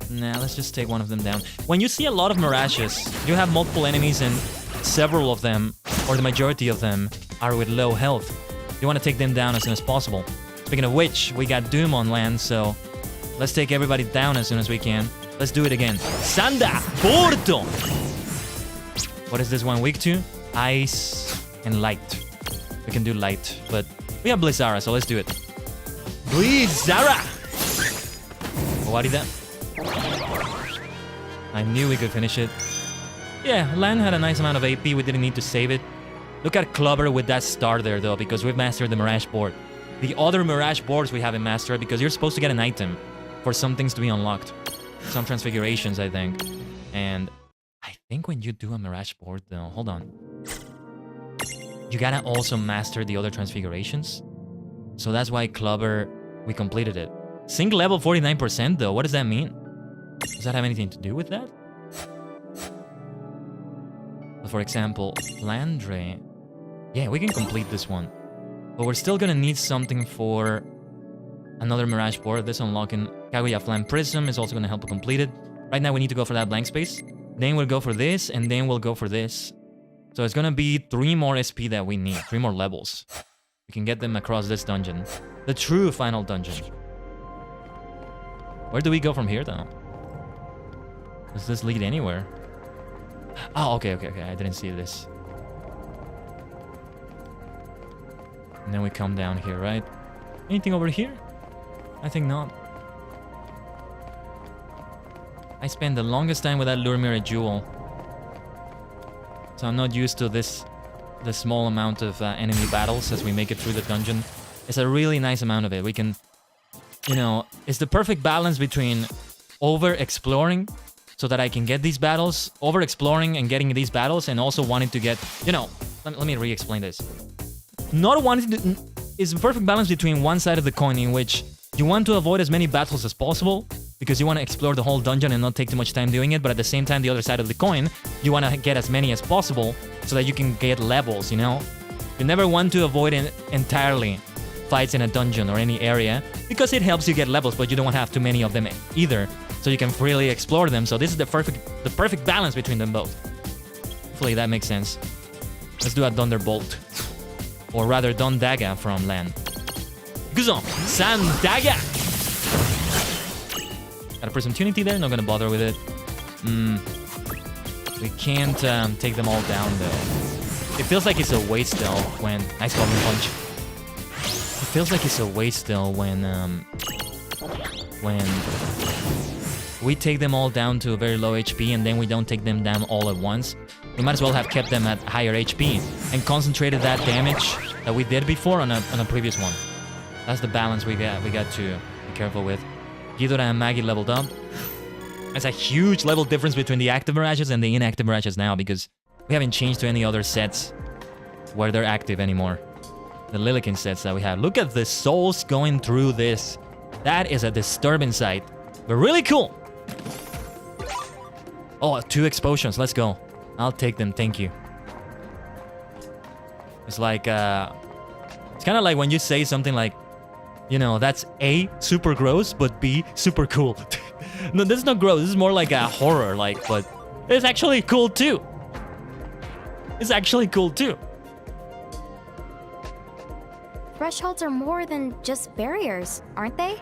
nah, let's just take one of them down. When you see a lot of Mirages, you have multiple enemies and several of them, or the majority of them, are with low health. You want to take them down as soon as possible. Speaking of which, we got Doom on land, so... let's take everybody down as soon as we can. Let's do it again. Sanda! Porto! What is this one weak to? Ice and light. We can do light, but we have Blizzara, so let's do it. Blizzara! What is that? I knew we could finish it. Yeah, Lan had a nice amount of AP. We didn't need to save it. Look at Clubber with that star there, though, because we've mastered the Mirage board. The other Mirage boards we haven't mastered because you're supposed to get an item. for some things to be unlocked. Some transfigurations, I think. And I think when you do a Mirage board, though, hold on. You gotta also master the other transfigurations. So that's why Clubber, we completed it. Sync level 49% though, what does that mean? Does that have anything to do with that? For example, Landry. Yeah, we can complete this one. But we're still gonna need something for another Mirage board. This unlocking Kaguya Flam Prism is also gonna help complete it. Right now we need to go for that blank space. Then we'll go for this, and then we'll go for this. So it's gonna be 3 more SP that we need, 3 more levels. We can get them across this dungeon. The true final dungeon. Where do we go from here, though? Does this lead anywhere? Oh, okay. I didn't see this. And then we come down here, right? Anything over here? I think not. I spent the longest time with that Lure Mirror Jewel. So I'm not used to the small amount of enemy battles as we make it through the dungeon. It's a really nice amount of it. We can, you know, it's the perfect balance between over-exploring so that I can get these battles, over-exploring and getting these battles, and also wanting to get, you know, let me re-explain this. Not wanting to, it's a perfect balance between one side of the coin in which you want to avoid as many battles as possible because you want to explore the whole dungeon and not take too much time doing it, but at the same time, the other side of the coin, you want to get as many as possible so that you can get levels, you know? You never want to avoid entirely fights in a dungeon or any area because it helps you get levels, but you don't want to have too many of them either, so you can freely explore them. So this is the perfect balance between them both. Hopefully that makes sense. Let's do a Thunderbolt. Or rather, Dondaga from Land. Guzon! Sandaga! Got a Prism Tunity there, not gonna bother with it. We can't take them all down though. It feels like it's a waste though when... Nice Goblin Punch. It feels like it's a waste though when we take them all down to a very low HP and then we don't take them down all at once. We might as well have kept them at higher HP and concentrated that damage that we did before on a previous one. That's the balance we got to be careful with. Ghidorah and Maggie leveled up. There's a huge level difference between the active Mirages and the inactive Mirages now because we haven't changed to any other sets where they're active anymore. The Lilikin sets that we have. Look at the souls going through this. That is a disturbing sight, but really cool. Oh, 2 explosions. Let's go. I'll take them, thank you. It's like, it's kind of like when you say something like, you know, that's A, super gross, but B, super cool. No, this is not gross, this is more like a horror, like, but it's actually cool too. It's actually cool too. Thresholds are more than just barriers, aren't they?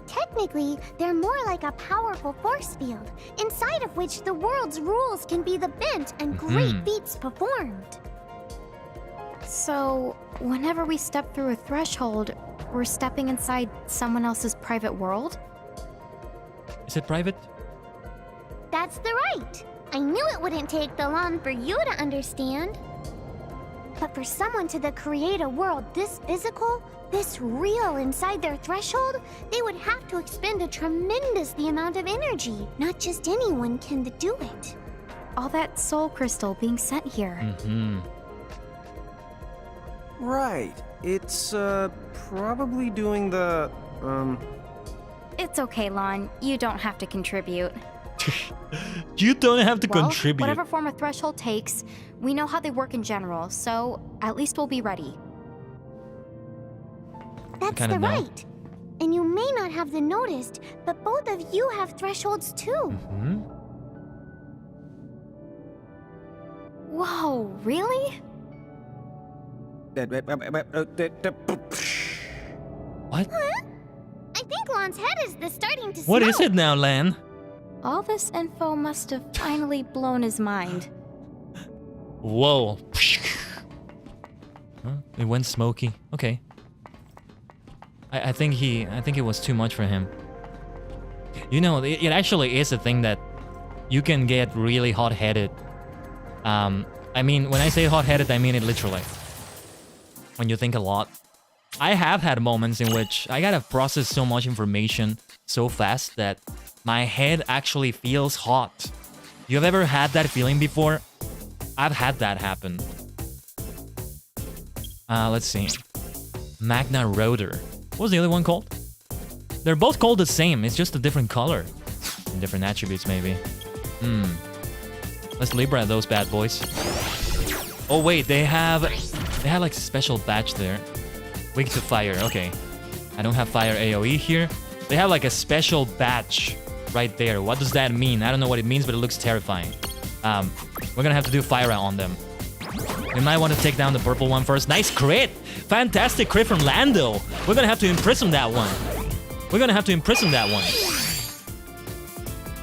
Technically, they're more like a powerful force field, inside of which the world's rules can be the bent and great feats performed. So, whenever we step through a threshold, we're stepping inside someone else's private world? Is it private? That's the right. I knew it wouldn't take the long for you to understand. But for someone to create a world this physical, this real inside their threshold, they would have to expend a tremendous amount of energy. Not just anyone can do it. All that soul crystal being sent here. Right. It's, probably doing the, It's okay, Lon. You don't have to contribute. You don't have to Well, contribute. whatever form a threshold takes, we know how they work in general, so at least we'll be ready. That's kinda the know. right. And you may not have noticed, but both of you have thresholds too. Whoa, really? What? Huh? I think Lon's head is starting to What smoke. is it now, Lan? All this info must have finally blown his mind. Whoa. Huh? It went smoky. Okay. I think it was too much for him. You know, it actually is a thing that you can get really hot-headed. I mean, when I say hot-headed, I mean it literally. When you think a lot. I have had moments in which I gotta process so much information so fast that my head actually feels hot. You have ever had that feeling before? I've had that happen. Let's see. Magna Rotor. What was the other one called? They're both called the same. It's just a different color. And different attributes, maybe. Let's Libra those bad boys. Oh, wait. They have like a special badge there. Weak to fire. Okay. I don't have fire AoE here. They have like a special badge right there. What does that mean? I don't know what it means, but it looks terrifying. We're gonna have to do fire out on them. We might want to take down the purple one first. Nice crit! Fantastic crit from Lando. We're gonna have to imprison that one. We're gonna have to imprison that one.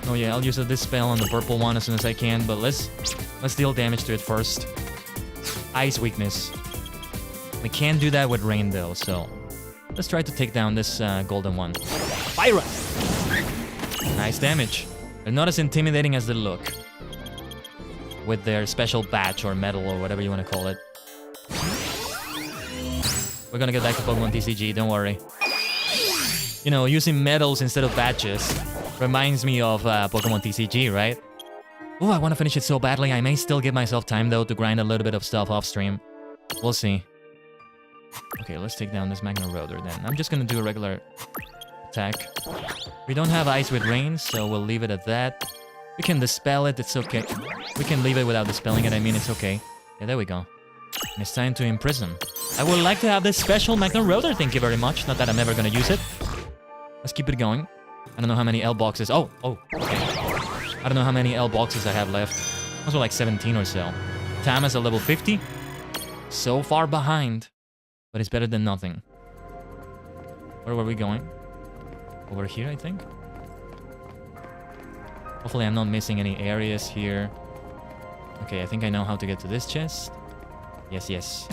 Oh yeah, I'll use this spell on the purple one as soon as I can, but let's deal damage to it first. Ice weakness. We can't do that with rain though, so let's try to take down this golden one. Fire! Nice damage. They're not as intimidating as they look. With their special badge or medal or whatever you want to call it. We're gonna get back to Pokemon TCG, don't worry. You know, using medals instead of badges reminds me of Pokemon TCG, right? Oh, I want to finish it so badly. I may still give myself time though to grind a little bit of stuff off stream. We'll see. Okay, let's take down this Magna Rotor then. I'm just gonna do a regular attack. We don't have Ice with Rain, so we'll leave it at that. We can dispel it, it's okay. We can leave it without dispelling it, I mean, it's okay. Yeah, there we go. And it's time to imprison. I would like to have this special Magna Rotor, thank you very much. Not that I'm ever gonna use it. Let's keep it going. I don't know how many L boxes. Oh, okay. I don't know how many L boxes I have left. Also like 17 or so. Tam is a level 50. So far behind. But it's better than nothing. Where were we going? Over here, I think? Hopefully I'm not missing any areas here. Okay, I think I know how to get to this chest. Yes.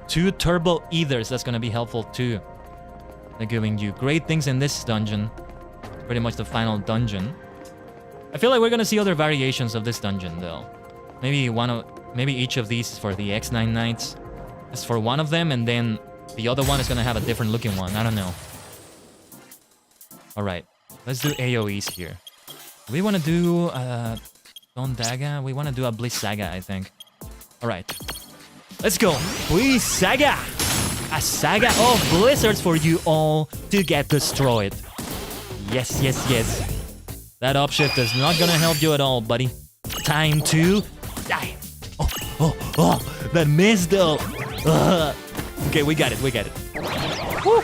2 turbo ethers, that's gonna be helpful too. They're giving you great things in this dungeon. Pretty much the final dungeon. I feel like we're gonna see other variations of this dungeon though. Maybe each of these is for the X9 Knights. It's for one of them, and then the other one is gonna have a different looking one. I don't know. Alright, let's do AoEs here. We want to do Dondaga. We want to do a Blizzaga, I think. Alright. Let's go. Blizzaga! A saga of blizzards for you all to get destroyed. Yes. That upshift is not gonna help you at all, buddy. Time to die. Oh, that missed though. Okay, we got it. Woo.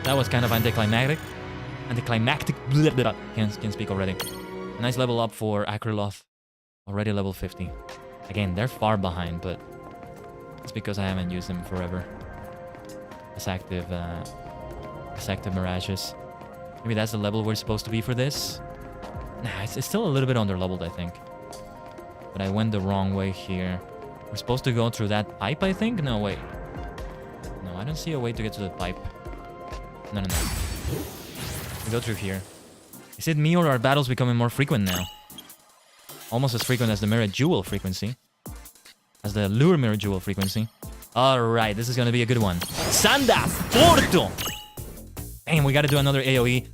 That was kind of anticlimactic. Can't speak already. Nice level up for Akriloth. Already level 50. Again, they're far behind, but it's because I haven't used them forever. This active Mirages. Maybe that's the level we're supposed to be for this. Nah, it's still a little bit underleveled, I think. But I went the wrong way here. We're supposed to go through that pipe, I think? No, wait. No, I don't see a way to get to the pipe. No. We go through here. Is it me or are battles becoming more frequent now? Almost as frequent as the Mirror Jewel frequency. As the Lure Mirror Jewel frequency. Alright, this is gonna be a good one. Sanda Porto! Damn, we gotta do another AoE.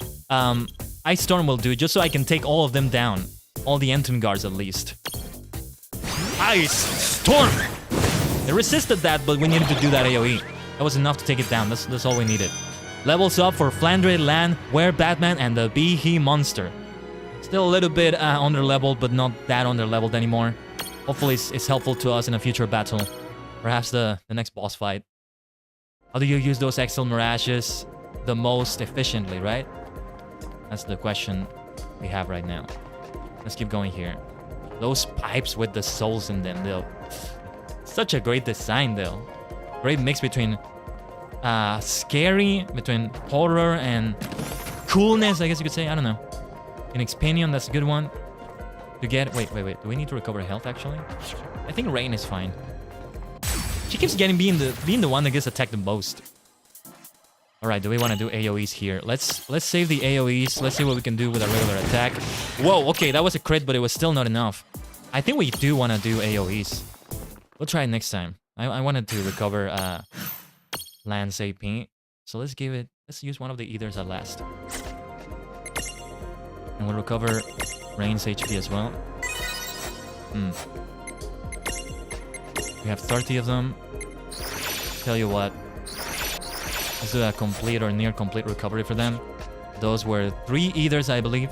Ice Storm will do, just so I can take all of them down. All the Entomb guards at least. Ice Storm! They resisted that, but we needed to do that AoE. That was enough to take it down, that's all we needed. Levels up for Flandre Lan, Were Batman, and the Behe Monster. Still a little bit underleveled, but not that underleveled anymore. Hopefully it's helpful to us in a future battle. Perhaps the next boss fight. How do you use those Exile Mirages the most efficiently, right? That's the question we have right now. Let's keep going here. Those pipes with the souls in them, though. Such a great design, though. Great mix between scary, between horror and coolness, I guess you could say. I don't know. In Expanion, that's a good one to get. Wait. Do we need to recover health, actually? I think Rain is fine. She keeps being the one that gets attacked the most. Alright, do we want to do AoEs here? Let's save the AoEs. Let's see what we can do with a regular attack. Whoa, okay, that was a crit, but it was still not enough. I think we do want to do AoEs. We'll try it next time. I wanted to recover Lance AP. So let's use one of the ethers at last. And we'll recover Rain's HP as well. We have 30 of them. Tell you what. Let's do a complete or near complete recovery for them. Those were 3 ethers, I believe.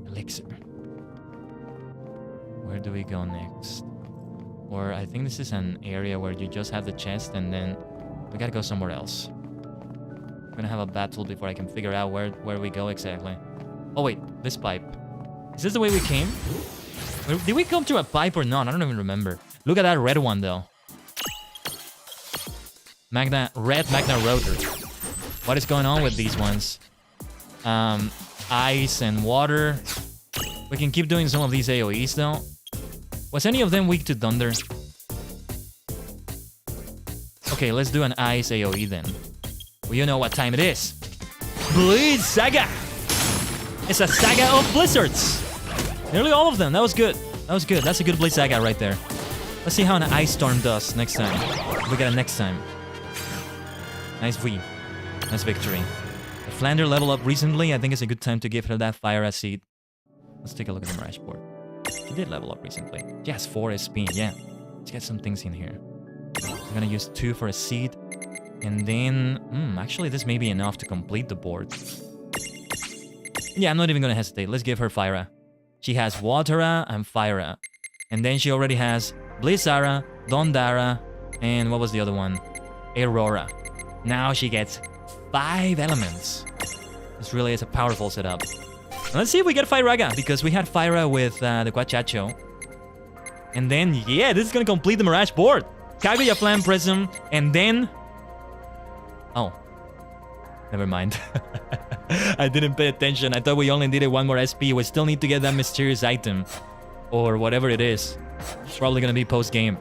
Elixir. Where do we go next? Or I think this is an area where you just have the chest and then we gotta go somewhere else. I'm gonna have a battle before I can figure out where we go exactly. Oh wait, this pipe. Is this the way we came? Did we come through a pipe or not? I don't even remember. Look at that red one though. Red Magna Rotor. What is going on with these ones? Ice and water. We can keep doing some of these AoEs though. Was any of them weak to thunder? Okay, let's do an ice AoE then. Well, you know what time it is. Bleed Saga! It's a saga of blizzards! Nearly all of them. That was good. That was good. That's a good Bleed Saga right there. Let's see how an ice storm does next time. We got it next time. Nice V. Nice victory. Flander leveled up recently. I think it's a good time to give her that fire as seed. Let's take a look at the Mirage board. She did level up recently. Yes, 4 SP. Yeah. Let's get some things in here. I'm gonna use 2 for a seed. And then... actually, this may be enough to complete the board. Yeah, I'm not even gonna hesitate. Let's give her Fyra. She has Watera and Fyra. And then she already has Blizzara, Dondara, and what was the other one? Aurora. Now she gets 5 elements. This really is a powerful setup. Let's see if we get Fyraga, because we had Fyra with the Quachacho. And then, yeah, this is gonna complete the Mirage board. Kaguya Flam Prism, and then... Oh. Never mind. I didn't pay attention. I thought we only needed 1 more SP. We still need to get that mysterious item. Or whatever it is. It's probably gonna be post-game.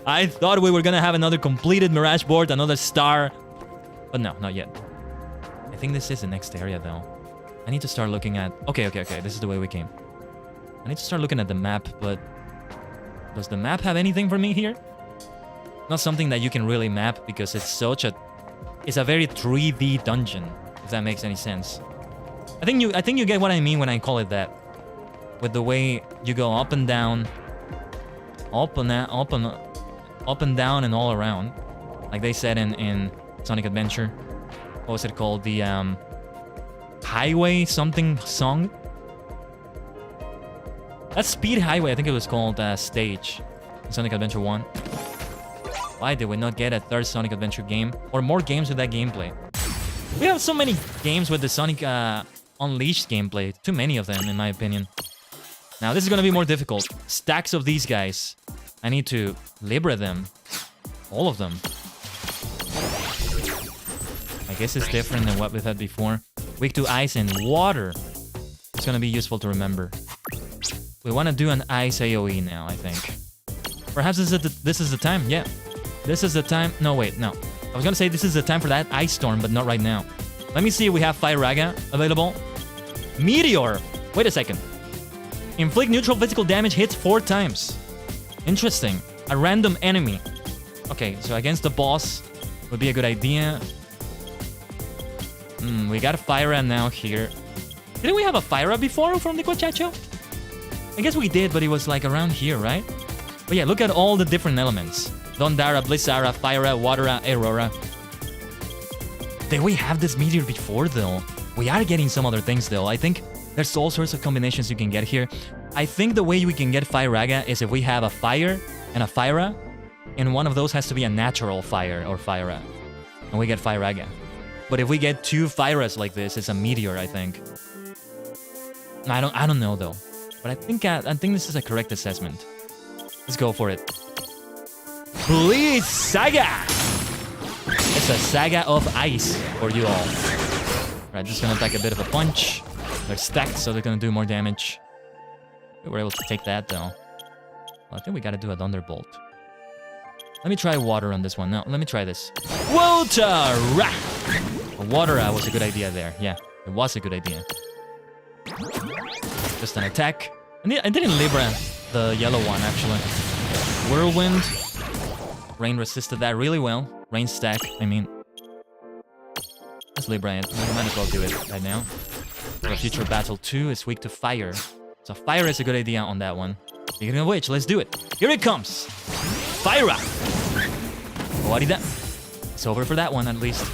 I thought we were gonna have another completed Mirage board, another star. But no, not yet. I think this is the next area, though. I need to start looking at... Okay. This is the way we came. I need to start looking at the map, but... Does the map have anything for me here? Not something that you can really map, because it's such a... It's a very 3D dungeon, if that makes any sense. I think you get what I mean when I call it that. With the way you go up and down... Up and down and all around. Like they said in Sonic Adventure. What was it called? The Highway something song? That's Speed Highway, I think it was called stage in Sonic Adventure 1. Why did we not get a 3rd Sonic Adventure game? Or more games with that gameplay? We have so many games with the Sonic Unleashed gameplay. Too many of them, in my opinion. Now, this is gonna be more difficult. Stacks of these guys. I need to liberate them. All of them. I guess it's different than what we've had before. Weak to ice and water. It's gonna be useful to remember. We want to do an ice AoE now, I think. Perhaps this is the time. Yeah. This is the time. No, wait, no. I was gonna say this is the time for that ice storm, but not right now. Let me see if we have Fyraga available. Meteor! Wait a second. Inflict neutral physical damage hits 4 times. Interesting. A random enemy. Okay, so against the boss would be a good idea. We got a Fyra now here. Didn't we have a Fyra before from the Quachacho? I guess we did, but it was like around here, right? But yeah, look at all the different elements. Dondara, Blizzara, Fyra, Watera, Aurora. Did we have this meteor before, though? We are getting some other things, though. I think there's all sorts of combinations you can get here. I think the way we can get Fyraga is if we have a fire and a Fyra, and one of those has to be a natural fire or Fyra, and we get Fyraga. But if we get 2 Fyras like this, it's a meteor, I think. I don't know, though. But I think this is a correct assessment. Let's go for it. Bleed Saga! It's a saga of ice for you all. Right, just gonna take a bit of a punch. They're stacked, so they're gonna do more damage. We were able to take that, though. Well, I think we gotta do a Thunderbolt. Let me try water on this one. No, let me try this. Watera! Watera was a good idea there, yeah. It was a good idea. Just an attack. I didn't Libra the yellow one, actually. Whirlwind. Rain resisted that really well. Rain stack, I mean. Let's Libra it. We might as well do it right now. For future battle 2 is weak to fire. So fire is a good idea on that one. Speaking of which, let's do it. Here it comes. Fire up. What is that? It's over for that one, at least.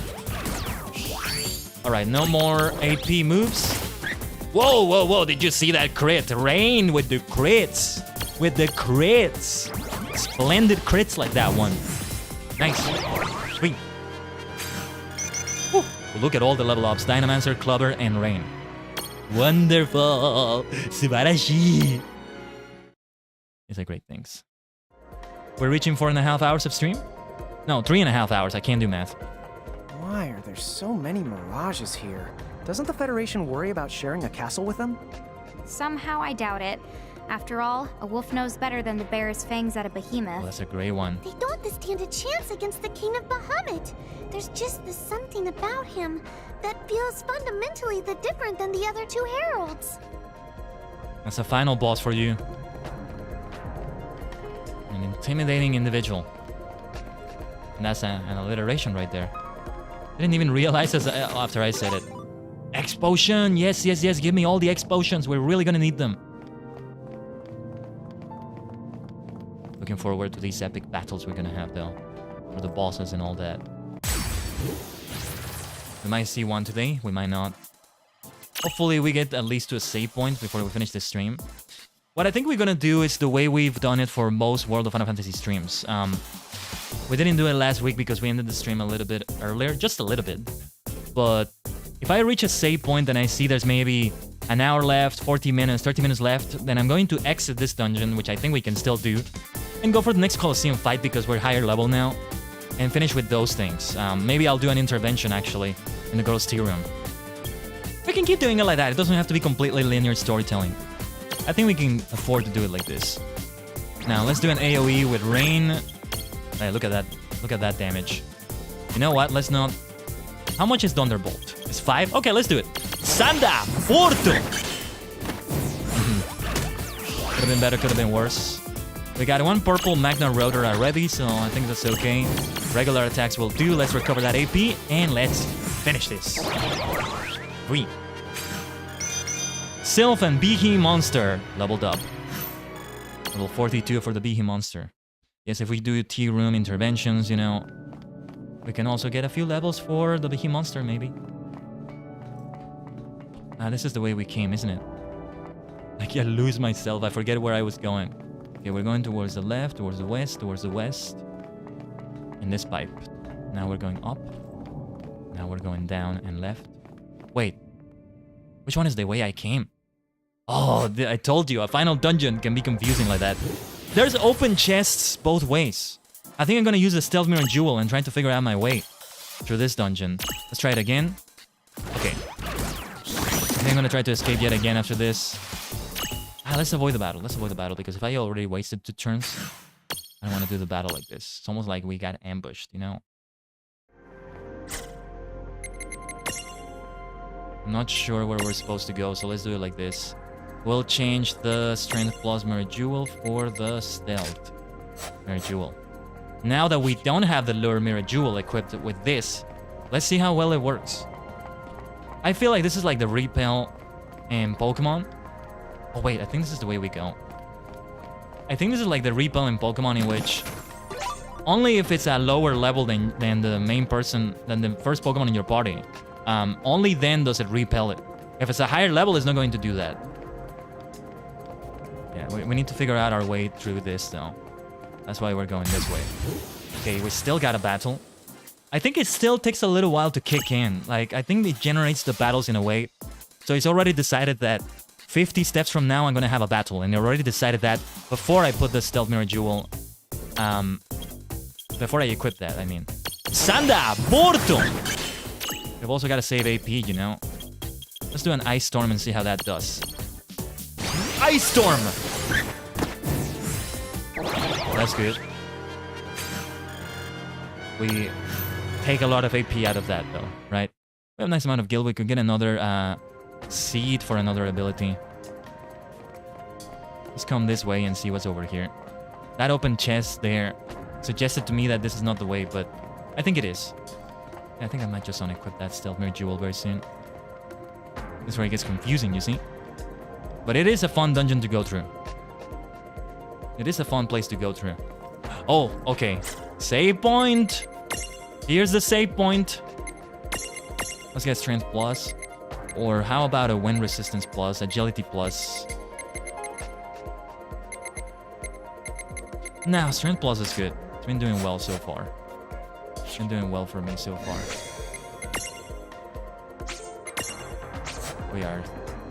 Alright, no more AP moves. Whoa, whoa, whoa. Did you see that crit? Rain with the crits. With the crits. Splendid crits like that one. Nice. Sweet. Woo. Look at all the level ups. Dynamancer, Clubber, and Rain. Wonderful. Subarashi. These are great things. We're reaching 4.5 hours of stream? No, 3.5 hours. I can't do math. Why are there so many mirages here? Doesn't the Federation worry about sharing a castle with them? Somehow I doubt it. After all, a wolf knows better than the bear's fangs at a behemoth. Oh, that's a great one. They don't stand a chance against the King of Bahamut. There's just this something about him that feels fundamentally different than the other two heralds. That's a final boss for you. An intimidating individual. And that's an alliteration right there. I didn't even realize after I said it. Explosion! Yes, yes, yes. Give me all the explosions. We're really gonna need them. Looking forward to these epic battles we're gonna have, though. For the bosses and all that. We might see one today. We might not. Hopefully we get at least to a save point before we finish this stream. What I think we're gonna do is the way we've done it for most World of Final Fantasy streams. We didn't do it last week because we ended the stream a little bit earlier, just a little bit. But if I reach a save point and I see there's maybe an hour left, 40 minutes, 30 minutes left, then I'm going to exit this dungeon, which I think we can still do, and go for the next Colosseum fight because we're higher level now, and finish with those things. Maybe I'll do an intervention, actually, in the girls' tea room. We can keep doing it like that. It doesn't have to be completely linear storytelling. I think we can afford to do it like this. Now, let's do an AoE with Rain. Hey, look at that. Look at that damage. You know what? Let's not... How much is Thunderbolt? It's 5? Okay, let's do it. Sanda! Porto! Could have been better, could have been worse. We got one purple Magna Rotor already, so I think that's okay. Regular attacks will do. Let's recover that AP, and let's finish this. 3. Sylph and Behe Monster leveled up. Level 42 for the Behe Monster. Yes, if we do tea room interventions, you know, we can also get a few levels for the Behe Monster, maybe. This is the way we came, isn't it? I can't lose myself. I forget where I was going. Okay, we're going towards the left, towards the west, in this pipe. Now we're going up. Now we're going down and left. Wait. Which one is the way I came? Oh, I told you, a final dungeon can be confusing like that. There's open chests both ways. I think I'm gonna use the Stealth Mirror Jewel and try to figure out my way through this dungeon. Let's try it again. Okay. I think I'm gonna try to escape yet again after this. Let's avoid the battle. Let's avoid the battle because if I already wasted 2 turns, I don't want to do the battle like this. It's almost like we got ambushed, you know? I'm not sure where we're supposed to go, so let's do it like this. We'll change the Strength Plus Mirror Jewel for the Stealth Mirror Jewel. Now that we don't have the Lure Mirror Jewel equipped with this, let's see how well it works. I feel like this is like the Repel in Pokemon. Oh wait, I think this is the way we go. I think this is like the Repel in Pokemon in which only if it's a lower level than the main person, than the first Pokemon in your party, only then does it repel it. If it's a higher level, it's not going to do that. Yeah, we need to figure out our way through this though. That's why we're going this way. Okay, we still got a battle. I think it still takes a little while to kick in. Like, I think it generates the battles in a way. So it's already decided that 50 steps from now I'm gonna have a battle. And they already decided that before I put the Stealth Mirror Jewel. Before I equip that, I mean. Sanda! Porto! We've also got to save AP, you know. Let's do an Ice Storm and see how that does. Ice Storm! That's good. We take a lot of AP out of that, though, right? We have a nice amount of guild. We could get another seed for another ability. Let's come this way and see what's over here. That open chest there suggested to me that this is not the way, but I think it is. Yeah, I think I might just unequip that stealth mirror jewel very soon. This is where it gets confusing, you see. But it is a fun dungeon to go through. It is a fun place to go through. Oh, okay. Save point. Here's the save point. Let's get strength plus. Or how about a wind resistance plus, agility plus? Nah, strength plus is good. It's been doing well so far. It's been doing well for me so far. We are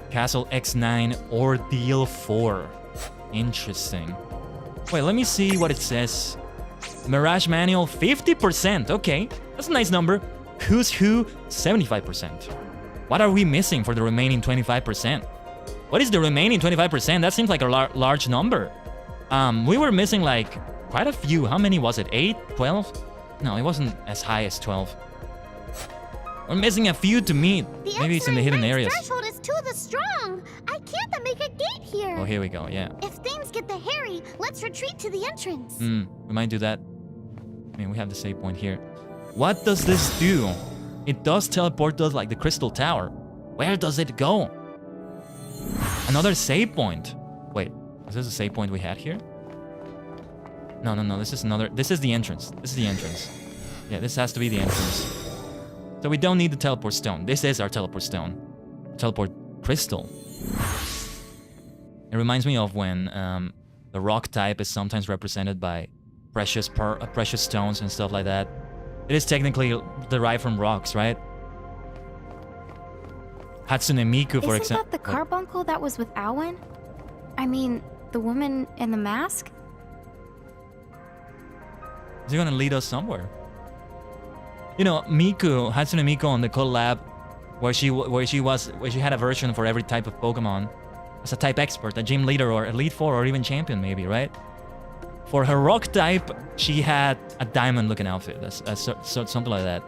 Castle X9 Ordeal 4. Interesting. Wait, let me see what it says. Mirage Manual 50%. Okay, that's a nice number. Who's Who 75%. What are we missing for the remaining 25%? What is the remaining 25%? That seems like a large number. We were missing like quite a few. How many was it? 8? 12? No, it wasn't as high as 12. We're missing a few to meet. Maybe it's in the hidden areas. Threshold is to the strong. I can't make a gate here. Oh, here we go. Yeah. If things get the hairy, let's retreat to the entrance. We might do that. I mean, we have the save point here. What does this do? It does teleport us like the Crystal Tower. Where does it go? Another save point. Wait, is this a save point we had here? No, no, no. This is another. This is the entrance. This is the entrance. Yeah, this has to be the entrance. So we don't need the teleport stone. This is our teleport stone. Teleport crystal. It reminds me of when the rock type is sometimes represented by precious stones and stuff like that. It is technically derived from rocks, right? Hatsune Miku, for example. Isn't that the carbuncle that was with Awen? I mean, the woman in the mask? Is he gonna lead us somewhere? You know, Miku, Hatsune Miku on the collab, where she had a version for every type of Pokemon. As a type expert, a gym leader, or Elite Four, or even champion, maybe, right? For her rock type, she had a diamond-looking outfit. Something like that.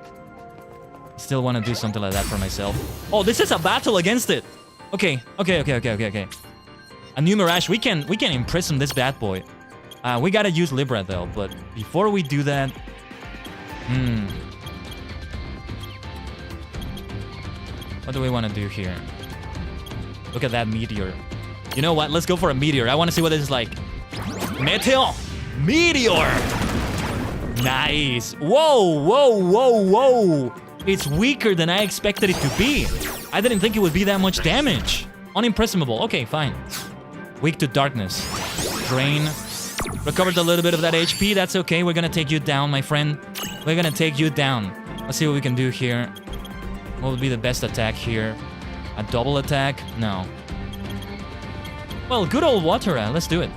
Still want to do something like that for myself. Oh, this is a battle against it. Okay. A new Mirage. We can imprison this bad boy. We gotta use Libra though. But before we do that, what do we want to do here? Look at that meteor. You know what? Let's go for a meteor. I want to see what this is like. Meteor! Meteor! Nice. Whoa. It's weaker than I expected it to be. I didn't think it would be that much damage. Unimpressible. Okay, fine. Weak to darkness. Drain. Recovered a little bit of that HP. That's okay. We're gonna take you down, my friend. We're gonna take you down. Let's see what we can do here. What would be the best attack here? A double attack? No. Well, good old water. Let's do it.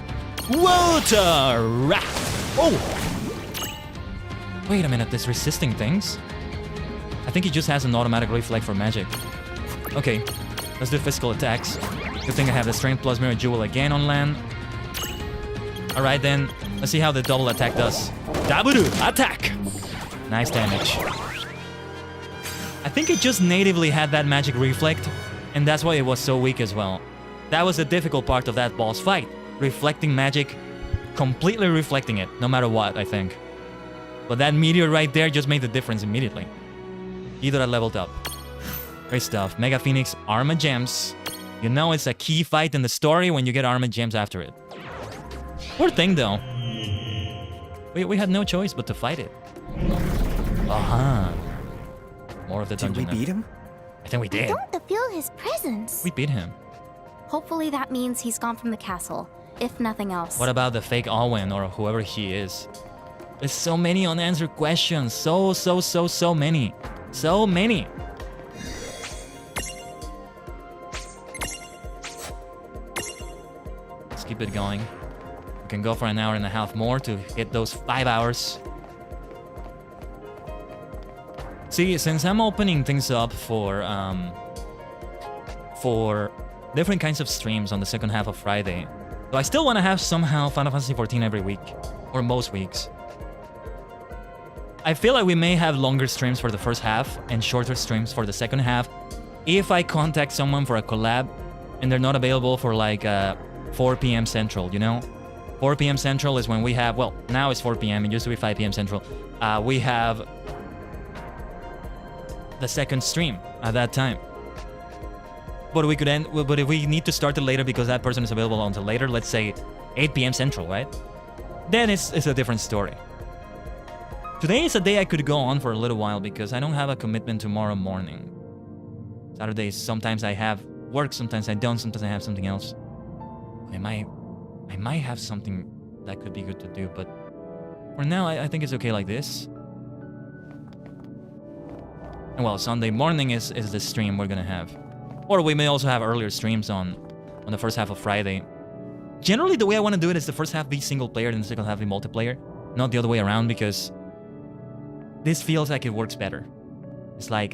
Water! Oh! Wait a minute, this resisting things? I think he just has an automatic reflect for magic. Okay, let's do physical attacks. Good thing I have the Strength plus Mirror Jewel again on land. Alright then, let's see how the double attack does. Daburu! Attack! Nice damage. I think it just natively had that magic reflect, and that's why it was so weak as well. That was the difficult part of that boss fight. Reflecting magic, completely reflecting it, no matter what, I think. But that meteor right there just made the difference immediately. Either I leveled up. Great stuff. Mega Phoenix, Armor Gems. You know it's a key fight in the story when you get Armor Gems after it. Poor thing though. We had no choice but to fight it. More of the dungeon. Did we beat him? I think we did. I don't feel his presence. We beat him. Hopefully that means he's gone from the castle, if nothing else. What about the fake Alwyn or whoever he is? There's so many unanswered questions. So many. So many. Let's keep it going. We can go for an hour and a half more to hit those 5 hours. See, since I'm opening things up for different kinds of streams on the second half of Friday, so I still want to have somehow Final Fantasy XIV every week, or most weeks. I feel like we may have longer streams for the first half and shorter streams for the second half. If I contact someone for a collab and they're not available for like 4 p.m. Central, you know? 4 p.m. Central is when we have, well, now it's 4 p.m. It used to be 5 p.m. Central. We have the second stream at that time. But we could end, but if we need to start it later because that person is available until later, let's say 8 p.m. Central, right? Then it's a different story. Today is a day I could go on for a little while because I don't have a commitment tomorrow morning. Saturdays, sometimes I have work, sometimes I don't, sometimes I have something else. I might have something that could be good to do, but for now, I think it's okay like this. And well, Sunday morning is the stream we're gonna have. Or we may also have earlier streams on the first half of Friday. Generally, the way I want to do it is the first half be single player and the second half be multiplayer. Not the other way around, because this feels like it works better. It's like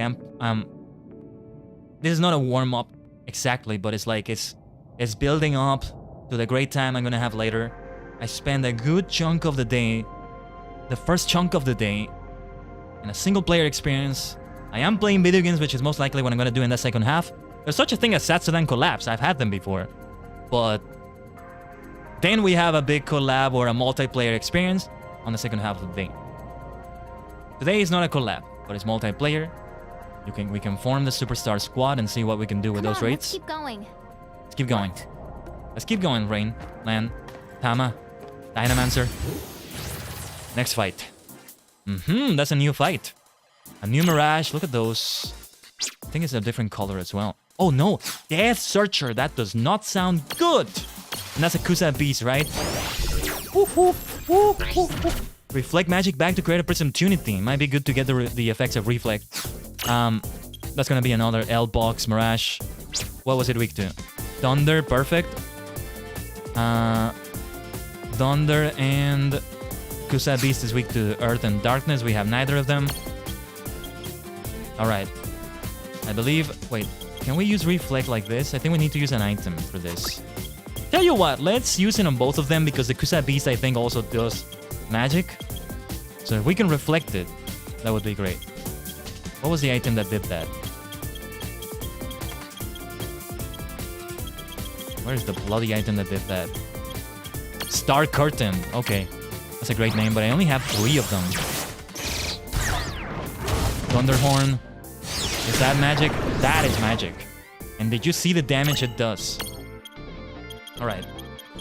this is not a warm-up exactly, but it's like it's building up to the great time I'm gonna have later. I spend a good chunk of the day, the first chunk of the day, in a single-player experience. I am playing video games, which is most likely what I'm gonna do in that second half. There's such a thing as Satsudan collabs. I've had them before. But then we have a big collab or a multiplayer experience on the second half of the day. Today is not a collab, but it's multiplayer. We can form the Superstar Squad and see what we can do with those rates. Let's keep going. Let's keep going. Let's keep going, Rain, Lan, Tama, Dynamancer. Next fight. That's a new fight. A new Mirage. Look at those. I think it's a different color as well. Oh no, Death Searcher. That does not sound good. And that's a Kusa Beast, right? Reflect magic back to create a Prismtunity. Might be good to get the effects of Reflect. That's gonna be another L-Box Mirage. What was it weak to? Thunder, perfect. Thunder and Kusa Beast is weak to Earth and Darkness. We have neither of them. Alright. I believe... Wait, can we use Reflect like this? I think we need to use an item for this. Tell you what, let's use it on both of them because the Kusa Beast I think also does magic. So if we can reflect it, that would be great. What was the item that did that? Where's the bloody item that did that? Star Curtain. Okay. That's a great name, but I only have 3 of them. Thunderhorn. Is that magic? That is magic. And did you see the damage it does? Alright.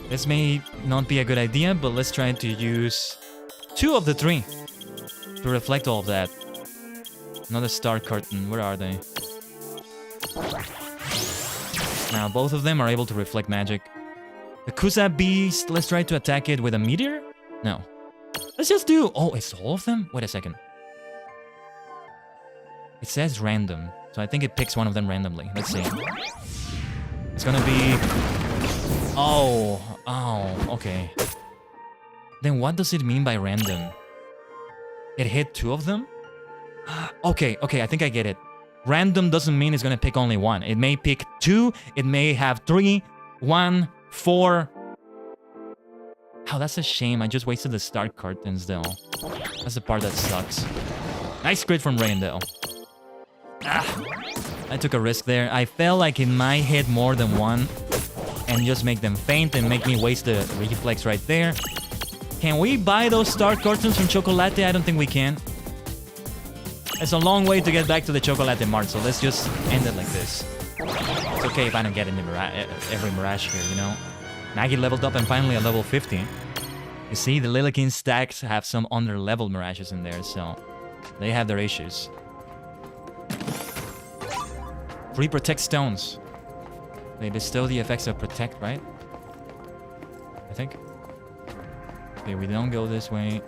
This may not be a good idea, but let's try to use 2 of the 3 to reflect all of that. Another Star Curtain. Where are they? Now, both of them are able to reflect magic. The Kusa Beast, let's try to attack it with a meteor? No. Let's just do... Oh, it's all of them? Wait a second. It says random, so I think it picks one of them randomly. Let's see. It's gonna be... Oh, okay. Then what does it mean by random? It hit 2 of them? Okay, I think I get it. Random doesn't mean it's gonna pick only 1. It may pick 2, it may have 3, 1, 4. Oh, that's a shame. I just wasted the Star Curtains though. That's the part that sucks. Nice crit from Rain though. I took a risk there. I felt like it might hit more than 1 and just make them faint and make me waste the reflex right there. Can we buy those Star Curtains from Chocolate? I don't think we can. It's a long way to get back to the Chocolate Mart, so let's just end it like this. It's okay if I don't get every Mirage here, you know? Maggie leveled up and finally at level 50. You see, the Lilikin stacks have some under-level Mirages in there, so they have their issues. 3 Protect Stones. They bestow the effects of Protect, right? I think. Okay, we don't go this way.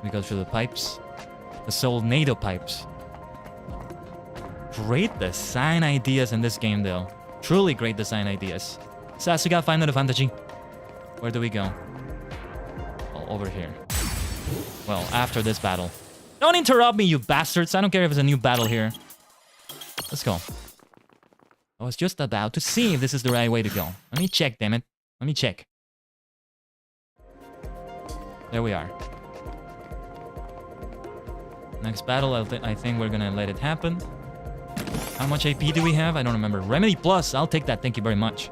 We go through the pipes. The Soulnado pipes. Great design ideas in this game, though. Truly great design ideas. Sasuga, Final Fantasy. Where do we go? Oh, over here. Well, after this battle. Don't interrupt me, you bastards! I don't care if it's a new battle here. Let's go. I was just about to see if this is the right way to go. Let me check, damn it. Let me check. There we are. Next battle, I think we're gonna let it happen. How much AP do we have? I don't remember. Remedy Plus, I'll take that. Thank you very much.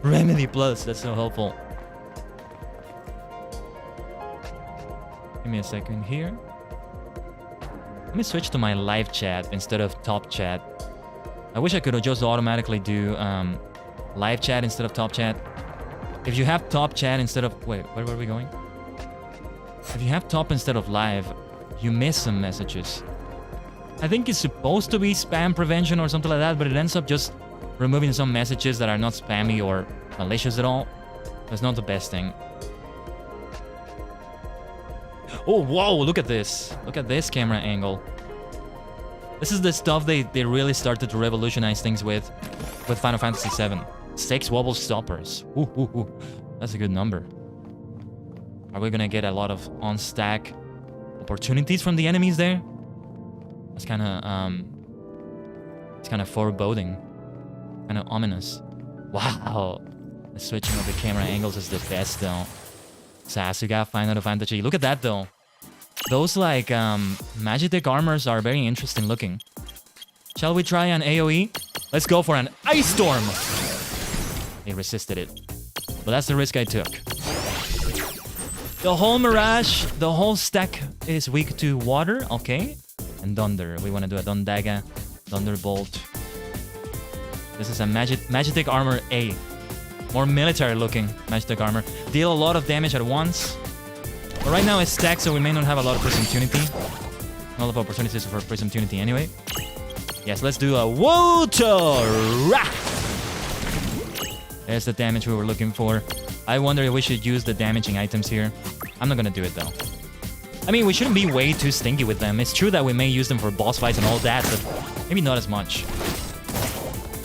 Remedy Plus, that's so helpful. Give me a second here. Let me switch to my live chat instead of top chat. I wish I could just automatically do live chat instead of top chat. If you have top chat instead of... Wait, where were we going? If you have top instead of live, you miss some messages. I think it's supposed to be spam prevention or something like that, but it ends up just removing some messages that are not spammy or malicious at all. That's not the best thing. Oh, whoa, look at this. Look at this camera angle. This is the stuff they really started to revolutionize things with Final Fantasy VII. 6 wobble stoppers. Ooh. That's a good number. Are we gonna get a lot of on-stack opportunities from the enemies there? It's kind of foreboding, kind of ominous. Wow, the switching of the camera angles is the best though. Sasuga, Final Fantasy. Look at that though. Those like Magitek armors are very interesting looking. Shall we try an AoE? Let's go for an Ice Storm. He resisted it, but that's the risk I took. The whole Mirage, the whole stack is weak to water. Okay. And Thunder. We want to do a Dondaga, Thunderbolt. This is a Magitek Armor A. More military looking Magitek Armor. Deal a lot of damage at once. But right now it's stacked, so we may not have a lot of Prismtunity. A lot of opportunities for Prismtunity anyway. Yes, let's do a Wotora! There's the damage we were looking for. I wonder if we should use the damaging items here. I'm not gonna do it though. I mean, we shouldn't be way too stingy with them. It's true that we may use them for boss fights and all that, but maybe not as much.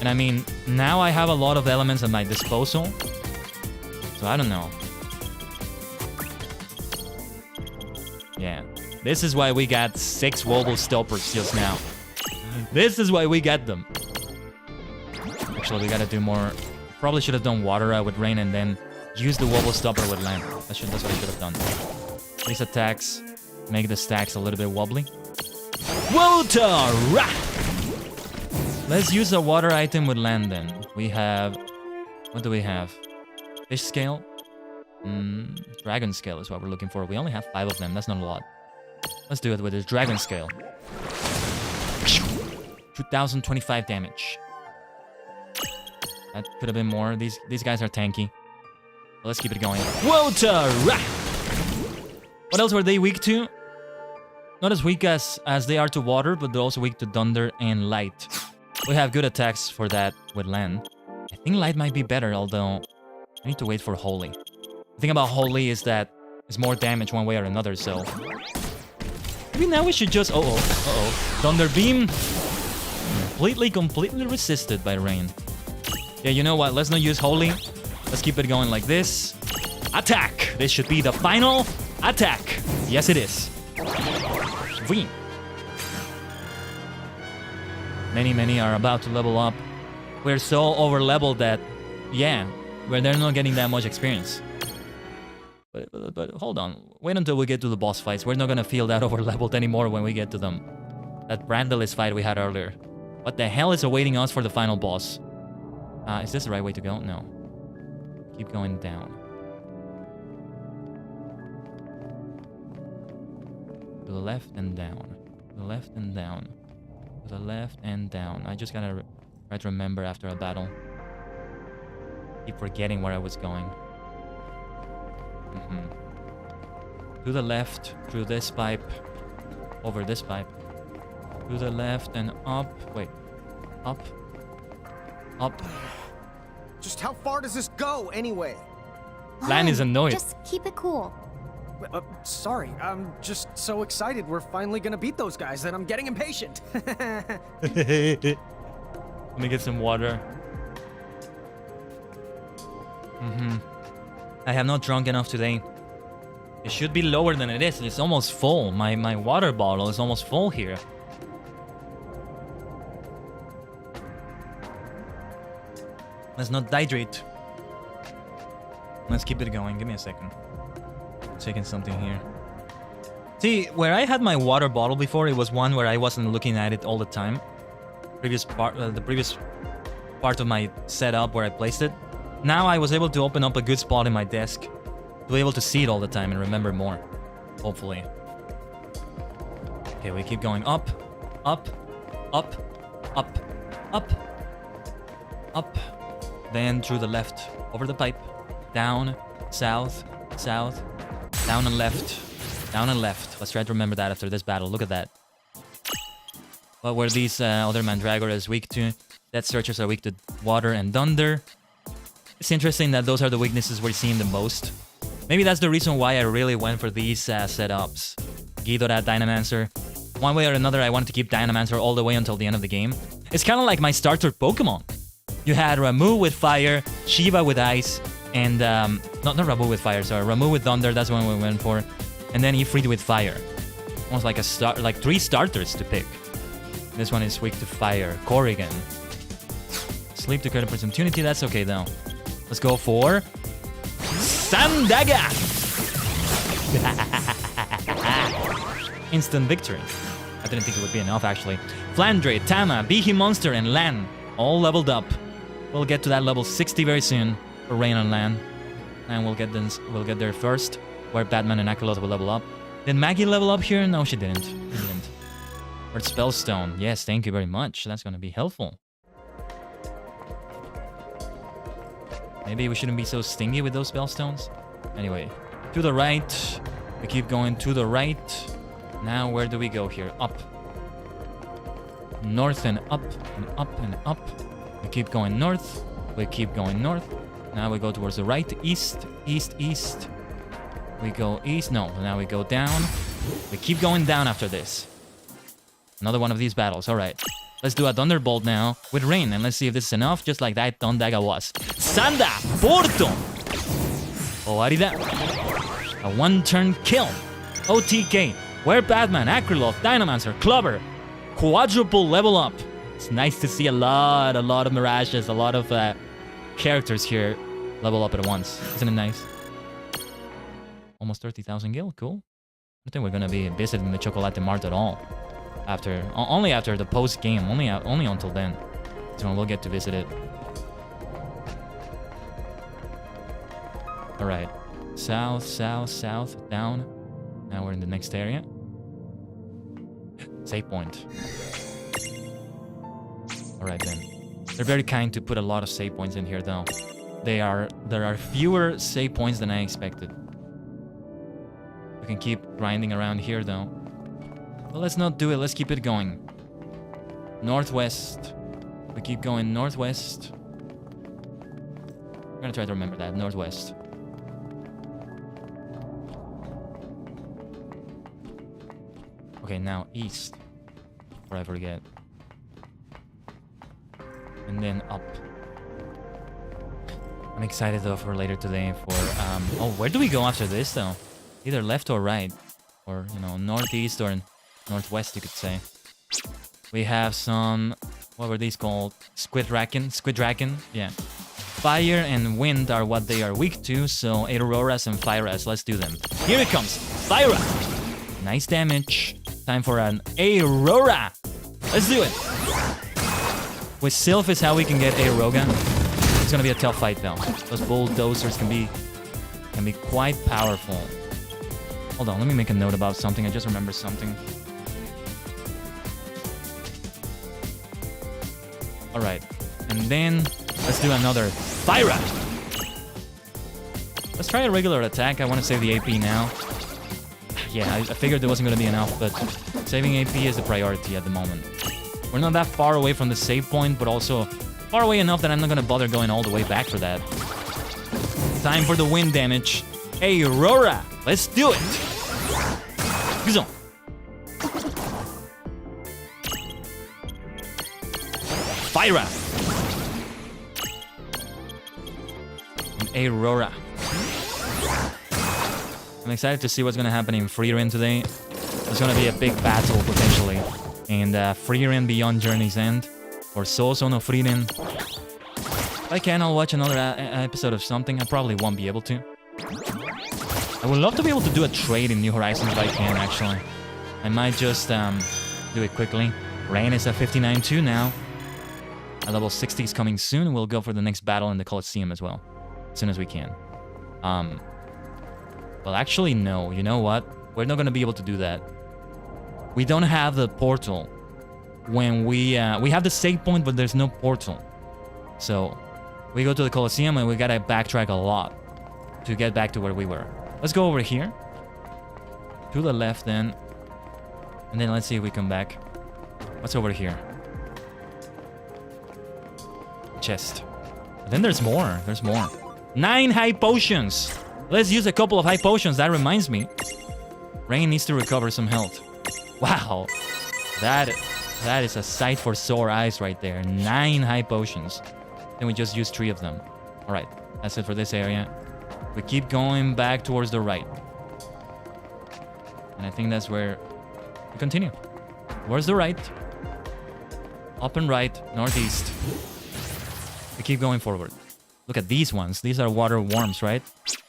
And I mean, now I have a lot of elements at my disposal. So I don't know. Yeah. This is why we got 6 wobble stoppers just now. This is why we got them. Actually, we gotta do more. Probably should have done water with rain and then use the wobble stopper with land. That's what I should have done. These attacks make the stacks a little bit wobbly. Wotara! Let's use a water item with land then. We have... What do we have? Fish scale? Dragon scale is what we're looking for. We only have 5 of them. That's not a lot. Let's do it with this dragon scale. 2025 damage. That could have been more. These guys are tanky. Let's keep it going. Wotara! What else were they weak to? Not as weak as they are to water, but they're also weak to thunder and light. We have good attacks for that with land. I think light might be better, although I need to wait for holy. The thing about holy is that it's more damage one way or another, so... Maybe now we should just... Uh-oh. Thunder beam. Completely resisted by rain. Yeah, you know what? Let's not use holy. Let's keep it going like this. Attack! This should be the final attack. Yes, it is. Sweet. Many are about to level up. We're so over-leveled that, yeah, they're not getting that much experience. But hold on. Wait until we get to the boss fights. We're not gonna feel that over-leveled anymore when we get to them. That Brandalis fight we had earlier. What the hell is awaiting us for the final boss? Is this the right way to go? No. Keep going down. To the left and down. To the left and down. To the left and down. I just gotta try to remember after a battle. Keep forgetting where I was going. To the left, through this pipe. Over this pipe. To the left and up. Wait. Up. Up. Just how far does this go, anyway? Lan is annoyed. Just keep it cool. Sorry, I'm just so excited we're finally gonna beat those guys that I'm getting impatient. Let me get some water. I have not drunk enough today. It should be lower than it is. It's almost full. My water bottle is almost full here. Let's not dehydrate. Let's keep it going. Give me a second. I'm taking something here. See, where I had my water bottle before, it was one where I wasn't looking at it all the time. The previous part of my setup where I placed it. Now I was able to open up a good spot in my desk to be able to see it all the time and remember more. Hopefully. Okay, we keep going up, up, up, up, up, up. Then through the left, over the pipe, down, south, south, down and left. Down and left. Let's try to remember that after this battle. Look at that. What were these other Mandragoras weak to? Death Searchers are weak to water and thunder. It's interesting that those are the weaknesses we're seeing the most. Maybe that's the reason why I really went for these setups. Ghidorah, Dynamancer. One way or another, I wanted to keep Dynamancer all the way until the end of the game. It's kind of like my starter Pokemon. You had Ramu with fire, Shiva with ice, and... not Ramu with fire, sorry. Ramu with thunder, that's the one we went for. And then Ifrit with fire. Almost like like 3 starters to pick. This one is weak to fire. Corrigan. Sleep to credit opportunity, that's okay though. Let's go for... Sandaga! Instant victory. I didn't think it would be enough actually. Flandre, Tama, Behemonster, and Lan. All leveled up. We'll get to that level 60 very soon for Rain and Lan. And we'll get there first. Where Batman and Akalot will level up. Did Maggie level up here? No, she didn't. She didn't. Or Spellstone. Yes, thank you very much. That's going to be helpful. Maybe we shouldn't be so stingy with those Spellstones. Anyway, to the right. We keep going to the right. Now, where do we go here? Up. North and up and up and up. We keep going north. We keep going north. Now we go towards the right. East, east, east. We go east. No, now we go down. We keep going down after this. Another one of these battles. All right. Let's do a Thunderbolt now with Rain. And let's see if this is enough. Just like that Thundaga was. Sanda! Porto! Owarida. A one-turn kill. OTK. Where Batman, Akrylov, Dynamancer, Clover. Quadruple level up. It's nice to see a lot of Mirages. A lot of characters here level up at once. Isn't it nice? Almost 30,000 gil, cool. I think we're gonna be visiting the Chocolate Mart at all. Only after the post game, only until then. So we'll get to visit it. All right, south, south, south, down. Now we're in the next area. Save point. All right then. They're very kind to put a lot of save points in here, though. There are fewer save points than I expected. We can keep grinding around here, though. But let's not do it. Let's keep it going. Northwest. We keep going northwest. I'm gonna try to remember that. Northwest. Okay, now east. Before I forget. And then up. I'm excited though for later today for oh, where do we go after this though? Either left or right, or you know, northeast or northwest, you could say. We have some, what were these called? Squidraken, yeah. Fire and wind are what they are weak to, so Auroras and Fyras, let's do them. Here it comes, Fyra! Nice damage. Time for an Aurora! Let's do it! With Sylph is how we can get Aroga. It's gonna be a tough fight though. Those bulldozers can be quite powerful. Hold on, let me make a note about something. I just remembered something. Alright. And then let's do another Fyra! Let's try a regular attack. I want to save the AP now. Yeah, I figured there wasn't going to be enough, but saving AP is the priority at the moment. We're not that far away from the save point, but also far away enough that I'm not going to bother going all the way back for that. Time for the wind damage. Hey, Aurora! Let's do it! Go. Fyra! And Aurora. I'm excited to see what's going to happen in Freerin today. There's going to be a big battle, potentially. And Freerin Beyond Journey's End. Or Soso no Freerin. If I can, I'll watch another episode of something. I probably won't be able to. I would love to be able to do a trade in New Horizons if I can, actually. I might just do it quickly. Rain is at 59 too now. A level 60 is coming soon, and we'll go for the next battle in the Colosseum as well. As soon as we can. Well, actually, no. You know what? We're not going to be able to do that. We don't have the portal. When we have the save point, but there's no portal. So, we go to the Colosseum, and we got to backtrack a lot to get back to where we were. Let's go over here. To the left, then. And then let's see if we come back. What's over here? Chest. And then there's more. There's more. 9 high potions. Let's use a couple of high potions. That reminds me. Rain needs to recover some health. Wow. That is a sight for sore eyes right there. 9 high potions. Then we just use 3 of them. Alright. That's it for this area. We keep going back towards the right. And I think that's where we continue. Where's the right? Up and right. Northeast. We keep going forward. Look at these ones. These are water worms, right?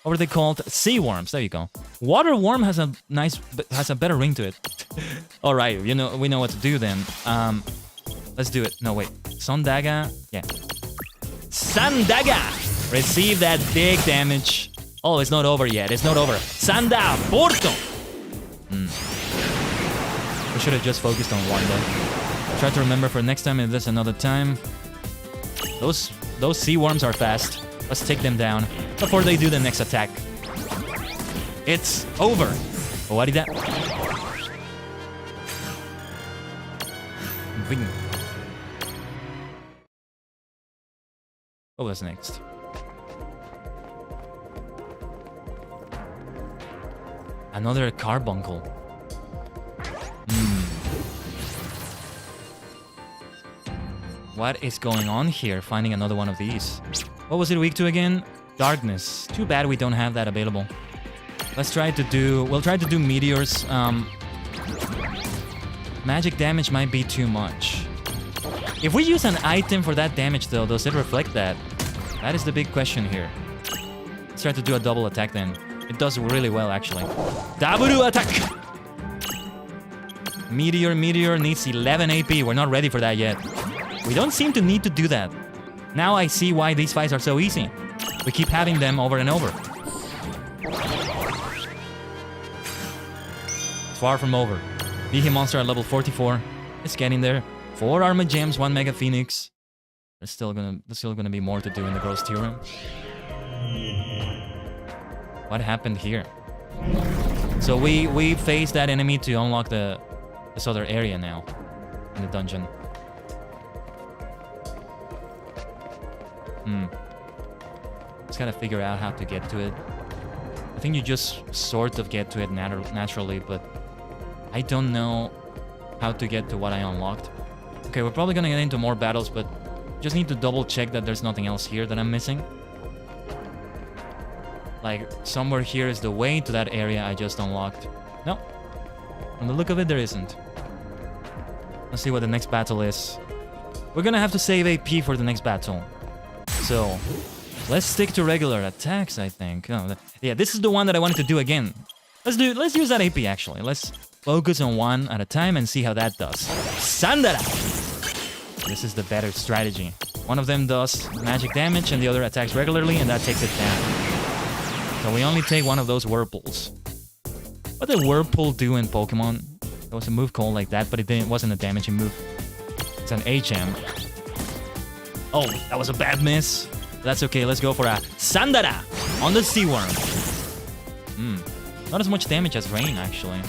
Or are they called sea worms? There you go. Water worm has a better ring to it. All right, we know what to do then. Let's do it. No, wait. Sundaga. Yeah. Sandaga. Receive that big damage. Oh, it's not over yet. It's not over. Sanda Porto. We should have just focused on one though. Try to remember for next time if there's another time. Those sea worms are fast. Let's take them down before they do the next attack. It's over. Oh, what did that? Bing. What was next? Another carbuncle. What is going on here? Finding another one of these. What was it weak to again? Darkness. Too bad we don't have that available. Let's try to do... We'll try to do meteors. Magic damage might be too much. If we use an item for that damage though, does it reflect that? That is the big question here. Let's try to do a double attack then. It does really well actually. Double attack! Meteor needs 11 AP. We're not ready for that yet. We don't seem to need to do that. Now I see why these fights are so easy. We keep having them over and over. Far from over. Behe monster at level 44. It's getting there. 4 armor gems, 1 mega phoenix. There's still gonna be more to do in the gross tier room. What happened here? So we face that enemy to unlock this other area now in the dungeon. Just gotta figure out how to get to it. I think you just sort of get to it naturally, but I don't know how to get to what I unlocked. Okay, we're probably gonna get into more battles, but just need to double check that there's nothing else here that I'm missing. Like, somewhere here is the way to that area I just unlocked. No. From the look of it, there isn't. Let's see what the next battle is. We're gonna have to save AP for the next battle. So, let's stick to regular attacks, I think. Oh, yeah, this is the one that I wanted to do again. Let's use that AP, actually. Let's focus on one at a time and see how that does. Sandara! This is the better strategy. One of them does magic damage and the other attacks regularly, and that takes it down. So we only take one of those whirlpools. What did whirlpool do in Pokemon? There was a move called like that, but it wasn't a damaging move. It's an HM. Oh, that was a bad miss. That's okay, let's go for a Sandara on the Sea Worm. Not as much damage as Rain, actually.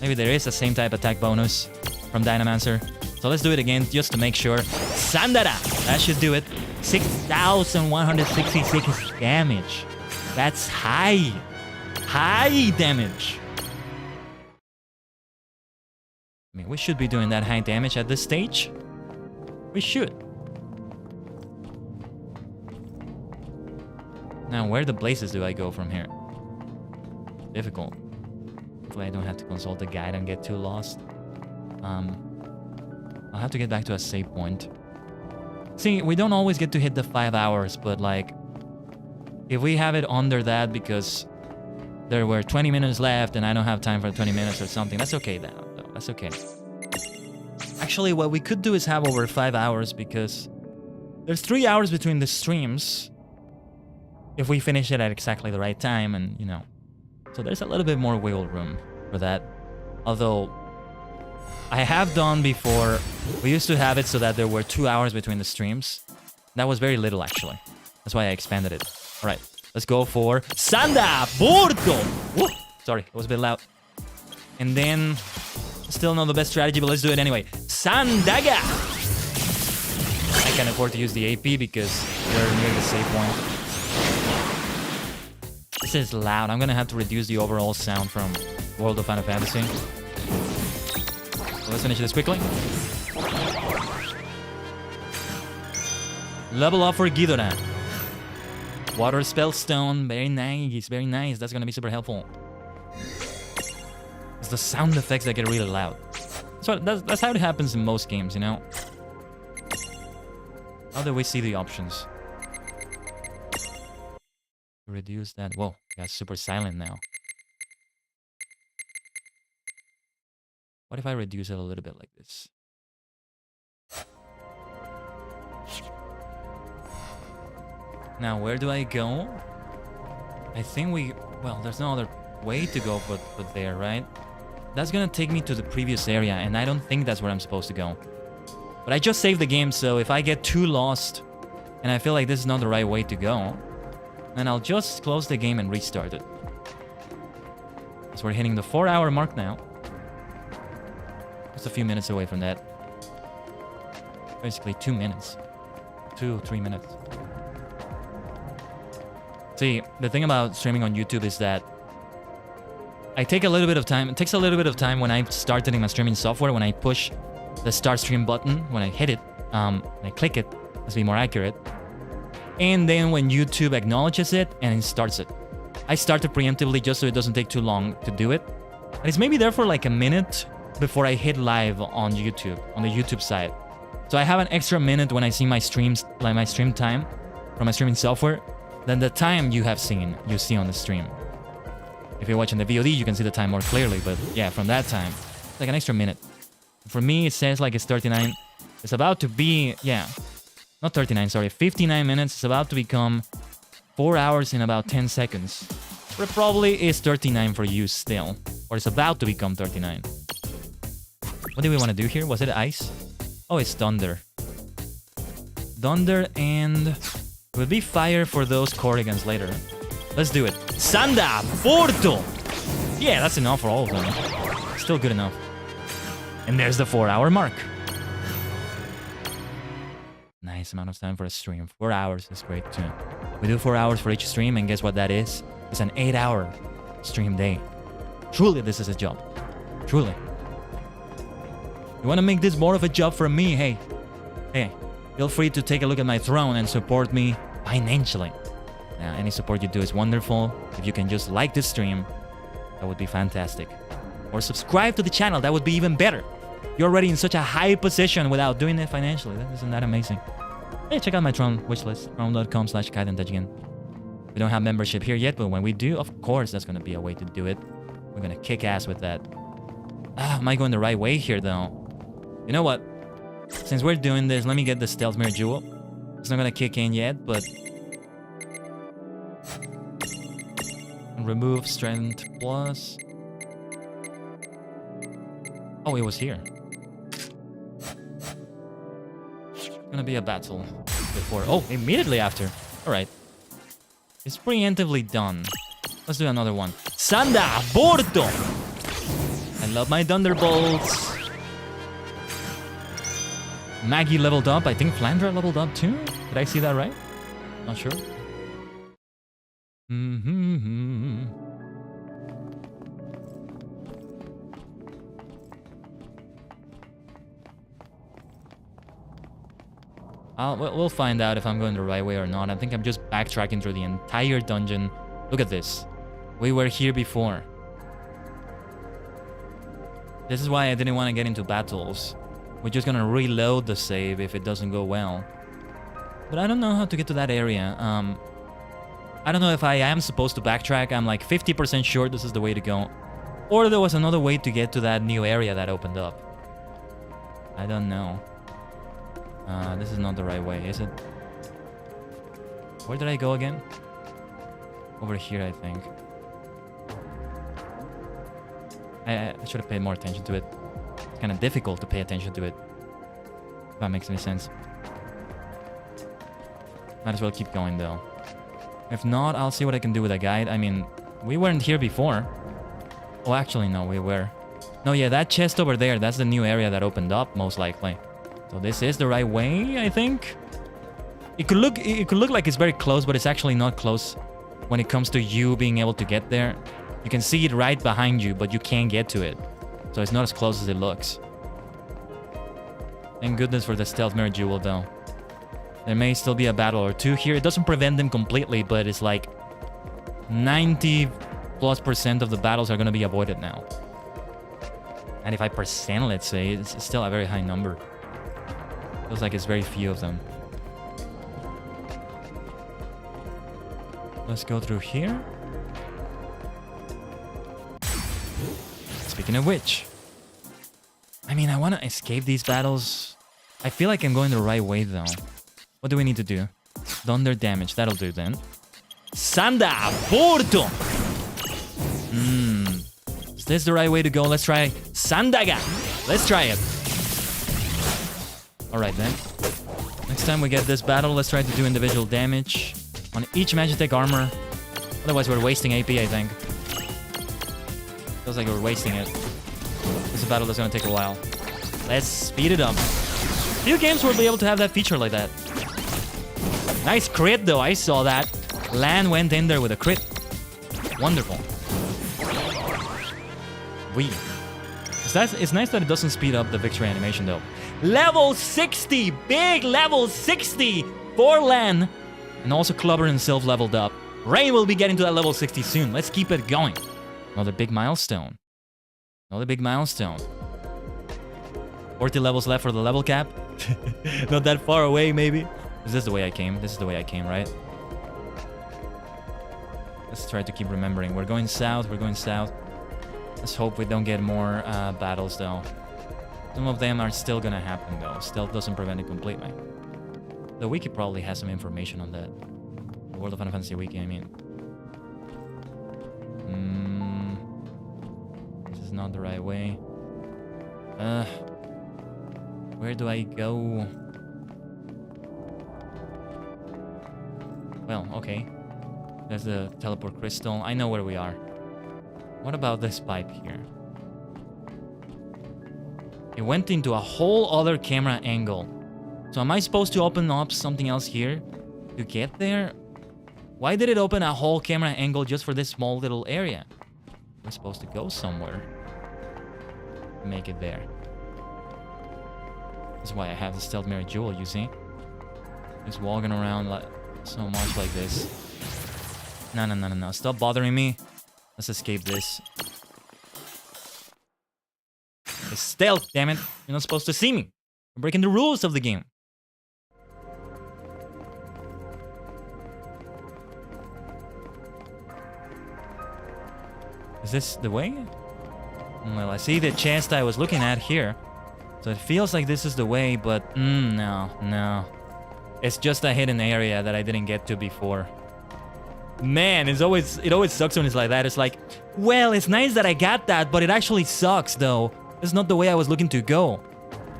Maybe there is the same type attack bonus from Dynamancer. So let's do it again, just to make sure. Sandara! That should do it. 6,166 damage. That's high. High damage. I mean, we should be doing that high damage at this stage. We should. Now, where the blazes do I go from here? Difficult. Hopefully I don't have to consult the guide and get too lost. I'll have to get back to a save point. See, we don't always get to hit the 5 hours, but like, if we have it under that because there were 20 minutes left and I don't have time for 20 minutes or something. That's okay though. That's okay. Actually, what we could do is have over 5 hours because there's 3 hours between the streams if we finish it at exactly the right time, and you know. So there's a little bit more wiggle room for that. Although I have done before, we used to have it so that there were 2 hours between the streams. That was very little actually. That's why I expanded it. All right, let's go for Sanda Bordo. Woo! Sorry, it was a bit loud. And then, still not the best strategy, but let's do it anyway. Sandaga! I can afford to use the AP because we're near the save point. This is loud. I'm gonna have to reduce the overall sound from World of Final Fantasy. So let's finish this quickly. Level up for Ghidorah. Water spell stone. Very nice, very nice. That's gonna be super helpful. It's the sound effects that get really loud. So that's how it happens in most games, you know? How do we see the options? Reduce that. Whoa, yeah, super silent now. What if I reduce it a little bit like this? Now, where do I go? I think well, there's no other way to go but there, right? That's gonna take me to the previous area, and I don't think that's where I'm supposed to go. But I just saved the game, so if I get too lost, and I feel like this is not the right way to go, then I'll just close the game and restart it. So we're hitting the 4-hour mark now. Just a few minutes away from that. Basically 2 minutes. 2-3 minutes. See, the thing about streaming on YouTube is that I take a little bit of time. It takes a little bit of time when I start getting my streaming software, when I push the start stream button, when I hit it, when I click it, let's be more accurate. And then when YouTube acknowledges it and it starts it. I start it preemptively just so it doesn't take too long to do it. And it's maybe there for like a minute before I hit live on YouTube, on the YouTube side. So I have an extra minute when I see my streams, like my stream time from my streaming software, than the time you see on the stream. If you're watching the VOD, you can see the time more clearly, but yeah, from that time, it's like an extra minute. For me, it says like it's 39. It's about to be, yeah, not 39, sorry, 59 minutes. It's about to become 4 hours in about 10 seconds. But it probably is 39 for you still, or it's about to become 39. What do we want to do here? Was it ice? Oh, it's thunder. Thunder and it would be fire for those Corrigans later. Let's do it. Sanda Porto! Yeah, that's enough for all of them. Still good enough. And there's the 4-hour mark. Nice amount of time for a stream. 4 hours is great too. We do 4 hours for each stream, and guess what that is? It's an 8-hour stream day. Truly, this is a job. Truly. You want to make this more of a job for me? Hey, feel free to take a look at my throne and support me financially. Any support you do is wonderful. If you can just like this stream, that would be fantastic. Or subscribe to the channel, that would be even better. You're already in such a high position without doing it financially. Isn't that amazing? Hey, check out my Throne wishlist, throne.com/Khaiden Tajigen. We don't have membership here yet, but when we do, of course, that's going to be a way to do it. We're going to kick ass with that. Am I going the right way here, though? You know what? Since we're doing this, let me get the Stealth Mirror Jewel. It's not going to kick in yet, but... remove Strength Plus. Oh, it was here. It's going to be a battle before... oh, immediately after. Alright. It's preemptively done. Let's do another one. Sanda Porto! I love my Thunderbolts. Maggie leveled up. I think Flandra leveled up too. Did I see that right? Not sure. We'll find out if I'm going the right way or not. I think I'm just backtracking through the entire dungeon. Look at this. We were here before. This is why I didn't want to get into battles. We're just gonna reload the save if it doesn't go well. But I don't know how to get to that area. I don't know if I am supposed to backtrack. I'm like 50% sure this is the way to go. Or there was another way to get to that new area that opened up. I don't know. This is not the right way, is it? Where did I go again? Over here, I think. I should have paid more attention to it. It's kind of difficult to pay attention to it. If that makes any sense. Might as well keep going, though. If not, I'll see what I can do with a guide. I mean, we weren't here before. Oh, actually, no, we were. No, yeah, that chest over there, that's the new area that opened up, most likely. So this is the right way, I think. It could look like it's very close, but it's actually not close when it comes to you being able to get there. You can see it right behind you, but you can't get to it. So it's not as close as it looks. Thank goodness for the stealth mirror jewel, though. There may still be a battle or two here. It doesn't prevent them completely, but it's like 90+% of the battles are going to be avoided now. 95%, let's say. It's still a very high number. Feels like it's very few of them. Let's go through here. Speaking of which, I mean, I want to escape these battles. I feel like I'm going the right way, though. What do we need to do? Thunder damage. That'll do, then. Sanda Porto! Is this the right way to go? Let's try Sandaga. Let's try it. Alright, then. Next time we get this battle, let's try to do individual damage on each Magitech armor. Otherwise, we're wasting AP, I think. Feels like we're wasting it. This is a battle that's gonna take a while. Let's speed it up. Few games will be able to have that feature like that. Nice crit, though. I saw that. Lan went in there with a crit. Wonderful. It's nice that it doesn't speed up the victory animation, though. Level 60! Big level 60 for Lan! And also Clubber himself leveled up. Rain will be getting to that level 60 soon. Let's keep it going. Another big milestone. Another big milestone. 40 levels left for the level cap. Not that far away, maybe. Is this the way I came? This is the way I came, right? Let's try to keep remembering. We're going south. We're going south. Let's hope we don't get more battles, though. Some of them are still gonna happen, though. Stealth doesn't prevent it completely. The wiki probably has some information on that. The World of Final Fantasy wiki, I mean. This is not the right way. Where do I go? Well, okay. There's the teleport crystal. I know where we are. What about this pipe here? It went into a whole other camera angle. So am I supposed to open up something else here to get there? Why did it open a whole camera angle just for this small little area? We're supposed to go somewhere to make it there. That's why I have the stealth mirror jewel, you see? Just walking around like so much like this. No. Stop bothering me. Let's escape this. It's stealth, damn it. You're not supposed to see me. I'm breaking the rules of the game. Is this the way? Well, I see the chest I was looking at here. So it feels like this is the way, but no. It's just a hidden area that I didn't get to before. Man, it always sucks when it's like that. It's like, well, it's nice that I got that, but it actually sucks, though. It's not the way I was looking to go.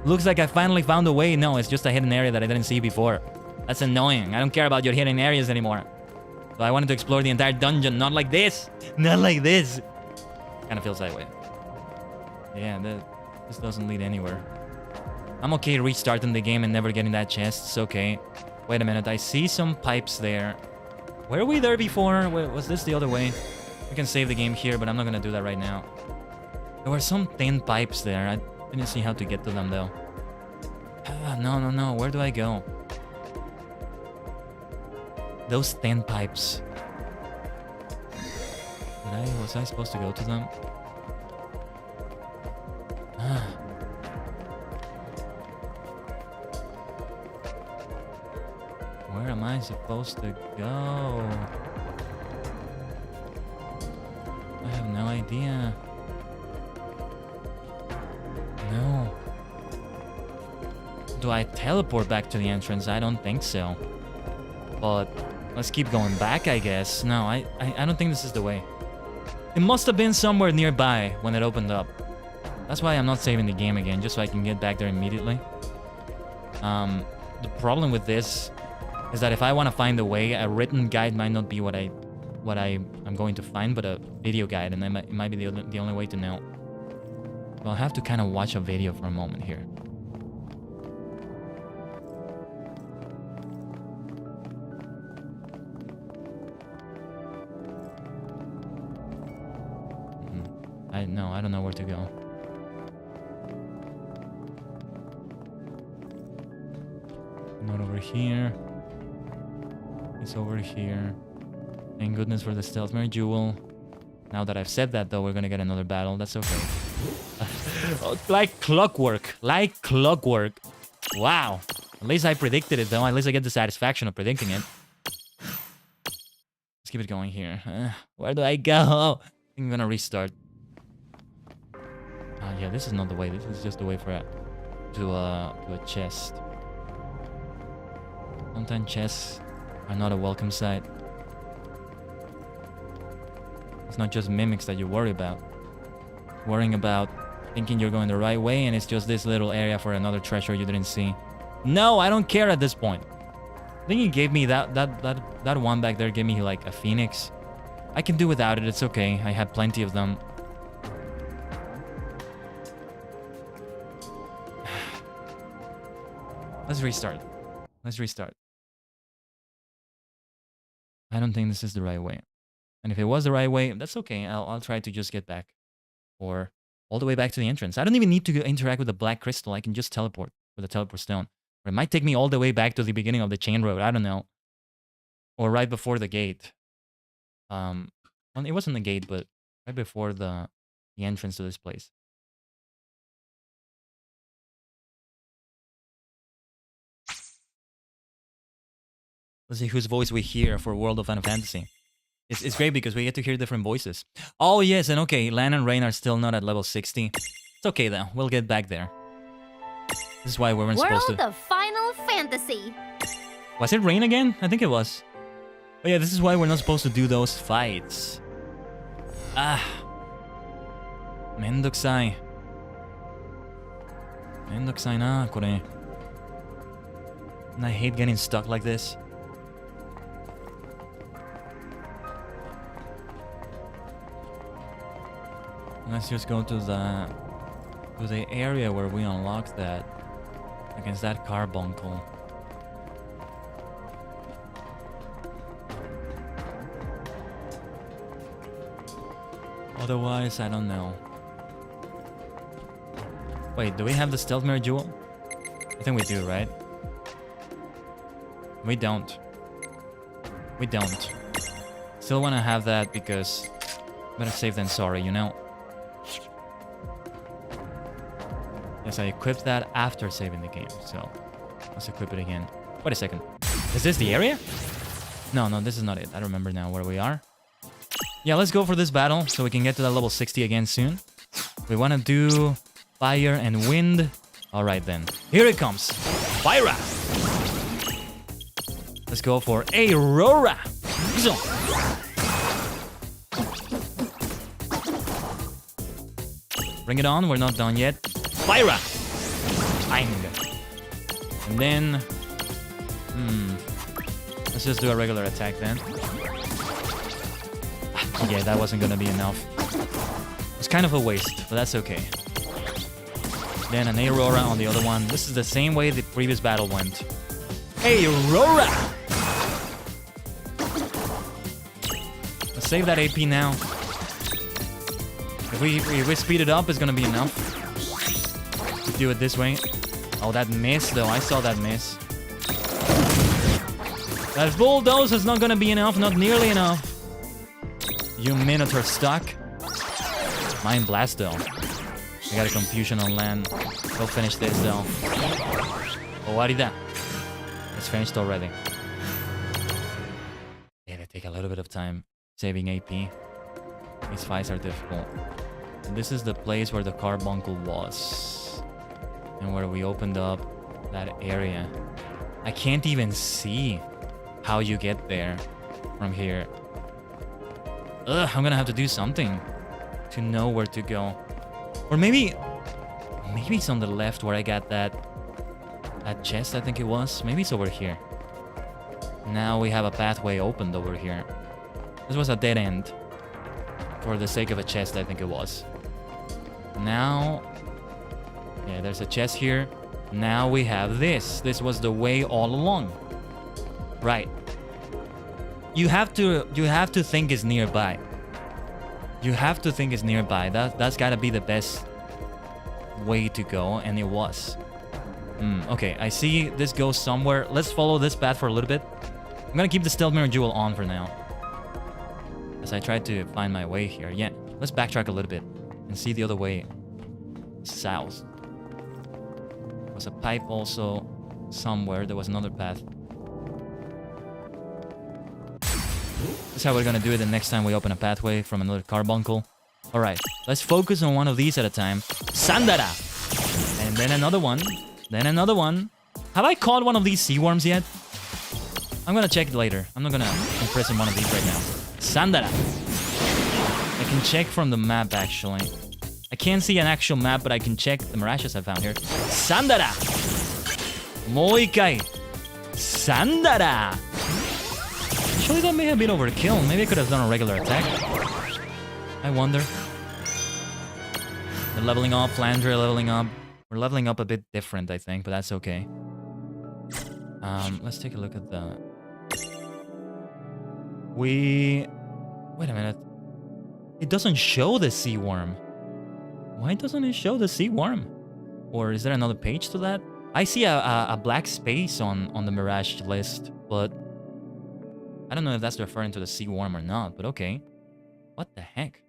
Looks like I finally found a way. No, it's just a hidden area that I didn't see before. That's annoying. I don't care about your hidden areas anymore. So I wanted to explore the entire dungeon, not like this. Not like this. Kind of feels that way. Yeah, this doesn't lead anywhere. I'm okay restarting the game and never getting that chest. It's okay. Wait a minute. I see some pipes there. Were we there before? Was this the other way? We can save the game here, but I'm not gonna do that right now. There were some thin pipes there. I didn't see how to get to them, though. No. Where do I go? Those thin pipes. Was I supposed to go to them? Where am I supposed to go? Do I teleport back to the entrance? I don't think so. But let's keep going back, I guess. No, I don't think this is the way. It must have been somewhere nearby when it opened up. That's why I'm not saving the game again, just so I can get back there immediately. The problem with this is that if I want to find the way, a written guide might not be what I'm going to find, but a video guide, and it might be the only way to know. So I'll have to kind of watch a video for a moment here. I don't know where to go. Not over here. It's over here. Thank goodness for the stealth mare jewel. Now that I've said that, though, we're gonna get another battle. That's okay. Like clockwork. Like clockwork. Wow. At least I predicted it, though. At least I get the satisfaction of predicting it. Let's keep it going here. Where do I go? I think I'm gonna restart. Yeah, this is not the way. This is just the way for to a chest. Sometimes chests are not a welcome sight. It's not just mimics that you worry about. Worrying about thinking you're going the right way, and it's just this little area for another treasure you didn't see. No, I don't care at this point. I think he gave me that one back there. Gave me like a phoenix. I can do without it. It's okay. I have plenty of them. Let's restart. Let's restart. I don't think this is the right way. And if it was the right way, that's okay. I'll try to just get back. Or all the way back to the entrance. I don't even need to interact with the black crystal. I can just teleport with a teleport stone. Or it might take me all the way back to the beginning of the chain road. I don't know. Or right before the gate. Well, it wasn't the gate, but right before the entrance to this place. Let's see whose voice we hear for World of Final Fantasy. It's great because we get to hear different voices. Oh yes, and okay, Lan and Rain are still not at level 60. It's okay though, we'll get back there. This is why we weren't supposed to... World of Final Fantasy. Was it Rain again? I think it was. Oh yeah, this is why we're not supposed to do those fights. Ah. Mendokusai. Mendokusai na, kore. And I hate getting stuck like this. Let's just go to the area where we unlocked that against that carbuncle. Otherwise, I don't know. Wait, do we have the stealth mare jewel? I think we do, right? We don't. We don't. Still want to have that because better safe than sorry, you know? Yes, I equipped that after saving the game, so let's equip it again. Wait a second. Is this the area? No, this is not it. I remember now where we are. Yeah, let's go for this battle so we can get to that level 60 again soon. We want to do fire and wind. All right, then. Here it comes. Fire! Let's go for Aurora. Bring it on. We're not done yet. Fire! Bang! And then... let's just do a regular attack then. Yeah, that wasn't gonna be enough. It's kind of a waste, but that's okay. Then an Aurora on the other one. This is the same way the previous battle went. Aurora! Let's save that AP now. If we speed it up, it's gonna be enough. We do it this way. Oh, that miss though. I saw that miss. That bulldoze is not gonna be enough. Not nearly enough. You Minotaur stuck. Mind blast though. I got a confusion on land. We'll finish this though. Oh, what is that? It's finished already. Yeah, they take a little bit of time saving AP. These fights are difficult. And this is the place where the carbuncle was. And where we opened up that area. I can't even see how you get there from here. Ugh, I'm gonna have to do something to know where to go. Or maybe it's on the left where I got that chest, I think it was. Maybe it's over here. Now we have a pathway opened over here. This was a dead end. For the sake of a chest, I think it was. Now... yeah, there's a chest here. Now we have this. This was the way all along. Right. You have to think it's nearby. You have to think it's nearby. That's gotta be the best way to go, and it was. Okay, I see this goes somewhere. Let's follow this path for a little bit. I'm gonna keep the stealth mirror jewel on for now, as I try to find my way here. Yeah, let's backtrack a little bit and see the other way. South. There was a pipe also somewhere. There was another path. That's how we're gonna do it the next time we open a pathway from another carbuncle. Alright, let's focus on one of these at a time. Sandara! And then another one. Then another one. Have I caught one of these sea worms yet? I'm gonna check it later. I'm not gonna impress on one of these right now. Sandara! I can check from the map actually. I can't see an actual map, but I can check the mirages I found here. Sandara! Moikai! Sandara! Actually, that may have been overkill. Maybe I could have done a regular attack. I wonder. We're leveling up. Flandre leveling up. We're leveling up a bit different, I think, but that's okay. Let's take a look at the... Wait a minute. It doesn't show the sea worm. Why doesn't it show the sea worm? Or is there another page to that? I see a black space on the Mirage list, but... I don't know if that's referring to the sea worm or not, but okay. What the heck?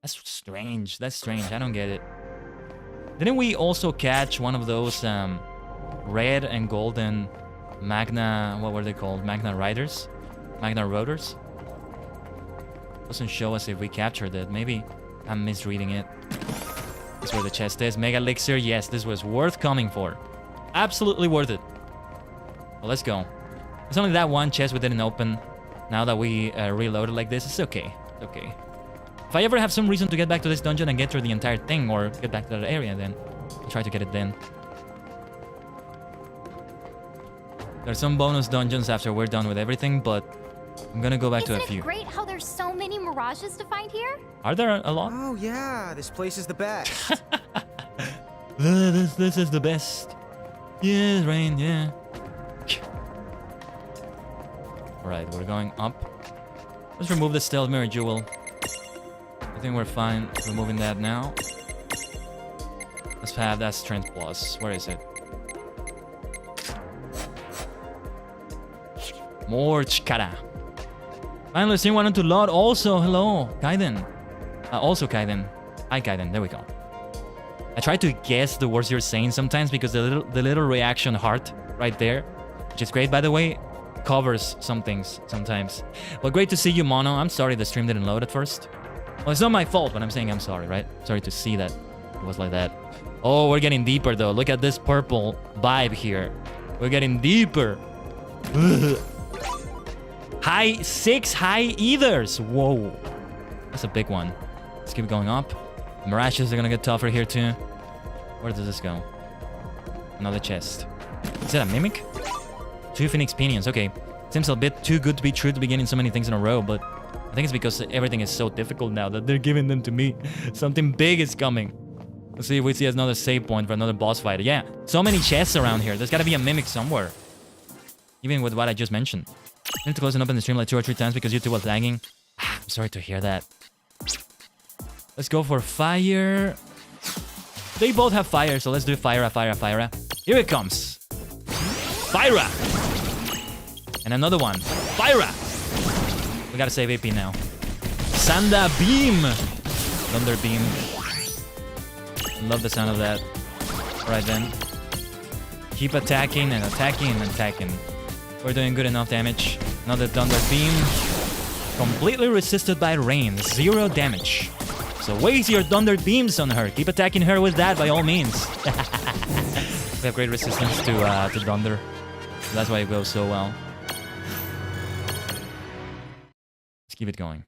That's strange. That's strange. I don't get it. Didn't we also catch one of those red and golden Magna... what were they called? Magna Riders? Magna Rotors? Doesn't show us if we captured it. Maybe I'm misreading it. That's where the chest is. Mega Elixir. Yes, this was worth coming for. Absolutely worth it. Well, let's go. It's only that one chest we didn't open. Now that we reloaded like this, it's okay. It's okay. If I ever have some reason to get back to this dungeon and get through the entire thing, or get back to that area, then I'll try to get it then. There's some bonus dungeons after we're done with everything, but I'm gonna go back to a few. Isn't it great how there's so many mirages to find here? Are there a lot? Oh yeah, this place is the best. This is the best. Yeah, rain, yeah. Alright, we're going up. Let's remove the stealth mirror jewel. I think we're fine removing that now. Let's have that strength plus. Where is it? More chikara. Finally, seeing one to load. Also, hello, Khaiden. Also Khaiden. Hi, Khaiden. There we go. I try to guess the words you're saying sometimes because the little reaction heart right there, which is great, by the way, covers some things sometimes. But great to see you, Mono. I'm sorry the stream didn't load at first. Well, it's not my fault, but I'm saying I'm sorry, right? Sorry to see that it was like that. Oh, we're getting deeper, though. Look at this purple vibe here. We're getting deeper. Six high ethers. Whoa. That's a big one. Let's keep going up. Mirages are gonna get tougher here, too. Where does this go? Another chest. Is that a mimic? 2 Phoenix Pinions. Okay. Seems a bit too good to be true to be getting so many things in a row, but I think it's because everything is so difficult now that they're giving them to me. Something big is coming. Let's see if we see another save point for another boss fight. Yeah, so many chests around here. There's gotta be a mimic somewhere. Even with what I just mentioned. I need to close and open the stream like 2 or 3 times because YouTube was lagging. I'm sorry to hear that. Let's go for fire. They both have fire, so let's do fire. Here it comes. Fire! And another one. Fire! We gotta save AP now. Sanda Beam! Thunder Beam. Love the sound of that. Alright then. Keep attacking and attacking and attacking. We're doing good enough damage. Another Thunder Beam. Completely resisted by rain. 0 damage. So waste your Thunder Beams on her. Keep attacking her with that by all means. We have great resistance to Thunder. So that's why it goes so well. Let's keep it going.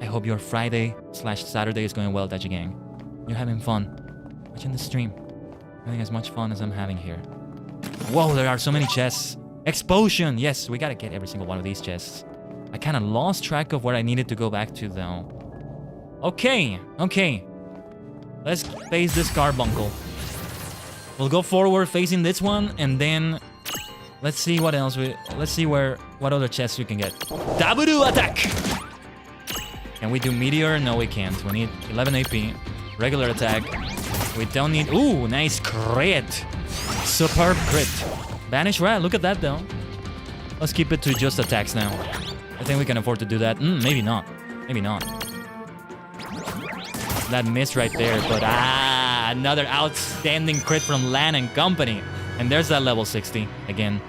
I hope your Friday/Saturday is going well, Tajigen. You're having fun watching the stream. Having as much fun as I'm having here. Whoa, there are so many chests. Explosion! Yes, we gotta get every single one of these chests. I kind of lost track of where I needed to go back to, though. Okay, okay. Let's face this carbuncle. We'll go forward facing this one, and then let's see what else let's see what other chests we can get. Dabudu attack! Can we do meteor? No, we can't. We need 11 AP. Regular attack. We don't need... Ooh, nice crit. Superb crit. Banish rat, look at that though. Let's keep it to just attacks now. I think we can afford to do that. Maybe not. Maybe not. That missed right there, but another outstanding crit from Lan and company. And there's that level 60 again.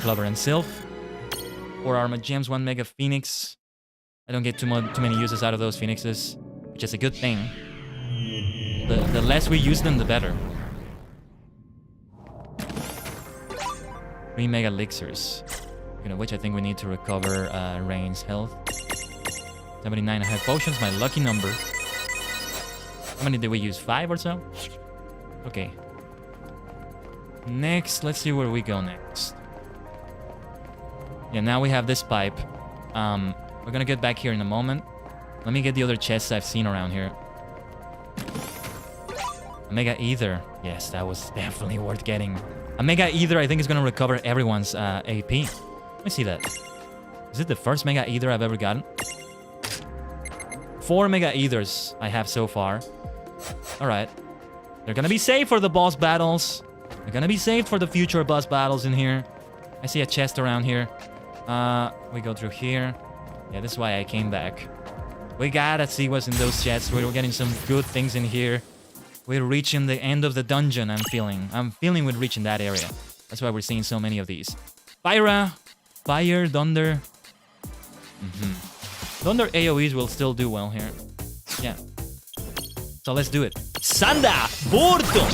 Clover and Sylph. 4 Armor Gems, 1 Mega Phoenix. I don't get too many uses out of those Phoenixes, which is a good thing. The less we use them, the better. 3 Mega Elixirs. Which I think we need to recover Rain's health. 79 high potions, my lucky number. How many did we use? 5 or so? Okay. Next, let's see where we go next. Yeah, now we have this pipe. We're gonna get back here in a moment. Let me get the other chests I've seen around here. Mega Ether. Yes, that was definitely worth getting. A Mega Ether, I think, is gonna recover everyone's AP. Let me see that. Is it the first Mega Ether I've ever gotten? 4 Mega Ethers I have so far. Alright. They're gonna be safe for the boss battles. They're gonna be saved for the future boss battles in here. I see a chest around here. We go through here. Yeah, this is why I came back. We gotta see what's in those chests. We're getting some good things in here. We're reaching the end of the dungeon, I'm feeling we're reaching that area. That's why we're seeing so many of these. Pyra, Fire, Thunder. Thunder AoEs will still do well here. Yeah. So let's do it. Sanda! Borto!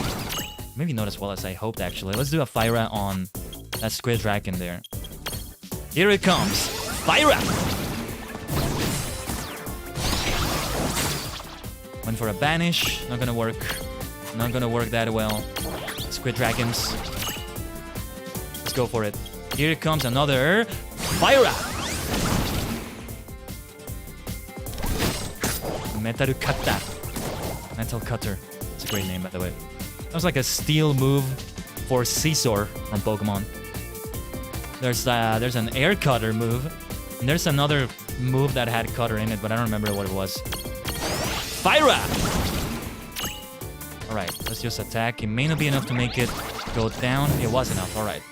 Maybe not as well as I hoped, actually. Let's do a Fyra on that Squid Dragon there. Here it comes. Fyra! Went for a banish. Not gonna work. Not gonna work that well. Squid Dragons. Let's go for it. Here comes another Fyra! Metal Cutter. Metal Cutter. It's a great name, by the way. That was like a steel move for Scizor from Pokemon. There's an air cutter move. And there's another move that had cutter in it, but I don't remember what it was. Fyra! Alright, let's just attack. It may not be enough to make it go down. It was enough, alright.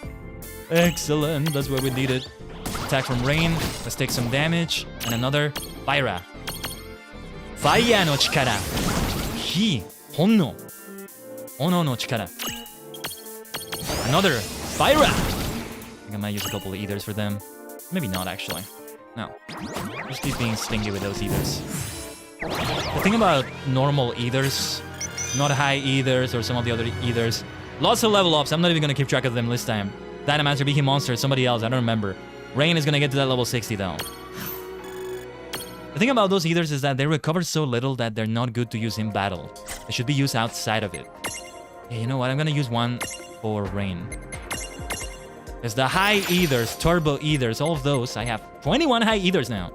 Excellent, that's what we needed. Attack from Rain. Let's take some damage. And another Fyra. Fire no chikara. Hi, honno. Ono no chikara. Another Fyra! I think I might use a couple of Ethers for them. Maybe not, actually. No. Just keep being stingy with those Ethers. The thing about normal Ethers, not high Ethers or some of the other Ethers, lots of level ups. I'm not even going to keep track of them this time. Dynamaster, Behe Monster, somebody else, I don't remember. Rain is going to get to that level 60 though. The thing about those Ethers is that they recover so little that they're not good to use in battle. They should be used outside of it. Yeah, you know what? I'm going to use one for Rain. Because the high Ethers, Turbo Ethers, all of those, I have 21 high Ethers now.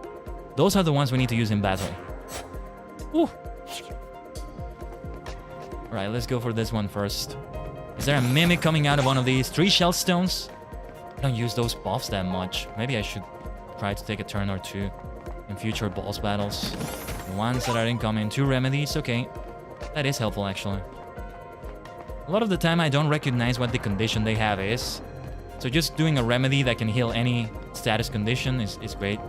Those are the ones we need to use in battle. Ooh. Alright, let's go for this one first. Is there a Mimic coming out of one of these? 3 Shell Stones? I don't use those buffs that much. Maybe I should try to take a turn or two in future boss battles. The ones that are incoming. 2 remedies, okay. That is helpful, actually. A lot of the time, I don't recognize what the condition they have is. So just doing a remedy that can heal any status condition is great.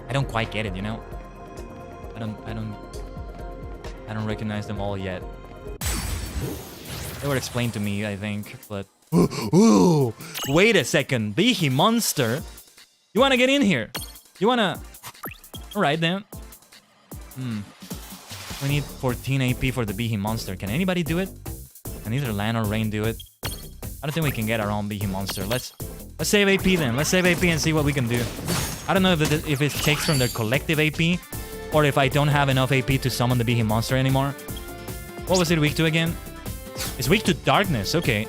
I don't quite get it, you know? I don't recognize them all yet. They were explained to me, I think, but... Ooh, wait a second. Behe Monster? You wanna get in here? You wanna... Alright then. We need 14 AP for the Behe monster. Can anybody do it? Can either Lan or Rain do it? I don't think we can get our own Behe monster. Let's save AP then. Let's save AP and see what we can do. I don't know if it takes from their collective AP or if I don't have enough AP to summon the Behe monster anymore. What was it weak to again? It's weak to darkness. Okay.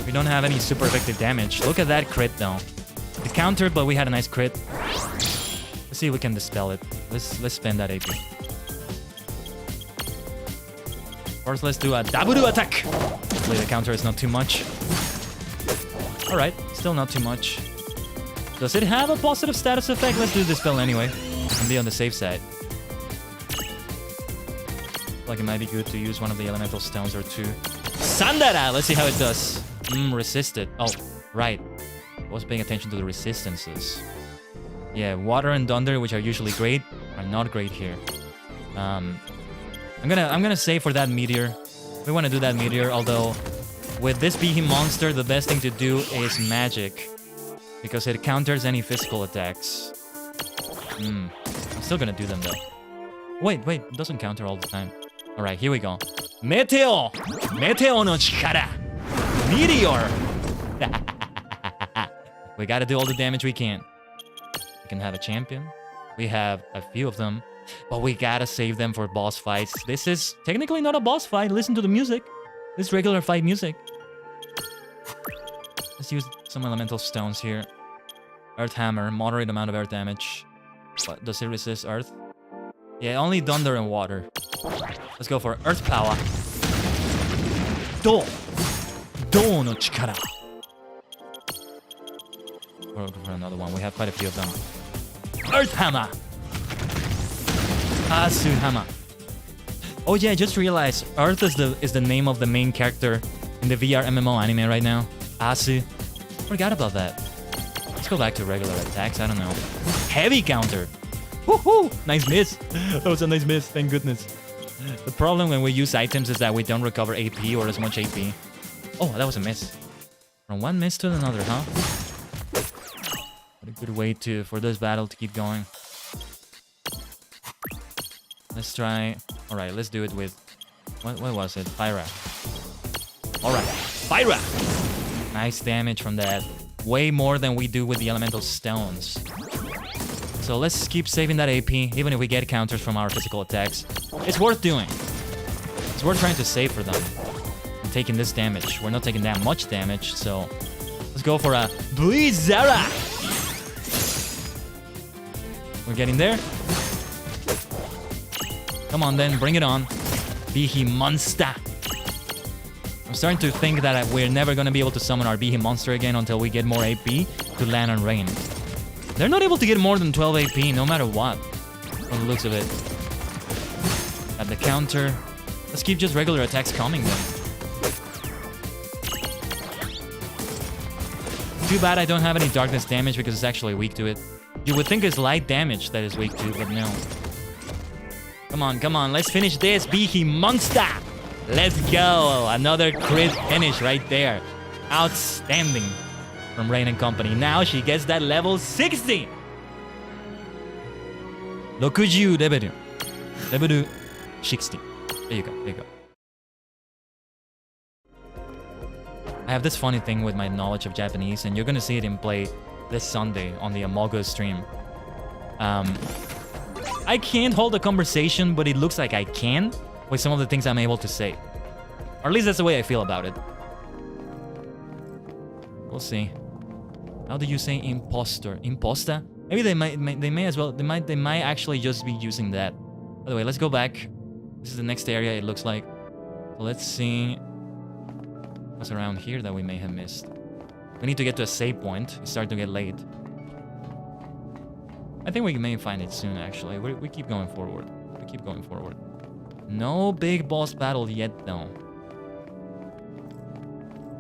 We don't have any super effective damage. Look at that crit though. It countered, but we had a nice crit. Let's see if we can dispel it. Let's spend that AP. First, let's do a Dabudu attack. Hopefully the counter is not too much. Alright, still not too much. Does it have a positive status effect? Let's do dispel anyway. And be on the safe side. Like it might be good to use one of the elemental stones or two. Sandara! Let's see how it does. Resisted. Oh, right. I was paying attention to the resistances. Yeah, water and thunder, which are usually great, are not great here. I'm gonna save for that meteor. We want to do that meteor, although with this Behe monster, the best thing to do is magic, because it counters any physical attacks. I'm still gonna do them though. Wait, it doesn't counter all the time. All right, here we go. Meteo, Meteo no chikara, meteor. We gotta do all the damage we can. We can have a champion. We have a few of them, but we gotta save them for boss fights. This is technically not a boss fight. Listen to the music. This is regular fight music. Let's use some elemental stones here. Earth Hammer, moderate amount of earth damage. But does it resist earth? Yeah, only thunder and water. Let's go for earth power. Do no chikara. We're looking for another one. We have quite a few of them. Earth Hammer. Asu Hammer. Oh yeah, I just realized Earth is the name of the main character in the VR MMO anime right now. Asu. Forgot about that. Let's go back to regular attacks. I don't know. Heavy counter. Woohoo! Nice miss. That was a nice miss. Thank goodness. The problem when we use items is that we don't recover AP or as much AP. Oh, that was a miss. From one miss to another, huh? What a good way for this battle to keep going. Let's try. All right, let's do it with what was it? Pyra. All right, Pyra. Nice damage from that. Way more than we do with the elemental stones. So let's keep saving that AP, even if we get counters from our physical attacks. It's worth doing. It's worth trying to save for them. And taking this damage. We're not taking that much damage, so let's go for a Blizzara. We're getting there. Come on then, bring it on. Behe monster. I'm starting to think that we're never going to be able to summon our Behe monster again until we get more AP to Lan and Rain. They're not able to get more than 12 AP no matter what, from the looks of it. At the counter. Let's keep just regular attacks coming then. Too bad I don't have any darkness damage because it's actually weak to it. You would think it's light damage that is weak to, but no. Come on, let's finish this, Behe monster! Let's go! Another crit finish right there. Outstanding from Rain and Company. Now she gets that level 60! 60 level. Level 60. There you go. I have this funny thing with my knowledge of Japanese, and you're gonna see it in play this Sunday on the Amogo stream. I can't hold a conversation, but it looks like I can with some of the things I'm able to say. Or at least that's the way I feel about it. We'll see. How do you say imposter? Imposta? Maybe they may as well. They might actually just be using that. By the way, let's go back. This is the next area it looks like. So let's see what's around here that we may have missed. We need to get to a save point. It's starting to get late. I think we may find it soon, actually. We keep going forward. No big boss battle yet, though.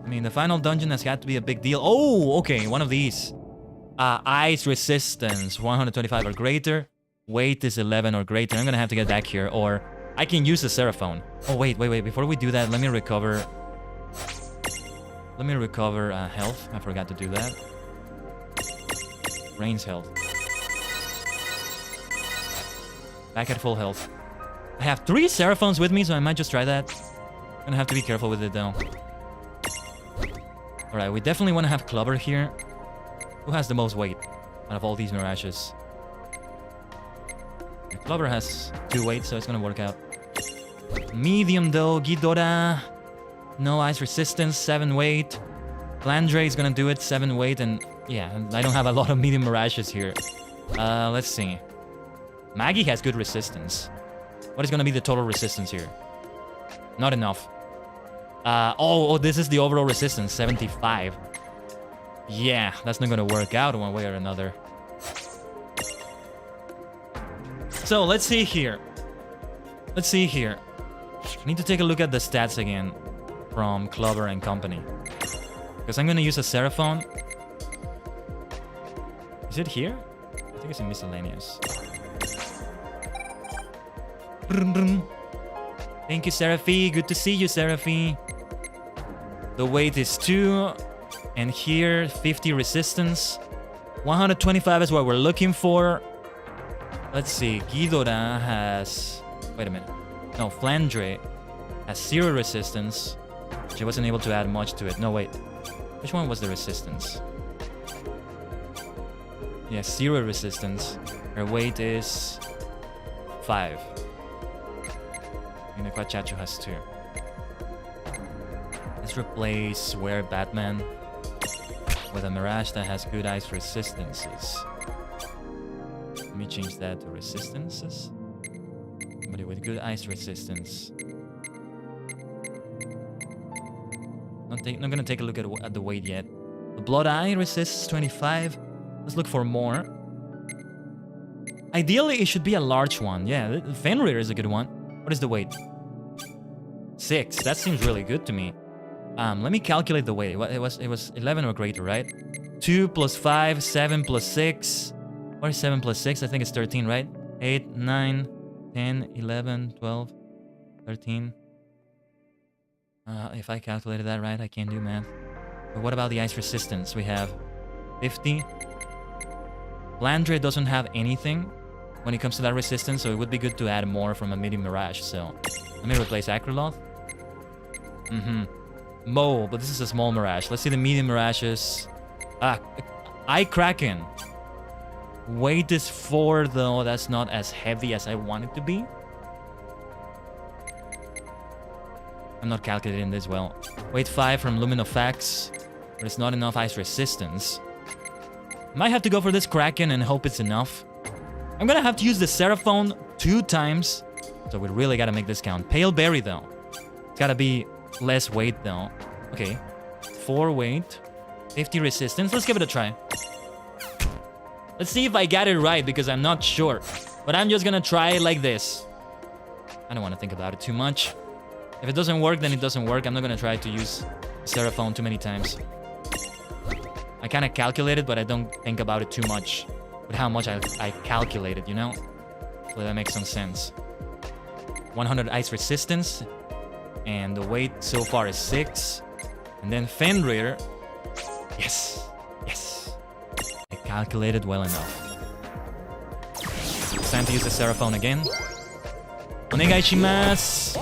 I mean, the final dungeon has got to be a big deal. Oh, okay, one of these. Ice resistance, 125 or greater. Weight is 11 or greater. I'm gonna have to get back here, or I can use the Seraphone. Oh, wait. Before we do that, let me recover health. I forgot to do that. Rain's health. Back at full health. I have 3 Seraphones with me, so I might just try that. I'm gonna have to be careful with it though. Alright, we definitely want to have Clubber here. Who has the most weight out of all these Mirages? Clubber has 2 weight, so it's gonna work out. Medium though, Ghidorah. No ice resistance, 7 weight. Flandre is gonna do it, 7 weight, and yeah, I don't have a lot of medium Mirages here. Let's see. Maggie has good resistance. What is gonna be the total resistance here? Not enough. Oh, this is the overall resistance, 75. Yeah, that's not gonna work out one way or another. So, let's see here. Let's see here. I need to take a look at the stats again from Clubber and company. Because I'm gonna use a Seraphon. Is it here? I think it's in miscellaneous. Thank you, Seraphi. Good to see you, Seraphi. The weight is 2. And here, 50 resistance. 125 is what we're looking for. Let's see. Ghidorah has... Wait a minute. No, Flandre has 0 resistance. She wasn't able to add much to it. No, wait. Which one was the resistance? Yeah, 0 resistance. Her weight is 5. And the Quachacho has 2. Let's replace Were Batman with a Mirage that has good ice resistances. Let me change that to resistances. Somebody with good ice resistance. Not gonna take a look at the weight yet. The Blood Eye resists 25. Let's look for more. Ideally, it should be a large one. Yeah, Fenrir is a good one. What is the weight? 6. That seems really good to me. Let me calculate the weight. It was 11 or greater, right? 2 plus 5, 7 plus 6. What is 7 plus 6? I think it's 13, right? 8, 9, 10, 11, 12, 13. If I calculated that right, I can't do math. But what about the ice resistance? We have 50. Flandre doesn't have anything when it comes to that resistance, so it would be good to add more from a medium Mirage. So let me replace Acroloth. Mo, but this is a small Mirage. Let's see the medium Mirages. Eye Kraken. Weight is 4 though. That's not as heavy as I want it to be. I'm not calculating this well. Weight 5 from Luminofax. But it's not enough ice resistance. Might have to go for this Kraken and hope it's enough. I'm gonna have to use the Seraphone 2 times. So we really gotta make this count. Pale Berry though. It's gotta be less weight though. Okay. 4 weight. 50 resistance. Let's give it a try. Let's see if I got it right because I'm not sure. But I'm just gonna try it like this. I don't want to think about it too much. If it doesn't work, then it doesn't work. I'm not gonna try to use Seraphone too many times. I kind of calculated, but I don't think about it too much. With how much I calculated, you know? So that makes some sense. 100 ice resistance. And the weight so far is 6. And then Fenrir. Yes. Yes. I calculated well enough. It's time to use the Seraphone again. Onegai shimasu.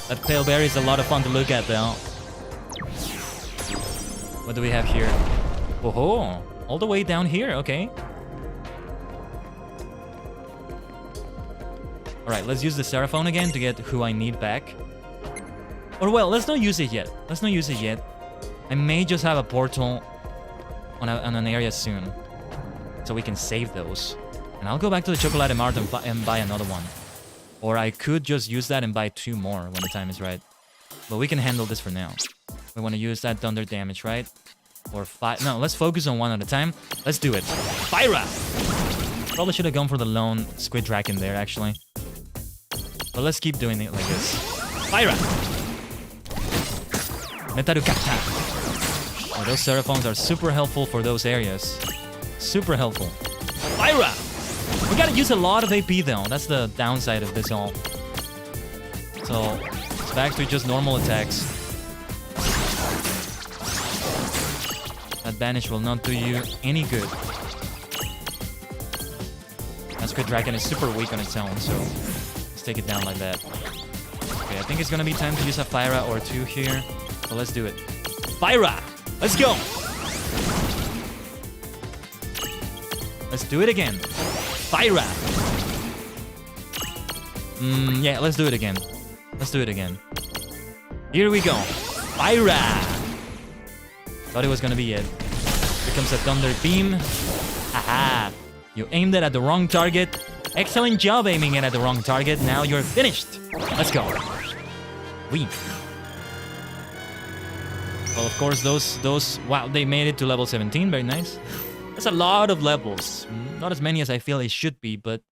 That Pale Berry is a lot of fun to look at though. What do we have here? Oh, all the way down here, okay. Alright, let's use the Seraphone again to get who I need back. Or well, let's not use it yet. Let's not use it yet. I may just have a portal on an area soon. So we can save those. And I'll go back to the Chocolate Mart and buy another one. Or I could just use that and buy 2 more when the time is right. But we can handle this for now. We want to use that thunder damage, right? Or 5. No, let's focus on 1 at a time. Let's do it. Fyra! Probably should have gone for the lone Squid Dragon there, actually. But let's keep doing it like this. Fyra! Metaru Kapta. Oh, those Seraphones are super helpful for those areas. Super helpful. Fyra! We gotta use a lot of AP though. That's the downside of this all. So, it's back to just normal attacks. That banish will not do you any good. That's Squid Dragon is super weak on its own, so let's take it down like that. Okay, I think it's gonna be time to use a Fyra or two here. So let's do it. Fyra! Let's go! Let's do it again. Fyra! Yeah, let's do it again. Let's do it again. Here we go. Fyra! Thought it was gonna be it. Here comes a Thunder Beam. Haha! You aimed it at the wrong target. Excellent job aiming it at the wrong target. Now you're finished. Let's go. We. Well, of course, those... Wow, they made it to level 17. Very nice. That's a lot of levels. Not as many as I feel it should be, but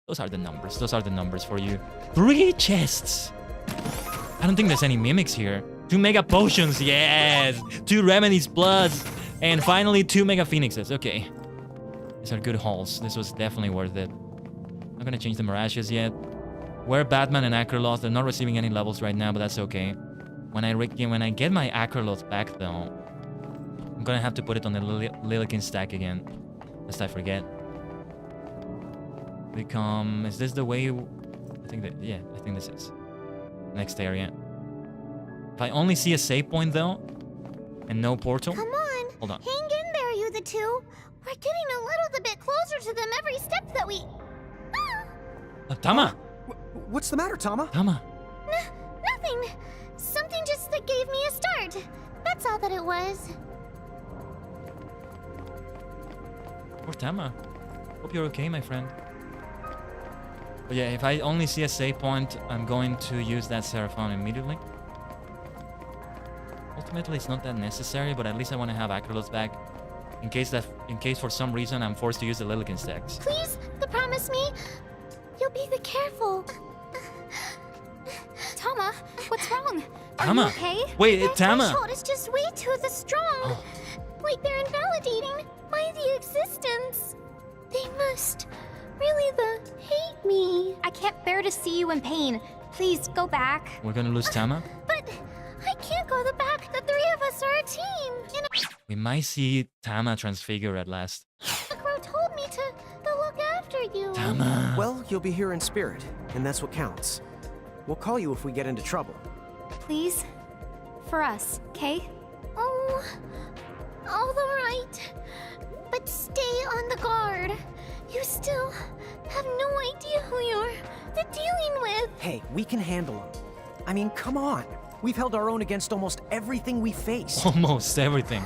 those are the numbers. Those are the numbers for you. 3 chests. I don't think there's any mimics here. 2 Mega Potions. Yes. 2 Remedies Plus. And finally, 2 Mega Phoenixes. Okay. These are good hauls. This was definitely worth it. Not gonna change the Mirages yet. We're Batman and Acroloth. They're not receiving any levels right now, but that's okay. When I get my Acroloth back, though, I'm gonna have to put it on the Lilikin stack again, lest I forget. Is this the way? I think that, yeah, I think this is. Next area. If I only see a save point, though, and no portal. Come on. Hold on. Hang in there, you the two. We're getting a little bit closer to them every step that we... Tama! What's the matter, Tama? Tama! Nothing. Something just that gave me a start. That's all that it was. Poor Tama. Hope you're okay, my friend. But yeah, if I only see a save point, I'm going to use that Seraphon immediately. Ultimately, it's not that necessary, but at least I want to have Acroloth back. In case for some reason I'm forced to use the Lilikin stacks. Please, promise me, you'll be careful. Tama, what's wrong? Tama. Are you okay? Wait, Their Tama. threshold is just way too strong. Oh. Like they're invalidating my existence. They must really hate me. I can't bear to see you in pain. Please go back. We're gonna lose Tama. But I can't go back. The 3 of us are a team. And We might see Tama transfigure at last. Crow told me to look after you. Tama. Well, you'll be here in spirit, and that's what counts. We'll call you if we get into trouble. Please? For us, okay? Oh, all right. But stay on the guard. You still have no idea who you're dealing with. Hey, we can handle them. I mean, come on. We've held our own against almost everything we face. Almost everything.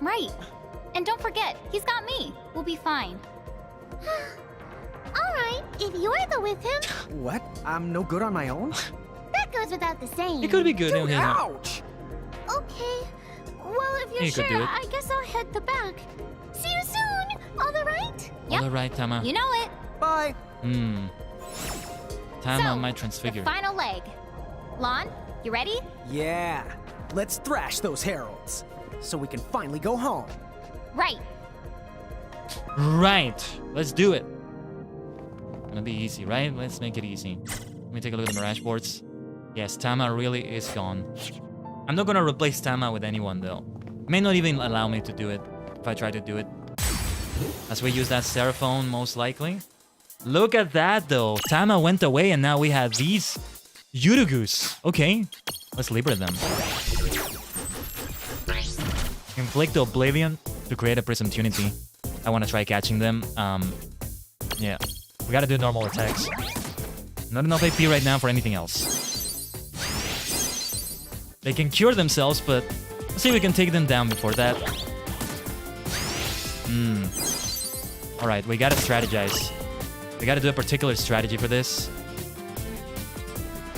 Right. And don't forget, he's got me. We'll be fine. All right, if you're with him. What? I'm no good on my own? That goes without the saying. It could be good. Dude, Yeah. ouch! Okay. Well, if you're You could sure, do it. I guess I'll head the back. See you soon. All right? Yep. All right, Tama. You know it. Bye. Tama So, might transfigure. the final leg. Lon, you ready? Yeah. Let's thrash those heralds, so we can finally go home. Right. Right. Let's do it. Gonna be easy, right? Let's make it easy. Let me take a look at the Mirage boards. Yes, Tama really is gone. I'm not gonna replace Tama with anyone, though. It may not even allow me to do it if I try to do it. As we use that Seraphon, most likely. Look at that, though. Tama went away, and now we have these Yurugus. Okay, let's liberate them. Inflict Oblivion to create a Prism Tunity. I want to try catching them. Yeah, we gotta do normal attacks. Not enough AP right now for anything else. They can cure themselves, but let's see if we can take them down before that. Alright, we gotta strategize. We gotta do a particular strategy for this.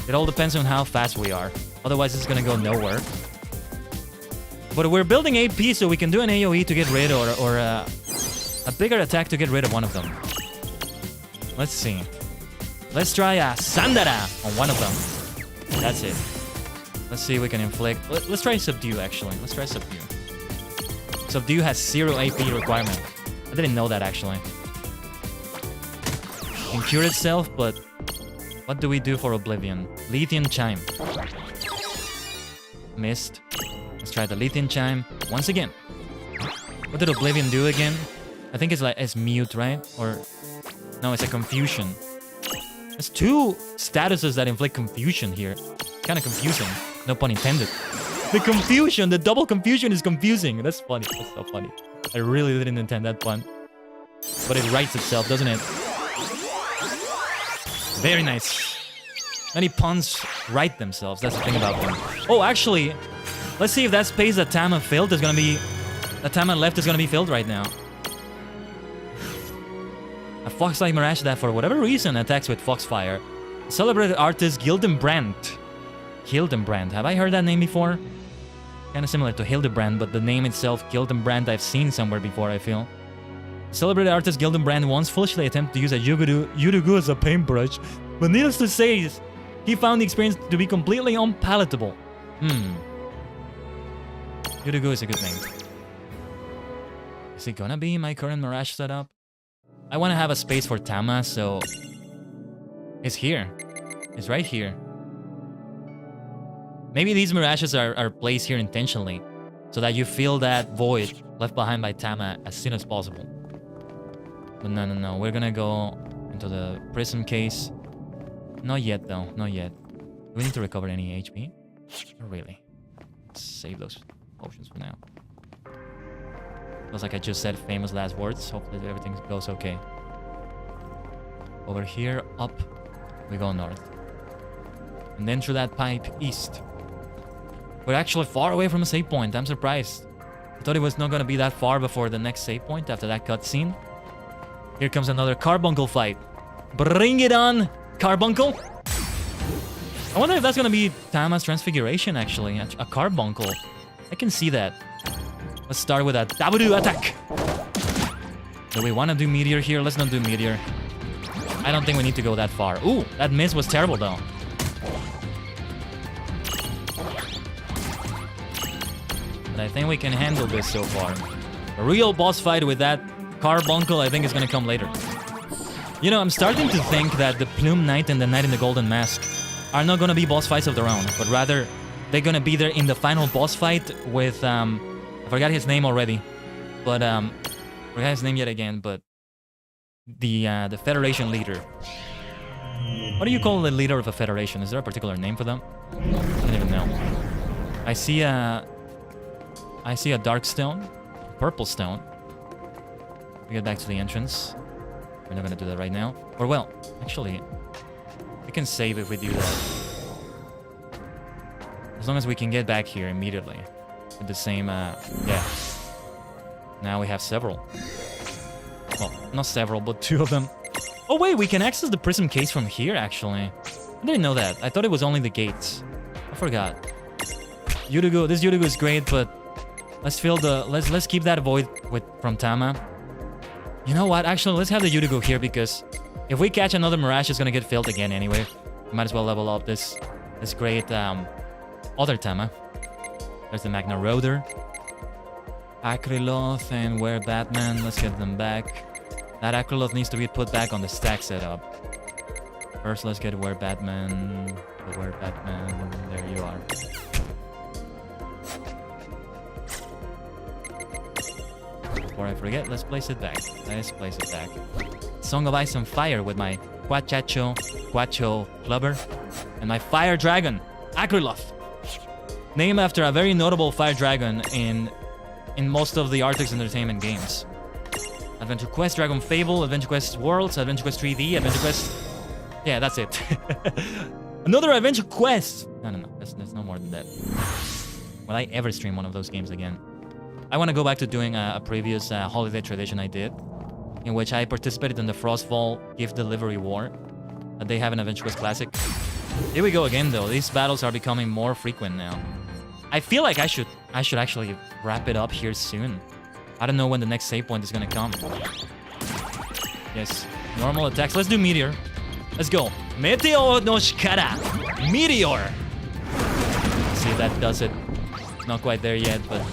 It all depends on how fast we are. Otherwise, it's gonna go nowhere. But we're building AP so we can do an AoE to get rid or a bigger attack to get rid of one of them. Let's see. Let's try a Sandara on one of them. That's it. Let's see if we can inflict. Let's try Subdue, actually. Let's try Subdue. Subdue has 0 AP requirement. I didn't know that, actually. It can cure itself, but what do we do for Oblivion? Lethean Chime. Missed. Let's try the Lethean Chime once again. What did Oblivion do again? I think it's mute, right? Or no, it's a confusion. There's two statuses that inflict confusion here. Kind of confusing. No pun intended. The confusion, the double confusion is confusing. That's funny. That's so funny. I really didn't intend that pun. But it writes itself, doesn't it? Very nice. Many puns write themselves. That's the thing about them. Oh, actually, let's see if that space that Tama filled is gonna be... That Tama left is gonna be filled right now. A fox-like mirage that, for whatever reason, attacks with foxfire. Celebrated artist Gildenbrand. Hildenbrand. Have I heard that name before? Kind of similar to Hildebrand, but the name itself, Gildenbrand, I've seen somewhere before, I feel. Celebrated artist Gildenbrand once foolishly attempted to use a Yudugu as a paintbrush, but needless to say, he found the experience to be completely unpalatable. Yudugu is a good name. Is it gonna be my current Mirage setup? I want to have a space for Tama, so... It's here. It's right here. Maybe these Mirages are placed here intentionally, so that you feel that void left behind by Tama as soon as possible. But no. We're gonna go into the prism case. Not yet, though. Not yet. Do we need to recover any HP? Not really. Let's save those potions for now. Looks like I just said famous last words. Hopefully everything goes okay. Over here, up, we go north. And then through that pipe, east. We're actually far away from a save point. I'm surprised. I thought it was not gonna be that far before the next save point after that cutscene. Here comes another carbuncle fight. Bring it on, carbuncle! I wonder if that's gonna be Tama's transfiguration, actually. A carbuncle. I can see that. Let's start with a Dabudu attack. Do we want to do meteor here? Let's not do meteor. I don't think we need to go that far. Ooh, that miss was terrible, though. But I think we can handle this so far. A real boss fight with that carbuncle, I think, is gonna come later. You know, I'm starting to think that the Plume Knight and the Knight in the Golden Mask are not gonna be boss fights of their own, but rather they're gonna be there in the final boss fight with I forgot his name already, but I forgot his name yet again. But the Federation leader. What do you call the leader of a Federation? Is there a particular name for them? I don't even know. I see a dark stone, purple stone. We get back to the entrance. We're not gonna do that right now. Or well, actually, we can save if we do that. As long as we can get back here immediately. With the same, yeah. Now we have several. Well, not several, but 2 of them. Oh wait, we can access the prism case from here, actually. I didn't know that. I thought it was only the gates. I forgot. Yudugu, this Yudugu is great, but let's fill the... Let's keep that void from Tama. You know what? Actually, let's have the Yudugu here, because if we catch another Mirage, it's gonna get filled again anyway. We might as well level up this great other Tama. There's the Magna Roder. Akriloth and Were Batman. Let's get them back. That Akriloth needs to be put back on the stack setup. First, let's get Were Batman. The Were Batman. There you are. Before I forget, let's place it back. Let's place it back. Song of Ice and Fire with my Quacho Clubber and my Fire Dragon, Akriloth. Named after a very notable fire dragon in most of the Artix Entertainment games. Adventure Quest, Dragon Fable, Adventure Quest Worlds, Adventure Quest 3D, Adventure Quest... Yeah, that's it. Another Adventure Quest! No. There's no more than that. Will I ever stream one of those games again? I want to go back to doing a previous holiday tradition I did, in which I participated in the Frostfall Gift Delivery War that they have in Adventure Quest Classic. Here we go again, though. These battles are becoming more frequent now. I feel like I should actually wrap it up here soon. I don't know when the next save point is gonna come. Yes, normal attacks. Let's do Meteor. Let's go. Meteo no Shikara. Meteor. Let's see if that does it. Not quite there yet, but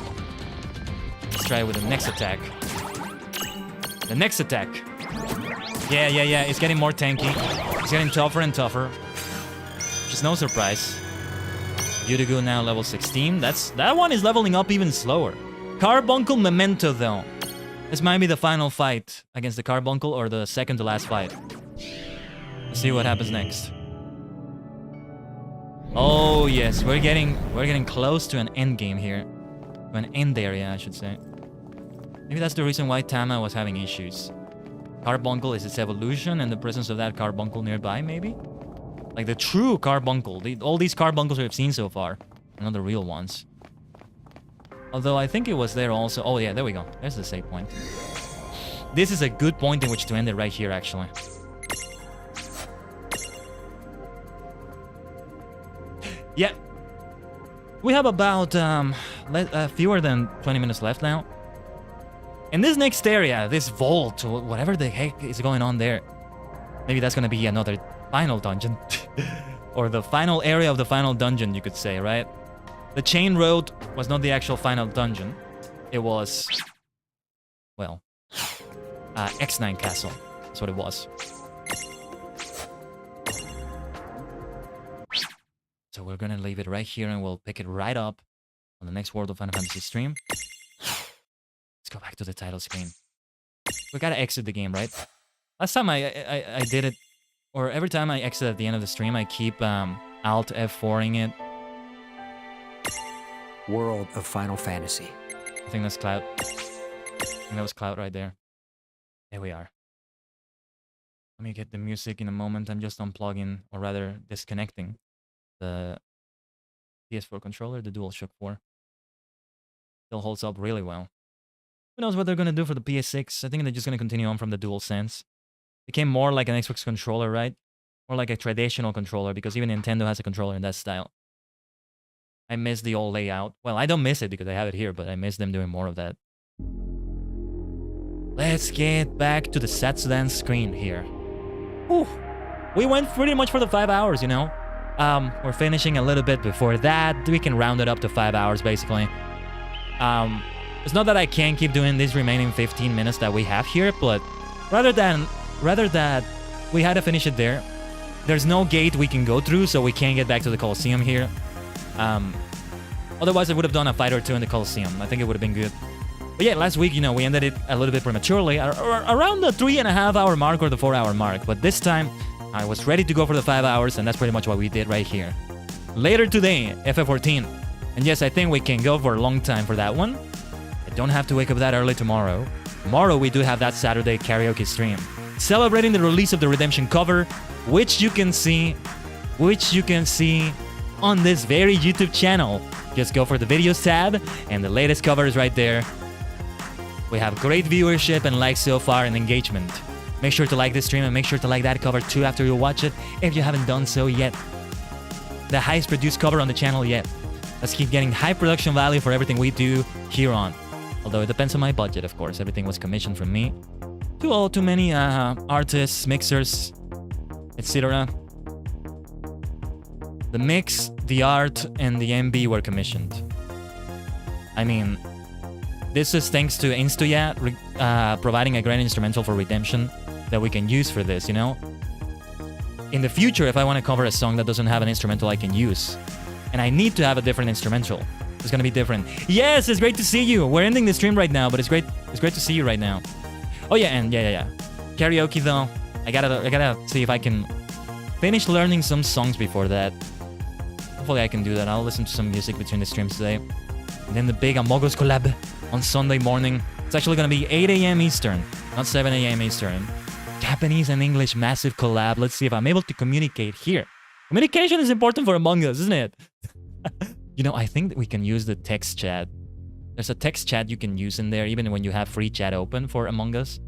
let's try it with the next attack. The next attack. Yeah. It's getting more tanky. It's getting tougher and tougher. Which is no surprise. Yudugu now level 16. That one is leveling up even slower. Carbuncle Memento, though. This might be the final fight against the carbuncle or the second to last fight. Let's see what happens next. Oh yes, we're getting close to an end game here. To an end area, I should say. Maybe that's the reason why Tama was having issues. Carbuncle is its evolution and the presence of that carbuncle nearby, maybe? Like the true carbuncle. All these carbuncles we've seen so far. Are not the real ones. Although I think it was there also. Oh yeah, there we go. There's the save point. This is a good point in which to end it right here, actually. Yeah. We have about fewer than 20 minutes left now. In this next area, this vault, or whatever the heck is going on there, maybe that's gonna be another final dungeon. Or the final area of the final dungeon, you could say, right? The chain road was not the actual final dungeon. It was, well, X9 Castle. That's what it was. So we're gonna leave it right here and we'll pick it right up on the next World of Final Fantasy stream. Let's go back to the title screen. We gotta exit the game, right? Last time I did it, or every time I exit at the end of the stream, I keep Alt F4ing it. World of Final Fantasy. I think that's Cloud. I think that was Cloud right there. There we are. Let me get the music in a moment. I'm just unplugging, or rather disconnecting, the PS4 controller, the DualShock 4. Still holds up really well. Who knows what they're gonna do for the PS6? I think they're just gonna continue on from the DualSense. Became more like an Xbox controller, right? More like a traditional controller, because even Nintendo has a controller in that style. I miss the old layout. Well, I don't miss it because I have it here, but I miss them doing more of that. Let's get back to the Satsudan screen here. Whew. We went pretty much for the 5 hours, you know? We're finishing a little bit before that. We can round it up to 5 hours, basically. It's not that I can't keep doing these remaining 15 minutes that we have here, but rather that we had to finish it there. There's no gate we can go through, so we can't get back to the Colosseum here. Otherwise, I would have done a fight or two in the Colosseum. I think it would have been good. But yeah, last week, you know, we ended it a little bit prematurely, around the 3.5 hour mark or the 4 hour mark. But this time, I was ready to go for the 5 hours, and that's pretty much what we did right here. Later today, FF14. And yes, I think we can go for a long time for that one. I don't have to wake up that early tomorrow. Tomorrow, we do have that Saturday karaoke stream. Celebrating the release of the Redemption cover, which you can see on this very YouTube channel. Just go for the videos tab, and the latest cover is right there. We have great viewership and likes so far and engagement. Make sure to like this stream and make sure to like that cover too after you watch it, if you haven't done so yet. The highest produced cover on the channel yet. Let's keep getting high production value for everything we do here on. Although it depends on my budget, of course. Everything was commissioned from me. Too many artists, mixers, etc. The mix, the art, and the MB were commissioned. I mean, this is thanks to Instoya providing a great instrumental for Redemption that we can use for this, you know? In the future, if I want to cover a song that doesn't have an instrumental I can use, and I need to have a different instrumental, it's gonna be different. Yes, it's great to see you. We're ending the stream right now, but it's great to see you right now. Oh yeah, and yeah. Karaoke though, I gotta see if I can finish learning some songs before that. Hopefully I can do that. I'll listen to some music between the streams today. And then the big Among Us collab on Sunday morning. It's actually gonna be 8 a.m. Eastern, not 7 a.m. Eastern. Japanese and English massive collab. Let's see if I'm able to communicate here. Communication is important for Among Us, isn't it? You know, I think that we can use the text chat. There's a text chat you can use in there even when you have free chat open for Among Us.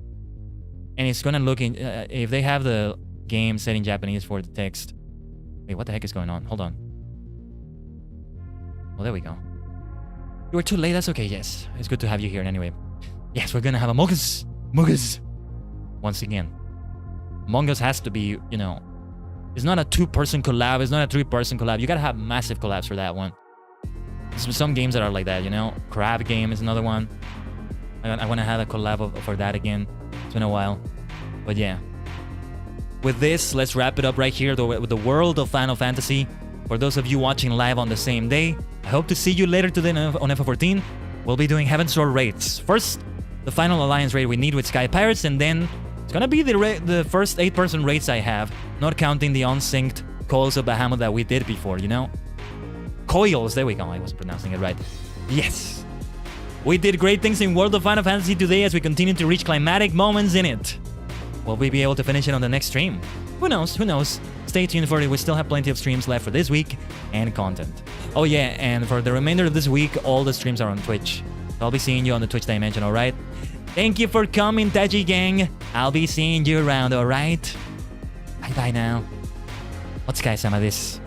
And it's gonna look in, if they have the game set in Japanese for the text. Wait, what the heck is going on? Hold on. Oh, there we go. You were too late, that's okay, yes. It's good to have you here anyway. Yes, we're gonna have Among Us. Among Us. Once again. Among Us has to be, you know, it's not a 2-person collab, it's not a 3-person collab. You gotta have massive collabs for that one. There's some games that are like that, you know? Crab Game is another one. I wanna have a collab for that again. It's been a while. But yeah. With this, let's wrap it up right here with the world of Final Fantasy. For those of you watching live on the same day, I hope to see you later today on FF14. We'll be doing Heaven's Door raids. First, the final alliance raid we need with Sky Pirates, and then it's gonna be the first 8-person raids I have, not counting the unsynced Coils of Bahamut that we did before, you know? Coils, there we go, I wasn't pronouncing it right. Yes! We did great things in World of Final Fantasy today as we continue to reach climatic moments in it. Will we be able to finish it on the next stream? Who knows, who knows? Stay tuned for it, we still have plenty of streams left for this week, and content. Oh yeah, and for the remainder of this week, all the streams are on Twitch. So I'll be seeing you on the Twitch dimension, alright? Thank you for coming, Tajigen. I'll be seeing you around, alright? Bye-bye now. お疲れ様です。